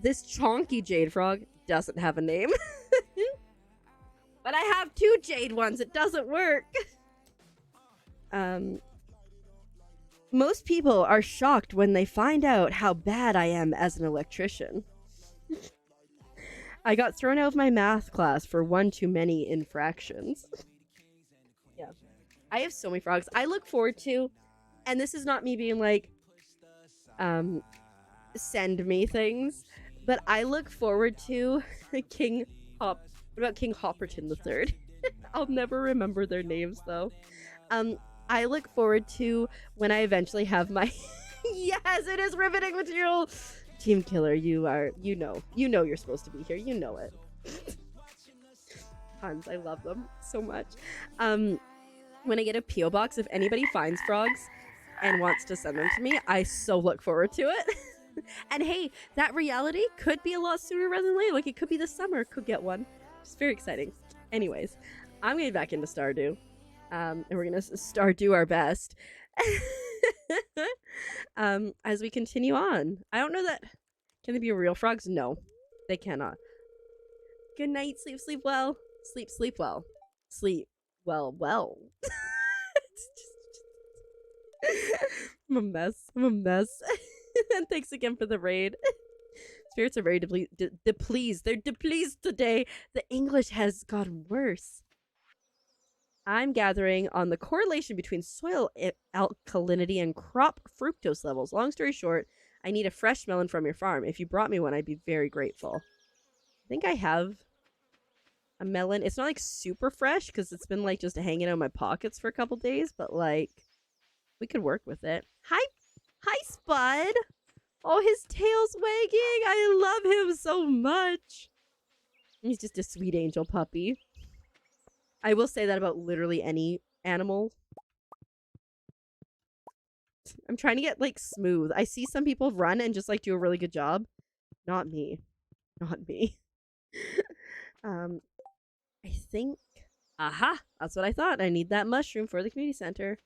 This chonky jade frog doesn't have a name. But I have two jade ones. It doesn't work. Most people are shocked when they find out how bad I am as an electrician. I got thrown out of my math class for one too many infractions. Yeah. I have so many frogs. I look forward to, and this is not me being like, send me things, but I look forward to King Hop. What about King Hopperton III? I'll never remember their names though. I look forward to when I eventually have my yes, it is riveting material. Team Killer, you know you're supposed to be here. You know it. Puns, I love them so much. When I get a P.O. box, if anybody finds frogs and wants to send them to me, I so look forward to it. And hey, that reality could be a lot sooner rather than later. Like, it could be this summer, could get one. It's very exciting. Anyways, I'm getting back into Stardew. And we're gonna Stardew our best. As we continue on. I don't know that... Can they be real frogs? No, they cannot. Good night, sleep well. Sleep well. Sleep well. I'm a mess. And thanks again for the raid. Spirits are very displeased. They're displeased today. The English has gotten worse. I'm gathering on the correlation between soil alkalinity and crop fructose levels. Long story short, I need a fresh melon from your farm. If you brought me one, I'd be very grateful. I think I have a melon. It's not like super fresh because it's been like just hanging out in my pockets for a couple days, but like we could work with it. Hi Spud. Oh, his tail's wagging. I love him so much. He's just a sweet angel puppy. I will say that about literally any animal. I'm trying to get like smooth. I see some people run and just like do a really good job. Not me. I think, aha, that's what I thought. I need that mushroom for the community center.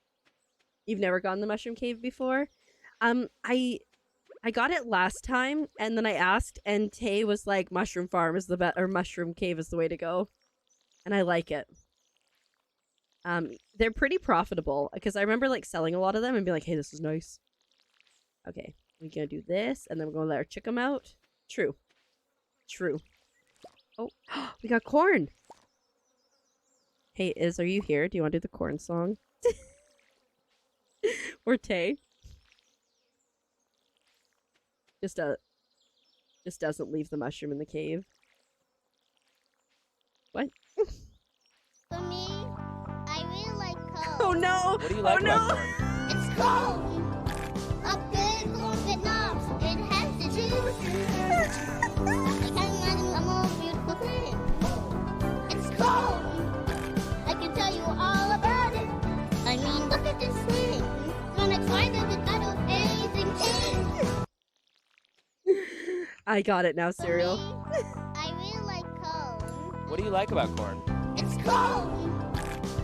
You've never gone to the mushroom cave before? I got it last time and then I asked and Tay was like, mushroom farm is the best, or mushroom cave is the way to go. And I like it. They're pretty profitable because I remember like selling a lot of them and being like, hey, this is nice. Okay, we're gonna do this and then we're gonna let our chicken out. True. Oh, we got corn. Hey, are you here? Do you want to do the corn song? Or Tay? Just doesn't leave the mushroom in the cave. What? For me, I really like coke. Oh no! What do you like oh, no. about corn? It's cold. A big corn with knobs. It has the juice. I can't imagine a more beautiful thing. It's cold. I can tell you all about it. I mean, look at this thing. Gonna try this without anything king. I got it now, For cereal. me, I really like corn. What do you like about corn? It's cold.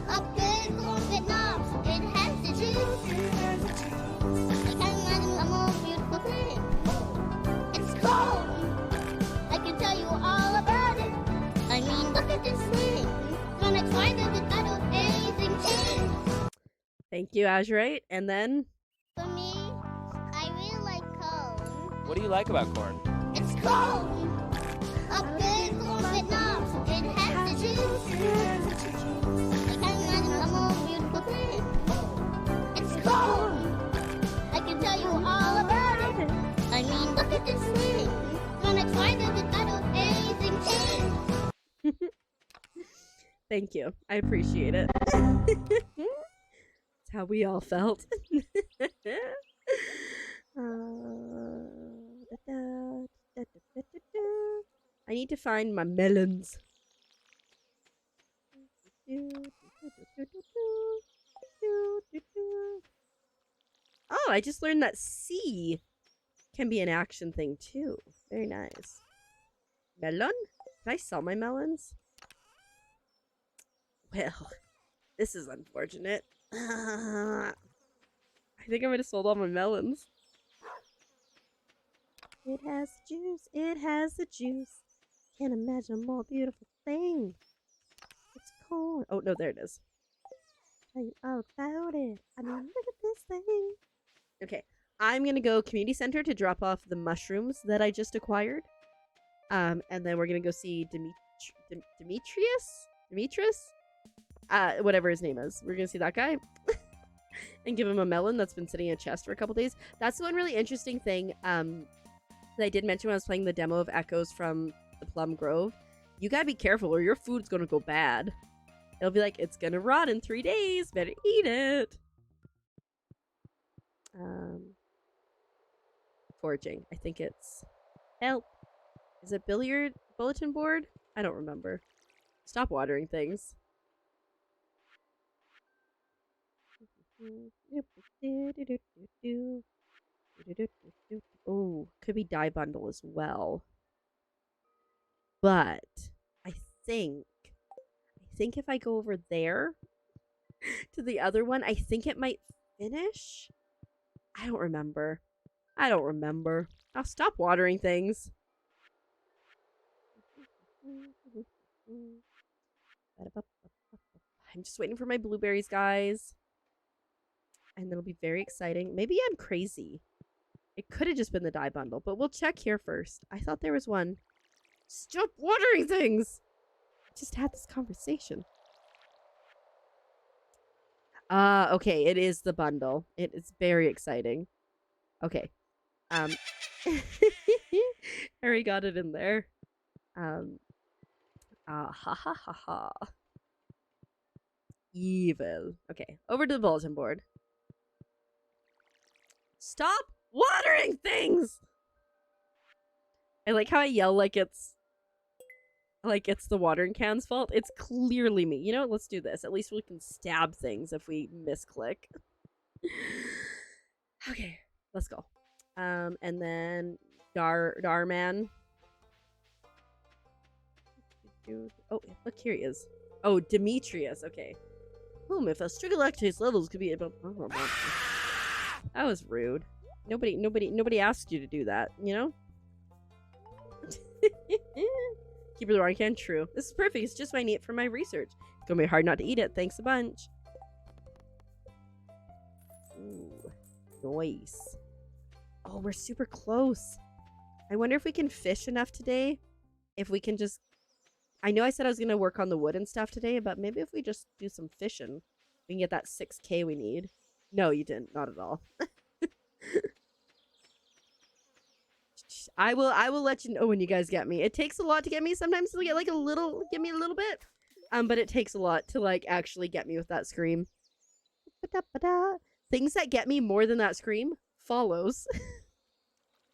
A big corn with knobs. It has the juice. I can't imagine a more beautiful thing. It's cold. I can tell you all about it. I mean, look at this thing. Gonna try this without anything king. Thank you, Azurite. And then For me, I really like corn. What do you like about corn? It's cold. A big corn with knobs. It has the juice. I can't imagine a more beautiful thing. It's cold. I can tell you all about it. I mean, look at this thing. Gonna try this without anything king. thank you. I appreciate it. It's how we all felt. I need to find my melons. Oh, I just learned that C can be an action thing too. Very nice. Melon? Can I sell my melons? Well, this is unfortunate. I think I might have sold all my melons. It has juice. It has the juice. Can't imagine a more beautiful thing. It's corn. Oh, no, there it is. Tell you all about it. I mean, look at this thing. Okay, I'm going to go community center to drop off the mushrooms that I just acquired. And then we're going to go see Demetrius? Whatever his name is. We're going to see that guy. And give him a melon that's been sitting in a chest for a couple days. That's one really interesting thing that I did mention when I was playing the demo of Echoes from the Plum Grove. You gotta be careful or your food's gonna go bad. It'll be like, it's gonna rot in 3 days. Better eat it. Foraging. I think it's... Help. Is it billiard bulletin board? I don't remember. Stop watering things. Oh, could be dye bundle as well. But I think if I go over there to the other one, I think it might finish. I don't remember. I'll stop watering things. I'm just waiting for my blueberries, guys. And it'll be very exciting. Maybe I'm crazy. It could have just been the dye bundle, but we'll check here first. I thought there was one. Stop watering things! I just had this conversation. Okay, it is the bundle. It is very exciting. Okay. Harry got it in there. Ha ha ha ha. Evil. Okay, over to the bulletin board. Stop watering things! I like how I yell like it's the watering can's fault. It's clearly me. You know what? Let's do this. At least we can stab things if we misclick. Okay, let's go. And then Darman. Oh, look, here he is. Oh, Demetrius. Okay. If a strict lactase levels could be about... That was rude. Nobody asked you to do that, you know? Keep it the wrong can. True. This is perfect. It's just what I need for my research. It's gonna be hard not to eat it. Thanks a bunch. Ooh, nice. Oh, we're super close. I wonder if we can fish enough today. If we can just... I know I said I was gonna work on the wood and stuff today, but maybe if we just do some fishing, we can get that 6K we need. No, you didn't. Not at all. I will let you know when you guys get me. It takes a lot to get me. Sometimes to get like give me a little bit. But it takes a lot to like actually get me with that scream. Ba-da-ba-da. Things that get me more than that scream follows.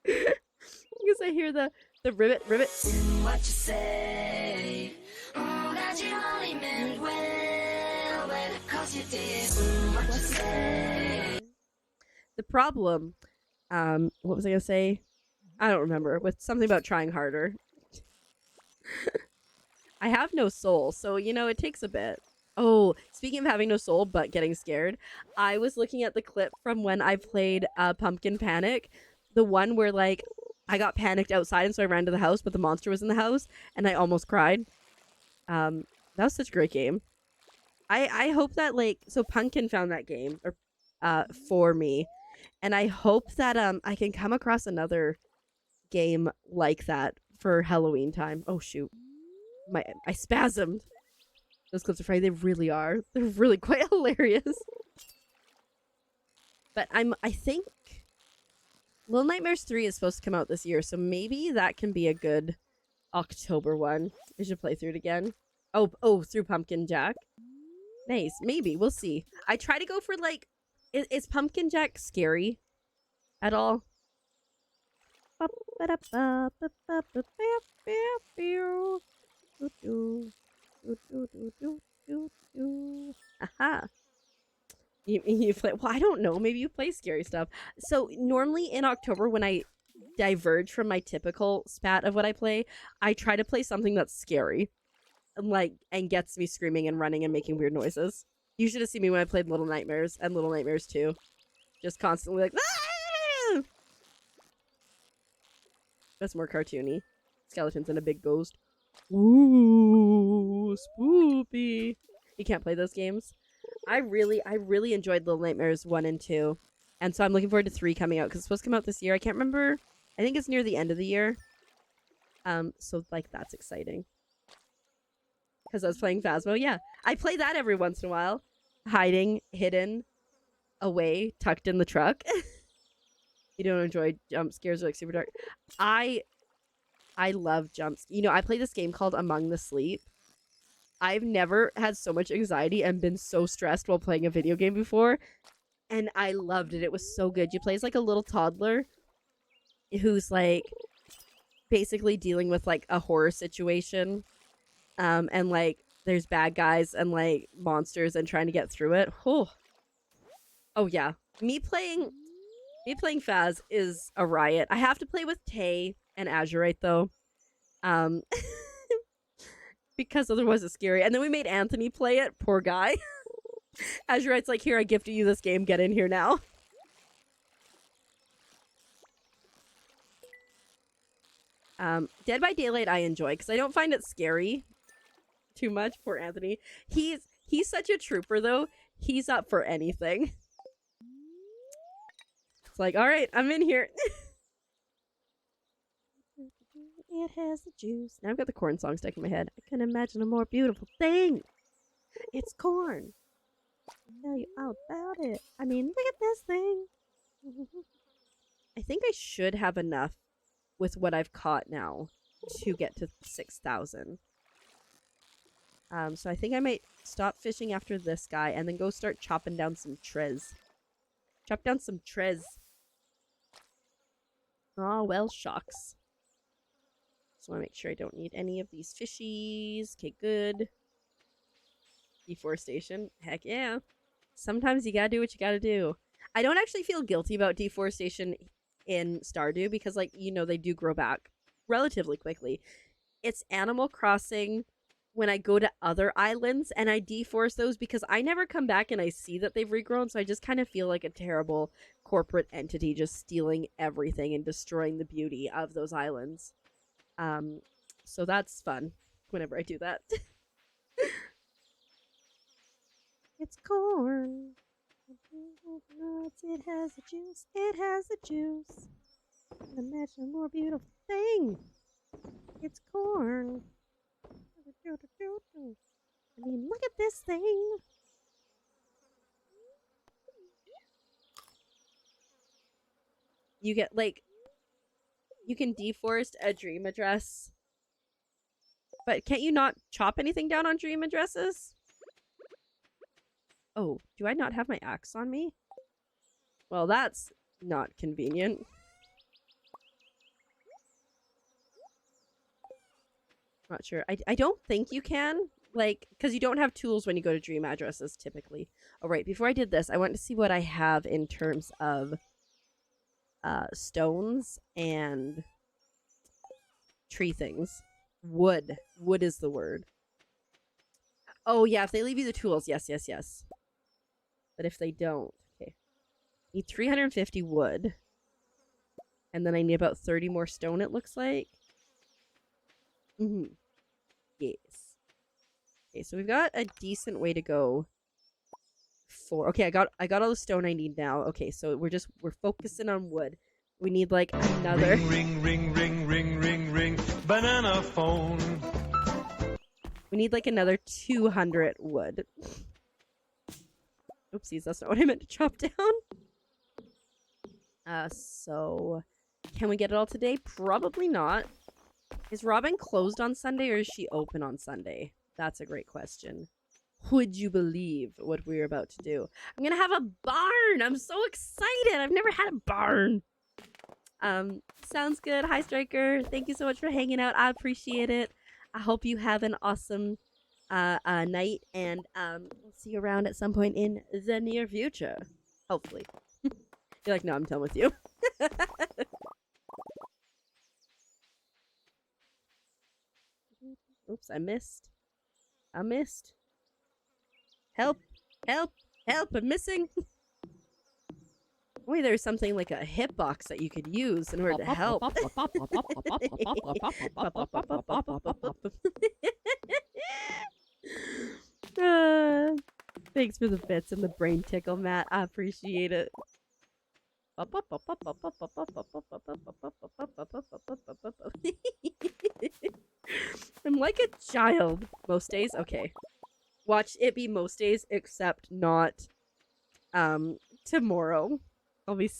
Because I hear the ribbit. What you say? That you only meant well, 'cause you did. What you say? The problem, what was I gonna say? I don't remember. With something about trying harder. I have no soul, so you know it takes a bit. Oh, speaking of having no soul but getting scared, I was looking at the clip from when I played Pumpkin Panic, the one where like I got panicked outside and so I ran to the house, but the monster was in the house and I almost cried. That was such a great game. I hope that like so Pumpkin found that game or for me, and I hope that I can come across another game like that for Halloween time. Oh shoot, I spasmed. Those clips are funny. They really are. They're really quite hilarious. But I think Little Nightmares 3 is supposed to come out this year, so maybe that can be a good October one. I should play through it again. Oh, through Pumpkin Jack. Nice. Maybe. We'll see. I try to go for like is Pumpkin Jack scary at all? Aha. You play, well, I don't know, maybe you play scary stuff. So normally in October when I diverge from my typical spat of what I play, I try to play something that's scary and gets me screaming and running and making weird noises. You should have seen me when I played Little Nightmares and Little Nightmares 2. Just constantly like, ah! That's more cartoony. Skeletons and a big ghost. Ooh, spoopy. You can't play those games. I really enjoyed Little Nightmares 1 and 2. And so I'm looking forward to 3 coming out because it's supposed to come out this year. I can't remember. I think it's near the end of the year. So like that's exciting. Because I was playing Phasmo. Yeah. I play that every once in a while. Hiding, hidden, away, tucked in the truck. You don't enjoy jump scares or like super dark. I love jumps. You know, I play this game called Among the Sleep. I've never had so much anxiety and been so stressed while playing a video game before. And I loved it. It was so good. You play as like a little toddler who's like basically dealing with like a horror situation. And like there's bad guys and like monsters and trying to get through it. Oh yeah. Me playing Phas is a riot. I have to play with Tay and Azurite though. Because otherwise it's scary. And then we made Anthony play it. Poor guy. Azurite's like, here, I gifted you this game. Get in here now. Dead by Daylight I enjoy because I don't find it scary too much. Poor Anthony. He's such a trooper though. He's up for anything. It's like, all right, I'm in here. It has the juice. Now I've got the corn song stuck in my head. I couldn't imagine a more beautiful thing. It's corn. I'll tell you all about it. I mean, look at this thing. I think I should have enough with what I've caught now to get to 6,000. So I think I might stop fishing after this guy and then go start chopping down some trees. Chop down some trees. Oh, well, shucks. So I want to make sure I don't need any of these fishies. Okay, good. Deforestation. Heck yeah. Sometimes you gotta do what you gotta do. I don't actually feel guilty about deforestation in Stardew because, like, you know, they do grow back relatively quickly. It's Animal Crossing when I go to other islands and I deforest those because I never come back and I see that they've regrown. So I just kind of feel like a terrible corporate entity just stealing everything and destroying the beauty of those islands. So that's fun whenever I do that. It's corn. It has the juice. It has the juice. Imagine a more beautiful thing. It's corn. I mean, look at this thing. You get, like, you can deforest a dream address. But can't you not chop anything down on dream addresses? Oh, do I not have my axe on me? Well, that's not convenient. Not sure. I don't think you can. Like, because you don't have tools when you go to dream addresses, typically. Oh, right. Before I did this, I wanted to see what I have in terms of stones and tree things. Wood. Wood is the word. Oh, yeah. If they leave you the tools. Yes, yes, yes. But if they don't. Okay. Need 350 wood. And then I need about 30 more stone, it looks like. Mm-hmm. Yes. Okay, so we've got a decent way to go for... Okay, I got all the stone I need now. Okay, so we're focusing on wood. We need like another... Ring, ring, ring, ring, ring, ring, banana phone. We need like another 200 wood. Oopsies, that's not what I meant to chop down. So... Can we get it all today? Probably not. Is Robin closed on Sunday or is she open on Sunday? That's a great question. Would you believe what we're about to do? I'm gonna have a barn! I'm so excited! I've never had a barn! Sounds good. Hi, Striker. Thank you so much for hanging out. I appreciate it. I hope you have an awesome night, and we'll see you around at some point in the near future. Hopefully. You're like, no, I'm done with you. Oops, I missed. Help! Help! Help! I'm missing! Wait, there's something like a hitbox that you could use in order to help. Thanks for the bits and the brain tickle, Matt. I appreciate it. I'm like a child most days. Okay. Watch it be most days except not tomorrow. I'll be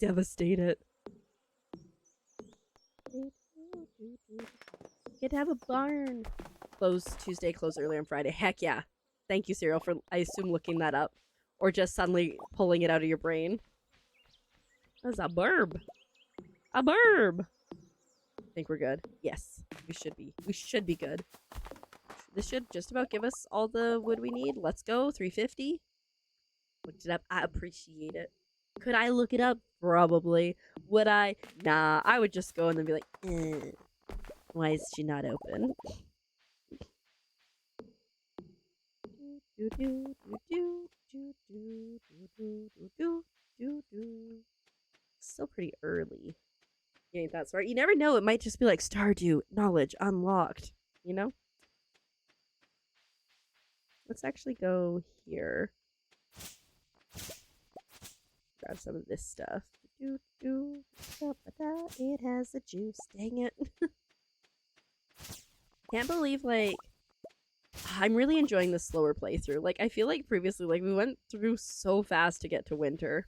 devastated. Could have a barn. Close Tuesday, close early on Friday. Heck yeah. Thank you, Serial, for I assume looking that up. Or just suddenly pulling it out of your brain. That's a burb. A burb. I think we're good. Yes, we should be. We should be good. This should just about give us all the wood we need. Let's go. 350. Looked it up. I appreciate it. Could I look it up? Probably. Would I? Nah. I would just go and then be like, why is she not open? Still pretty early. Yeah, that's right. You never know. It might just be like Stardew knowledge unlocked. You know? Let's actually go here. Grab some of this stuff. It has the juice. Dang it. Can't believe, like, I'm really enjoying the slower playthrough. Like, I feel like previously, like, we went through so fast to get to winter.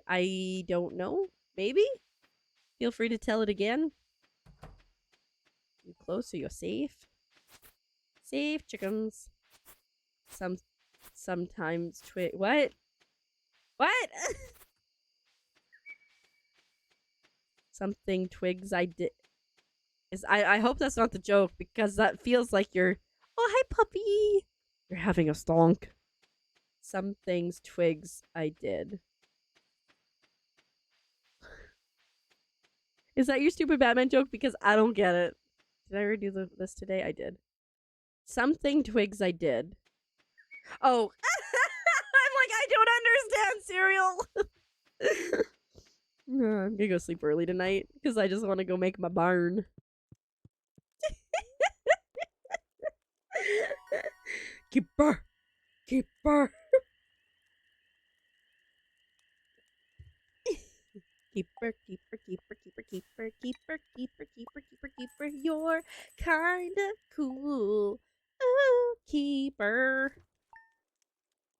I don't know. Maybe? Feel free to tell it again. You close so you're safe. Safe chickens. Sometimes what? What? Something twigs I did. I hope that's not the joke because that feels like you're. Oh, hi puppy. You're having a stonk. Some things twigs I did. Is that your stupid Batman joke? Because I don't get it. Did I already do this today? I did. Something twigs I did. Oh. I'm like, I don't understand, Cereal. I'm gonna go sleep early tonight because I just want to go make my barn. Keeper. Keeper. Keeper, keeper, keeper, keeper, keeper, keeper, keeper, keeper, keeper, keeper. You're kinda cool. Ooh, keeper.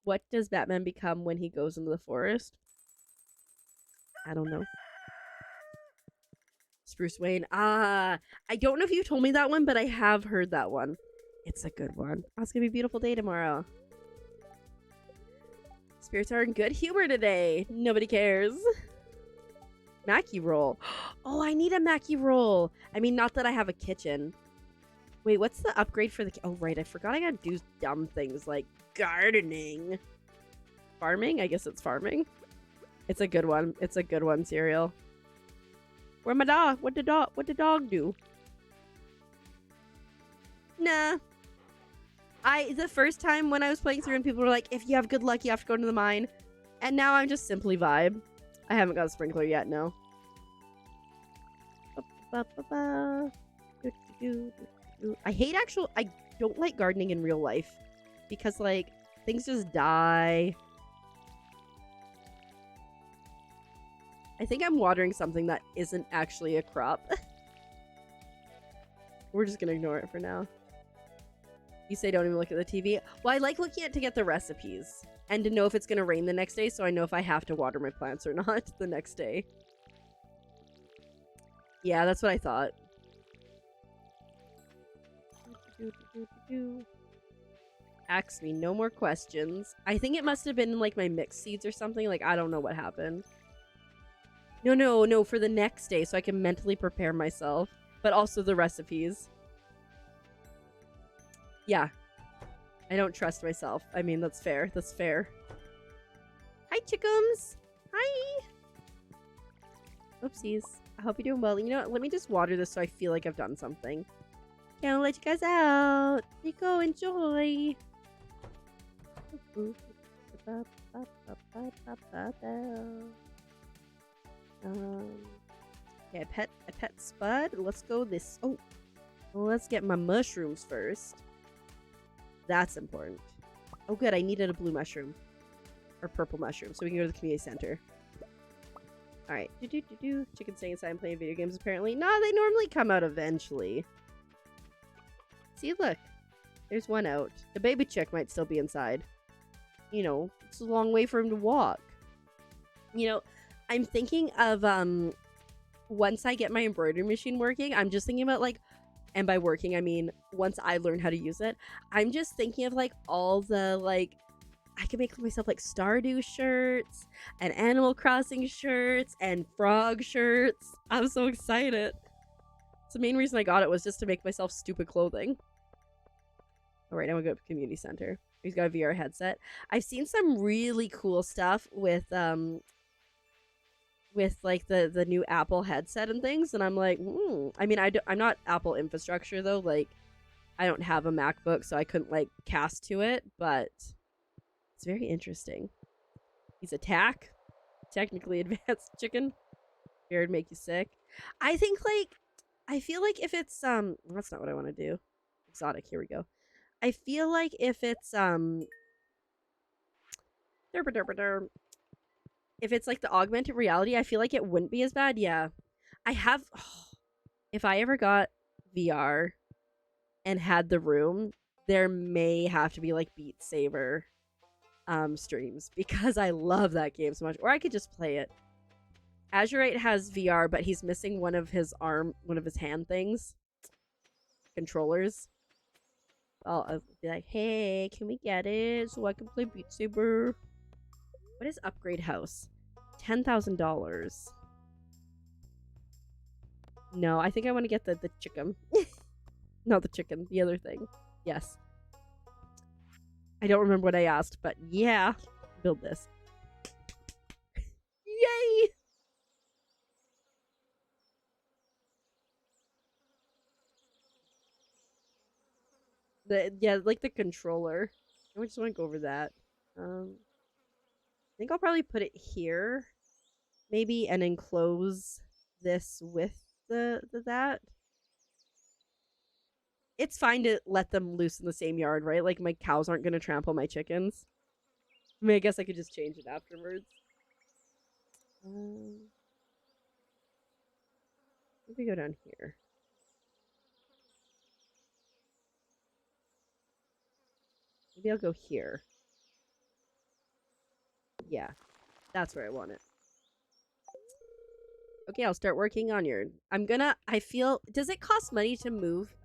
What does Batman become when he goes into the forest? I don't know. Bruce Wayne. I don't know if you told me that one, but I have heard that one. It's a good one. Oh, it's gonna be a beautiful day tomorrow. Spirits are in good humor today. Nobody cares. Mackie roll. Oh, I need a Mackie roll. I mean, not that I have a kitchen. Wait, what's the upgrade for the... Oh, right. I forgot I gotta do dumb things like gardening. Farming? I guess it's farming. It's a good one. It's a good one, Cereal. Where my dog? What did dog do? Nah. The first time when I was playing through and people were like, if you have good luck, you have to go to the mine. And now I'm just simply vibe. I haven't got a sprinkler yet, no. I don't like gardening in real life. Because, like, things just die. I think I'm watering something that isn't actually a crop. We're just gonna ignore it for now. You say don't even look at the TV. Well, I like looking at it to get the recipes. And to know if it's gonna rain the next day, so I know if I have to water my plants or not the next day. Yeah, that's what I thought. Ask me no more questions. I think it must have been like my mixed seeds or something. Like, I don't know what happened. No, for the next day, so I can mentally prepare myself. But also the recipes. Yeah. I don't trust myself. I mean, that's fair. That's fair. Hi, chickums. Hi. Oopsies. I hope you're doing well. You know what? Let me just water this so I feel like I've done something. Can't let you guys out. You go enjoy. Okay, I pet Spud. Let's go this. Oh, well, let's get my mushrooms first. That's important. Oh, good. I needed a blue mushroom or purple mushroom, so we can go to the community center. All right. Chicken staying inside and playing video games. Apparently, no. They normally come out eventually. See, look. There's one out. The baby chick might still be inside. You know, it's a long way for him to walk. You know, I'm thinking of once I get my embroidery machine working, I'm just thinking about like, and by working I mean once I learn how to use it, I'm just thinking of like all the like, I can make myself like Stardew shirts and Animal Crossing shirts and frog shirts. I'm so excited. It's the main reason I got it was just to make myself stupid clothing. All right, now we go to the community center. He's got a VR headset. I've seen some really cool stuff with like the new Apple headset and things, and I'm like, I mean, I'm not Apple infrastructure though. Like, I don't have a MacBook, so I couldn't like cast to it, but it's very interesting. He's attack, technically advanced chicken. Fear would make you sick. I think like, I feel like if it's that's not what I want to do. Exotic. Here we go. I feel like if it's if it's like the augmented reality, I feel like it wouldn't be as bad. Yeah. I have if I ever got VR and had the room, there may have to be like Beat Saber streams because I love that game so much. Or I could just play it. Azurite has VR, but he's missing one of his hand things. Controllers. I'll be like, hey, can we get it so I can play Beat Saber? What is Upgrade House? $10,000. No, I think I want to get the chicken. Not the chicken, the other thing. Yes. I don't remember what I asked, but yeah. Build this. Yay! Yeah, like the controller. I just want to go over that. I think I'll probably put it here, maybe, and enclose this with that. It's fine to let them loose in the same yard, right? Like, my cows aren't gonna trample my chickens. I mean, I guess I could just change it afterwards. Let me go down here. Maybe I'll go here. Yeah, that's where I want it. Okay, I'll start working on your... I feel... Does it cost money to move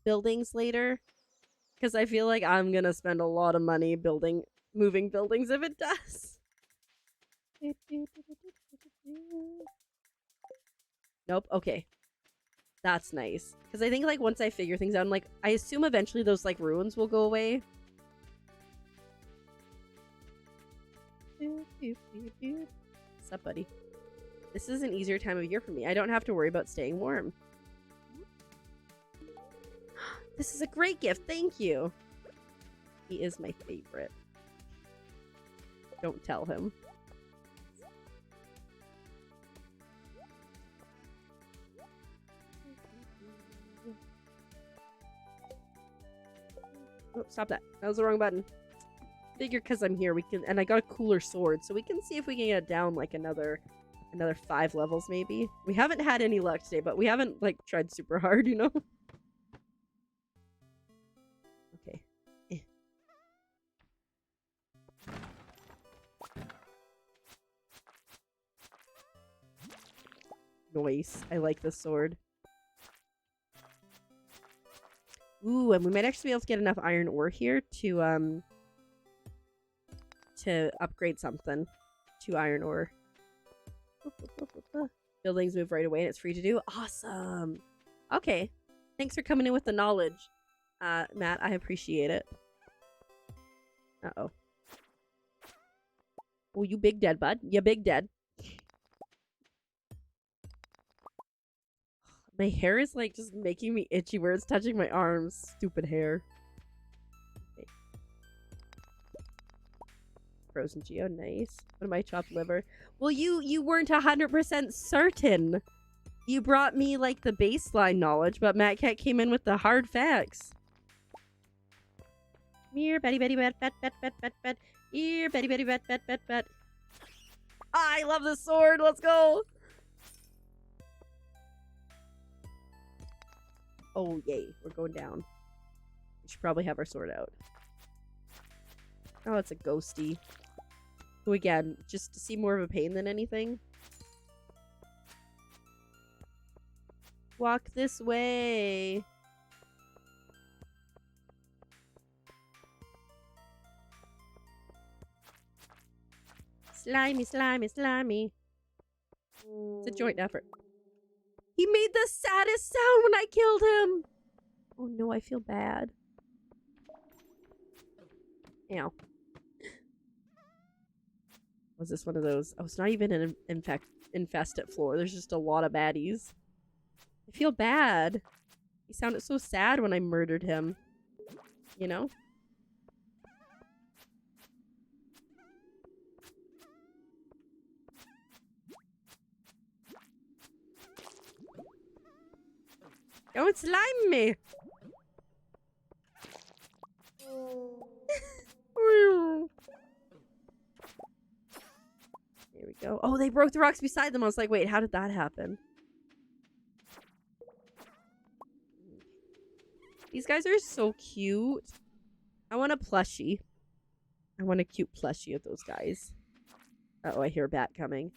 buildings later. Because I feel like I'm gonna spend a lot of money moving buildings if it does. Nope, okay. That's nice. Because I think, like, once I figure things out, I'm like, I assume eventually those, like, ruins will go away. What's up, buddy? This is an easier time of year for me. I don't have to worry about staying warm. This is a great gift. Thank you. He is my favorite. Don't tell him. Oh, stop that. That was the wrong button. Figure because I'm here, we can, and I got a cooler sword, so we can see if we can get it down like another 5 levels maybe. We haven't had any luck today, but we haven't like tried super hard, you know? Okay. Nice. I like this sword. Ooh, and we might actually be able to get enough iron ore here to upgrade something to iron ore. Buildings move right away and it's free to do. Awesome. Okay. Thanks for coming in with the knowledge, Matt. I appreciate it. Uh-oh. Oh, you big dead, bud. You big dead. My hair is like just making me itchy where it's touching my arms. Stupid hair. Okay. Frozen Geo, nice. What am I? Chopped liver? Well, you weren't 100% certain. You brought me like the baseline knowledge, but Matt Cat came in with the hard facts. Here, Betty, Betty, bet, bet, bet, bet, bet, bet. Here, Betty, Betty, bet, bet, bet, bet. I love this sword. Let's go. Oh, yay. We're going down. We should probably have our sword out. Oh, it's a ghosty. Who, again, just to see more of a pain than anything. Walk this way. Slimy, slimy, slimy. It's a joint effort. He made the saddest sound when I killed him! Oh no, I feel bad. Ow. Was this one of those? Oh, it's not even an infested floor. There's just a lot of baddies. I feel bad. He sounded so sad when I murdered him. You know? Don't slime me! Here we go. Oh, they broke the rocks beside them. I was like, wait, how did that happen? These guys are so cute. I want a plushie. I want a cute plushie of those guys. Uh-oh, I hear a bat coming.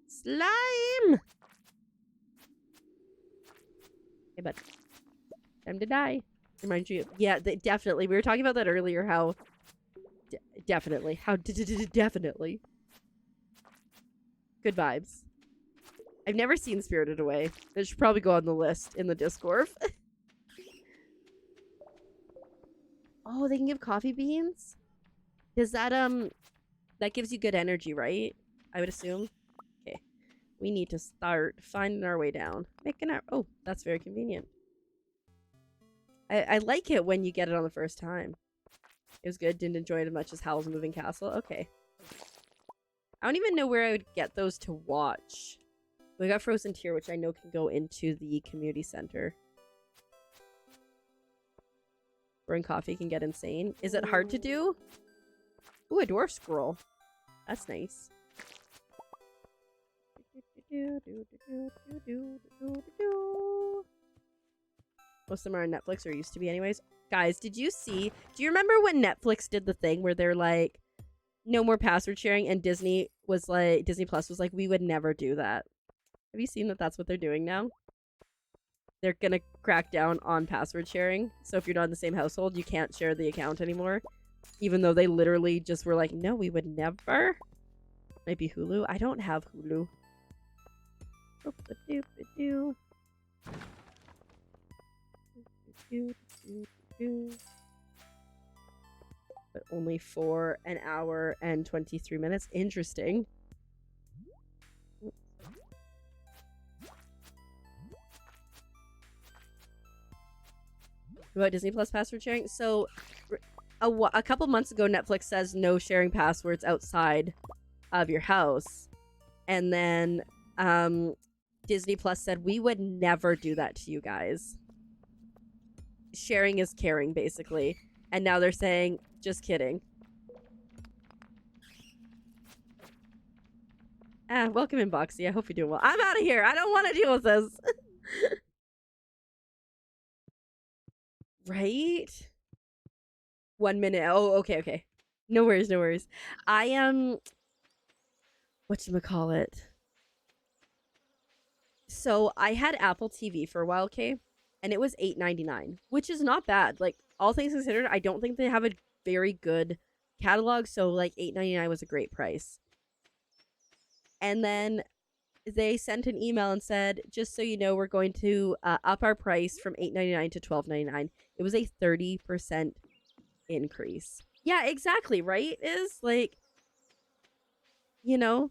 Slime! Okay, but time to die. Reminds you. Yeah, definitely. We were talking about that earlier. How definitely. How definitely. Good vibes. I've never seen Spirited Away. It should probably go on the list in the Discord. Oh, they can give coffee beans? Does that, that gives you good energy, right? I would assume. Okay. We need to start finding our way down. Making our... Oh, that's very convenient. I like it when you get it on the first time. It was good. Didn't enjoy it as much as Howl's Moving Castle. Okay. I don't even know where I would get those to watch. We got Frozen Tear, which I know can go into the community center. Brewing coffee can get insane. Is it hard to do? Ooh, a dwarf scroll. That's nice. Most of them are on Netflix, or used to be anyways. Guys, did you see? Do you remember when Netflix did the thing where they're like, no more password sharing, and Disney Plus was like, we would never do that. Have you seen that that's what they're doing now? They're gonna crack down on password sharing. So if you're not in the same household, you can't share the account anymore. Even though they literally just were like, no, we would never. Maybe Hulu? I don't have Hulu. But only for an hour and 23 minutes. Interesting. About Disney Plus password sharing? So, a couple months ago, Netflix says no sharing passwords outside of your house. And then Disney Plus said, we would never do that to you guys. Sharing is caring, basically. And now they're saying, just kidding. Welcome in, Boxy. I hope you're doing well. I'm out of here. I don't want to deal with this. Right? 1 minute. Oh, okay. No worries. I am... whatchamacallit? So, I had Apple TV for a while, okay? And it was $8.99, which is not bad. Like, all things considered, I don't think they have a very good catalog, so, like, $8.99 was a great price. And then they sent an email and said, just so you know, we're going to up our price from $8.99 to $12.99. It was a 30% increase. Yeah, exactly, right? Is like, you know,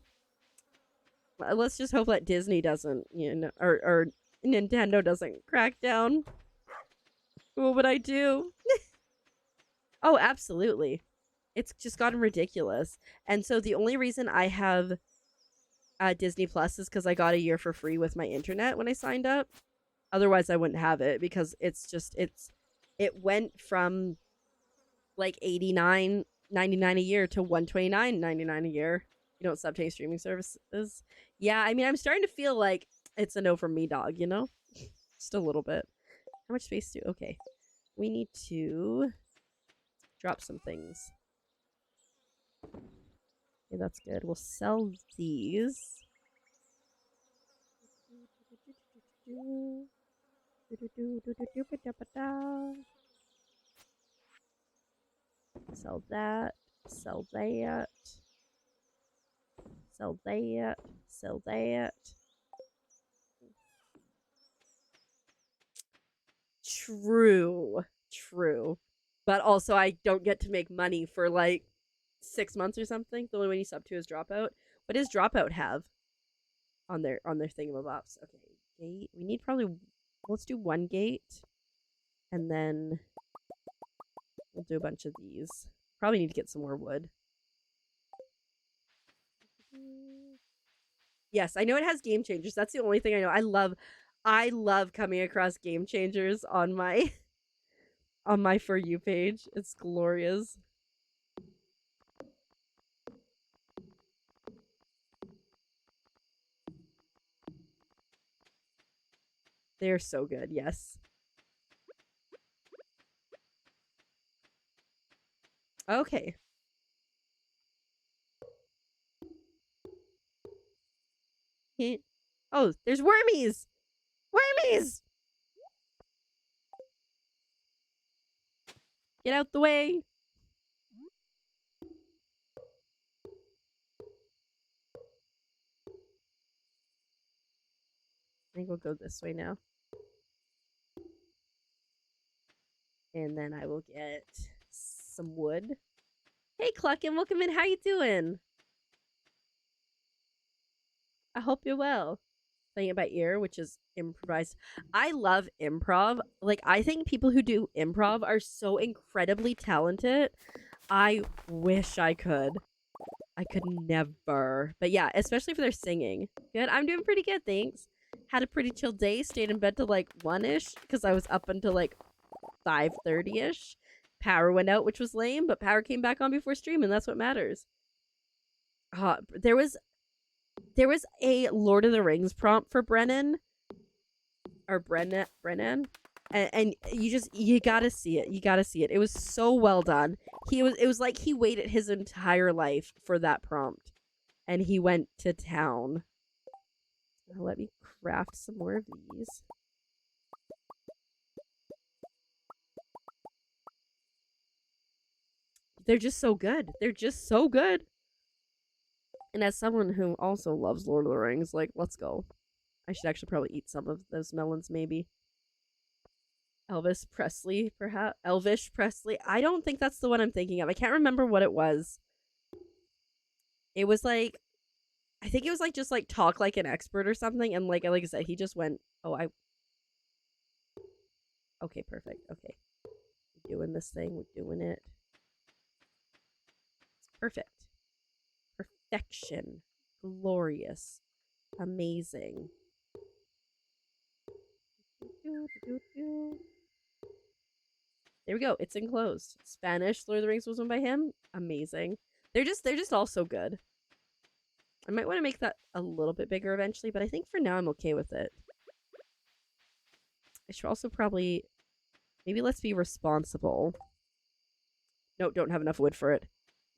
let's just hope that Disney doesn't, you know, or Nintendo doesn't crack down. What would I do? Oh, absolutely. It's just gotten ridiculous. And so the only reason I have Disney Plus is because I got a year for free with my internet when I signed up. Otherwise, I wouldn't have it because it went from like $89.99 a year to $129.99 a year. You don't stop taking streaming services. Yeah, I mean, I'm starting to feel like it's a no from me, dog, you know? Just a little bit. How much space do... Okay. We need to drop some things. Okay, that's good. We'll sell these. Sell that. Sell that. Sell that. Sell that. True. But also, I don't get to make money for like 6 months or something. The only one you sub to is Dropout. What does Dropout have on their thingamabobs? Okay, gate. We need probably... let's do one gate. And then we'll do a bunch of these. Probably need to get some more wood. Yes, I know it has game changers. That's the only thing I know. I love coming across game changers on my For You page. It's glorious. They're so good, yes. Okay. Oh, there's wormies! Wormies! Get out the way! I think we'll go this way now. And then I will get some wood. Hey, Cluckin', welcome in. How you doing? I hope you're well. Playing it by ear, which is improvised. I love improv. Like, I think people who do improv are so incredibly talented. I wish I could. I could never. But yeah, especially for their singing. Good. I'm doing pretty good, thanks. Had a pretty chill day. Stayed in bed till like 1-ish because I was up until like 5:30-ish. Power went out, which was lame, but power came back on before stream, and that's what matters. There was a Lord of the Rings prompt for Brennan. Or Brennan. And you gotta see it. You gotta see it. It was so well done. It was like he waited his entire life for that prompt, and he went to town. Now let me craft some more of these. They're just so good. They're just so good. And as someone who also loves Lord of the Rings, like, let's go. I should actually probably eat some of those melons, maybe. Elvis Presley, perhaps? Elvish Presley? I don't think that's the one I'm thinking of. I can't remember what it was. It was like, I think it was like just like talk like an expert or something. And like I said, he just went, oh, okay, perfect. Okay. We're doing this thing. We're doing it. It's perfect. Perfection. Glorious. Amazing. There we go. It's enclosed. Spanish Lord of the Rings was one by him. Amazing. They're just all so good. I might want to make that a little bit bigger eventually, but I think for now I'm okay with it. I should also probably maybe let's be responsible. No, don't have enough wood for it.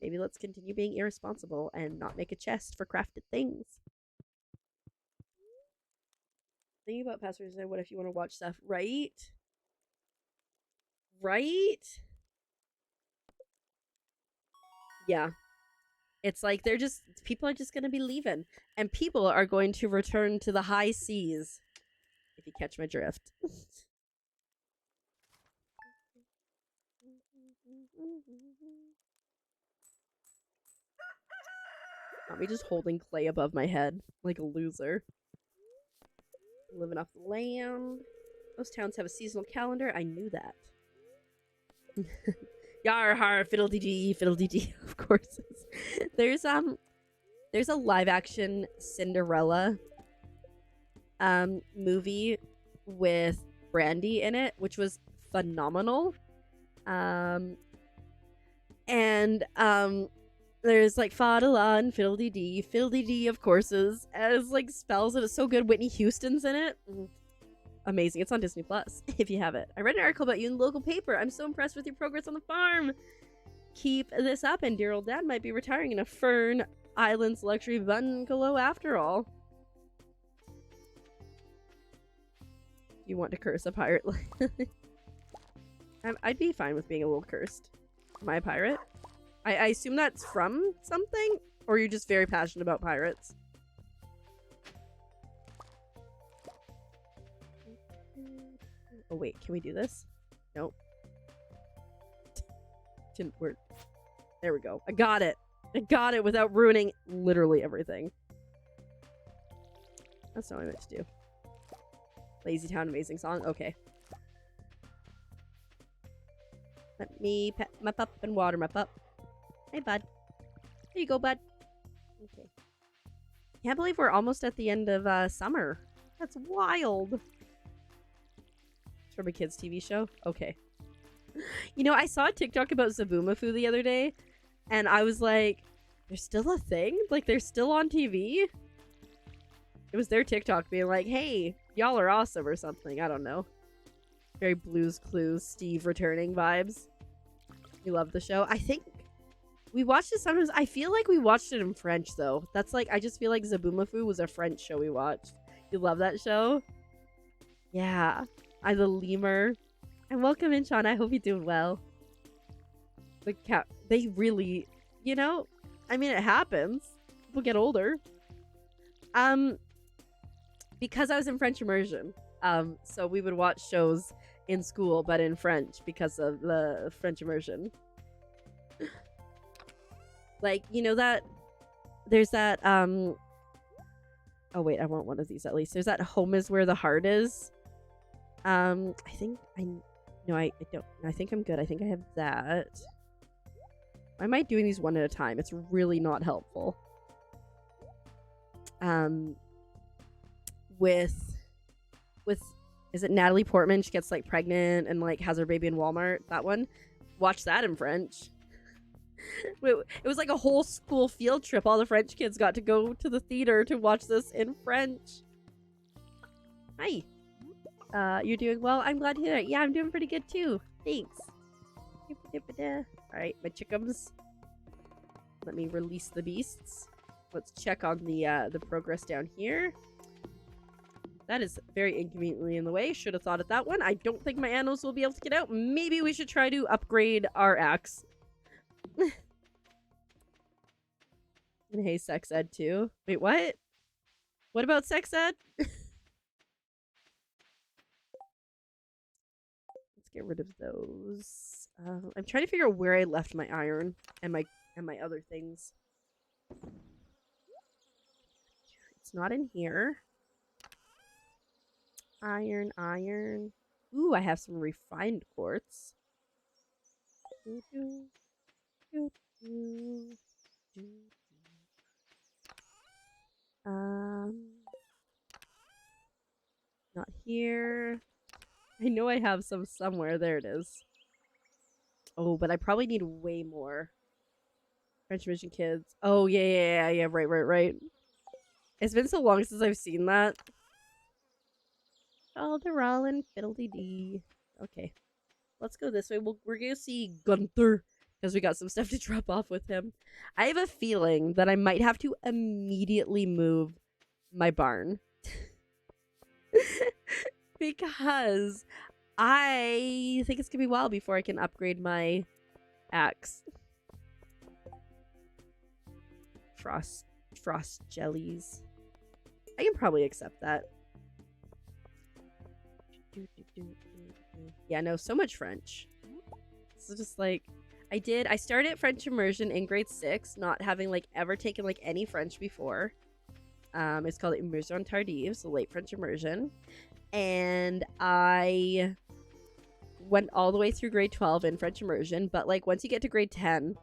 Maybe let's continue being irresponsible and not make a chest for crafted things. Thinking about passwords, what if you want to watch stuff, right? Right? Yeah. It's like people are just going to be leaving. And people are going to return to the high seas. If you catch my drift. Not me just holding clay above my head like a loser. Living off the land. Most towns have a seasonal calendar. I knew that. Yar har fiddle-dee-dee, of course. There's a live action Cinderella movie with Brandy in it, which was phenomenal. There's like fa-da-la and fiddle-dee-dee of courses as like spells, and it's so good. Whitney Houston's in it. Amazing. It's on Disney Plus if you have it. I read an article about you in the local paper. I'm so impressed with your progress on the farm. Keep this up, and dear old dad might be retiring in a Fern Islands luxury bungalow after all. You want to curse a pirate? I'd be fine with being a little cursed. Am I a pirate? I assume that's from something? Or you're just very passionate about pirates? Oh wait, can we do this? Nope. Didn't work. There we go. I got it. I got it without ruining literally everything. That's not what I meant to do. Lazy Town, amazing song. Okay. Let me pet my pup and water my pup. Hey, bud. There you go, bud. Okay. Can't believe we're almost at the end of summer. That's wild. It's from a kid's TV show? Okay. You know, I saw a TikTok about Zaboomafoo the other day, and I was like, there's still a thing? Like, they're still on TV? It was their TikTok being like, hey, y'all are awesome or something. I don't know. Very Blue's Clues, Steve returning vibes. You love the show. I think we watched it sometimes. I feel like we watched it in French, though. That's like, I just feel like Zaboomafoo was a French show we watched. You love that show? Yeah. I'm the lemur. And welcome in, Sean. I hope you're doing well. The cat, they really, you know, I mean, it happens. People get older. Because I was in French immersion, so we would watch shows in school, but in French because of the French immersion. Like, you know that, there's that, oh wait, I want one of these at least. There's that Home is Where the Heart Is. I think, no, I don't, I think I'm good. I think I have that. Why am I doing these one at a time? It's really not helpful. With is it Natalie Portman? She gets like pregnant and like has her baby in Walmart. That one. Watch that in French. It was like a whole school field trip. All the French kids got to go to the theater to watch this in French. Hi. You're doing well. I'm glad to hear that. Yeah, I'm doing pretty good too. Thanks. Alright, my chickums. Let me release the beasts. Let's check on the progress down here. That is very inconveniently in the way. Should have thought of that one. I don't think my animals will be able to get out. Maybe we should try to upgrade our axe. And hey, sex ed too. Wait, what? What about sex ed? Let's get rid of those. I'm trying to figure out where I left my iron and my other things. It's not in here. Iron, iron. Ooh, I have some refined quartz. Not here. I know I have some somewhere. There it is. Oh, but I probably need way more. French Mission Kids. Oh, yeah. Right. It's been so long since I've seen that. Alderallen Fiddle-dee-dee. Okay. Let's go this way. We're gonna see Gunther, because we got some stuff to drop off with him. I have a feeling that I might have to immediately move my barn. Because I think it's gonna be a while before I can upgrade my axe. Frost jellies. I can probably accept that. Yeah, no, so much French. So just like, I started French immersion in grade 6, not having like ever taken like any French before. It's called Immersion Tardive, so late French immersion. And I went all the way through grade 12 in French immersion, but like once you get to grade 10,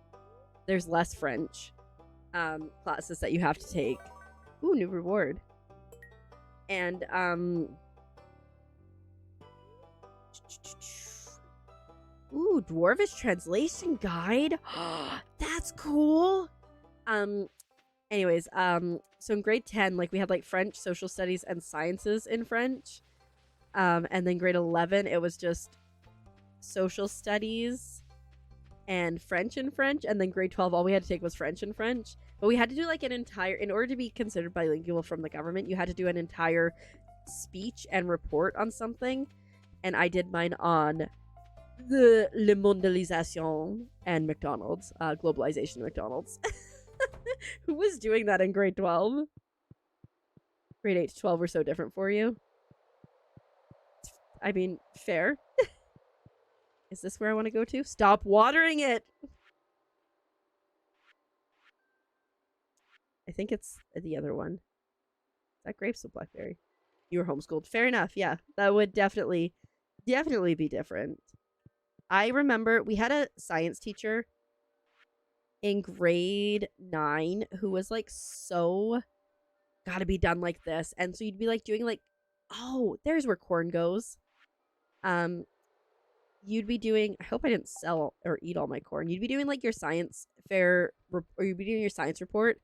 there's less French classes that you have to take. Ooh, new reward. And ooh, Dwarvish translation guide. That's cool. Anyways, so in grade 10, like we had like French, social studies, and sciences in French. And then grade 11, it was just social studies and French and French. And then grade 12, all we had to take was French and French. But we had to do like an entire, in order to be considered bilingual from the government, you had to do an entire speech and report on something. And I did mine on the Le Mondialisation and McDonald's, globalization of McDonald's. Who was doing that in grade 12? Grade 8 to 12 were so different for you. I mean, fair. Is this where I want to go to? Stop watering it! I think it's the other one. Is that grapes or blackberry? You were homeschooled. Fair enough, yeah. That would definitely be different. I remember we had a science teacher in grade 9 who was like so gotta be done like this. And so you'd be like doing like, oh, there's where corn goes. You'd be doing, I hope I didn't sell or eat all my corn. You'd be doing like your science fair, or you'd be doing your science report.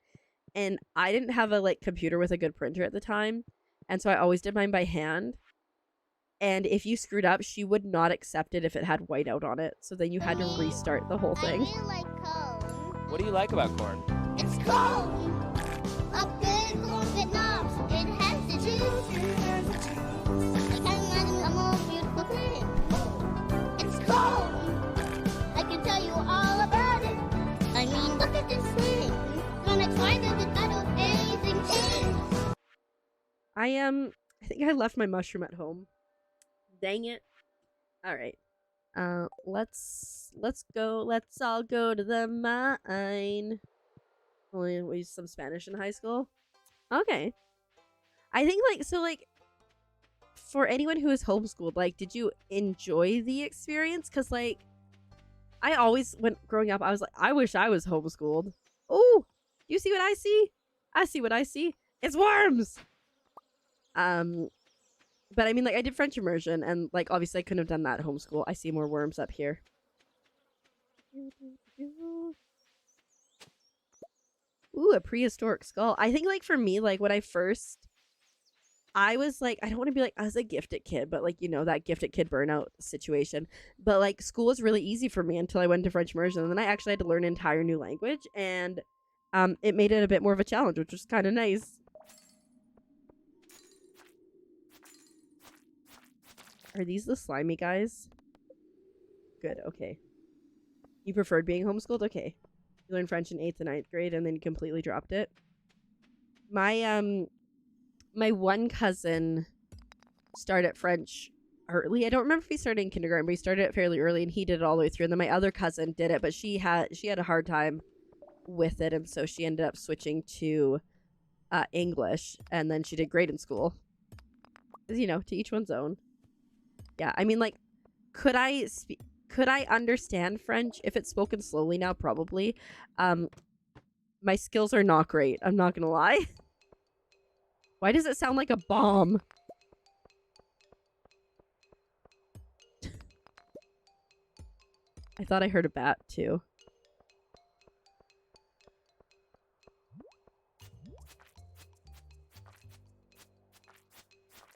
And I didn't have a like computer with a good printer at the time. And so I always did mine by hand. And if you screwed up, she would not accept it if it had whiteout on it. So then you had to restart the whole thing. I really like corn. What do you like about corn? It's cold. A good corn fit knobs. It has the juice. I can't imagine a more beautiful thing. It's cold. I can tell you all about it. I mean, look at this thing. When I tried it, it got anything changed. I think I left my mushroom at home. Dang it. Alright. Let's go. Let's all go to the mine. Only we used some Spanish in high school. Okay. I think like, so like, for anyone who is homeschooled, like, did you enjoy the experience? Because like, I always, when growing up, I was like, I wish I was homeschooled. Oh, you see what I see? I see what I see. It's worms! But I mean, like, I did French immersion, and, like, obviously I couldn't have done that at homeschool. I see more worms up here. Ooh, a prehistoric skull. I think, like, for me, like, when I first I was like, I don't want to be like, I was a gifted kid, but like, you know, that gifted kid burnout situation. But like, school was really easy for me until I went to French immersion. And then I actually had to learn an entire new language. And it made it a bit more of a challenge, which was kind of nice. Are these the slimy guys? Good, okay. You preferred being homeschooled? Okay. You learned French in 8th and 9th grade and then you completely dropped it. My one cousin started French early. I don't remember if he started in kindergarten, but he started it fairly early and he did it all the way through. And then my other cousin did it, but she had a hard time with it, and so she ended up switching to English, and then she did great in school. You know, to each one's own. Yeah, I mean, like, could I understand French if it's spoken slowly now? Probably. My skills are not great. I'm not gonna lie. Why does it sound like a bomb? I thought I heard a bat too.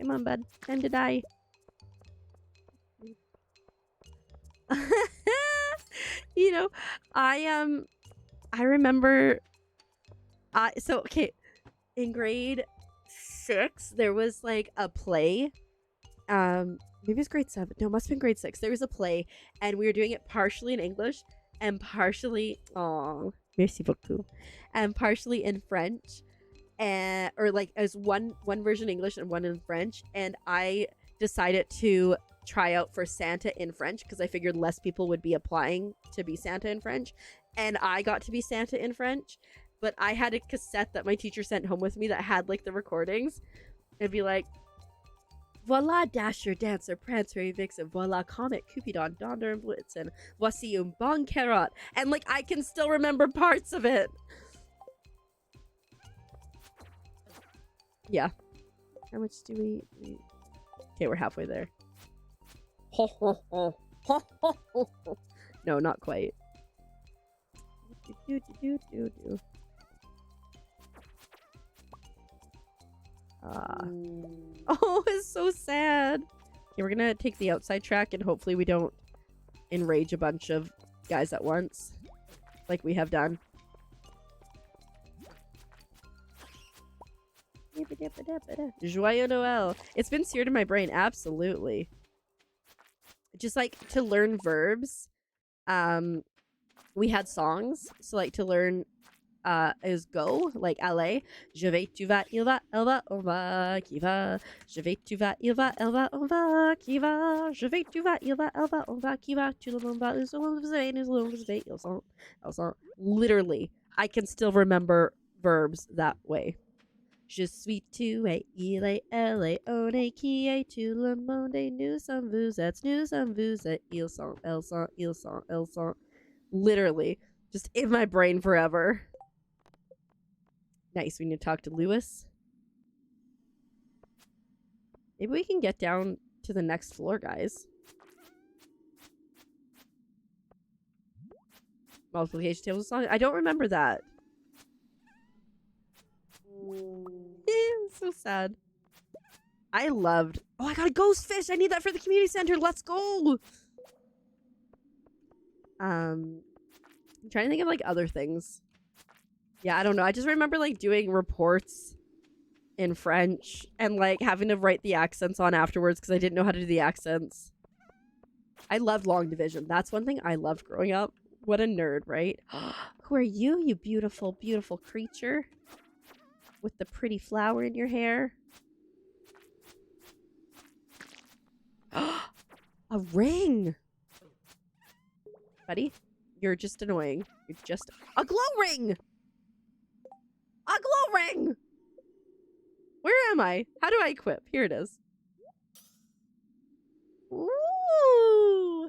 Come on, bud. Time to die. You know, I remember so okay, in grade 6 there was like a play. Maybe it was grade 7. No, it must have been grade 6. There was a play and we were doing it partially in English and partially merci beaucoup. And partially in French. Or like as one version English and one in French, and I decided to try out for Santa in French because I figured less people would be applying to be Santa in French, and I got to be Santa in French. But I had a cassette that my teacher sent home with me that had like the recordings. It'd be like, voila Dasher, Dancer, Prancer, Vixen, voila Comet, Cupidon, Donder, and Blitzen, voici un bon carrot, and like I can still remember parts of it. Yeah. How much do we... Okay, we're halfway there. No, not quite. Oh, it's so sad. Okay, we're gonna take the outside track and hopefully we don't enrage a bunch of guys at once. Like we have done. Joyeux Noel. It's been seared in my brain. Absolutely. Just like to learn verbs. We had songs. So like to learn is go, like aller. Je vais, tu vas, il va, elle va, on va, qui va. Je vais, tu vas, il va, elle va, on va, qui va. Je vais, tu vas, il va, elle va, on va, qui va. Tout le monde va, ils sont. Literally, I can still remember verbs that way. Je suis tué, il est, elle est, on est, qui est, tout le monde est, nous sommes, vous êtes, ils sont, elles sont, ils sont, elles sont. Literally, just in my brain forever. Nice, we need to talk to Lewis. Maybe we can get down to the next floor, guys. Multiplication tables of song. I don't remember that. So sad. I loved... Oh, I got a ghost fish! I need that for the community center! Let's go! I'm trying to think of, like, other things. Yeah, I don't know. I just remember, like, doing reports in French and, like, having to write the accents on afterwards because I didn't know how to do the accents. I loved long division. That's one thing I loved growing up. What a nerd, right? Who are you, you beautiful, beautiful creature? With the pretty flower in your hair. A ring! Buddy, you're just annoying. You're just... A glow ring! A glow ring! Where am I? How do I equip? Here it is. Ooh!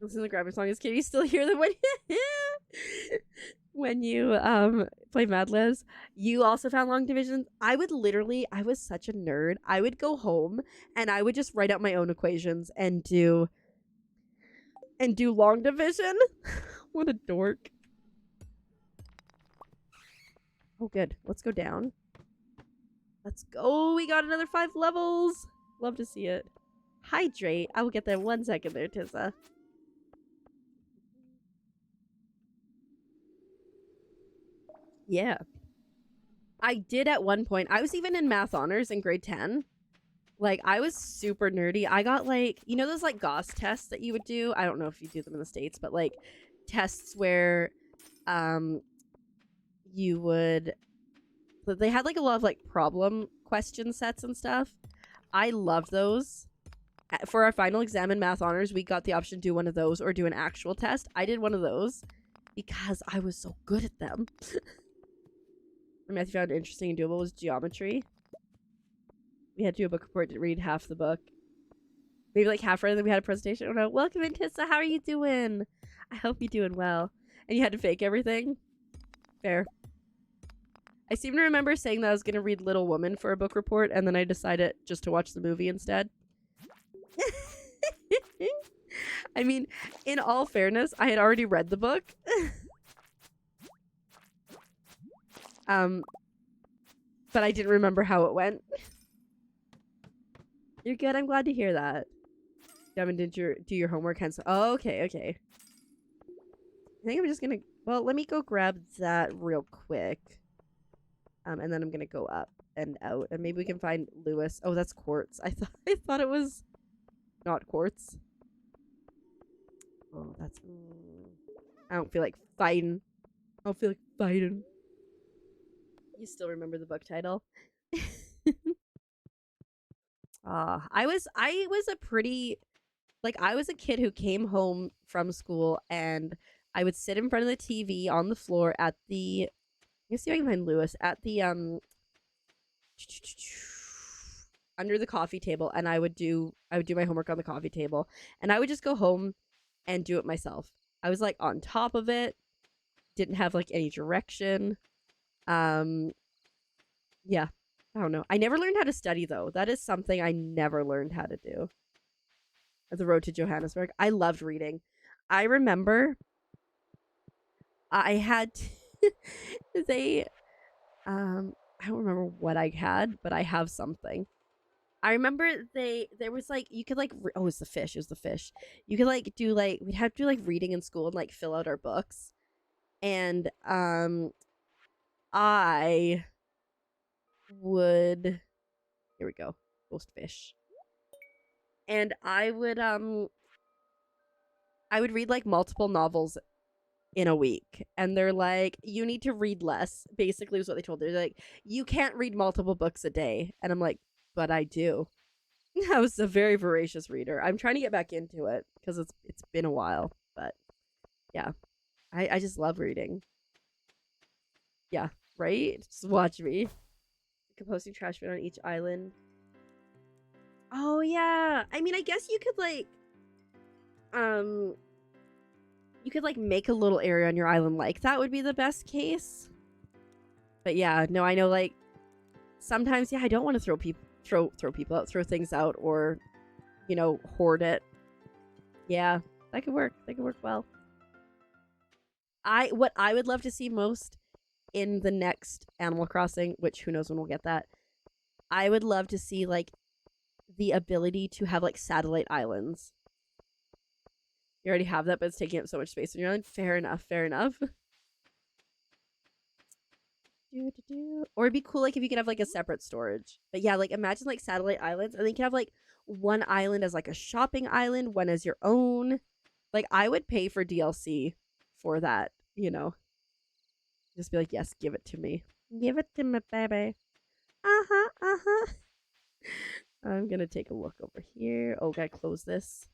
Listen to the grabbing song. Is Katie still here? When you play Mad Libs, you also found long division. I was such a nerd. I would go home and I would just write out my own equations and do long division. What a dork. Oh, good. Let's go down. Let's go. We got another 5 levels. Love to see it. Hydrate. I will get there 1 second there, Tissa. Yeah. I did at one point. I was even in math honors in grade 10. Like, I was super nerdy. I got, like, you know those, like, Gauss tests that you would do? I don't know if you do them in the States, but, like, tests where, you would... They had, like, a lot of, like, problem question sets and stuff. I loved those. For our final exam in math honors, we got the option to do one of those or do an actual test. I did one of those because I was so good at them. The math you found interesting and doable was geometry. We had to do a book report to read half the book. Maybe like half right, and then we had a presentation. Oh no, welcome in, Tissa. How are you doing? I hope you're doing well. And you had to fake everything? Fair. I seem to remember saying that I was going to read Little Woman for a book report, and then I decided just to watch the movie instead. I mean, in all fairness, I had already read the book. But I didn't remember how it went. You're good. I'm glad to hear that. Devin, did you do your homework? Oh, okay, okay. I think I'm just gonna... Well, let me go grab that real quick. And then I'm gonna go up and out. And maybe we can find Lewis. Oh, that's quartz. I thought it was not quartz. Oh, that's... I don't feel like fighting. I don't feel like fighting. You still remember the book title? I was a pretty... Like, I was a kid who came home from school and I would sit in front of the TV on the floor at the... Let me see if I can find Lewis. At the, under the coffee table, and I would do my homework on the coffee table. And I would just go home and do it myself. I was, like, on top of it. Didn't have, like, any direction. Yeah. I don't know. I never learned how to study, though. That is something I never learned how to do. The road to Johannesburg. I loved reading. I remember I had they I don't remember what I had, but I have something. I remember there was like you could like oh, it's the fish. It was the fish. You could like do like we'd have to do like reading in school and like fill out our books. And I would here we go. Ghost fish. And I would read like multiple novels in a week, and they're like, you need to read less, basically is what they told me. They're like, you can't read multiple books a day. And I'm like, but I do. I was a very voracious reader. I'm trying to get back into it because it's been a while, but yeah, I just love reading. Yeah, right? Just watch me. Composting trash bin on each island. Oh yeah, I mean, I guess you could like you could like make a little area on your island like that would be the best case. But yeah, no, I know like sometimes, yeah, I don't want to throw people out, throw things out, or you know, hoard it. Yeah, that could work. That could work well. What I would love to see most in the next Animal Crossing, which who knows when we'll get that, I would love to see like the ability to have like satellite islands. You already have that, but it's taking up so much space on your island. Fair enough, fair enough. Or it'd be cool like if you could have like a separate storage. But yeah, like imagine like satellite islands, and then you can have like one island as like a shopping island, one as your own. Like I would pay for DLC for that, you know. Just be like, yes, give it to me. Give it to me, baby. Uh-huh, uh-huh. I'm gonna take a look over here. Oh, gotta close this.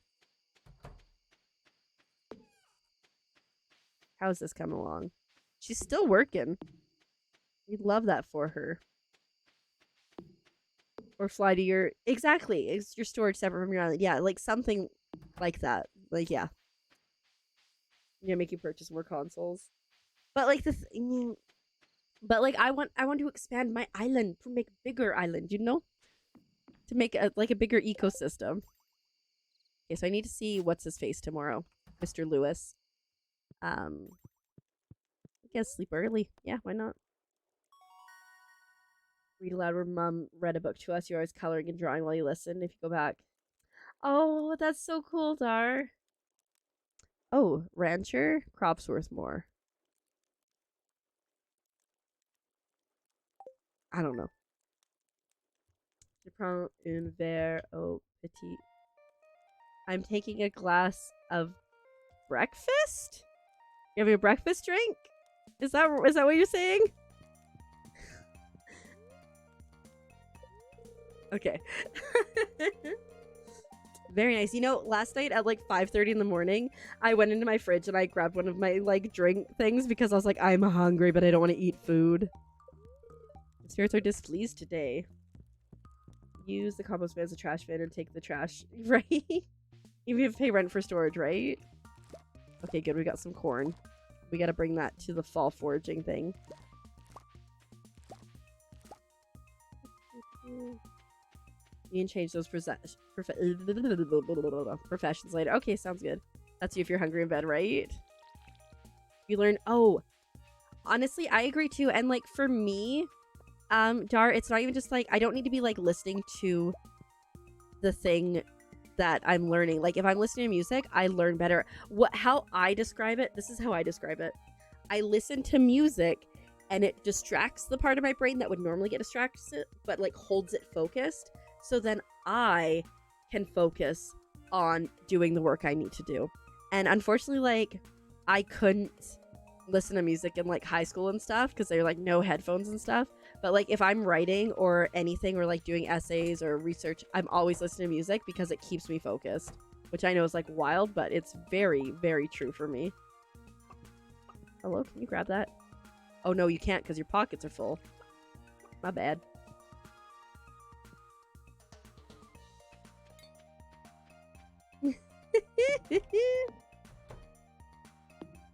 How's this coming along? She's still working. We'd love that for her. Or fly to your... Exactly. It's your storage separate from your island. Yeah, like something like that. Like, yeah. Yeah, make you purchase more consoles. But like but like I want to expand my island to make a bigger island, you know? To make a bigger ecosystem. Okay, so I need to see what's his face tomorrow. Mr. Lewis. I guess sleep early. Yeah, why not? Read aloud where mom read a book to us. You're always coloring and drawing while you listen if you go back. Oh, that's so cool, Dar. Oh, rancher? Crops worth more. I don't know. Je prends un verre au petit. I'm taking a glass of breakfast? You having a breakfast drink? Is that what you're saying? Okay. Very nice. You know, last night at like 5:30 in the morning, I went into my fridge and I grabbed one of my like drink things because I was like, I'm hungry, but I don't want to eat food. Spirits are displeased today. Use the compost bin as a trash bin and take the trash, right? Even if you pay rent for storage, right? Okay, good. We got some corn. We gotta bring that to the fall foraging thing. You can change those professions later. Okay, sounds good. That's you if you're hungry in bed, right? You learn. Oh, honestly, I agree too. And like for me, Dar, it's not even just like I don't need to be like listening to the thing that I'm learning. Like if I'm listening to music, I learn better. How I describe it, this is how I describe it. I listen to music and it distracts the part of my brain that would normally get distracted, but like holds it focused. So then I can focus on doing the work I need to do. And unfortunately, like I couldn't listen to music in like high school and stuff because they're like no headphones and stuff. But like if I'm writing or anything or like doing essays or research, I'm always listening to music because it keeps me focused, which I know is like wild, but it's very, very true for me. Hello, can you grab that? Oh no, you can't because your pockets are full. My bad.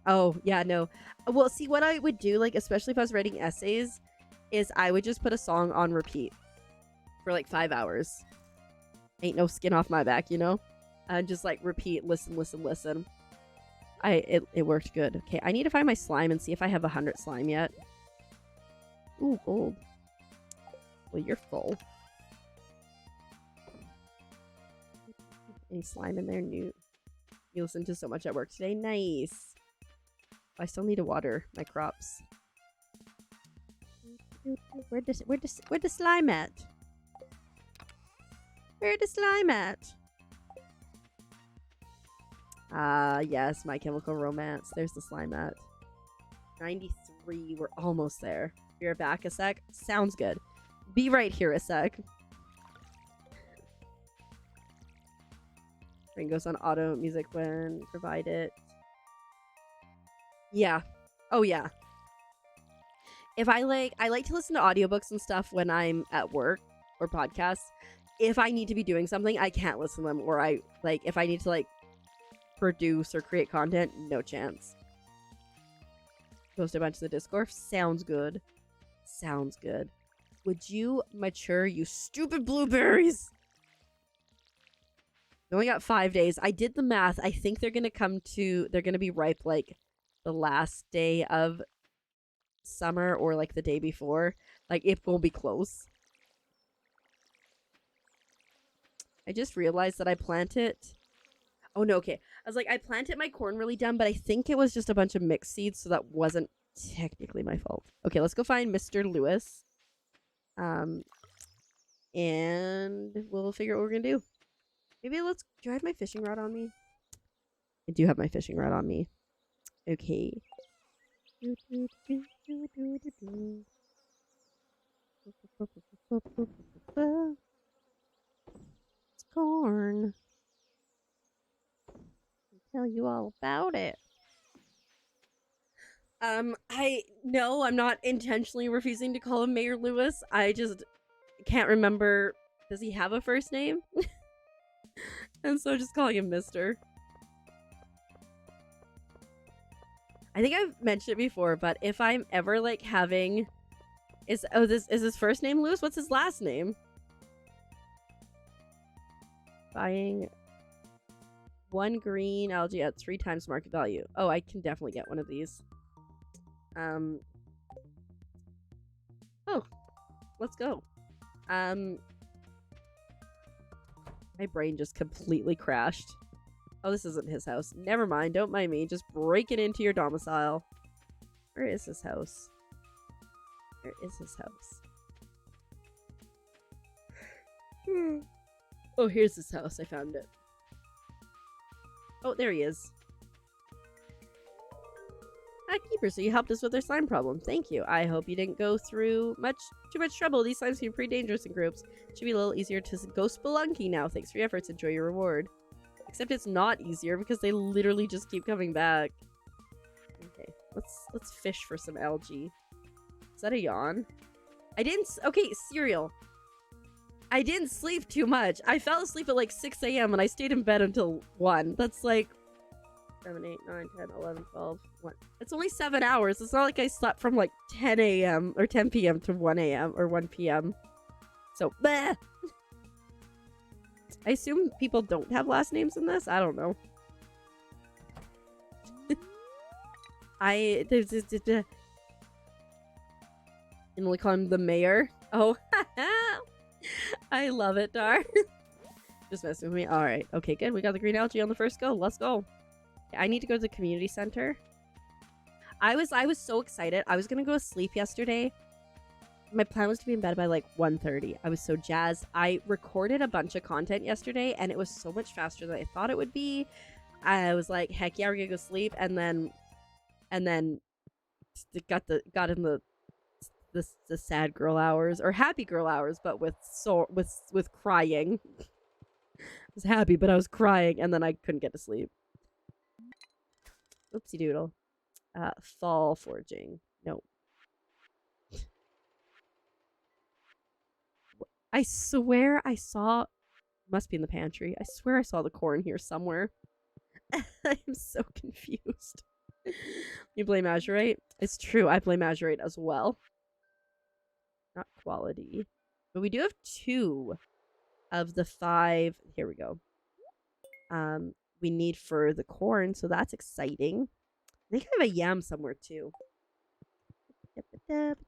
Oh, yeah, no. Well, see, what I would do, like, especially if I was writing essays, is I would just put a song on repeat for, like, 5 hours. Ain't no skin off my back, you know? And just, like, repeat, listen, listen, listen. It worked good. Okay, I need to find my slime and see if I have 100 slime yet. Ooh, gold. Well, you're full. Any slime in there? New. You listened to so much at work today. Nice. I still need to water my crops. Where'd the slime at? Where'd the slime at? Yes, My Chemical Romance. There's the slime at. 93. We're almost there. You're back a sec? Sounds good. Be right here a sec. Ring goes on auto music when provided. Yeah. Oh yeah. If I like to listen to audiobooks and stuff when I'm at work or podcasts. If I need to be doing something, I can't listen to them. Or if I need to like produce or create content, no chance. Post a bunch of the Discord. Sounds good. Sounds good. Would you mature, you stupid blueberries? We only got 5 days. I did the math. I think they're gonna be ripe like the last day of summer or like the day before. Like it will be close. I just realized that I planted. Oh no, okay. I was like, I planted my corn really dumb, but I think it was just a bunch of mixed seeds, so that wasn't technically my fault. Okay, let's go find Mr. Lewis. And we'll figure out what we're gonna do. Maybe do I have my fishing rod on me? I do have my fishing rod on me. Okay. It's corn. I'll tell you all about it. No, I'm not intentionally refusing to call him Mayor Lewis. I just can't remember. Does he have a first name? And so just calling him Mr. I think I've mentioned it before, but if I'm ever like having is his first name Lewis? What's his last name? Buying 1 green algae at 3 times market value. Oh, I can definitely get one of these. Oh. Let's go. My brain just completely crashed. Oh, this isn't his house. Never mind. Don't mind me. Just breaking into your domicile. Where is his house? Where is his house? Oh, here's his house. I found it. Oh, there he is. Hi, Keeper. So you helped us with our slime problem. Thank you. I hope you didn't go through too much trouble. These slimes seem pretty dangerous in groups. It should be a little easier to go spelunky now. Thanks for your efforts. Enjoy your reward. Except it's not easier because they literally just keep coming back. Okay, let's fish for some algae. Is that a yawn? Okay, cereal. I didn't sleep too much. I fell asleep at like 6 a.m. and I stayed in bed until 1. That's like 7, 8, 9, 10, 11, 12, 1. It's only 7 hours. It's not like I slept from like 10 a.m. or 10 p.m. to 1 a.m. or 1 p.m. So, bleh. I assume people don't have last names in this? I don't know. And we call him the mayor. Oh, I love it, Dar. Just messing with me. All right. Okay, good. We got the green algae on the first go. Let's go. I need to go to the community center. I was so excited. I was gonna go to sleep yesterday. My plan was to be in bed by like 1:30. I was so jazzed. I recorded a bunch of content yesterday and it was so much faster than I thought it would be. I was like, heck yeah, we're gonna go sleep. And then got in the sad girl hours or happy girl hours, but with crying. I was happy, but I was crying and then I couldn't get to sleep. Oopsie doodle. Fall forging. No. I swear I saw... Must be in the pantry. I swear I saw the corn here somewhere. I'm so confused. You blame Azurite? It's true. I blame Azurite as well. Not quality. But we do have 2 of the 5. Here we go. We need for the corn, so that's exciting. I think I have a yam somewhere too. But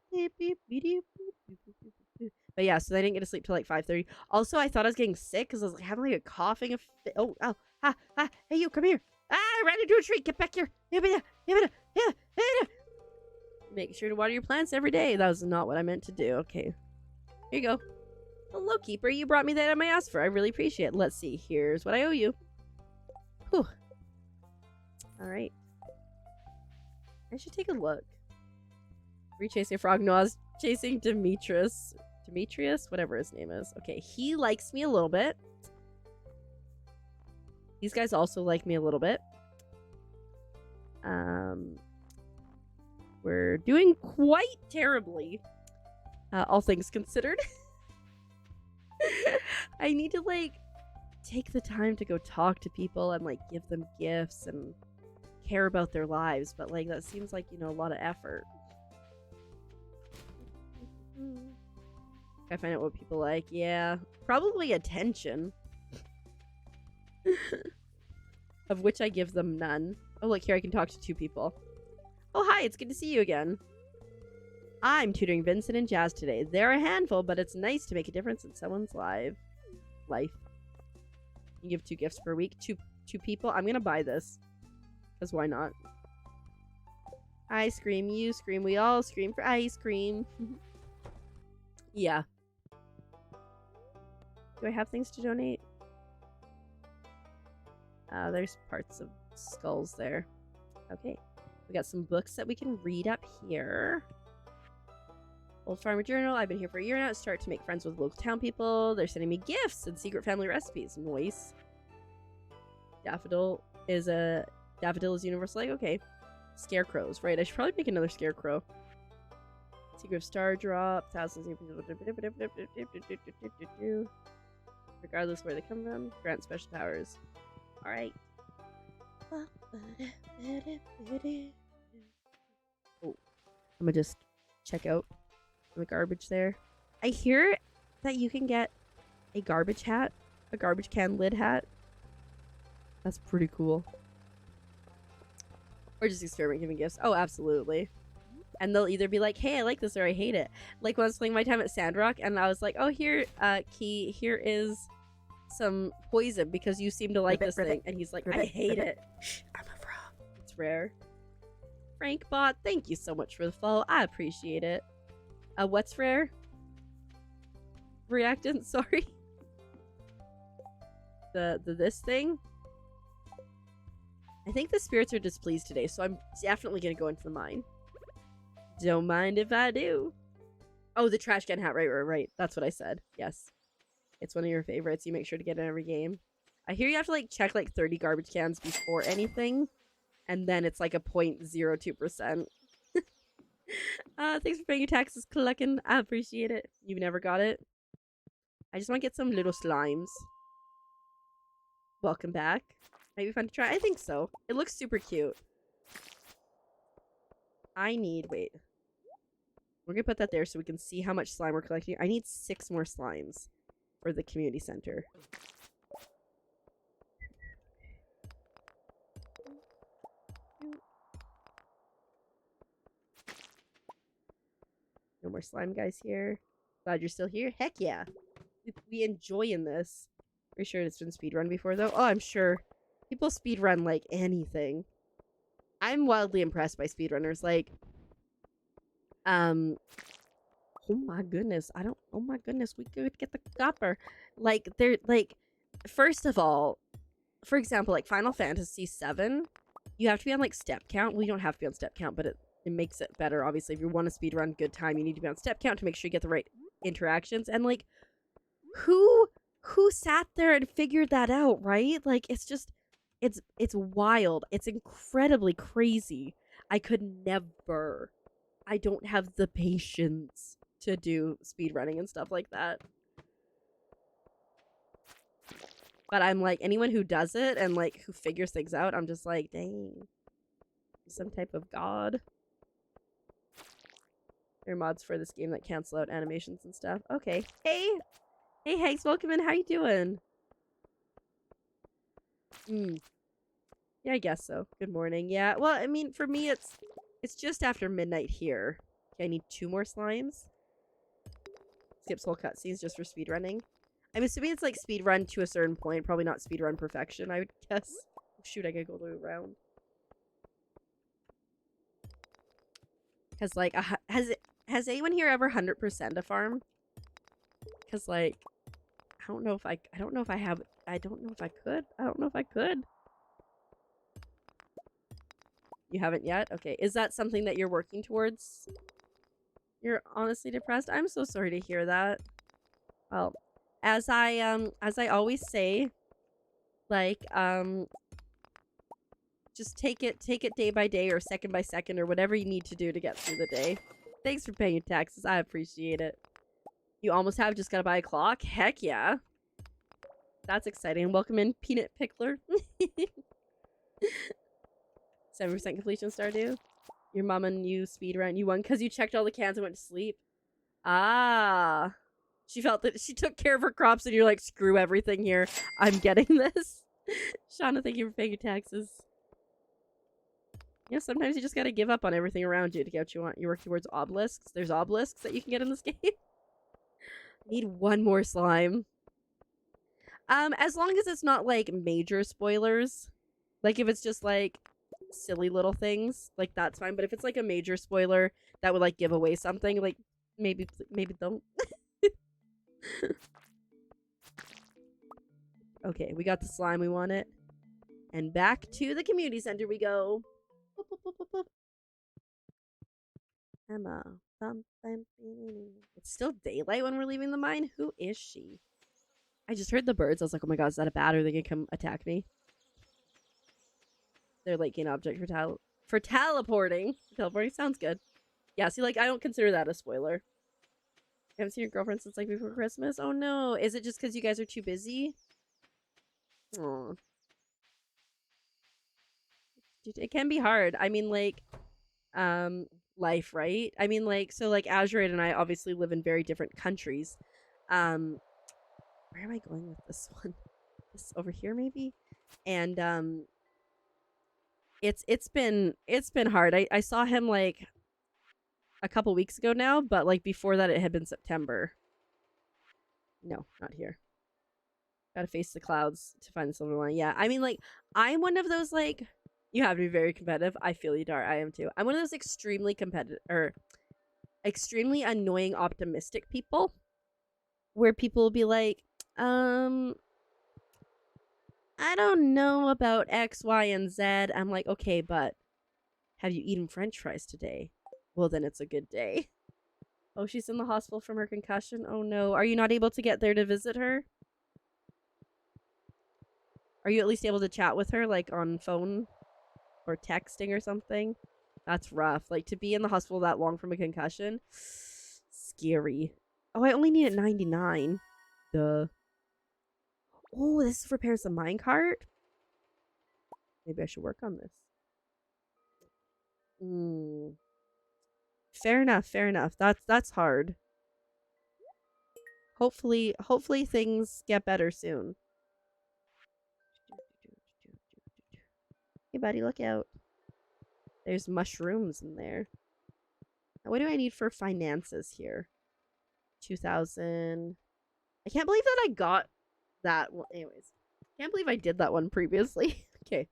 yeah, so I didn't get to sleep till like 5:30. Also, I thought I was getting sick because I was like having like a coughing. Hey, you, come here. I ran into a tree. Get back here. Make sure to water your plants every day. That was not what I meant to do. Okay. Here you go. Hello, Keeper. You brought me that item I asked for. I really appreciate it. Let's see. Here's what I owe you. Whew. Alright. I should take a look. Rechasing a frog. No, I was chasing Demetrius. Demetrius? Whatever his name is. Okay, he likes me a little bit. These guys also like me a little bit. We're doing quite terribly. All things considered. I need to, like, take the time to go talk to people and, like, give them gifts and care about their lives. But, like, that seems like, you know, a lot of effort. I find out what people like. Yeah, probably attention. Of which I give them none. Oh, look, here I can talk to 2 people. Oh, hi, it's good to see you again. I'm tutoring Vincent and Jazz today. They're a handful, but it's nice to make a difference in someone's life. You give 2 gifts per week. Two people. I'm gonna buy this. Because why not? I scream, you scream, we all scream for ice cream. Yeah. Do I have things to donate? There's parts of skulls there. Okay. We got some books that we can read up here. Old Farmer Journal. I've been here for a year now. Start to make friends with local town people. They're sending me gifts and secret family recipes. Nice. Daffodil is universal. Like, okay. Scarecrows. Right. I should probably make another scarecrow. Secret of Star Drop. Thousands of... Regardless where they come from. Grant special powers. Alright. Oh, I'm gonna just check out the garbage there. I hear that you can get a garbage hat. A garbage can lid hat. That's pretty cool. Or just experiment giving gifts. Oh, absolutely. And they'll either be like, hey, I like this, or I hate it. Like when I was playing my time at Sandrock, and I was like, oh, here, Key, here is some poison because you seem to like this thing. And he's like, I hate it. I'm a frog. It's rare. Frankbot, thank you so much for the follow. I appreciate it. What's rare? Reactant, sorry. This thing? I think the spirits are displeased today, so I'm definitely gonna go into the mine. Don't mind if I do. Oh, the trash can hat. Right. That's what I said. Yes. It's one of your favorites. You make sure to get in every game. I hear you have to like check like 30 garbage cans before anything. And then it's like a 0.02%. Thanks for paying your taxes, Cluckin'. I appreciate it. You've never got it? I just want to get some little slimes. Welcome back. Might be fun to try. I think so. It looks super cute. Wait. We're gonna put that there so we can see how much slime we're collecting. I need 6 more slimes for the community center. No more slime guys here. Glad you're still here. Heck yeah. We enjoy in this. Pretty sure it's been speedrun before though. Oh, I'm sure. People speedrun like anything. I'm wildly impressed by speedrunners. Like, oh my goodness. Oh my goodness. We could get the copper. Like, they're like, first of all, for example, like Final Fantasy VII, you have to be on like step count. Well, you don't have to be on step count, but it makes it better. Obviously, if you want to speedrun good time, you need to be on step count to make sure you get the right interactions. And like, who sat there and figured that out, right? Like, it's just, it's wild. It's incredibly crazy. I could never. I don't have the patience to do speedrunning and stuff like that. But I'm like, anyone who does it and like who figures things out, I'm just like, dang. Some type of god. There are mods for this game that cancel out animations and stuff. Okay. Hey, Hanks, welcome in. How you doing? Yeah, I guess so. Good morning. Yeah, well, I mean, for me, it's just after midnight here. Okay, I need 2 more slimes. Skips whole cutscenes just for speedrunning. I'm assuming it's like speedrun to a certain point. Probably not speedrun perfection, I would guess. Oh, shoot, I gotta go around. Because, like, has anyone here ever 100% a farm? Because, like, I don't know if I could. You haven't yet? Okay. Is that something that you're working towards? You're honestly depressed? I'm so sorry to hear that. Well, as I always say, like, just take it day by day or second by second or whatever you need to do to get through the day. Thanks for paying your taxes. I appreciate it. You almost have just gotta buy a clock? Heck yeah. That's exciting. Welcome in, Peanut Pickler. 7% completion Stardew. Your mom and you speedrun. You won because you checked all the cans and went to sleep. Ah. She felt that she took care of her crops and you're like, screw everything here. I'm getting this. Shauna, thank you for paying your taxes. Yeah, sometimes you just gotta give up on everything around you to get what you want. You work towards obelisks. There's obelisks that you can get in this game. Need 1 more slime. As long as it's not like major spoilers. Like if it's just like silly little things, like that's fine. But if it's like a major spoiler that would like give away something, like maybe don't. Okay, we got the slime, we want it. And back to the community center we go. Emma. It's still daylight when we're leaving the mine? Who is she? I just heard the birds. I was like, oh my god, is that a bat? Are they gonna come attack me? They're like an object for teleporting. Teleporting sounds good. Yeah, see, like, I don't consider that a spoiler. I haven't seen your girlfriend since like before Christmas. Oh no. Is it just because you guys are too busy? Aww. It can be hard. I mean, like, life, right? I mean, like, so like Azurite and I obviously live in very different countries. Where am I going with this one? This over here maybe? And it's been hard. I saw him like a couple weeks ago now, but like before that it had been September. No, not here. Gotta face the clouds to find the silver lining. Yeah, I mean, like, I'm one of those, like, you have to be very competitive. I feel you, Dar. I am too. I'm one of those extremely competitive, or extremely annoying optimistic people, where people will be like, I don't know about X, Y, and Z. I'm like, okay, but have you eaten French fries today? Well, then it's a good day. Oh, she's in the hospital from her concussion? Oh, no. Are you not able to get there to visit her? Are you at least able to chat with her, like, on phone or texting or something? That's rough. Like, to be in the hospital that long from a concussion? Scary. Oh, I only need it 99. Duh. Oh, this repairs the minecart? Maybe I should work on this. Fair enough, fair enough. That's hard. Hopefully things get better soon. Hey, buddy, look out. There's mushrooms in there. Now, what do I need for finances here? 2,000. I can't believe that I got that one. Anyways, can't believe I did that one previously. Okay,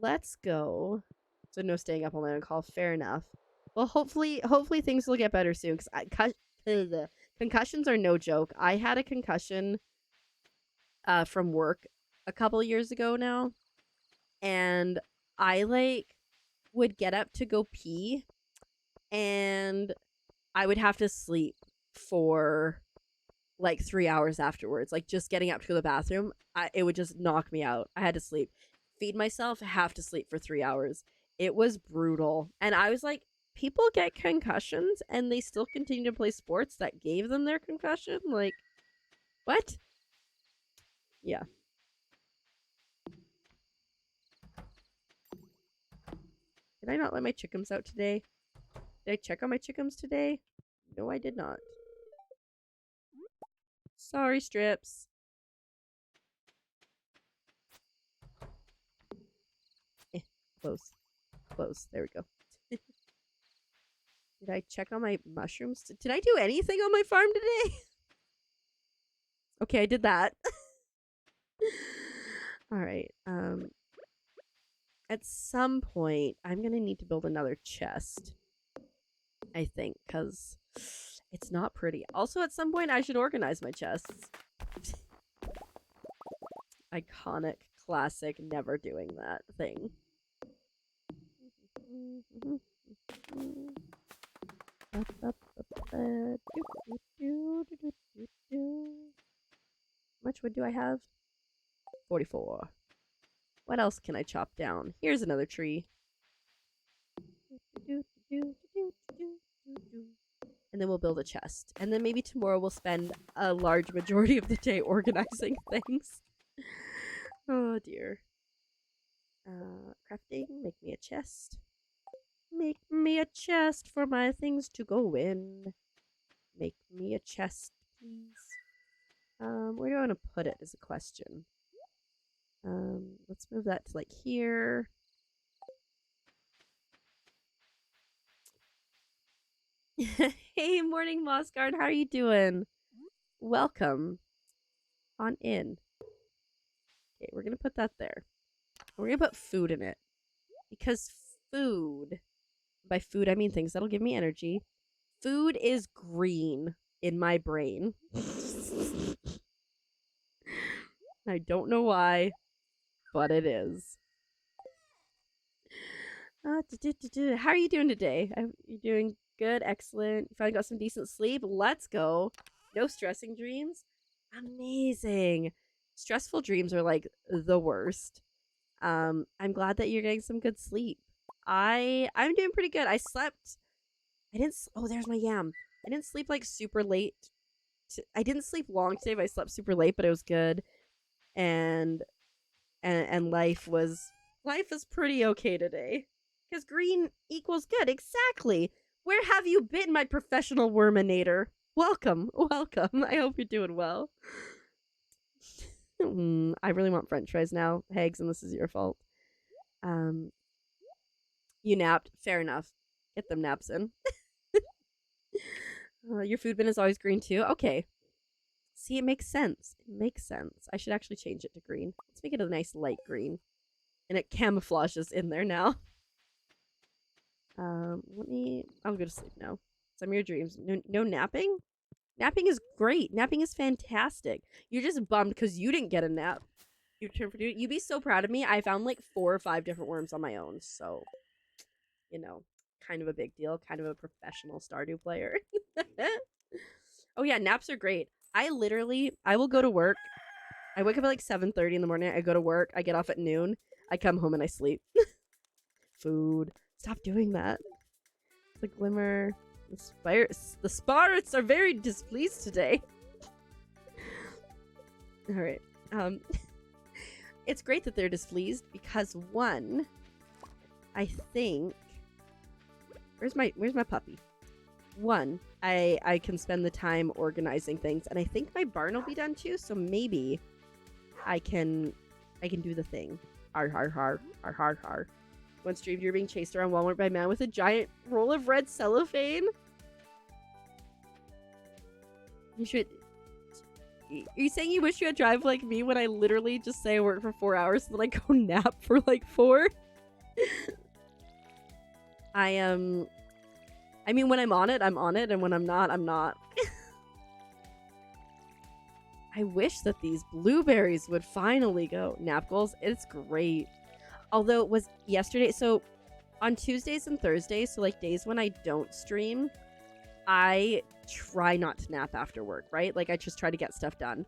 let's go. So no staying up all night on call. Fair enough. Well, hopefully things will get better soon. Because the concussions are no joke. I had a concussion from work a couple years ago now, and I like would get up to go pee, and I would have to sleep for like 3 hours afterwards. Like, just getting up to go to the bathroom, it would just knock me out. I had to sleep, feed myself, have to sleep for 3 hours. It was brutal. And I was like, people get concussions and they still continue to play sports that gave them their concussion? Like, what? Yeah. Did I not let my chickens out today? Did I check on my chickens today? No, I did not. Sorry, Strips. Close. Close. There we go. Did I check on my mushrooms? Did I do anything on my farm today? Okay, I did that. Alright. At some point, I'm gonna need to build another chest. I think, because it's not pretty. Also, at some point, I should organize my chests. Iconic, classic, never doing that thing. How much wood do I have? 44. What else can I chop down? Here's another tree. And then we'll build a chest. And then maybe tomorrow we'll spend a large majority of the day organizing things. Oh dear. Crafting, make me a chest. Make me a chest for my things to go in. Make me a chest, please. Where do I want to put it is a question. Let's move that to like here. Hey, morning, Mossguard. How are you doing? Welcome on in. Okay, we're gonna put that there. We're gonna put food in it. Because food, by food I mean things that'll give me energy. Food is green in my brain. I don't know why, but it is. How are you doing today? You doing good? Excellent. You finally got some decent sleep? Let's go. No stressing dreams? Amazing. Stressful dreams are like the worst. I'm glad that you're getting some good sleep. I'm doing pretty good. I didn't. Oh, there's my yam. I didn't sleep like super late. I didn't sleep long today, but I slept super late, but it was good. And life was pretty okay today. Because green equals good. Exactly. Where have you been, my professional worminator? Welcome. Welcome. I hope you're doing well. I really want french fries now, Hags, and this is your fault. You napped. Fair enough. Get them naps in. Your food bin is always green too? Okay. See, it makes sense. It makes sense. I should actually change it to green. Let's make it a nice light green. And it camouflages in there now. I'll go to sleep now. Some of your dreams. No napping? Napping is great. Napping is fantastic. You're just bummed because you didn't get a nap. You'd be so proud of me. I found like 4 or 5 different worms on my own. So, you know, kind of a big deal. Kind of a professional Stardew player. Oh yeah, naps are great. I will go to work. I wake up at like 7:30 in the morning. I go to work. I get off at noon. I come home and I sleep. Food. Stop doing that. The glimmer. The spirits are very displeased today. Alright. It's great that they're displeased because one, I think... Where's my puppy? One, I can spend the time organizing things, and I think my barn will be done too, so maybe I can do the thing. Har har har har har har. Once dreamed you were being chased around Walmart by a man with a giant roll of red cellophane. You should. Are you saying you wish you had drive like me when I literally just say I work for 4 hours and then I go nap for like 4? I mean, when I'm on it, and when I'm not, I'm not. I wish that these blueberries would finally go. Nap goals, it's great. Although it was yesterday, so on Tuesdays and Thursdays, so like days when I don't stream, I try not to nap after work, right? Like I just try to get stuff done.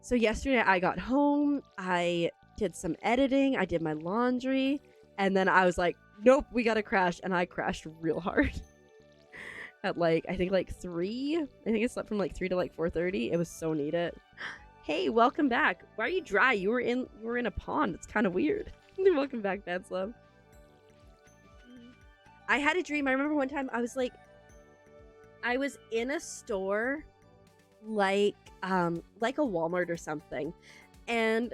So yesterday I got home, I did some editing, I did my laundry, and then I was like, nope, we gotta crash, and I crashed real hard. At like, I think like 3? I think I slept from like 3 to like 4:30. It was so needed. Hey, welcome back. Why are you dry? You were in a pond. It's kind of weird. Welcome back, Bad Slum. I had a dream. I remember one time I was in a store like a Walmart or something, and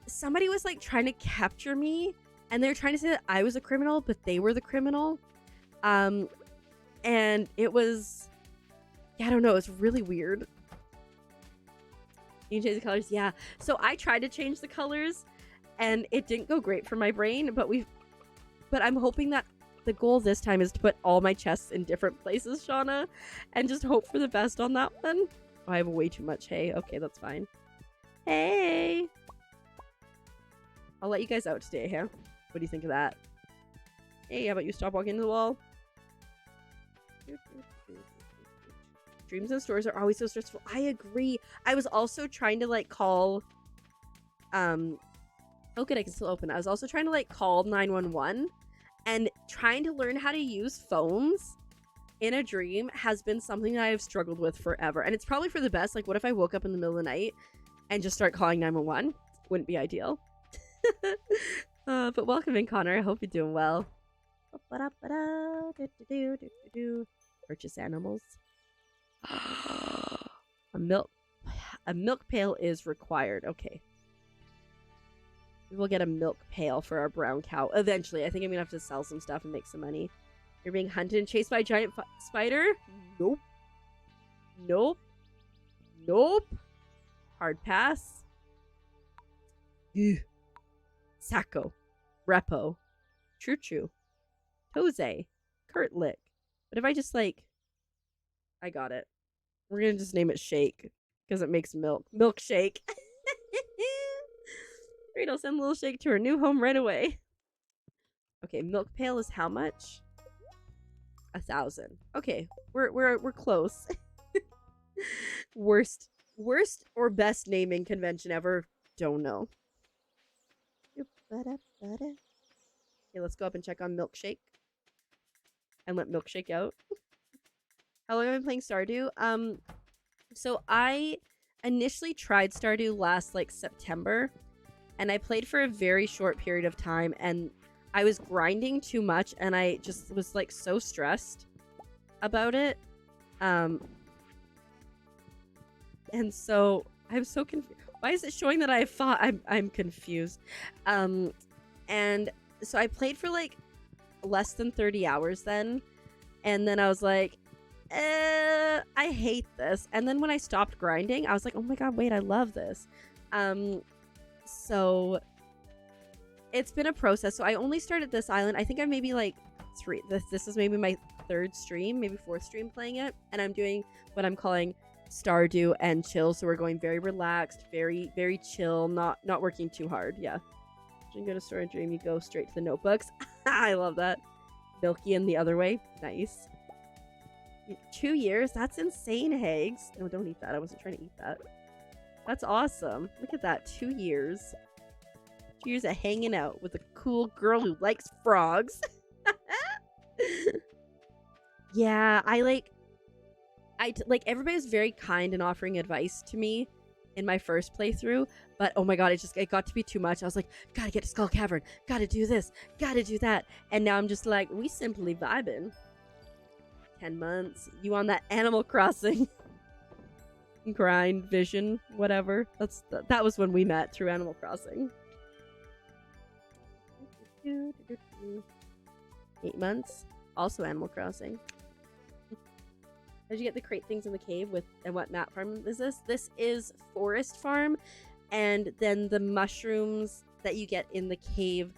somebody was like trying to capture me, and they were trying to say that I was a criminal, but they were the criminal. And it was, yeah, I don't know, it was really weird. You can change the colors? Yeah. So I tried to change the colors, and it didn't go great for my brain, but I'm hoping that the goal this time is to put all my chests in different places, Shauna, and just hope for the best on that one. Oh, I have way too much hay. Okay, that's fine. Hey! I'll let you guys out today, huh? What do you think of that? Hey, how about you stop walking into the wall? Dreams in stores are always so stressful. I agree. I was also trying to like call oh good, I can still open it. I was also trying to like call 911, and trying to learn how to use phones in a dream has been something that I have struggled with forever. And it's probably for the best. Like, what if I woke up in the middle of the night and just start calling 911? Wouldn't be ideal. But welcome in, Connor. I hope you're doing well. Purchase animals. A milk pail is required. Okay. We will get a milk pail for our brown cow eventually. I think I'm gonna have to sell some stuff and make some money. You're being hunted and chased by a giant spider? Nope. Nope. Nope. Hard pass. Ugh. Sacco. Repo. Choo Choo. Jose. Kurtlick. But if I just like... I got it. We're gonna just name it Shake. Because it makes milk. Milkshake. Great, I'll send Little Shake to her new home right away. Okay, milk pail is how much? 1,000. Okay, we're close. Worst or best naming convention ever? Don't know. Okay, let's go up and check on Milkshake. And let Milkshake out. How long have I been playing Stardew? So I initially tried Stardew last like September, and I played for a very short period of time, and I was grinding too much, and I just was like so stressed about it. And so I'm so confused. Why is it showing that I fought? I'm confused. And so I played for like less than 30 hours then, And then I was like, I hate this. And then when I stopped grinding, I was like, oh my god, wait, I love this. So it's been a process. So I only started this island. I think I maybe like this is maybe my 3rd stream, maybe 4th stream playing it. And I'm doing what I'm calling Stardew and chill. So we're going very relaxed, very, very chill, not working too hard. Yeah. You go to store and dream, you go straight to the notebooks. I love that. Milky and the other way. Nice. 2 years? That's insane, Hags. No, don't eat that. I wasn't trying to eat that. That's awesome. Look at that. 2 years. 2 years of hanging out with a cool girl who likes frogs. Yeah, everybody was very kind in offering advice to me in my first playthrough, but oh my god, it got to be too much. I was like, gotta get to Skull Cavern, gotta do this, gotta do that, and now I'm just like, we simply vibing. 10 months. You on that Animal Crossing grind vision, whatever. That was when we met through Animal Crossing. 8 months. Also Animal Crossing. Did you get the crate things in the cave with, and what map farm is this? This is Forest Farm, and then the mushrooms that you get in the cave,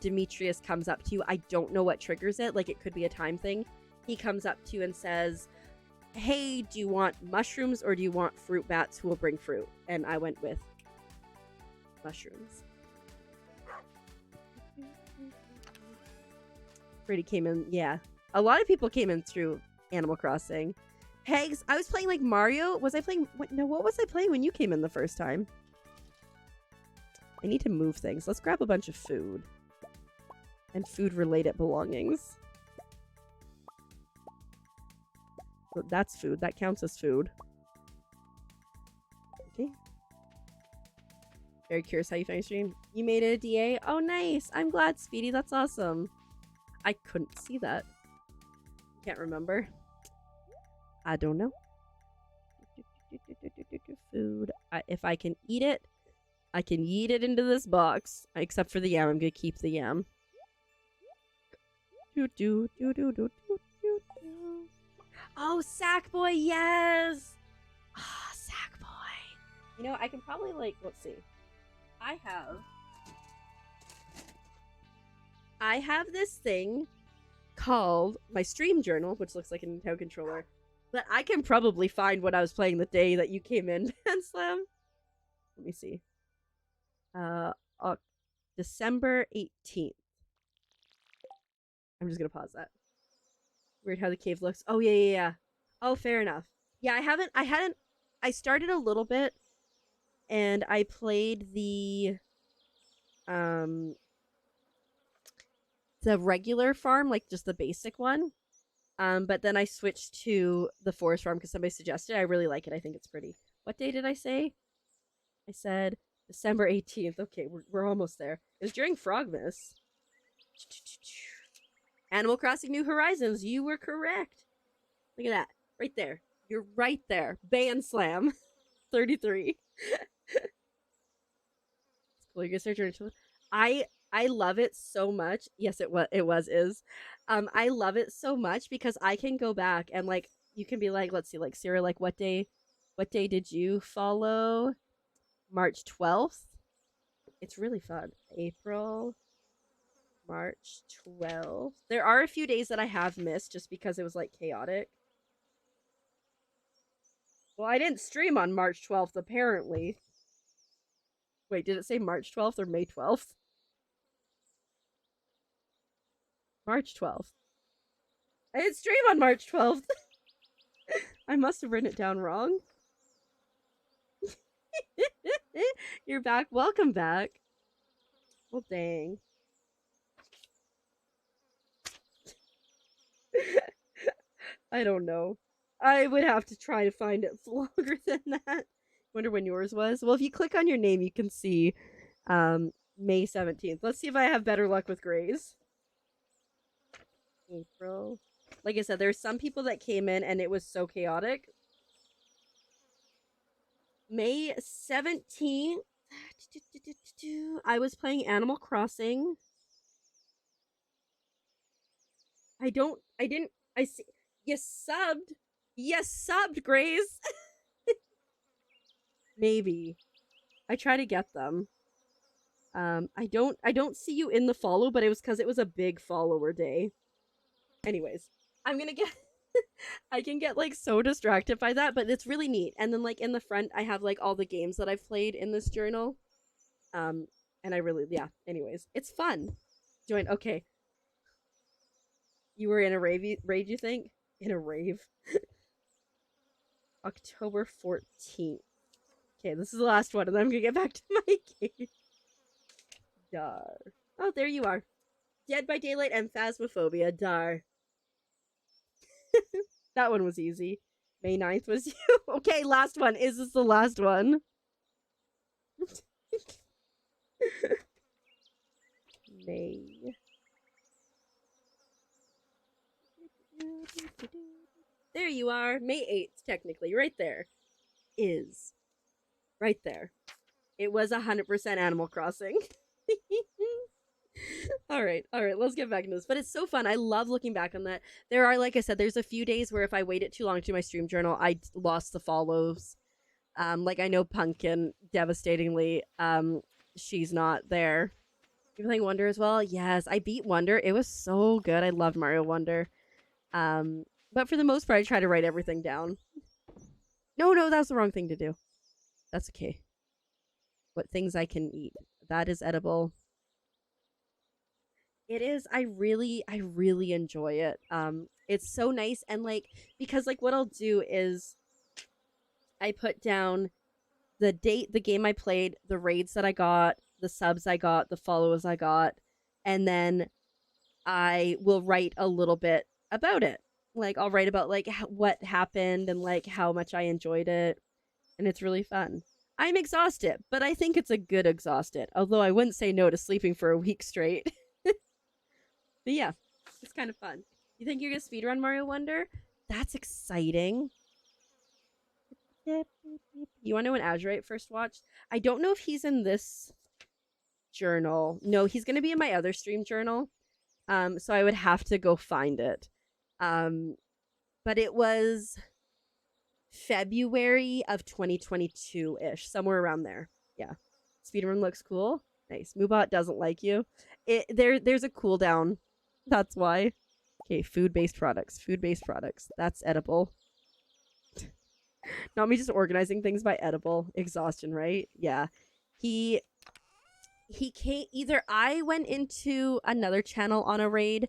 Demetrius comes up to you. I don't know what triggers it, like it could be a time thing. He comes up to you and says, hey, do you want mushrooms or do you want fruit bats who will bring fruit? And I went with mushrooms. Brady came in, yeah. A lot of people came in through Animal Crossing. Hags, I was playing like Mario. Was I playing? What was I playing when you came in the first time? I need to move things. Let's grab a bunch of food. And food-related belongings. Well, that's food. That counts as food. Okay. Very curious how you found your stream. You made it a DA? Oh, nice. I'm glad, Speedy. That's awesome. I couldn't see that. Can't remember. I don't know. Food. If I can eat it, I can yeet it into this box. Except for the yam. I'm gonna keep the yam. Oh, Sackboy, yes! Ah, Sackboy. You know, I can probably, like, let's see. I have this thing called my stream journal, which looks like a Nintendo controller. But I can probably find what I was playing the day that you came in, and Slam. Let me see. December 18th. I'm just gonna pause that. Weird how the cave looks. Oh, yeah. Oh, fair enough. Yeah, I started a little bit, and I played the regular farm, like just the basic one. But then I switched to the forest farm because somebody suggested. I really like it. I think it's pretty. What day did I say? I said December 18th. Okay, we're almost there. It was during Frogmas. Animal Crossing New Horizons. You were correct. Look at that. Right there. You're right there. Ban Slam. 33. It's cool. You're gonna start I love it so much. Yes, it is. I love it so much because I can go back and, like, you can be like, let's see, like, Sarah, like, what day did you follow? March 12th? It's really fun. April, March 12th. There are a few days that I have missed just because it was, like, chaotic. Well, I didn't stream on March 12th, apparently. Wait, did it say March 12th or May 12th? March 12th. I didn't stream on March 12th. I must have written it down wrong. You're back. Welcome back. Well, dang. I don't know. I would have to try to find it longer than that. Wonder when yours was. Well, if you click on your name, you can see May 17th. Let's see if I have better luck with Grays. April. Like I said, there's some people that came in and it was so chaotic. May 17th. I was playing Animal Crossing. I didn't I see. You subbed. You subbed, Grace. Maybe. I try to get them. I don't see you in the follow, but it was because it was a big follower day. Anyways, I'm gonna get I can get like so distracted by that, but it's really neat. And then like in the front I have like all the games that I've played in this journal. And I really, yeah, anyways, it's fun. Join. Okay. You were in a rave, you think? In a rave. October 14th. Okay, this is the last one, and then I'm gonna get back to my game. Dar. Oh, there you are. Dead by Daylight and Phasmophobia. Dar. That one was easy. May 9th was you. Okay, last one. Is this the last one? May. There you are. May 8th, technically. Right there. Is. Right there. It was 100% Animal Crossing. Alright, let's get back into this. But it's so fun. I love looking back on that. There are, like I said, there's a few days where if I waited too long to do my stream journal, I lost the follows. Like I know Pumpkin, devastatingly, she's not there. You playing Wonder as well? Yes, I beat Wonder. It was so good. I loved Mario Wonder. But for the most part, I try to write everything down. No, that was the wrong thing to do. That's okay. What things I can eat. That is edible. It is. I really enjoy it. It's so nice. And like, because like what I'll do is I put down the date, the game I played, the raids that I got, the subs I got, the follows I got, and then I will write a little bit about it. Like I'll write about like what happened and like how much I enjoyed it, and it's really fun. I'm exhausted, but I think it's a good exhausted. Although I wouldn't say no to sleeping for a week straight. But yeah, it's kind of fun. You think you're gonna speedrun Mario Wonder? That's exciting. You want to know when Azurite first watched? I don't know if he's in this journal. No, he's gonna be in my other stream journal. So I would have to go find it. But it was February of 2022-ish, somewhere around there. Yeah. Speedrun looks cool. Nice. Moobot doesn't like you. There's a cooldown. That's why. Okay, food-based products. Food-based products. That's edible. Not me just organizing things by edible. Exhaustion, right? Yeah. He came, either I went into another channel on a raid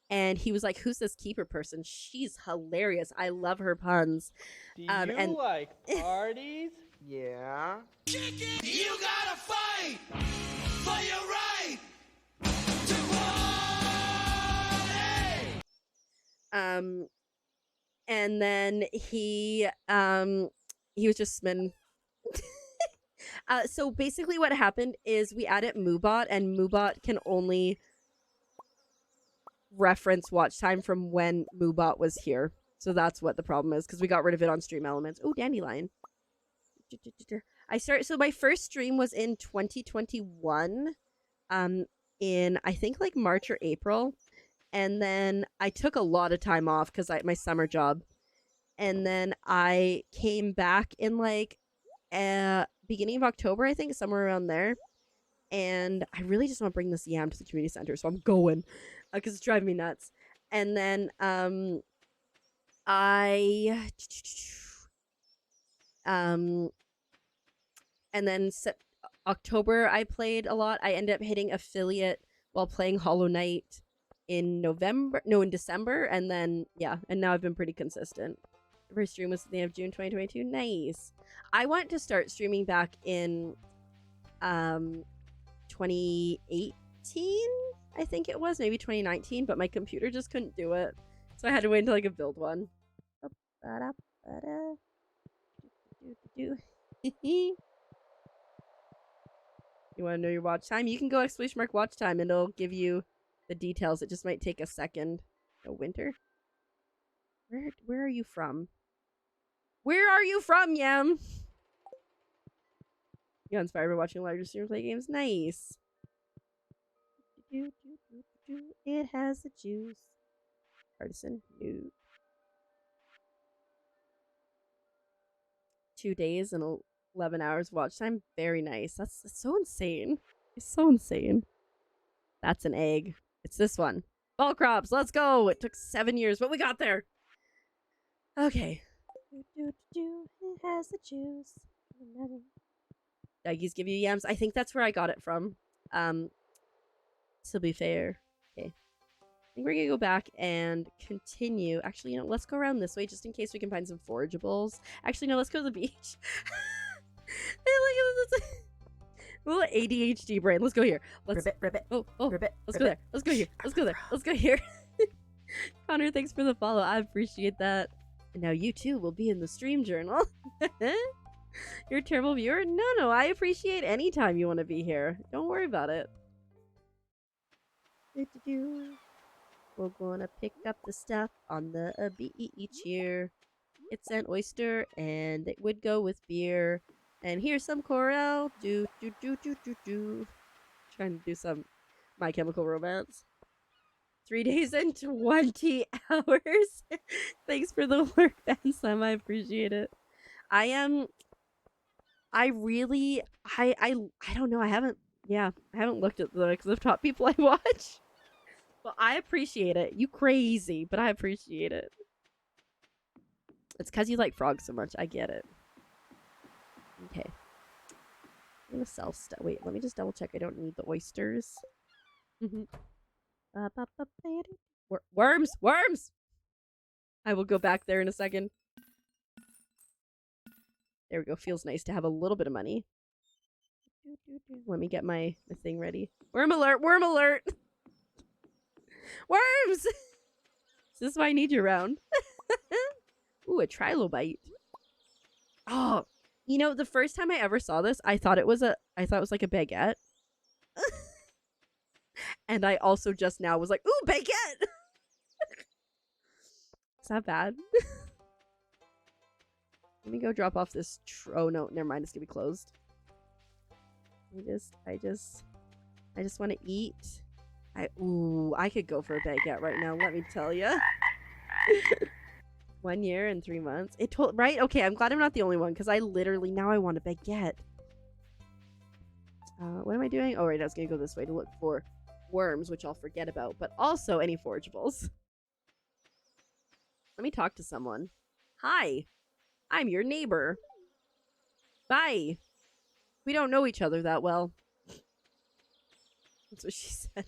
and he was like, who's this keeper person? She's hilarious. I love her puns. Do you like parties? Yeah. You gotta fight for your right to party. And then he was just smitten. So basically what happened is we added Moobot, and Moobot can only reference watch time from when Moobot was here. So that's what the problem is, because we got rid of it on Stream Elements. Oh, Dandelion. So my first stream was in 2021, in I think like March or April, and then I took a lot of time off because my summer job, and then I came back in like beginning of October, I think, somewhere around there, and I really just want to bring this yam to the community center, so I'm going because it's driving me nuts. And then and then October I played a lot. I ended up hitting affiliate while playing Hollow Knight in December, and then yeah, and now I've been pretty consistent. First stream was at the end of June 2022. Nice. I want to start streaming back in 2018, I think it was, maybe 2019, but my computer just couldn't do it, so I had to wait until I could build one. You want to know your watch time? You can go ! Watch time and it'll give you the details. It just might take a second. Oh, winter? Where are you from? Where are you from, Yam? You got inspired by watching larger streamers play games? Nice. It has the juice. Artisan. New. 2 days and 11 hours watch time. Very nice. That's so insane. It's so insane. That's an egg. It's this one. Fall crops. Let's go. It took 7 years, but we got there. Okay. It has the juice. Duggies give you yams. I think that's where I got it from. To be fair. Okay. I think we're gonna go back and continue. Actually, let's go around this way just in case we can find some forageables. Actually, no, let's go to the beach. Little ADHD brain. Let's go here. Let's Ribbit. Oh, Ribbit. let's go there. Let's go here. Let's go there. Let's go here. Connor, thanks for the follow. I appreciate that. And now you too will be in the stream journal. You're a terrible viewer? No, I appreciate any time you want to be here. Don't worry about it. We're gonna pick up the stuff on the beach here. It's an oyster, and it would go with beer. And here's some Corel. Trying to do some My Chemical Romance. 3 days and 20 hours. Thanks for the work, Ben Sam. I appreciate it. I don't know. I haven't looked at the top people I watch. But I appreciate it. You crazy, but I appreciate it. It's because you like frogs so much. I get it. Okay. I'm gonna sell stuff. Wait, let me just double check. I don't need the oysters. Worms! Worms! I will go back there in a second. There we go. Feels nice to have a little bit of money. Let me get my thing ready. Worm alert! Worm alert! Worms! This is why I need you around. Ooh, a trilobite. Oh, the first time I ever saw this, I thought it was like a baguette. And I also just now was like, ooh, baguette! Is that bad? Let me go drop off this oh no, never mind, it's gonna be closed. I just want to eat. I could go for a baguette right now, let me tell you. 1 year and 3 months. Right? Okay, I'm glad I'm not the only one, because I literally, now I want a baguette. What am I doing? Oh, right, I was going to go this way to look for worms, which I'll forget about, but also any forageables. Let me talk to someone. Hi, I'm your neighbor. Bye. We don't know each other that well. That's what she said.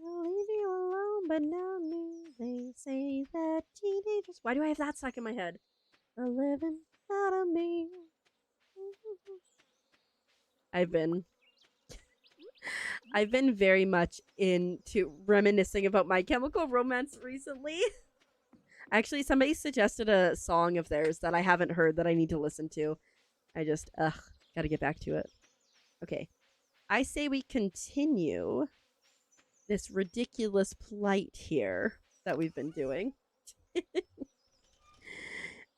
I'll leave you alone, but not me. They say that teenagers... Why do I have that stuck in my head? Are living out of me. I've been very much into reminiscing about My Chemical Romance recently. Actually, somebody suggested a song of theirs that I haven't heard that I need to listen to. I just, gotta get back to it. Okay. I say we continue this ridiculous plight here that we've been doing.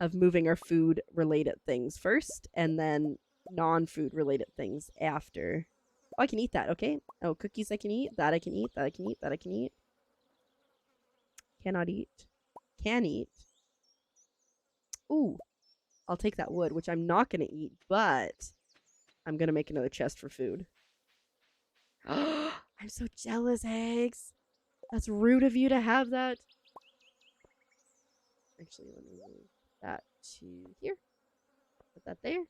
Of moving our food-related things first, and then non-food-related things after. Oh, I can eat that, okay. Oh, cookies I can eat. That I can eat. That I can eat. That I can eat. Cannot eat. Can eat. Ooh. I'll take that wood, which I'm not going to eat, but I'm going to make another chest for food. I'm so jealous, eggs. That's rude of you to have that. Actually, let me move that to here. Put that there.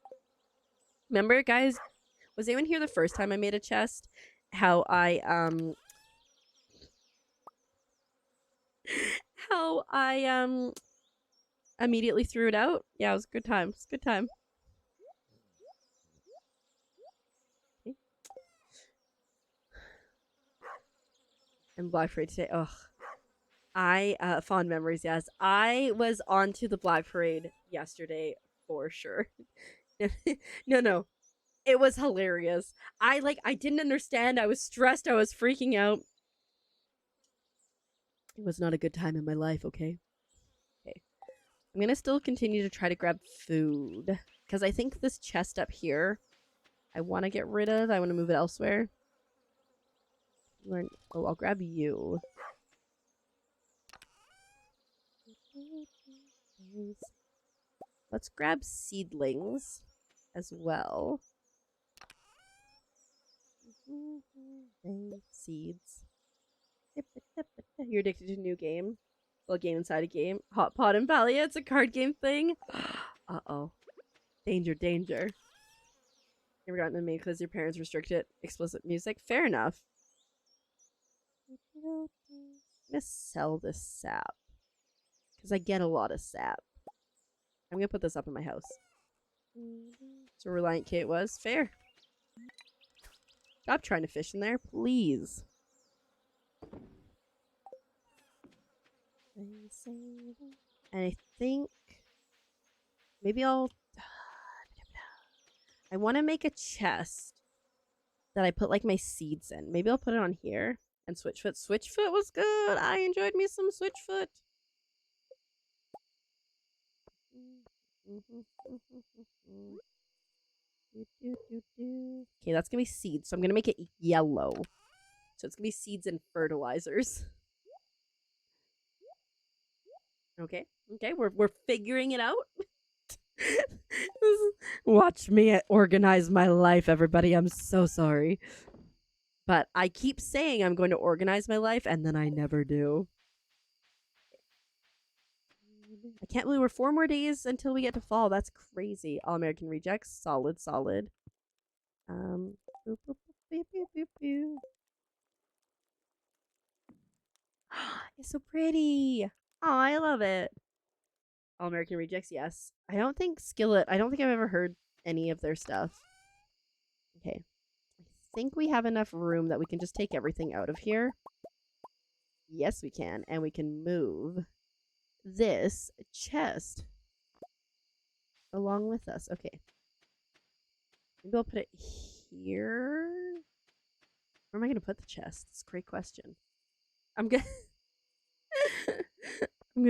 Remember, guys, was anyone here the first time I made a chest? How I immediately threw it out? Yeah, it was a good time. It's a good time. Okay. And Black Parade today. Ugh. Fond memories, yes. I was onto the Black Parade yesterday for sure. No. It was hilarious. I didn't understand. I was stressed. I was freaking out. It was not a good time in my life, okay? Okay. I'm gonna still continue to try to grab food. Because I think this chest up here, I want to get rid of. I want to move it elsewhere. Oh, I'll grab you. Let's grab seedlings as well. Seeds. You're addicted to a new game? Well, game inside a game. Hot Pot and Palia, it's a card game thing. Uh-oh. Danger, danger. Never gotten them made because your parents restricted explicit music? Fair enough. I'm gonna sell this sap. Because I get a lot of sap. I'm gonna put this up in my house. So Reliant Kate was. Fair. Stop trying to fish in there, please. And I think maybe I want to make a chest that I put like my seeds in. Maybe I'll put it on here. And Switchfoot. Switchfoot was good. I enjoyed me some Switchfoot. Okay, that's gonna be seeds. So I'm gonna make it yellow. So it's gonna be seeds and fertilizers. Okay, we're figuring it out. Watch me organize my life, everybody. I'm so sorry. But I keep saying I'm going to organize my life, and then I never do. I can't believe we're 4 more days until we get to fall. That's crazy. All American Rejects. Solid, solid. It's so pretty. Oh, I love it. All American Rejects, yes. I don't think Skillet, I don't think I've ever heard any of their stuff. Okay. I think we have enough room that we can just take everything out of here. Yes, we can. And we can move this chest along with us. Okay. Maybe I'll put it here. Where am I going to put the chest? That's a great question. I'm going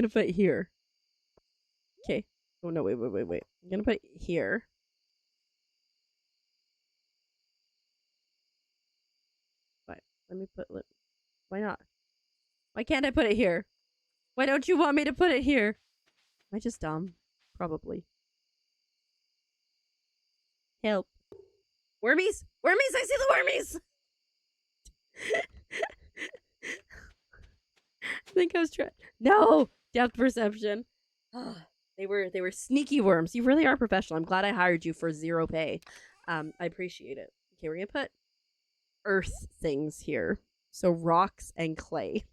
to put it here. Okay. Oh, no, wait. I'm going to put it here. But let me put... Why not? Why can't I put it here? Why don't you want me to put it here? Am I just dumb? Probably. Help. Wormies! Wormies! I see the wormies! I think I was trying... No! Depth perception. They were sneaky worms. You really are professional. I'm glad I hired you for 0 pay. I appreciate it. Okay, we're gonna put earth things here. So rocks and clay.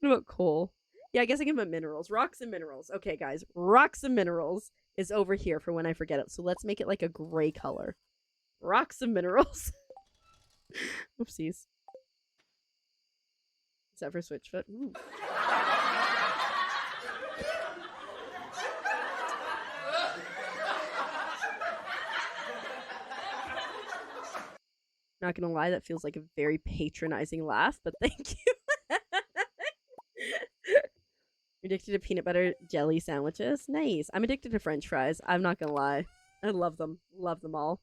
What about coal? Yeah, I guess I can put minerals. Rocks and minerals. Okay, guys. Rocks and minerals is over here for when I forget it. So let's make it like a gray color. Rocks and minerals. Oopsies. Except for Switchfoot. Ooh. Not gonna lie, that feels like a very patronizing laugh, but thank you. Addicted to peanut butter jelly sandwiches? Nice. I'm addicted to French fries. I'm not gonna lie. I love them. Love them all.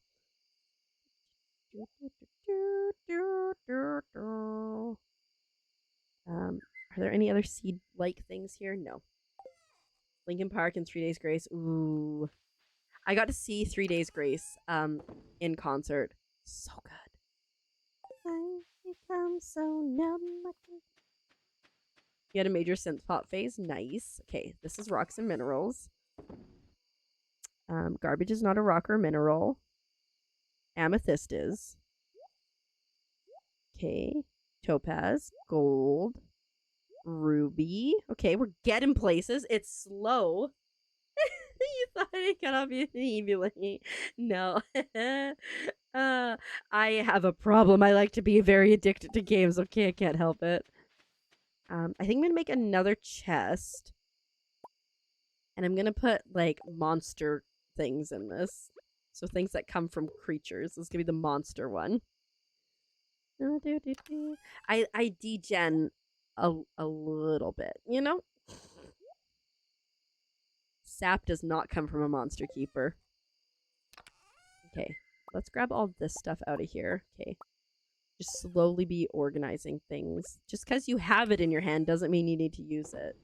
Are there any other seed-like things here? No. Linkin Park and 3 Days Grace. Ooh. I got to see 3 Days Grace in concert. So good. I become so numb. You had a major synth pop phase. Nice. Okay, this is rocks and minerals. Garbage is not a rock or mineral. Amethyst is. Okay. Topaz. Gold. Ruby. Okay, we're getting places. It's slow. You thought it cannot be easily. No. I have a problem. I like to be very addicted to games. Okay, I can't help it. I think I'm gonna make another chest. And I'm gonna put, like, monster things in this. So things that come from creatures. This is gonna be the monster one. I degen a little bit, you know? Sap does not come from a monster keeper. Okay, let's grab all this stuff out of here. Okay. Just slowly be organizing things. Just because you have it in your hand doesn't mean you need to use it.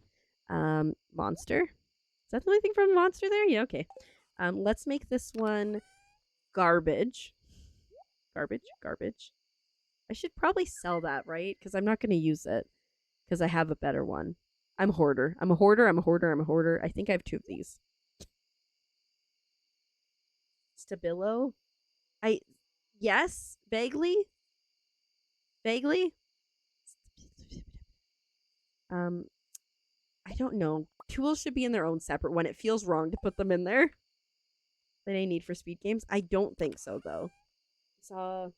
Monster. Is that the only thing from Monster there? Yeah, okay. Let's make this one garbage. Garbage. I should probably sell that, right? Because I'm not going to use it. Because I have a better one. I'm a hoarder. I'm a hoarder. I think I have 2 of these. Stabilo? Yes? Vaguely? I don't know. Tools should be in their own separate one. It feels wrong to put them in there. That I need for speed games. I don't think so, though. So,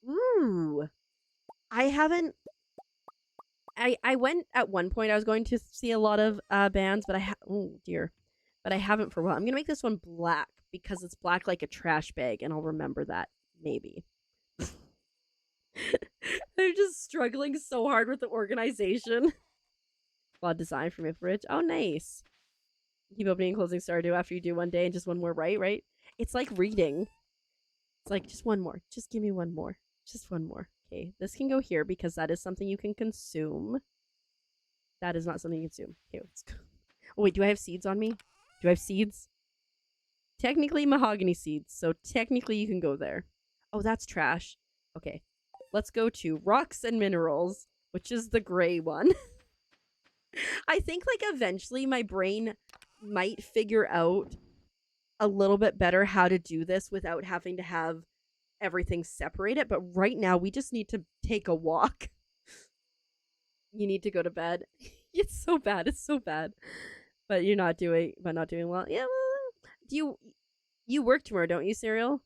ooh. I haven't... I went at one point. I was going to see a lot of bands, but oh, dear. But I haven't for a while. I'm going to make this one black because it's black like a trash bag, and I'll remember that. Maybe. I'm just struggling so hard with the organization. Flawed design from Infrared. Oh, nice. Keep opening and closing Stardew after you do one day and just one more, right? It's like reading. It's like, just one more. Just give me one more. Just one more. Okay, this can go here because that is something you can consume. That is not something you consume. Okay, let's go. Oh, wait, do I have seeds on me? Do I have seeds? Technically mahogany seeds, so technically you can go there. Oh, that's trash. Okay, let's go to rocks and minerals, which is the gray one. I think, like, eventually my brain might figure out a little bit better how to do this without having to have everything separated, but right now we just need to take a walk. You need to go to bed. It's so bad. But you're not doing well. Yeah, well, you work tomorrow, don't you, Cereal?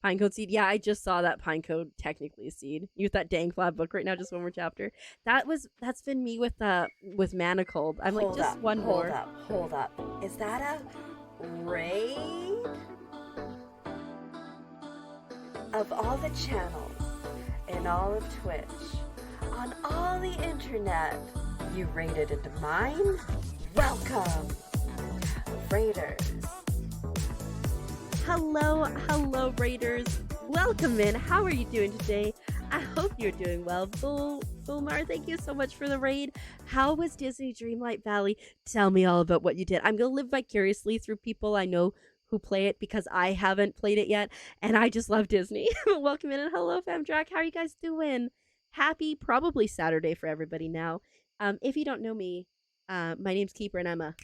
Pinecone seed. Yeah, I just saw that pinecone technically a seed. You with that dang flab book right now, just one more chapter. That's been me with Manacled. I'm like, just one more. Hold up. Is that a raid? Of all the channels in all of Twitch, on all the internet, you raided into mine? Welcome, Raiders. Hello, Raiders. Welcome in. How are you doing today? I hope you're doing well. Filmora, thank you so much for the raid. How was Disney Dreamlight Valley? Tell me all about what you did. I'm going to live vicariously through people I know who play it because I haven't played it yet, and I just love Disney. Welcome in, and hello, Femdrack. How are you guys doing? Happy, probably Saturday for everybody now. If you don't know me, my name's Keeper, and I'm a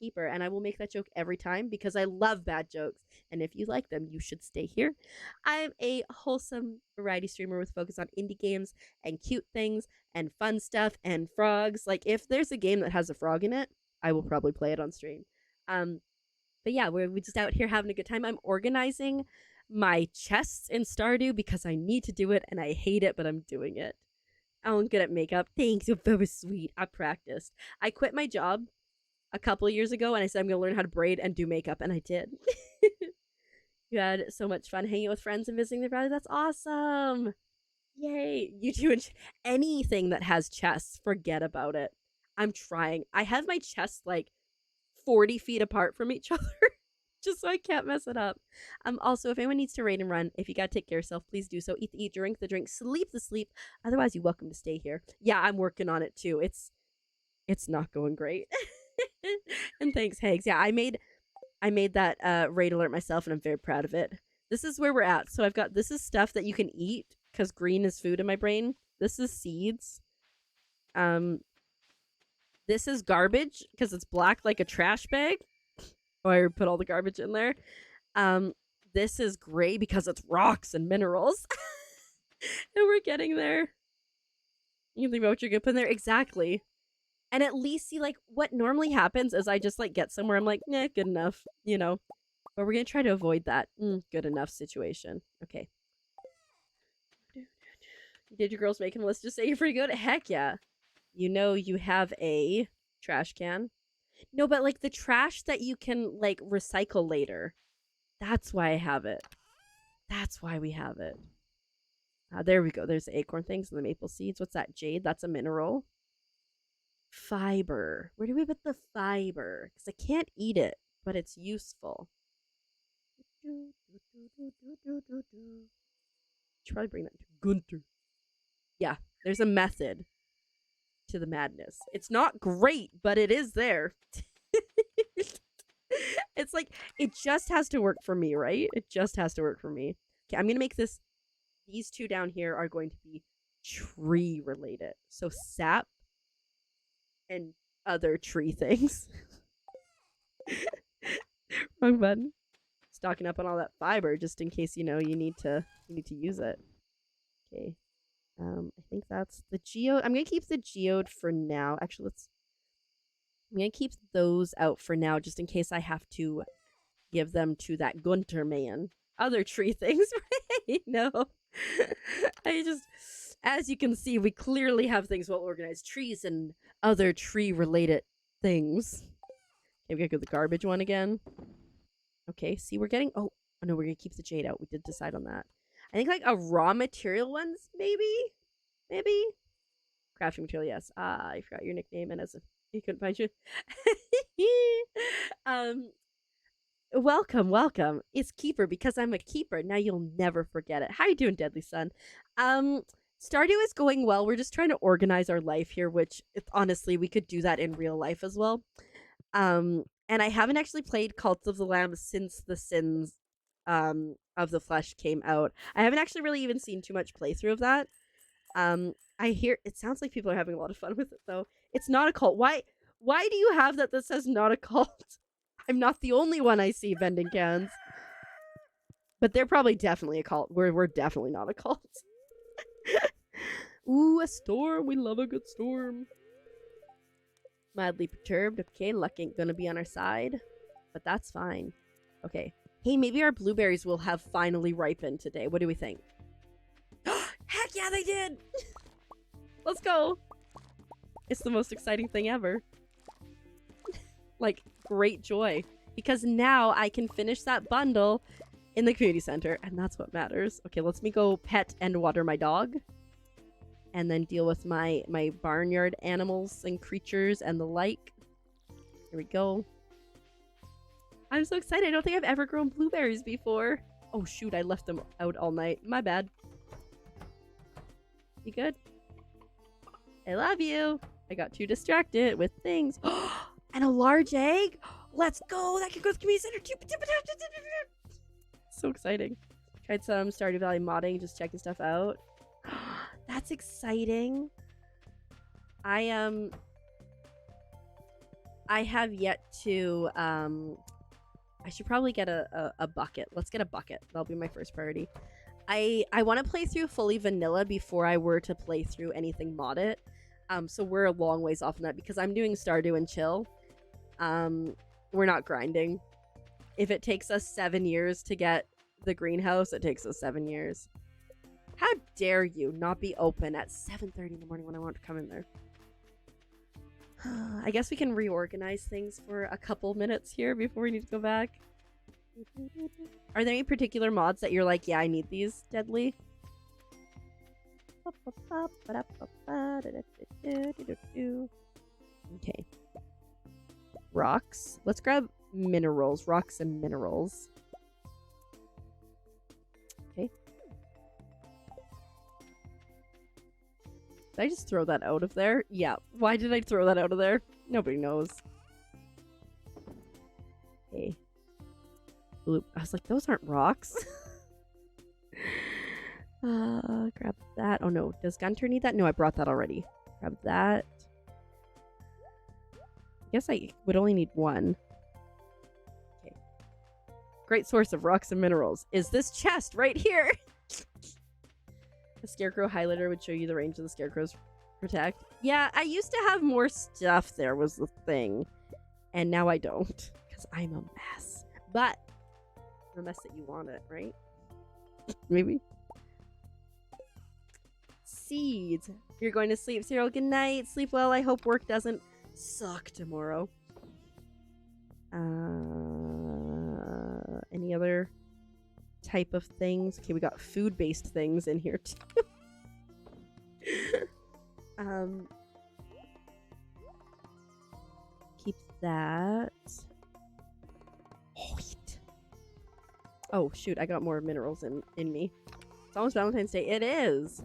keeper, and I will make that joke every time because I love bad jokes, and if you like them, you should stay here. I'm a wholesome variety streamer with focus on indie games and cute things and fun stuff and frogs. Like, if there's a game that has a frog in it, I will probably play it on stream. But yeah, we're just out here having a good time. I'm organizing my chests in Stardew because I need to do it, and I hate it, but I'm doing it. I'm good at makeup. Thanks, you're very sweet. I practiced. I quit my job a couple of years ago, and I said I'm going to learn how to braid and do makeup, and I did. You had so much fun hanging with friends and visiting the valley. That's awesome. Yay. You do anything that has chests, forget about it. I'm trying. I have my chests, like, 40 feet apart from each other just so I can't mess it up. Also, if anyone needs to raid and run, if you gotta take care of yourself, please do so. Eat the eat, drink the drink, sleep the sleep. Otherwise, you're welcome to stay here. Yeah, I'm working on it too. It's not going great. And thanks, Hags. Yeah, I made that raid alert myself, and I'm very proud of it. This is where we're at. So this is stuff that you can eat because green is food in my brain. This is seeds. This is garbage because it's black like a trash bag. Oh, I put all the garbage in there. This is gray because it's rocks and minerals. And we're getting there. You can think about what you're gonna put in there. Exactly. And at least see, like, what normally happens is I just, like, get somewhere. I'm like, nah, good enough, you know. But we're gonna try to avoid that good enough situation. Okay. Did your girls making a list just say you're pretty good? Heck yeah. You know you have a trash can. No, but, like, the trash that you can, like, recycle later. That's why I have it. That's why we have it. There we go. There's the acorn things and the maple seeds. What's that? Jade? That's a mineral. Fiber. Where do we put the fiber? Because I can't eat it, but it's useful. Should probably bring that to Gunter. Yeah, there's a method to the madness. It's not great, but it is there. It's like, it just has to work for me, right? It just has to work for me. Okay, I'm gonna make this. These two down here are going to be tree related. So sap and other tree things. Wrong button. Stocking up on all that fiber just in case you need to use it. Okay. I think that's the geode. I'm gonna keep the geode for now. Actually, I'm gonna keep those out for now just in case I have to give them to that Gunter man. Other tree things, right? No. As you can see, we clearly have things well organized. Trees and other tree related things. Okay, we gotta go the garbage one again. Okay, see, we're getting, oh no, we're gonna keep the jade out. We did decide on that. I think like a raw material ones, maybe? Crafting material, yes. I forgot your nickname and as if you couldn't find you. Welcome. It's Keeper because I'm a keeper. Now you'll never forget it. How you doing, Deadly Son? Stardew is going well. We're just trying to organize our life here, which honestly, we could do that in real life as well. And I haven't actually played Cult of the Lamb since the Sins of the Flesh came out. I haven't actually really even seen too much playthrough of that. I hear it sounds like people are having a lot of fun with it though. It's not a cult. Why do you have that says not a cult? I'm not the only one I see vending cans. But they're probably definitely a cult. We're definitely not a cult. Ooh, a storm. We love a good storm. Mildly perturbed. Okay, luck ain't gonna be on our side. But that's fine. Okay. Hey, maybe our blueberries will have finally ripened today. What do we think? Heck yeah, they did! Let's go! It's the most exciting thing ever. Like, great joy. Because now I can finish that bundle in the community center, and that's what matters. Okay, let's me go pet and water my dog. And then deal with my barnyard animals and creatures and the like. Here we go. I'm so excited. I don't think I've ever grown blueberries before. Oh shoot, I left them out all night. My bad. You good? I love you. I got too distracted with things. And a large egg? Let's go. That can go to the community center too. So exciting. Tried some Stardew Valley modding, just checking stuff out. That's exciting. I have yet to I should probably get a bucket. Let's get a bucket. That'll be my first priority. I want to play through fully vanilla before I were to play through anything modded. So we're a long ways off from that because I'm doing Stardew and chill. We're not grinding. If it takes us 7 years to get the greenhouse, it takes us 7 years. How dare you not be open at 7:30 in the morning when I want to come in there? I guess we can reorganize things for a couple minutes here before we need to go back. Are there any particular mods that you're like, yeah, I need these, Deadly? Okay. Rocks. Let's grab minerals. Rocks and minerals. Okay. Did I just throw that out of there? Yeah. Why did I throw that out of there? Nobody knows. Okay. Bloop. I was like, those aren't rocks. Grab that. Oh no. Does Gunter need that? No, I brought that already. Grab that. I guess I would only need one. Okay. Great source of rocks and minerals is this chest right here. The scarecrow highlighter would show you the range of the scarecrow's protect. Yeah, I used to have more stuff there was the thing. And now I don't. Because I'm a mess. But the mess that you want it, right? Maybe. Seeds. You're going to sleep, Cyril. Good night. Sleep well. I hope work doesn't suck tomorrow. Any other type of things? Okay, we got food-based things in here too. Keep that. Wheat. Oh, shoot. I got more minerals in me. It's almost Valentine's Day. It is.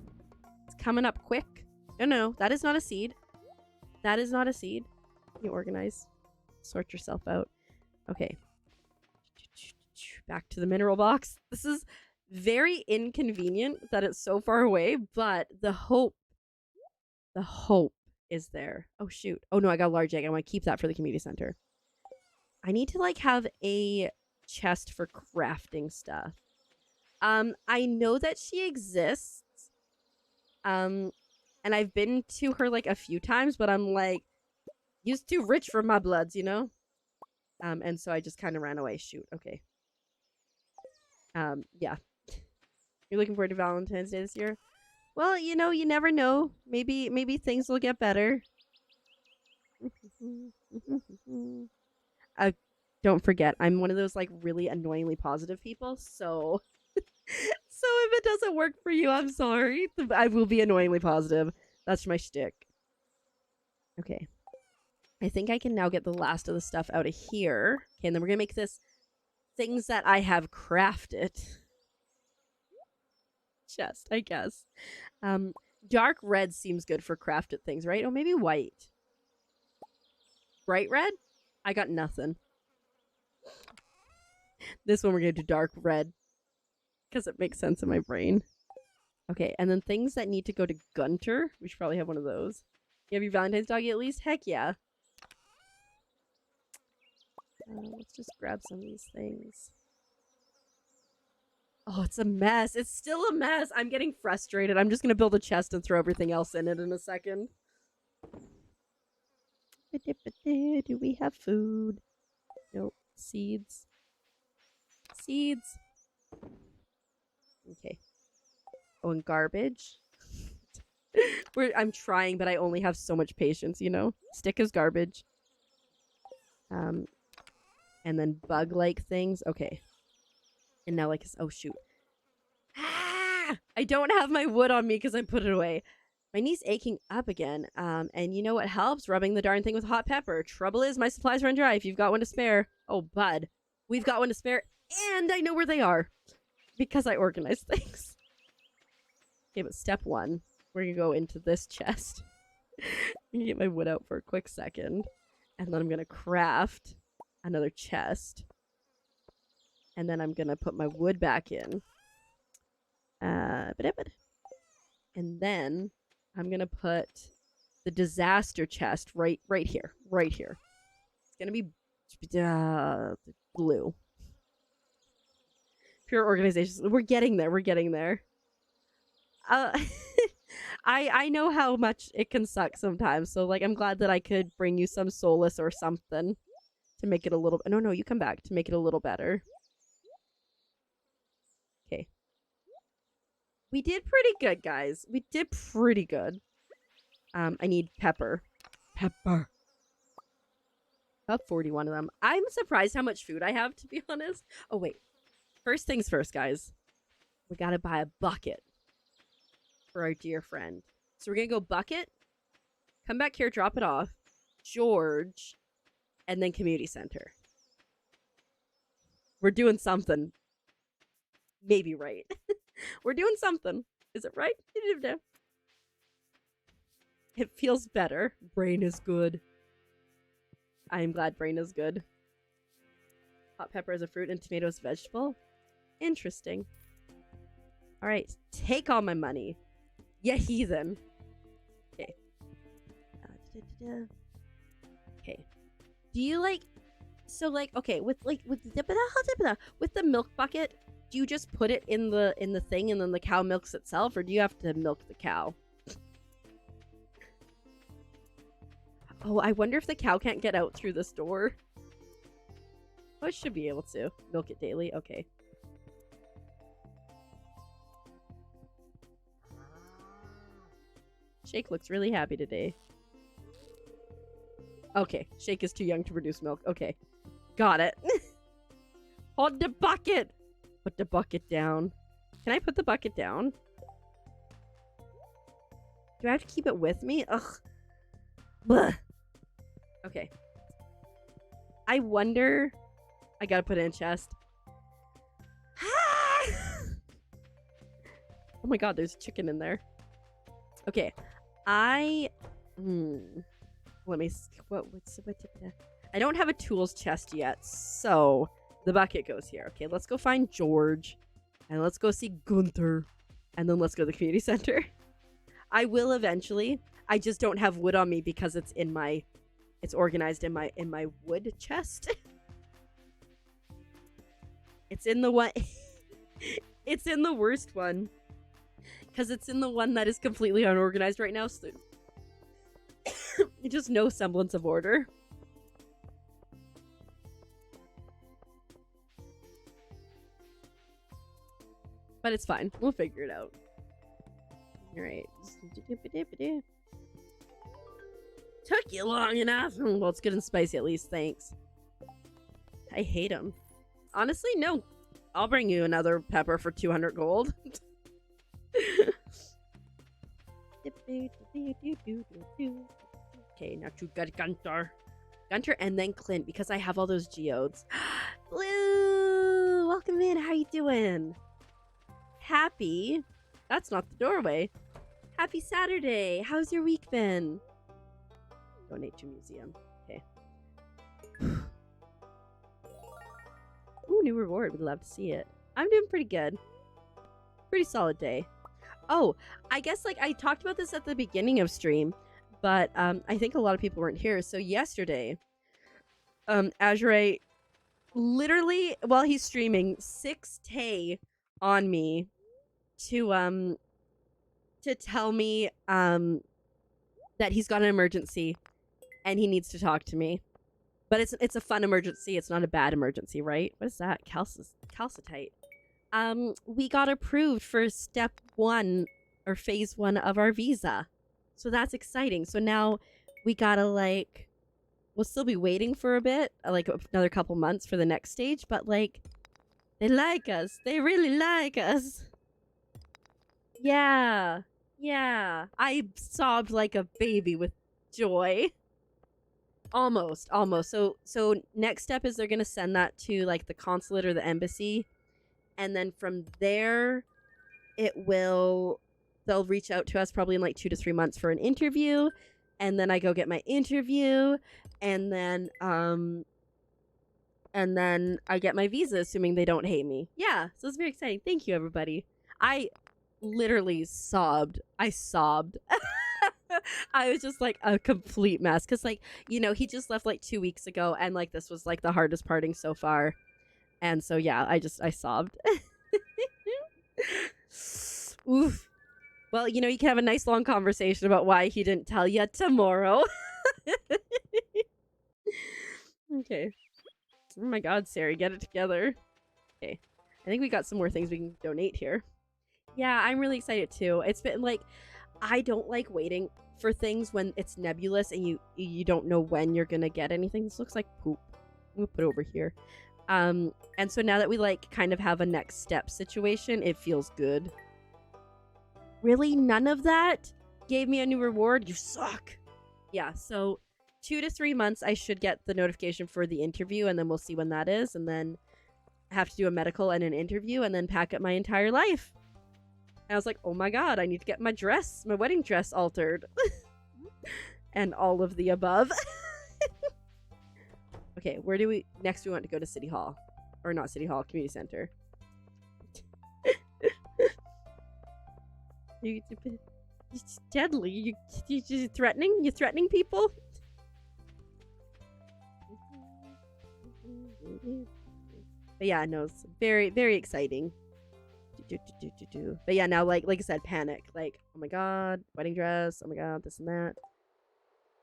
It's coming up quick. No, no. That is not a seed. That is not a seed. You organize. Sort yourself out. Okay. Back to the mineral box. This is very inconvenient that it's so far away, but the hope is there. Oh, shoot. Oh, no. I got a large egg. I want to keep that for the community center. I need to, like, have a chest for crafting stuff. I know that she exists. And I've been to her, like, a few times, but I'm, like, used too rich for my bloods, you know? And so I just kind of ran away. Shoot. Okay. Yeah. You're looking forward to Valentine's Day this year? Well, you know, you never know. Maybe things will get better. Don't forget, I'm one of those, like, really annoyingly positive people, so... So if it doesn't work for you, I'm sorry. I will be annoyingly positive. That's my shtick. Okay. I think I can now get the last of the stuff out of here. Okay, and then we're gonna make this things that I have crafted. Chest, I guess. Dark red seems good for crafted things, right? Oh, maybe white. Bright red? I got nothing. This one we're gonna do dark red. Because it makes sense in my brain. Okay, and then things that need to go to Gunter. We should probably have one of those. You have your Valentine's doggy at least? Heck yeah. Let's just grab some of these things. Oh, it's a mess. It's still a mess. I'm getting frustrated. I'm just going to build a chest and throw everything else in it in a second. Do we have food? Nope. Seeds. Seeds. Okay. Oh, and garbage. I'm trying, but I only have so much patience, you know? Stick is garbage. And then bug-like things. Okay. And now, like, oh, shoot. Ah! I don't have my wood on me because I put it away. My knee's aching up again. And you know what helps? Rubbing the darn thing with hot pepper. Trouble is, my supplies run dry if you've got one to spare. Oh, bud. We've got one to spare, and I know where they are. Because I organize things. Okay, but step one. We're gonna go into this chest. I'm gonna get my wood out for a quick second. And then I'm gonna craft another chest. And then I'm gonna put my wood back in. And then I'm gonna put the disaster chest right here. Right here. It's gonna be blue. Pure organizations. We're getting there. We're getting there. I know how much it can suck sometimes. So, like, I'm glad that I could bring you some solace or something to make it a little... No, you come back to make it a little better. Okay. We did pretty good, guys. We did pretty good. I need pepper. Pepper. About 41 of them. I'm surprised how much food I have, to be honest. Oh, wait. First things first, guys. We gotta buy a bucket for our dear friend. So we're gonna go bucket, come back here, drop it off, George, and then community center. We're doing something. Maybe right. We're doing something. Is it right? It feels better. Brain is good. I am glad brain is good. Hot pepper is a fruit and tomato is a vegetable. Interesting. Alright, take all my money. Yeah, heathen. Okay. Okay. Do you like... So, like, okay, with the milk bucket, do you just put it in the thing and then the cow milks itself, or do you have to milk the cow? Oh, I wonder if the cow can't get out through this door. Oh, it should be able to. Milk it daily. Okay. Shake looks really happy today. Okay. Shake is too young to produce milk. Okay. Got it. Hold the bucket. Put the bucket down. Can I put the bucket down? Do I have to keep it with me? Ugh. Blech. Okay. I wonder... I gotta put it in chest. Oh my god, there's chicken in there. Okay, let me. I don't have a tools chest yet, so the bucket goes here. Okay, let's go find George, and let's go see Gunther, and then let's go to the community center. I will eventually. I just don't have wood on me because it's organized in my wood chest. It's in the one. It's in the worst one. Because it's in the one that is completely unorganized right now. So just no semblance of order. But it's fine. We'll figure it out. Alright. Took you long enough. Well, it's good and spicy at least. Thanks. I hate them. Honestly, no. I'll bring you another pepper for 200 gold. Okay, now you got Gunter. Gunter and then Clint because I have all those geodes. Blue! Welcome in. How you doing? Happy. That's not the doorway. Happy Saturday. How's your week been? Donate to museum. Okay. Ooh, new reward. Would love to see it. I'm doing pretty good. Pretty solid day. Oh, I guess like I talked about this at the beginning of stream, but I think a lot of people weren't here. So yesterday, Azurite literally while he's streaming 6Tay on me to tell me that he's got an emergency and he needs to talk to me. But it's a fun emergency. It's not a bad emergency, right? What is that? Calcitite. We got approved for step 1 or phase 1 of our visa. So that's exciting. So now we gotta like, we'll still be waiting for a bit, like another couple months for the next stage, but like, they like us. They really like us. Yeah. Yeah. I sobbed like a baby with joy. Almost. So next step is they're gonna send that to like the consulate or the embassy. And then from there, they'll reach out to us probably in like 2 to 3 months for an interview. And then I go get my interview. And then I get my visa, assuming they don't hate me. Yeah, so it's very exciting. Thank you, everybody. I literally sobbed. I sobbed. I was just like a complete mess. Because like, you know, he just left like 2 weeks ago. And like this was like the hardest parting so far. And so, yeah, I sobbed. Oof. Well, you know, you can have a nice long conversation about why he didn't tell you tomorrow. Okay. Oh my god, Sari, get it together. Okay. I think we got some more things we can donate here. Yeah, I'm really excited too. It's been like, I don't like waiting for things when it's nebulous and you don't know when you're gonna get anything. This looks like poop. I'm gonna put it over here. And so now that we like kind of have a next step situation, it feels good. Really? None of that gave me a new reward? You suck. Yeah, so 2 to 3 months I should get the notification for the interview, and then we'll see when that is, and then I have to do a medical and an interview and then pack up my entire life. And I was like, oh my god, I need to get my wedding dress altered. And all of the above. Okay, where do we... Next we want to go to City Hall. Or not City Hall, Community Center. It's deadly. You threatening? You threatening people? But yeah, no, it's very, very exciting. But yeah, now like I said, panic. Like, oh my god, wedding dress. Oh my god, this and that.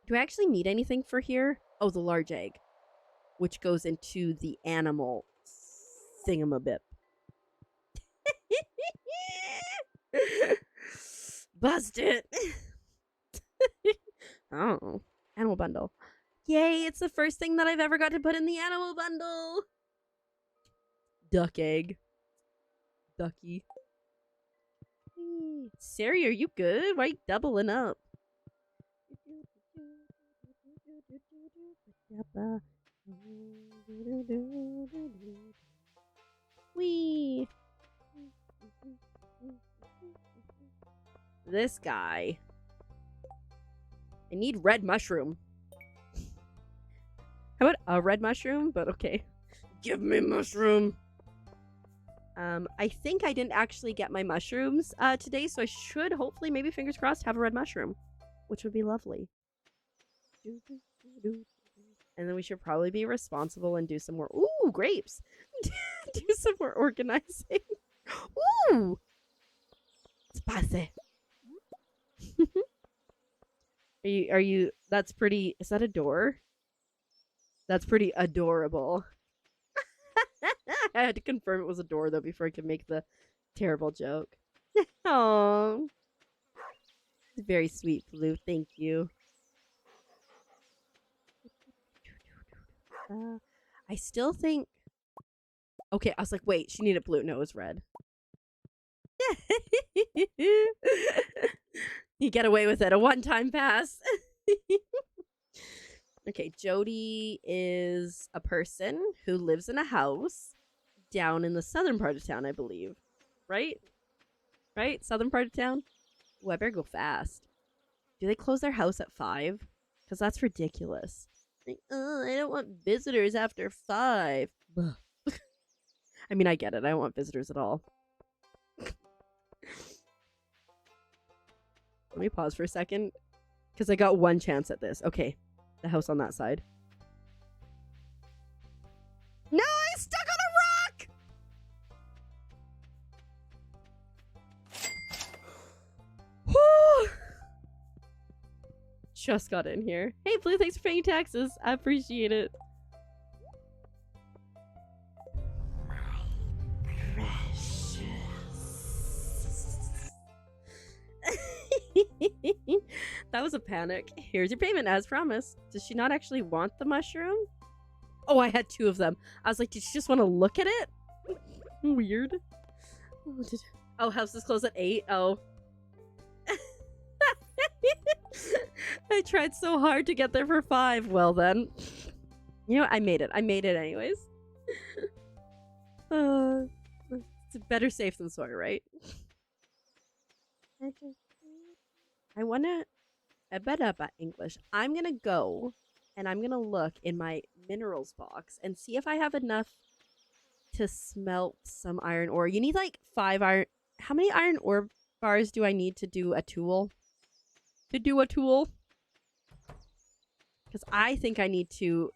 Do I actually need anything for here? Oh, the large egg, which goes into the animal thingamabip. Bust it. Oh, animal bundle. Yay, it's the first thing that I've ever got to put in the animal bundle. Duck egg. Ducky. Sari, are you good? Why are you doubling up? Wee. this guy. I need red mushroom. How about a red mushroom? But okay. Give me mushroom. I think I didn't actually get my mushrooms today, so I should hopefully, maybe fingers crossed, have a red mushroom, which would be lovely. And then we should probably be responsible and do some more. Ooh, grapes. Do some more organizing. Ooh, spicy. Are you? That's pretty. Is that a door? That's pretty adorable. I had to confirm it was a door though before I could make the terrible joke. Oh, very sweet, Blue. Thank you. I still think. Okay, I was like, wait, she needed blue. No, it was red. You get away with it. A one-time pass. Okay, Jody is a person who lives in a house down in the southern part of town, I believe. Right? Right? Southern part of town? Ooh, I better go fast. Do they close their house at 5? Because that's ridiculous. Like, oh, I don't want visitors after 5. I mean, I get it. I don't want visitors at all. Let me pause for a second. Because I got one chance at this. Okay. The house on that side. No, I stuck on a rock! Whew. Just got in here. Hey, Blue, thanks for paying taxes. I appreciate it. That was a panic. Here's your payment as promised. Does she not actually want the mushroom? Oh, I had 2 of them. I was like, did she just want to look at it? Weird. Oh, house is closed at 8. Oh. I tried so hard to get there for 5. Well then. You know what? I made it. I made it anyways. It's better safe than sorry, right? I bet up at English. I'm gonna go and I'm gonna look in my minerals box and see if I have enough to smelt some iron ore. You need like 5 iron. How many iron ore bars do I need to do a tool? Because I think I need to.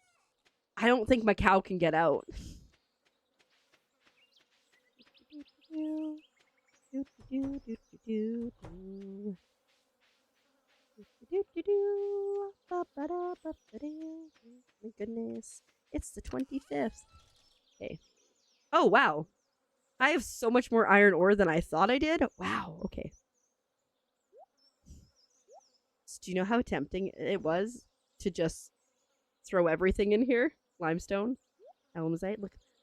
I don't think my cow can get out. My goodness. It's the 25th. Okay. Oh, wow. I have so much more iron ore than I thought I did. Wow. Okay. So do you know how tempting it was to just throw everything in here? Limestone, almazite.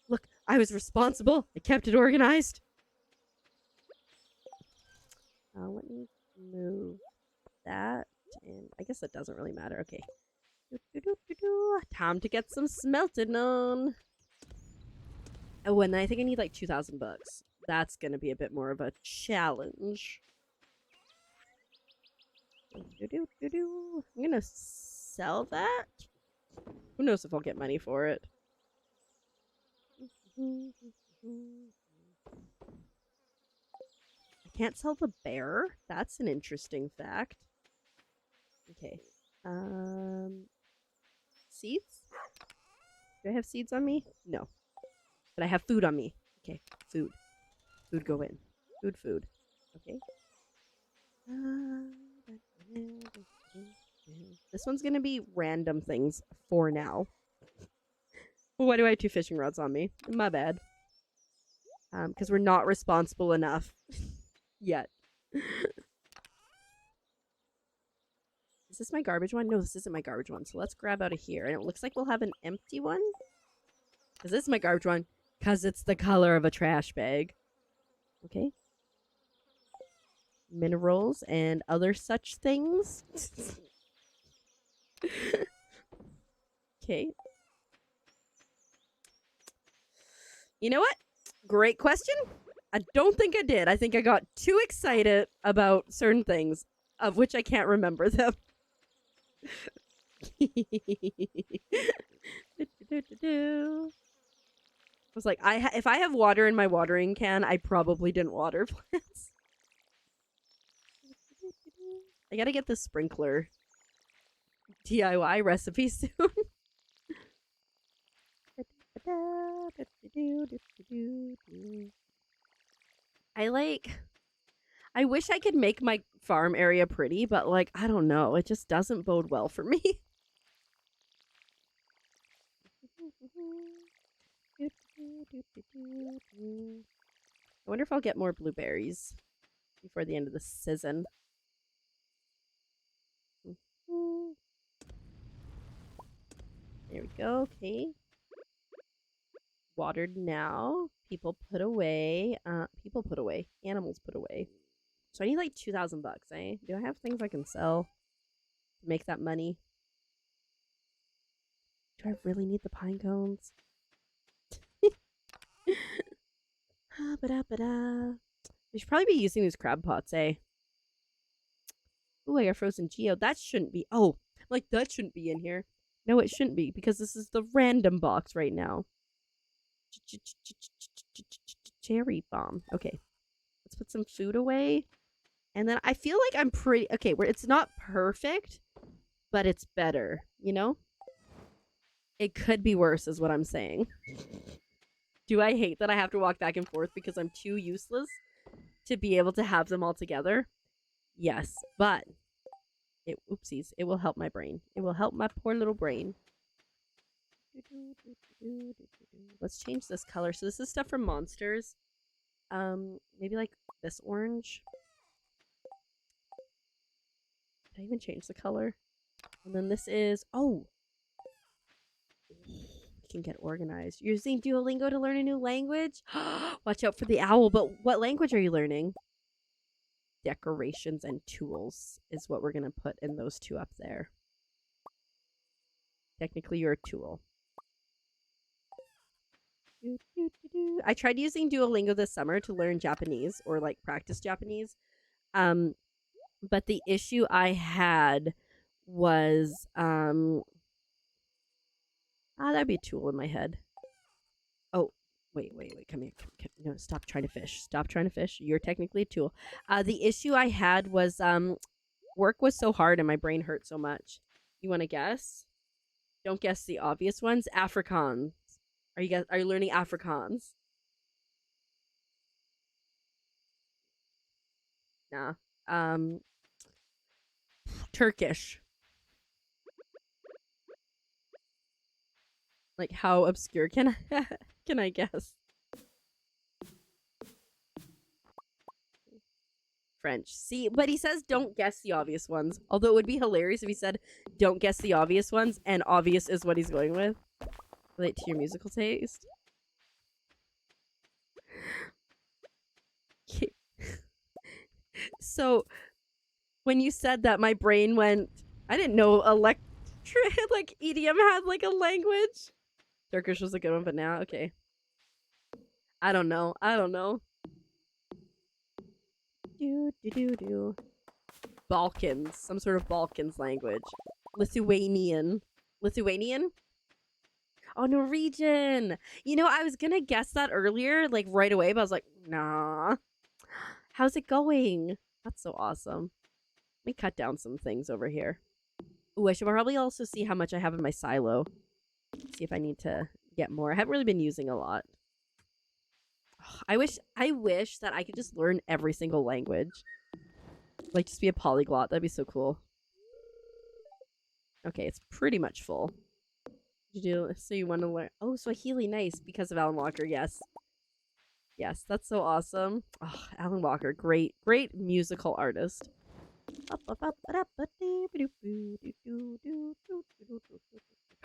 Look. I was responsible. I kept it organized. Let me move that. And I guess that doesn't really matter. Okay. Time to get some smelting on. Oh, and I think I need like 2,000 bucks. That's going to be a bit more of a challenge. I'm going to sell that. Who knows if I'll get money for it. I can't sell the bear. That's an interesting fact. Okay. Seeds? Do I have seeds on me? No. But I have food on me. Okay. Food. Food go in. Food. Okay. This one's gonna be random things for now. Why do I have 2 fishing rods on me? My bad. Because we're not responsible enough yet. Is this my garbage one? No, this isn't my garbage one. So let's grab out of here. And it looks like we'll have an empty one. Because this is my garbage one. Because it's the color of a trash bag. Okay. Minerals and other such things. Okay. You know what? Great question. I don't think I did. I think I got too excited about certain things, of which I can't remember them. I was like, if I have water in my watering can, I probably didn't water plants. I gotta get the sprinkler DIY recipe soon. I wish I could make my farm area pretty, but like, I don't know. It just doesn't bode well for me. I wonder if I'll get more blueberries before the end of the season. There we go. Okay. Watered now. People put away. Animals put away. So I need like 2,000 bucks, eh? Do I have things I can sell to make that money? Do I really need the pine cones? We should probably be using these crab pots, eh? Ooh, I got frozen geo. That shouldn't be. Oh, like that shouldn't be in here. No, it shouldn't be because this is the random box right now. Cherry bomb. Okay, let's put some food away. And then I feel like I'm pretty... Okay, where it's not perfect, but it's better, you know? It could be worse is what I'm saying. Do I hate that I have to walk back and forth because I'm too useless to be able to have them all together? Yes, but... Oopsies. It will help my brain. It will help my poor little brain. Let's change this color. So this is stuff from Monsters. Maybe like this orange. Did I even change the color? And then this is... Oh! We can get organized. You're using Duolingo to learn a new language? Watch out for the owl. But what language are you learning? Decorations and tools is what we're going to put in those two up there. Technically, you're a tool. I tried using Duolingo this summer to learn Japanese or like practice Japanese. But the issue I had was that'd be a tool in my head. Oh, wait, come here. No, stop trying to fish. Stop trying to fish. You're technically a tool. The issue I had was work was so hard and my brain hurt so much. You want to guess? Don't guess the obvious ones. Afrikaans. Are you learning Afrikaans? Nah. Turkish. Like, how obscure can I guess? French. See, but he says don't guess the obvious ones. Although it would be hilarious if he said don't guess the obvious ones, and obvious is what he's going with. Relate to your musical taste. So, when you said that, my brain went, I didn't know like EDM had like a language. Turkish was a good one, but now, okay. I don't know. Balkans. Some sort of Balkans language. Lithuanian? Oh, Norwegian. You know, I was gonna guess that earlier, like right away, but I was like, nah. How's it going? That's so awesome. Let me cut down some things over here. Ooh, I should probably also see how much I have in my silo. See if I need to get more. I haven't really been using a lot. I wish that I could just learn every single language. Like, just be a polyglot. That'd be so cool. Okay, it's pretty much full. So you want to learn... Oh, Swahili, nice. Because of Alan Walker, yes. Yes, that's so awesome. Oh, Alan Walker, great musical artist.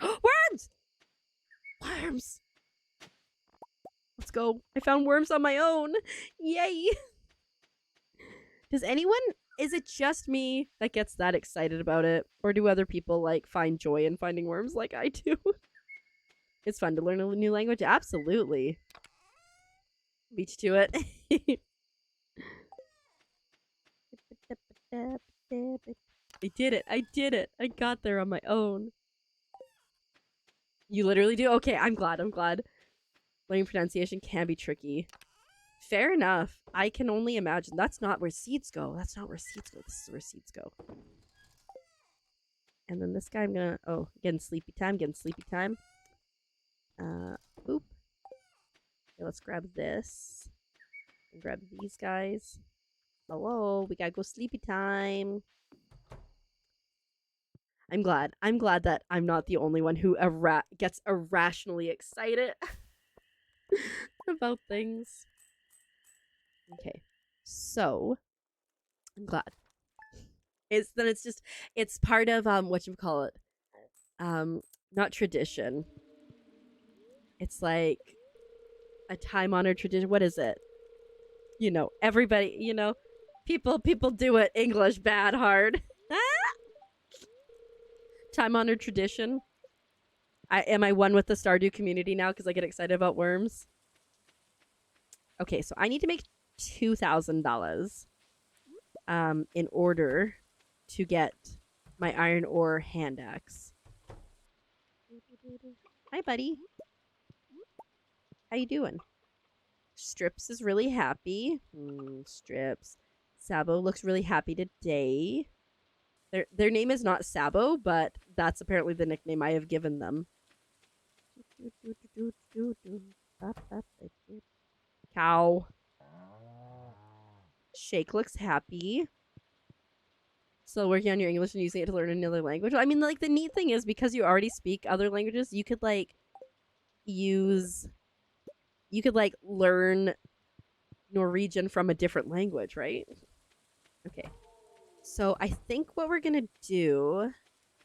Worms! Worms! Let's go. I found worms on my own. Yay! Is it just me that gets that excited about it? Or do other people, like, find joy in finding worms like I do? It's fun to learn a new language? Absolutely. Beach to it. I did it. I did it. I got there on my own. You literally do? Okay, I'm glad. I'm glad. Learning pronunciation can be tricky. Fair enough. I can only imagine. That's not where seeds go. That's not where seeds go. This is where seeds go. And then this guy, I'm gonna... Oh, getting sleepy time. Getting sleepy time. Oop. Okay, let's grab this. And grab these guys. Hello, we gotta go sleepy time. I'm glad. I'm glad that I'm not the only one who gets irrationally excited about things. Okay, so I'm glad. It's part of what you call it. Not tradition. It's like a time-honored tradition. What is it? You know, everybody, you know, people do it English bad hard. Time-honored tradition. Am I one with the Stardew community now because I get excited about worms? Okay, so I need to make $2,000 in order to get my iron ore hand axe. Hi, buddy. How you doing? Strips is really happy. Strips. Sabo looks really happy today. Their name is not Sabo, but that's apparently the nickname I have given them. Cow. Shake looks happy. Still working on your English and using it to learn another language. I mean, like, the neat thing is because you already speak other languages, you could, like, learn Norwegian from a different language, right? Okay. So I think what we're gonna do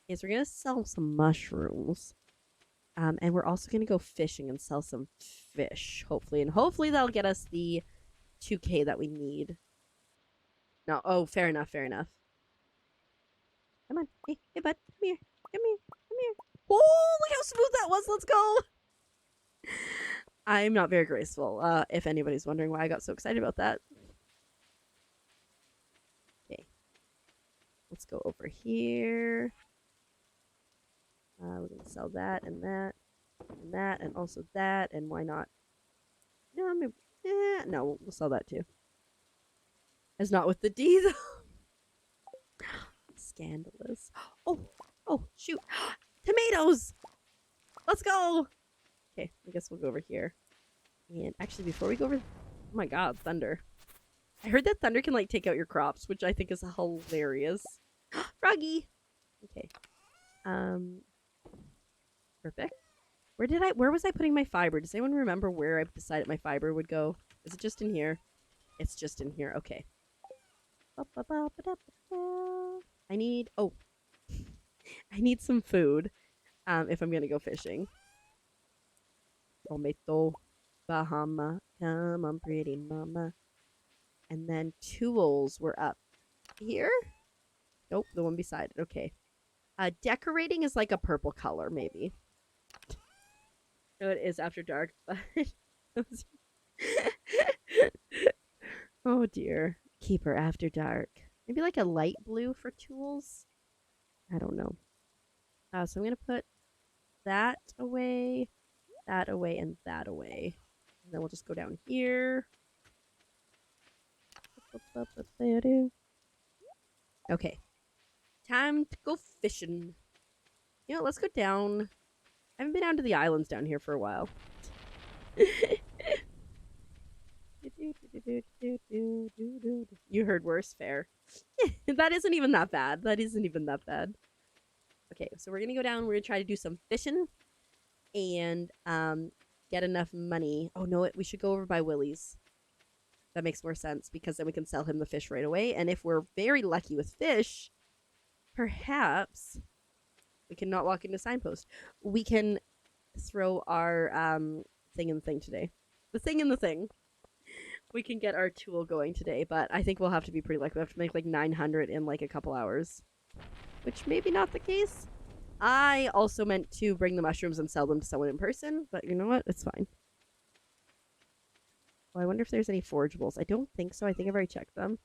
is we're gonna sell some mushrooms. And we're also gonna go fishing and sell some fish, hopefully. And hopefully that'll get us the 2K that we need. No, oh, fair enough, fair enough. Come on. Hey, bud. Come here. Come here. Come here. Oh, look how smooth that was. Let's go. I'm not very graceful, if anybody's wondering why I got so excited about that. Okay. Let's go over here. We're going to sell that and that and that and also that, and why not? No, maybe, no, we'll sell that too. As not with the D, though. Scandalous. Oh, shoot. Tomatoes! Let's go! Okay, I guess we'll go over here. And actually, before we go over... Oh my god, thunder. I heard that thunder can, like, take out your crops, which I think is hilarious. Froggy! Okay. Perfect. Where was I putting my fiber? Does anyone remember where I decided my fiber would go? Is it just in here? It's just in here. Okay. I need... Oh. I need some food. If I'm gonna go fishing. Tomato. Bahama. Come on, pretty mama. And then tools were up here? Nope, the one beside it. Okay. Decorating is like a purple color, maybe. No, it is after dark, but... Oh dear. Keeper after dark. Maybe like a light blue for tools? I don't know. So I'm going to put that away, and that away. And then we'll just go down here. Okay. Time to go fishing. You know, let's go down. I haven't been down to the islands down here for a while. You heard worse, fair. That isn't even that bad. That isn't even that bad. Okay, so we're gonna go down. We're gonna try to do some fishing and get enough money. Oh no, we should go over by Willie's. That makes more sense because then we can sell him the fish right away. And if we're very lucky with fish, perhaps we can not walk into signpost. We can throw our thing in the thing today. The thing in the thing. We can get our tool going today, but I think we'll have to be pretty lucky. We have to make like 900 in like a couple hours. Which may be not the case. I also meant to bring the mushrooms and sell them to someone in person, but you know what? It's fine. Oh, I wonder if there's any forageables. I don't think so. I think I've already checked them.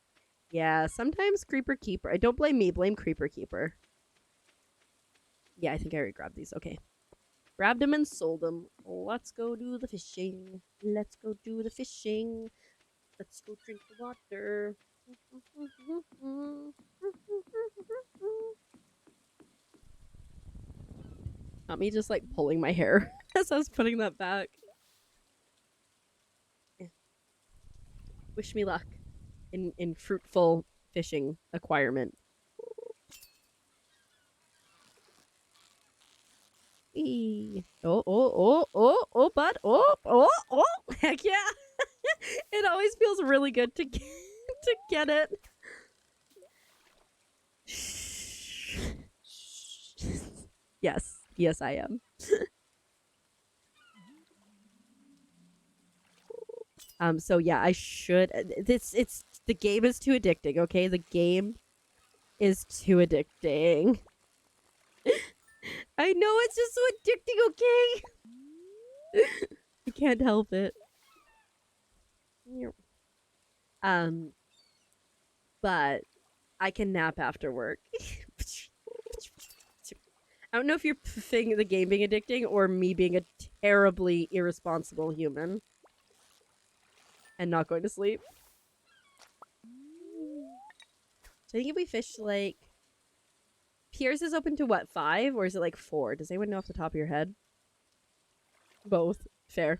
Yeah, sometimes Creeper Keeper. I don't blame me. Blame Creeper Keeper. Yeah, I think I already grabbed these. Okay. Grabbed them and sold them. Let's go do the fishing. Let's go do the fishing. Let's go drink the water. Not me just like pulling my hair as I was putting that back. Yeah. Wish me luck in fruitful fishing acquirement. Eee. Oh, bud. Oh. Heck yeah. It always feels really good to get it. Yes, I am. So yeah, I should. It's the game is too addicting. Okay, the game is too addicting. I know it's just so addicting. Okay, I can't help it. But I can nap after work. I don't know if you're thinking the game being addicting or me being a terribly irresponsible human and not going to sleep. So I think if we fish like Piers is open to what, 5 or is it like 4? Does anyone know off the top of your head? Both. Fair.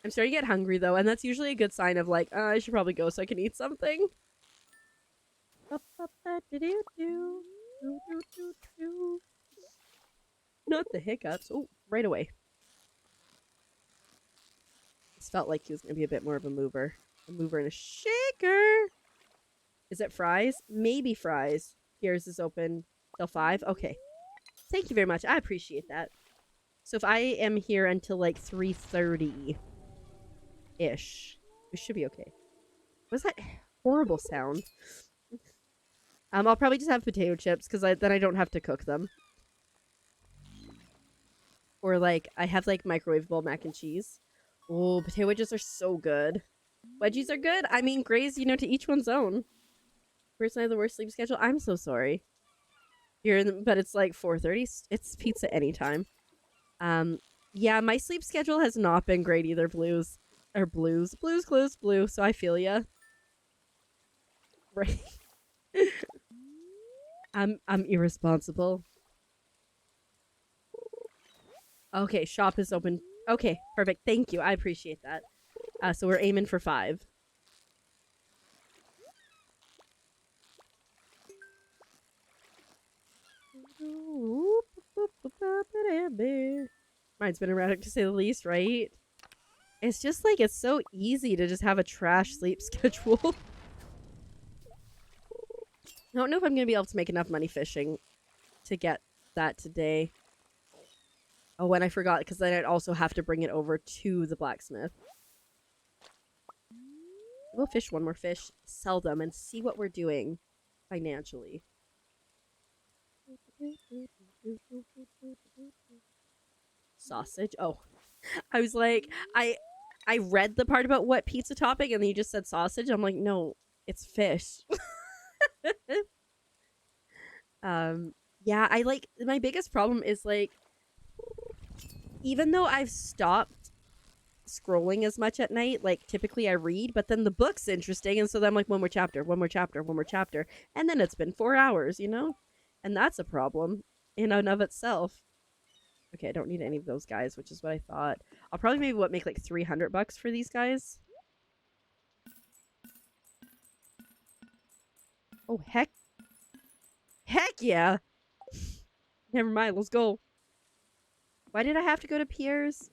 I'm starting to get hungry though, and that's usually a good sign of like, I should probably go so I can eat something. Not the hiccups. Oh, right away. This felt like he was going to be a bit more of a mover. A mover and a shaker. Is it fries? Maybe fries. Here's is open till 5. Okay. Thank you very much. I appreciate that. So if I am here until like 3:30-ish, we should be okay. What's that horrible sound? I'll probably just have potato chips because then I don't have to cook them. Or like I have like microwavable mac and cheese. Oh, potato wedges are so good. Wedgies are good. I mean, Grays, you know, to each one's own. Personally, I have the worst sleep schedule. I'm so sorry. But it's like 4:30. It's pizza anytime. Yeah, my sleep schedule has not been great either. Blues, Clues, blue. So I feel ya. Right. I'm irresponsible. Okay, shop is open. Okay, perfect. Thank you. I appreciate that. So we're aiming for 5. Mine's been erratic to say the least, right? It's just like, it's so easy to just have a trash sleep schedule. I don't know if I'm going to be able to make enough money fishing to get that today. Oh, and I forgot, because then I'd also have to bring it over to the blacksmith. We'll fish one more fish, sell them, and see what we're doing financially. Sausage? Oh. I was like, I read the part about what pizza topping, and then you just said sausage. I'm like, no, it's fish. Yeah, I like, my biggest problem is like, even though I've stopped scrolling as much at night, like typically I read, but then the book's interesting, and so then I'm like, one more chapter, and then it's been 4 hours, you know? And that's a problem in and of itself. Okay, I don't need any of those guys, which is what I thought. I'll probably maybe make like $300 for these guys. Oh, heck yeah. Never mind, let's go. Why did I have to go to Pierre's?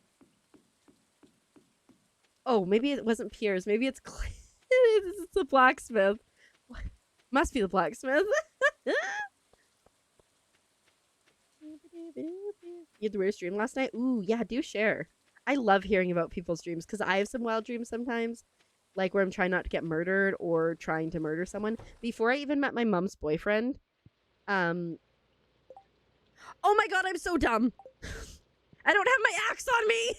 Oh, maybe it wasn't Pierre's. Maybe it's it's the blacksmith. What? Must be the blacksmith. You had the weirdest dream last night? Ooh, yeah, do share. I love hearing about people's dreams because I have some wild dreams sometimes. Like where I'm trying not to get murdered or trying to murder someone. Before I even met my mom's boyfriend. Oh my god, I'm so dumb. I don't have my axe on me.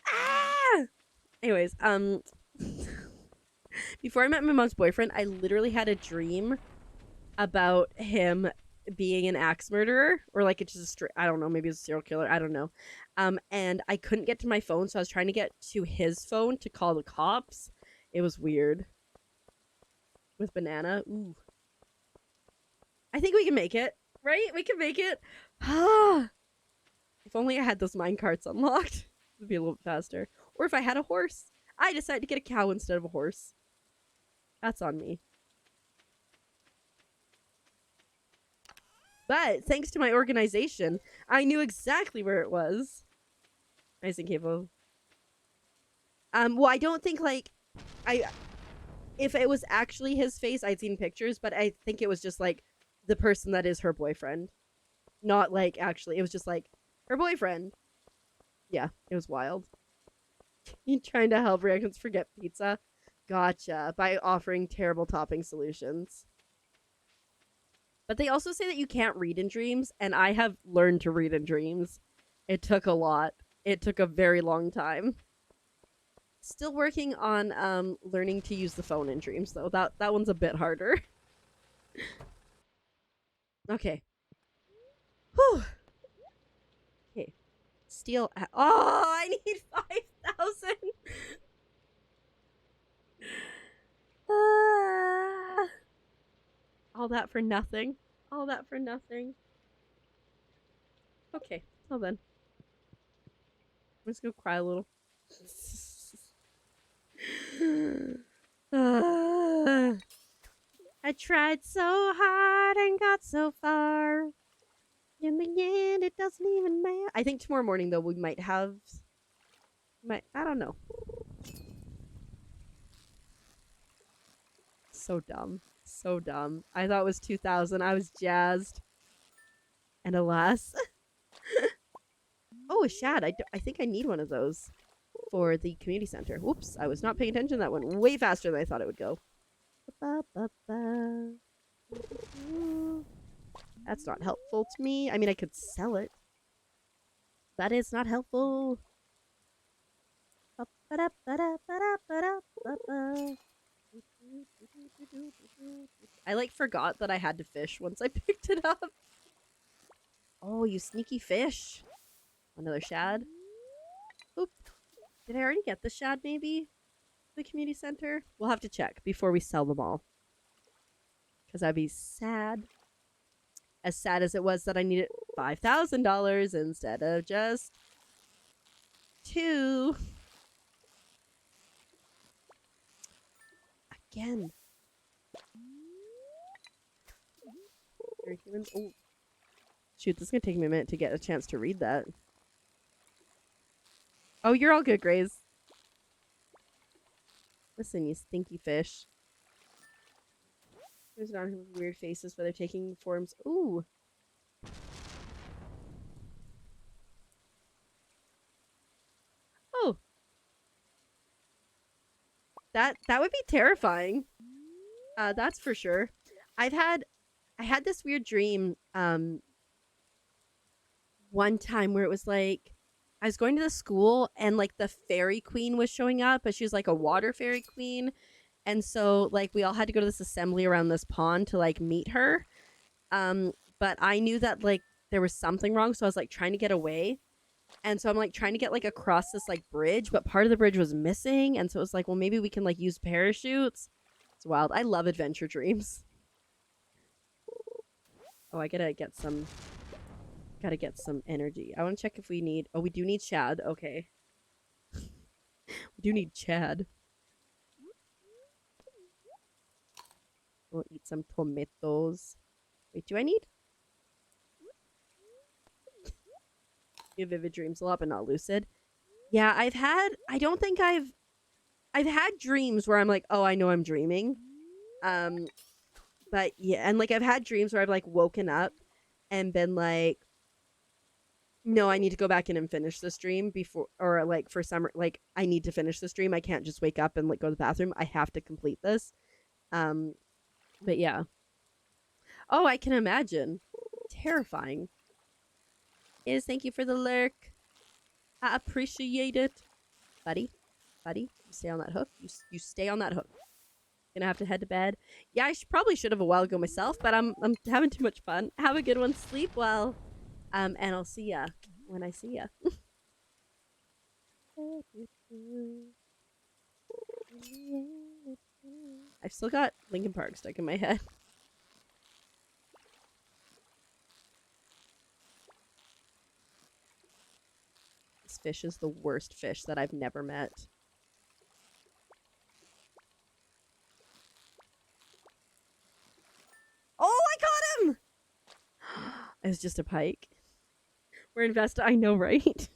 Ah! Anyways, before I met my mom's boyfriend, I literally had a dream about him being an axe murderer, or like it's just I don't know, maybe it's a serial killer, I don't know. And I couldn't get to my phone, so I was trying to get to his phone to call the cops. It was weird. With banana. Ooh. I think we can make it, right? We can make it. If only I had those mine carts unlocked, it would be a little bit faster. Or if I had a horse. I decided to get a cow instead of a horse. That's on me. But thanks to my organization, I knew exactly where it was. Nice and cable. Well, I don't think if it was actually his face, I'd seen pictures, but I think it was just like the person that is her boyfriend. Not like actually, it was just like her boyfriend. Yeah, it was wild. You trying to help reactions forget pizza? Gotcha. By offering terrible topping solutions. But they also say that you can't read in dreams, and I have learned to read in dreams. It took a lot. It took a very long time. Still working on learning to use the phone in dreams, though. That one's a bit harder. Okay. Whew. Okay. Steel. Oh, I need 5,000. All that for nothing. All that for nothing. Okay. Well then. I'm just gonna cry a little. I tried so hard and got so far. In the end, it doesn't even matter. I think tomorrow morning, though, we might have... I don't know. So dumb. So dumb. I thought it was 2,000. I was jazzed. And alas. Oh, a shad. I think I need one of those for the community center. Whoops. I was not paying attention. That went way faster than I thought it would go. That's not helpful to me. I mean, I could sell it. But it's not helpful. I forgot that I had to fish once I picked it up. Oh, you sneaky fish. Another shad. Oop. Did I already get the shad, maybe? The community center? We'll have to check before we sell them all. Because I'd be sad. As sad as it was that I needed $5,000 instead of just 2. Again. Oh. Shoot, this is going to take me a minute to get a chance to read that. Oh, you're all good, Graze. Listen, you stinky fish. There's not weird faces, but they're taking forms. Ooh. Oh. That would be terrifying. That's for sure. I had this weird dream one time where it was like I was going to the school and like the fairy queen was showing up, but she was like a water fairy queen. And so like we all had to go to this assembly around this pond to like meet her. But I knew that like there was something wrong, so I was like trying to get away. And so I'm like trying to get like across this like bridge, but part of the bridge was missing. And so it was like, well, maybe we can like use parachutes. It's wild. I love adventure dreams. Oh, I gotta get some energy. I want to check if we need... Oh, we do need shad. Okay. We do need Chad. We'll eat some tomatoes. Wait, do I need? You have vivid dreams a lot, but not lucid. Yeah, I don't think I've had dreams where I'm like, oh, I know I'm dreaming. But yeah, and like I've had dreams where I've like woken up and been like, no, I need to go back in and finish this dream before, or like for some, like I need to finish this dream. I can't just wake up and like go to the bathroom. I have to complete this. But yeah. Oh, I can imagine. Terrifying. Thank you for the lurk. I appreciate it. Buddy, you stay on that hook. You stay on that hook. Gonna have to head to bed. Yeah, I probably should have a while ago myself, but I'm having too much fun. Have a good one. Sleep well. And I'll see ya when I see ya. I've still got Linkin Park stuck in my head. This fish is the worst fish that I've never met. Oh, I caught him! It was just a pike. We're invested. I know, right?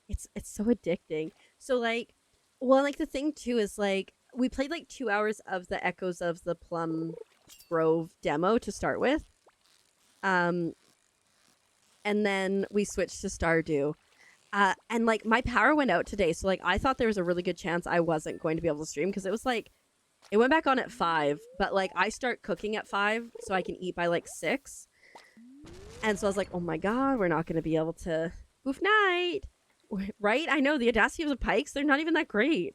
It's so addicting. So like, well, like the thing too is like we played like 2 hours of the Echoes of the Plum Grove demo to start with, and then we switched to Stardew. And like my power went out today, so like I thought there was a really good chance I wasn't going to be able to stream because it was like it went back on at 5, but like I start cooking at 5 so I can eat by like 6. And so I was like, oh my god, we're not going to be able to goof night. Right? I know, the audacity of the pikes, they're not even that great.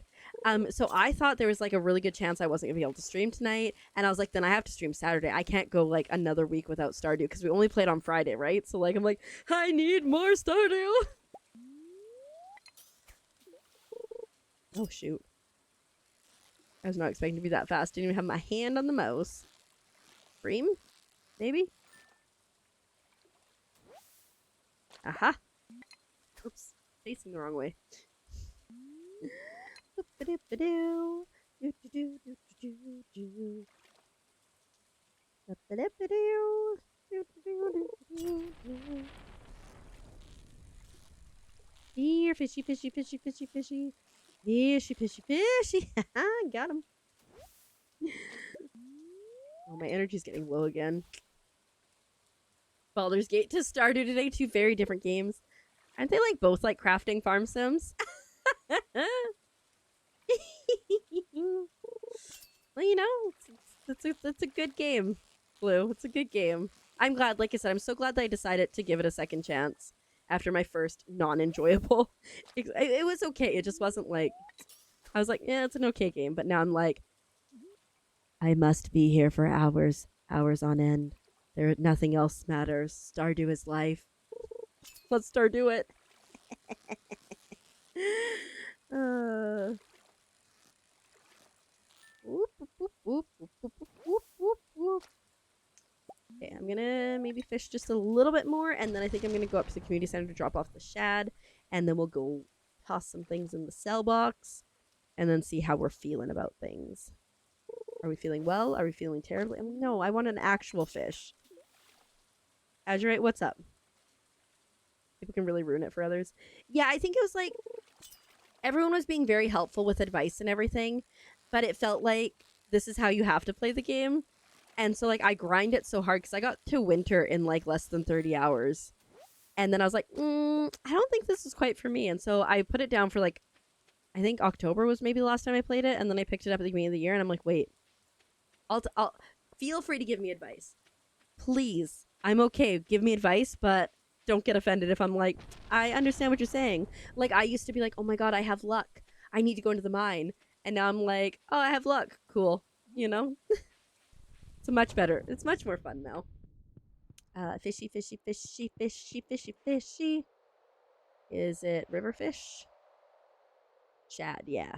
So I thought there was like a really good chance I wasn't going to be able to stream tonight. And I was like, then I have to stream Saturday. I can't go like another week without Stardew because we only played on Friday, right? So like, I'm like, I need more Stardew. Oh, shoot. I was not expecting to be that fast. Didn't even have my hand on the mouse. Stream? Maybe? Aha. Oops. Facing the wrong way. Here, fishy, fishy, fishy, fishy, fishy. Fishy, fishy, fishy. Got him. Oh, my energy's getting low again. Baldur's Gate to Stardew today. 2 very different games. Aren't they like both like crafting farm sims? Well, you know, it's a good game, Blue. It's a good game. I'm glad, like I said, I'm so glad that I decided to give it a second chance after my first non-enjoyable. It was okay. It just wasn't like, I was like, yeah, it's an okay game. But now I'm like, I must be here for hours on end. Nothing else matters. Stardew is life. Let's Stardew it. Okay, I'm gonna maybe fish just a little bit more, and then I think I'm gonna go up to the community center to drop off the shad, and then we'll go toss some things in the sell box, and then see how we're feeling about things. Are we feeling well? Are we feeling terribly? No, I want an actual fish. Azurite, what's up? People can really ruin it for others. Yeah, I think it was like everyone was being very helpful with advice and everything, but it felt like this is how you have to play the game. And so like I grind it so hard because I got to winter in like less than 30 hours. And then I was like, I don't think this is quite for me. And so I put it down for like, I think October was maybe the last time I played it. And then I picked it up at the beginning of the year and I'm like, wait, I'll feel free to give me advice. Please. I'm okay. Give me advice, but don't get offended if I'm like, I understand what you're saying. Like, I used to be like, oh my god, I have luck. I need to go into the mine. And now I'm like, oh, I have luck. Cool. You know? It's much better. It's much more fun now. Fishy, fishy, fishy, fishy, fishy, fishy. Is it river fish? Shad, yeah.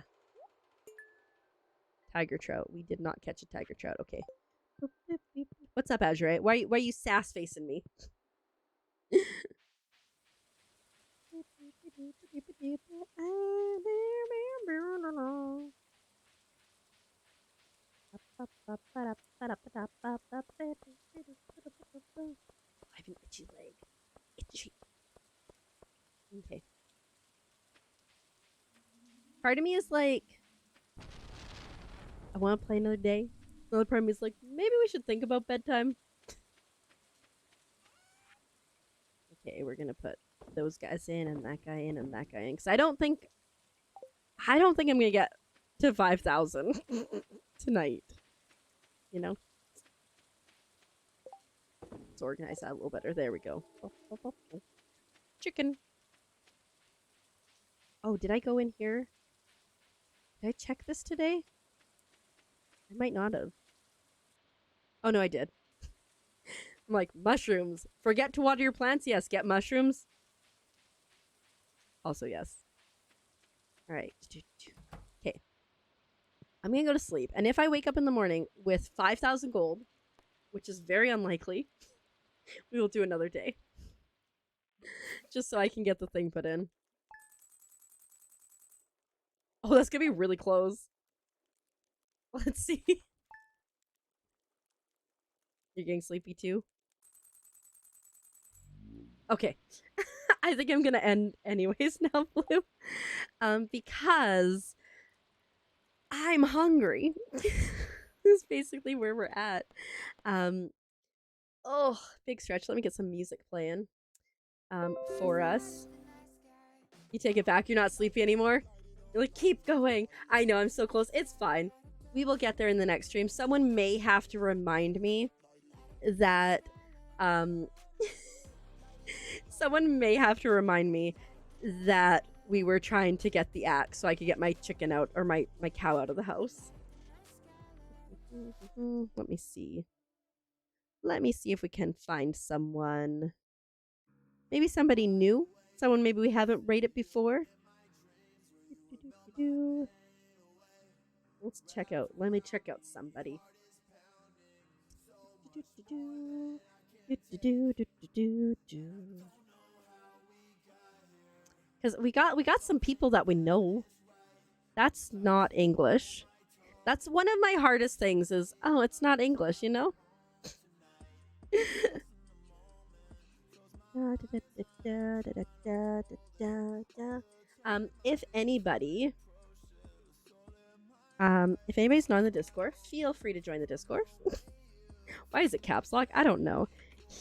Tiger trout. We did not catch a tiger trout. Okay. What's up, Azure? Why are you sass facing me? I have an itchy leg. Itchy. Okay. Part of me is like, I want to play another day. Another part of me is like, maybe we should think about bedtime. Okay, we're gonna put those guys in and that guy in and that guy in. Because I don't think I'm gonna get to 5,000 tonight. You know? Let's organize that a little better. There we go. Chicken. Oh, did I go in here? Did I check this today? I might not have. Oh, no, I did. I'm like, mushrooms. Forget to water your plants? Yes, get mushrooms. Also, yes. All right. Okay. I'm going to go to sleep. And if I wake up in the morning with 5,000 gold, which is very unlikely, we will do another day. Just so I can get the thing put in. Oh, that's going to be really close. Let's see. You're getting sleepy too? Okay. I think I'm going to end anyways now, Blue. Because I'm hungry. This is basically where we're at. Oh, big stretch. Let me get some music playing for us. You take it back. You're not sleepy anymore? You're like, keep going. I know, I'm so close. It's fine. We will get there in the next stream. Someone may have to remind me that someone may have to remind me that we were trying to get the axe so I could get my chicken out, or my cow out of the house. Let me see. Let me see if we can find someone. Maybe somebody new? Someone maybe we haven't rated before? Let's check out. Let me check out somebody. Because we got some people that we know. That's not English. That's one of my hardest things is, oh, it's not English, you know? If anybody's not in the Discord, feel free to join the Discord. Why is it caps lock? I don't know.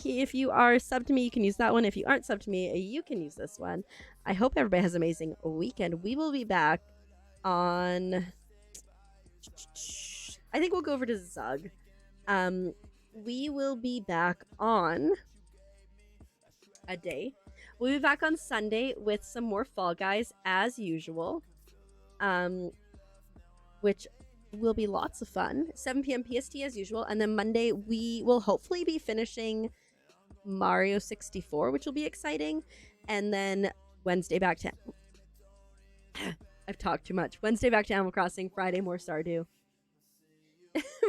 If you are subbed to me, you can use that one. If you aren't subbed to me, you can use this one. I hope everybody has an amazing weekend. We will be back on... I think we'll go over to Zug. We will be back on a day. We'll be back on Sunday with some more Fall Guys as usual. Which will be lots of fun. 7 p.m. PST as usual. And then Monday we will hopefully be finishing Mario 64, which will be exciting. And then Wednesday back to... I've talked too much. Wednesday back to Animal Crossing. Friday more Stardew.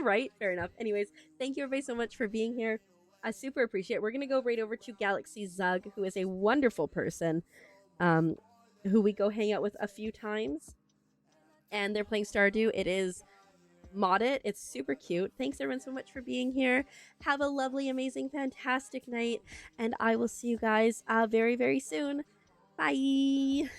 Right? Fair enough. Anyways, thank you everybody so much for being here. I super appreciate it. We're going to go right over to Galaxy Zug, who is a wonderful person, who we go hang out with a few times. And they're playing Stardew. It is modded. It's super cute. Thanks everyone so much for being here. Have a lovely, amazing, fantastic night. And I will see you guys very, very soon. Bye.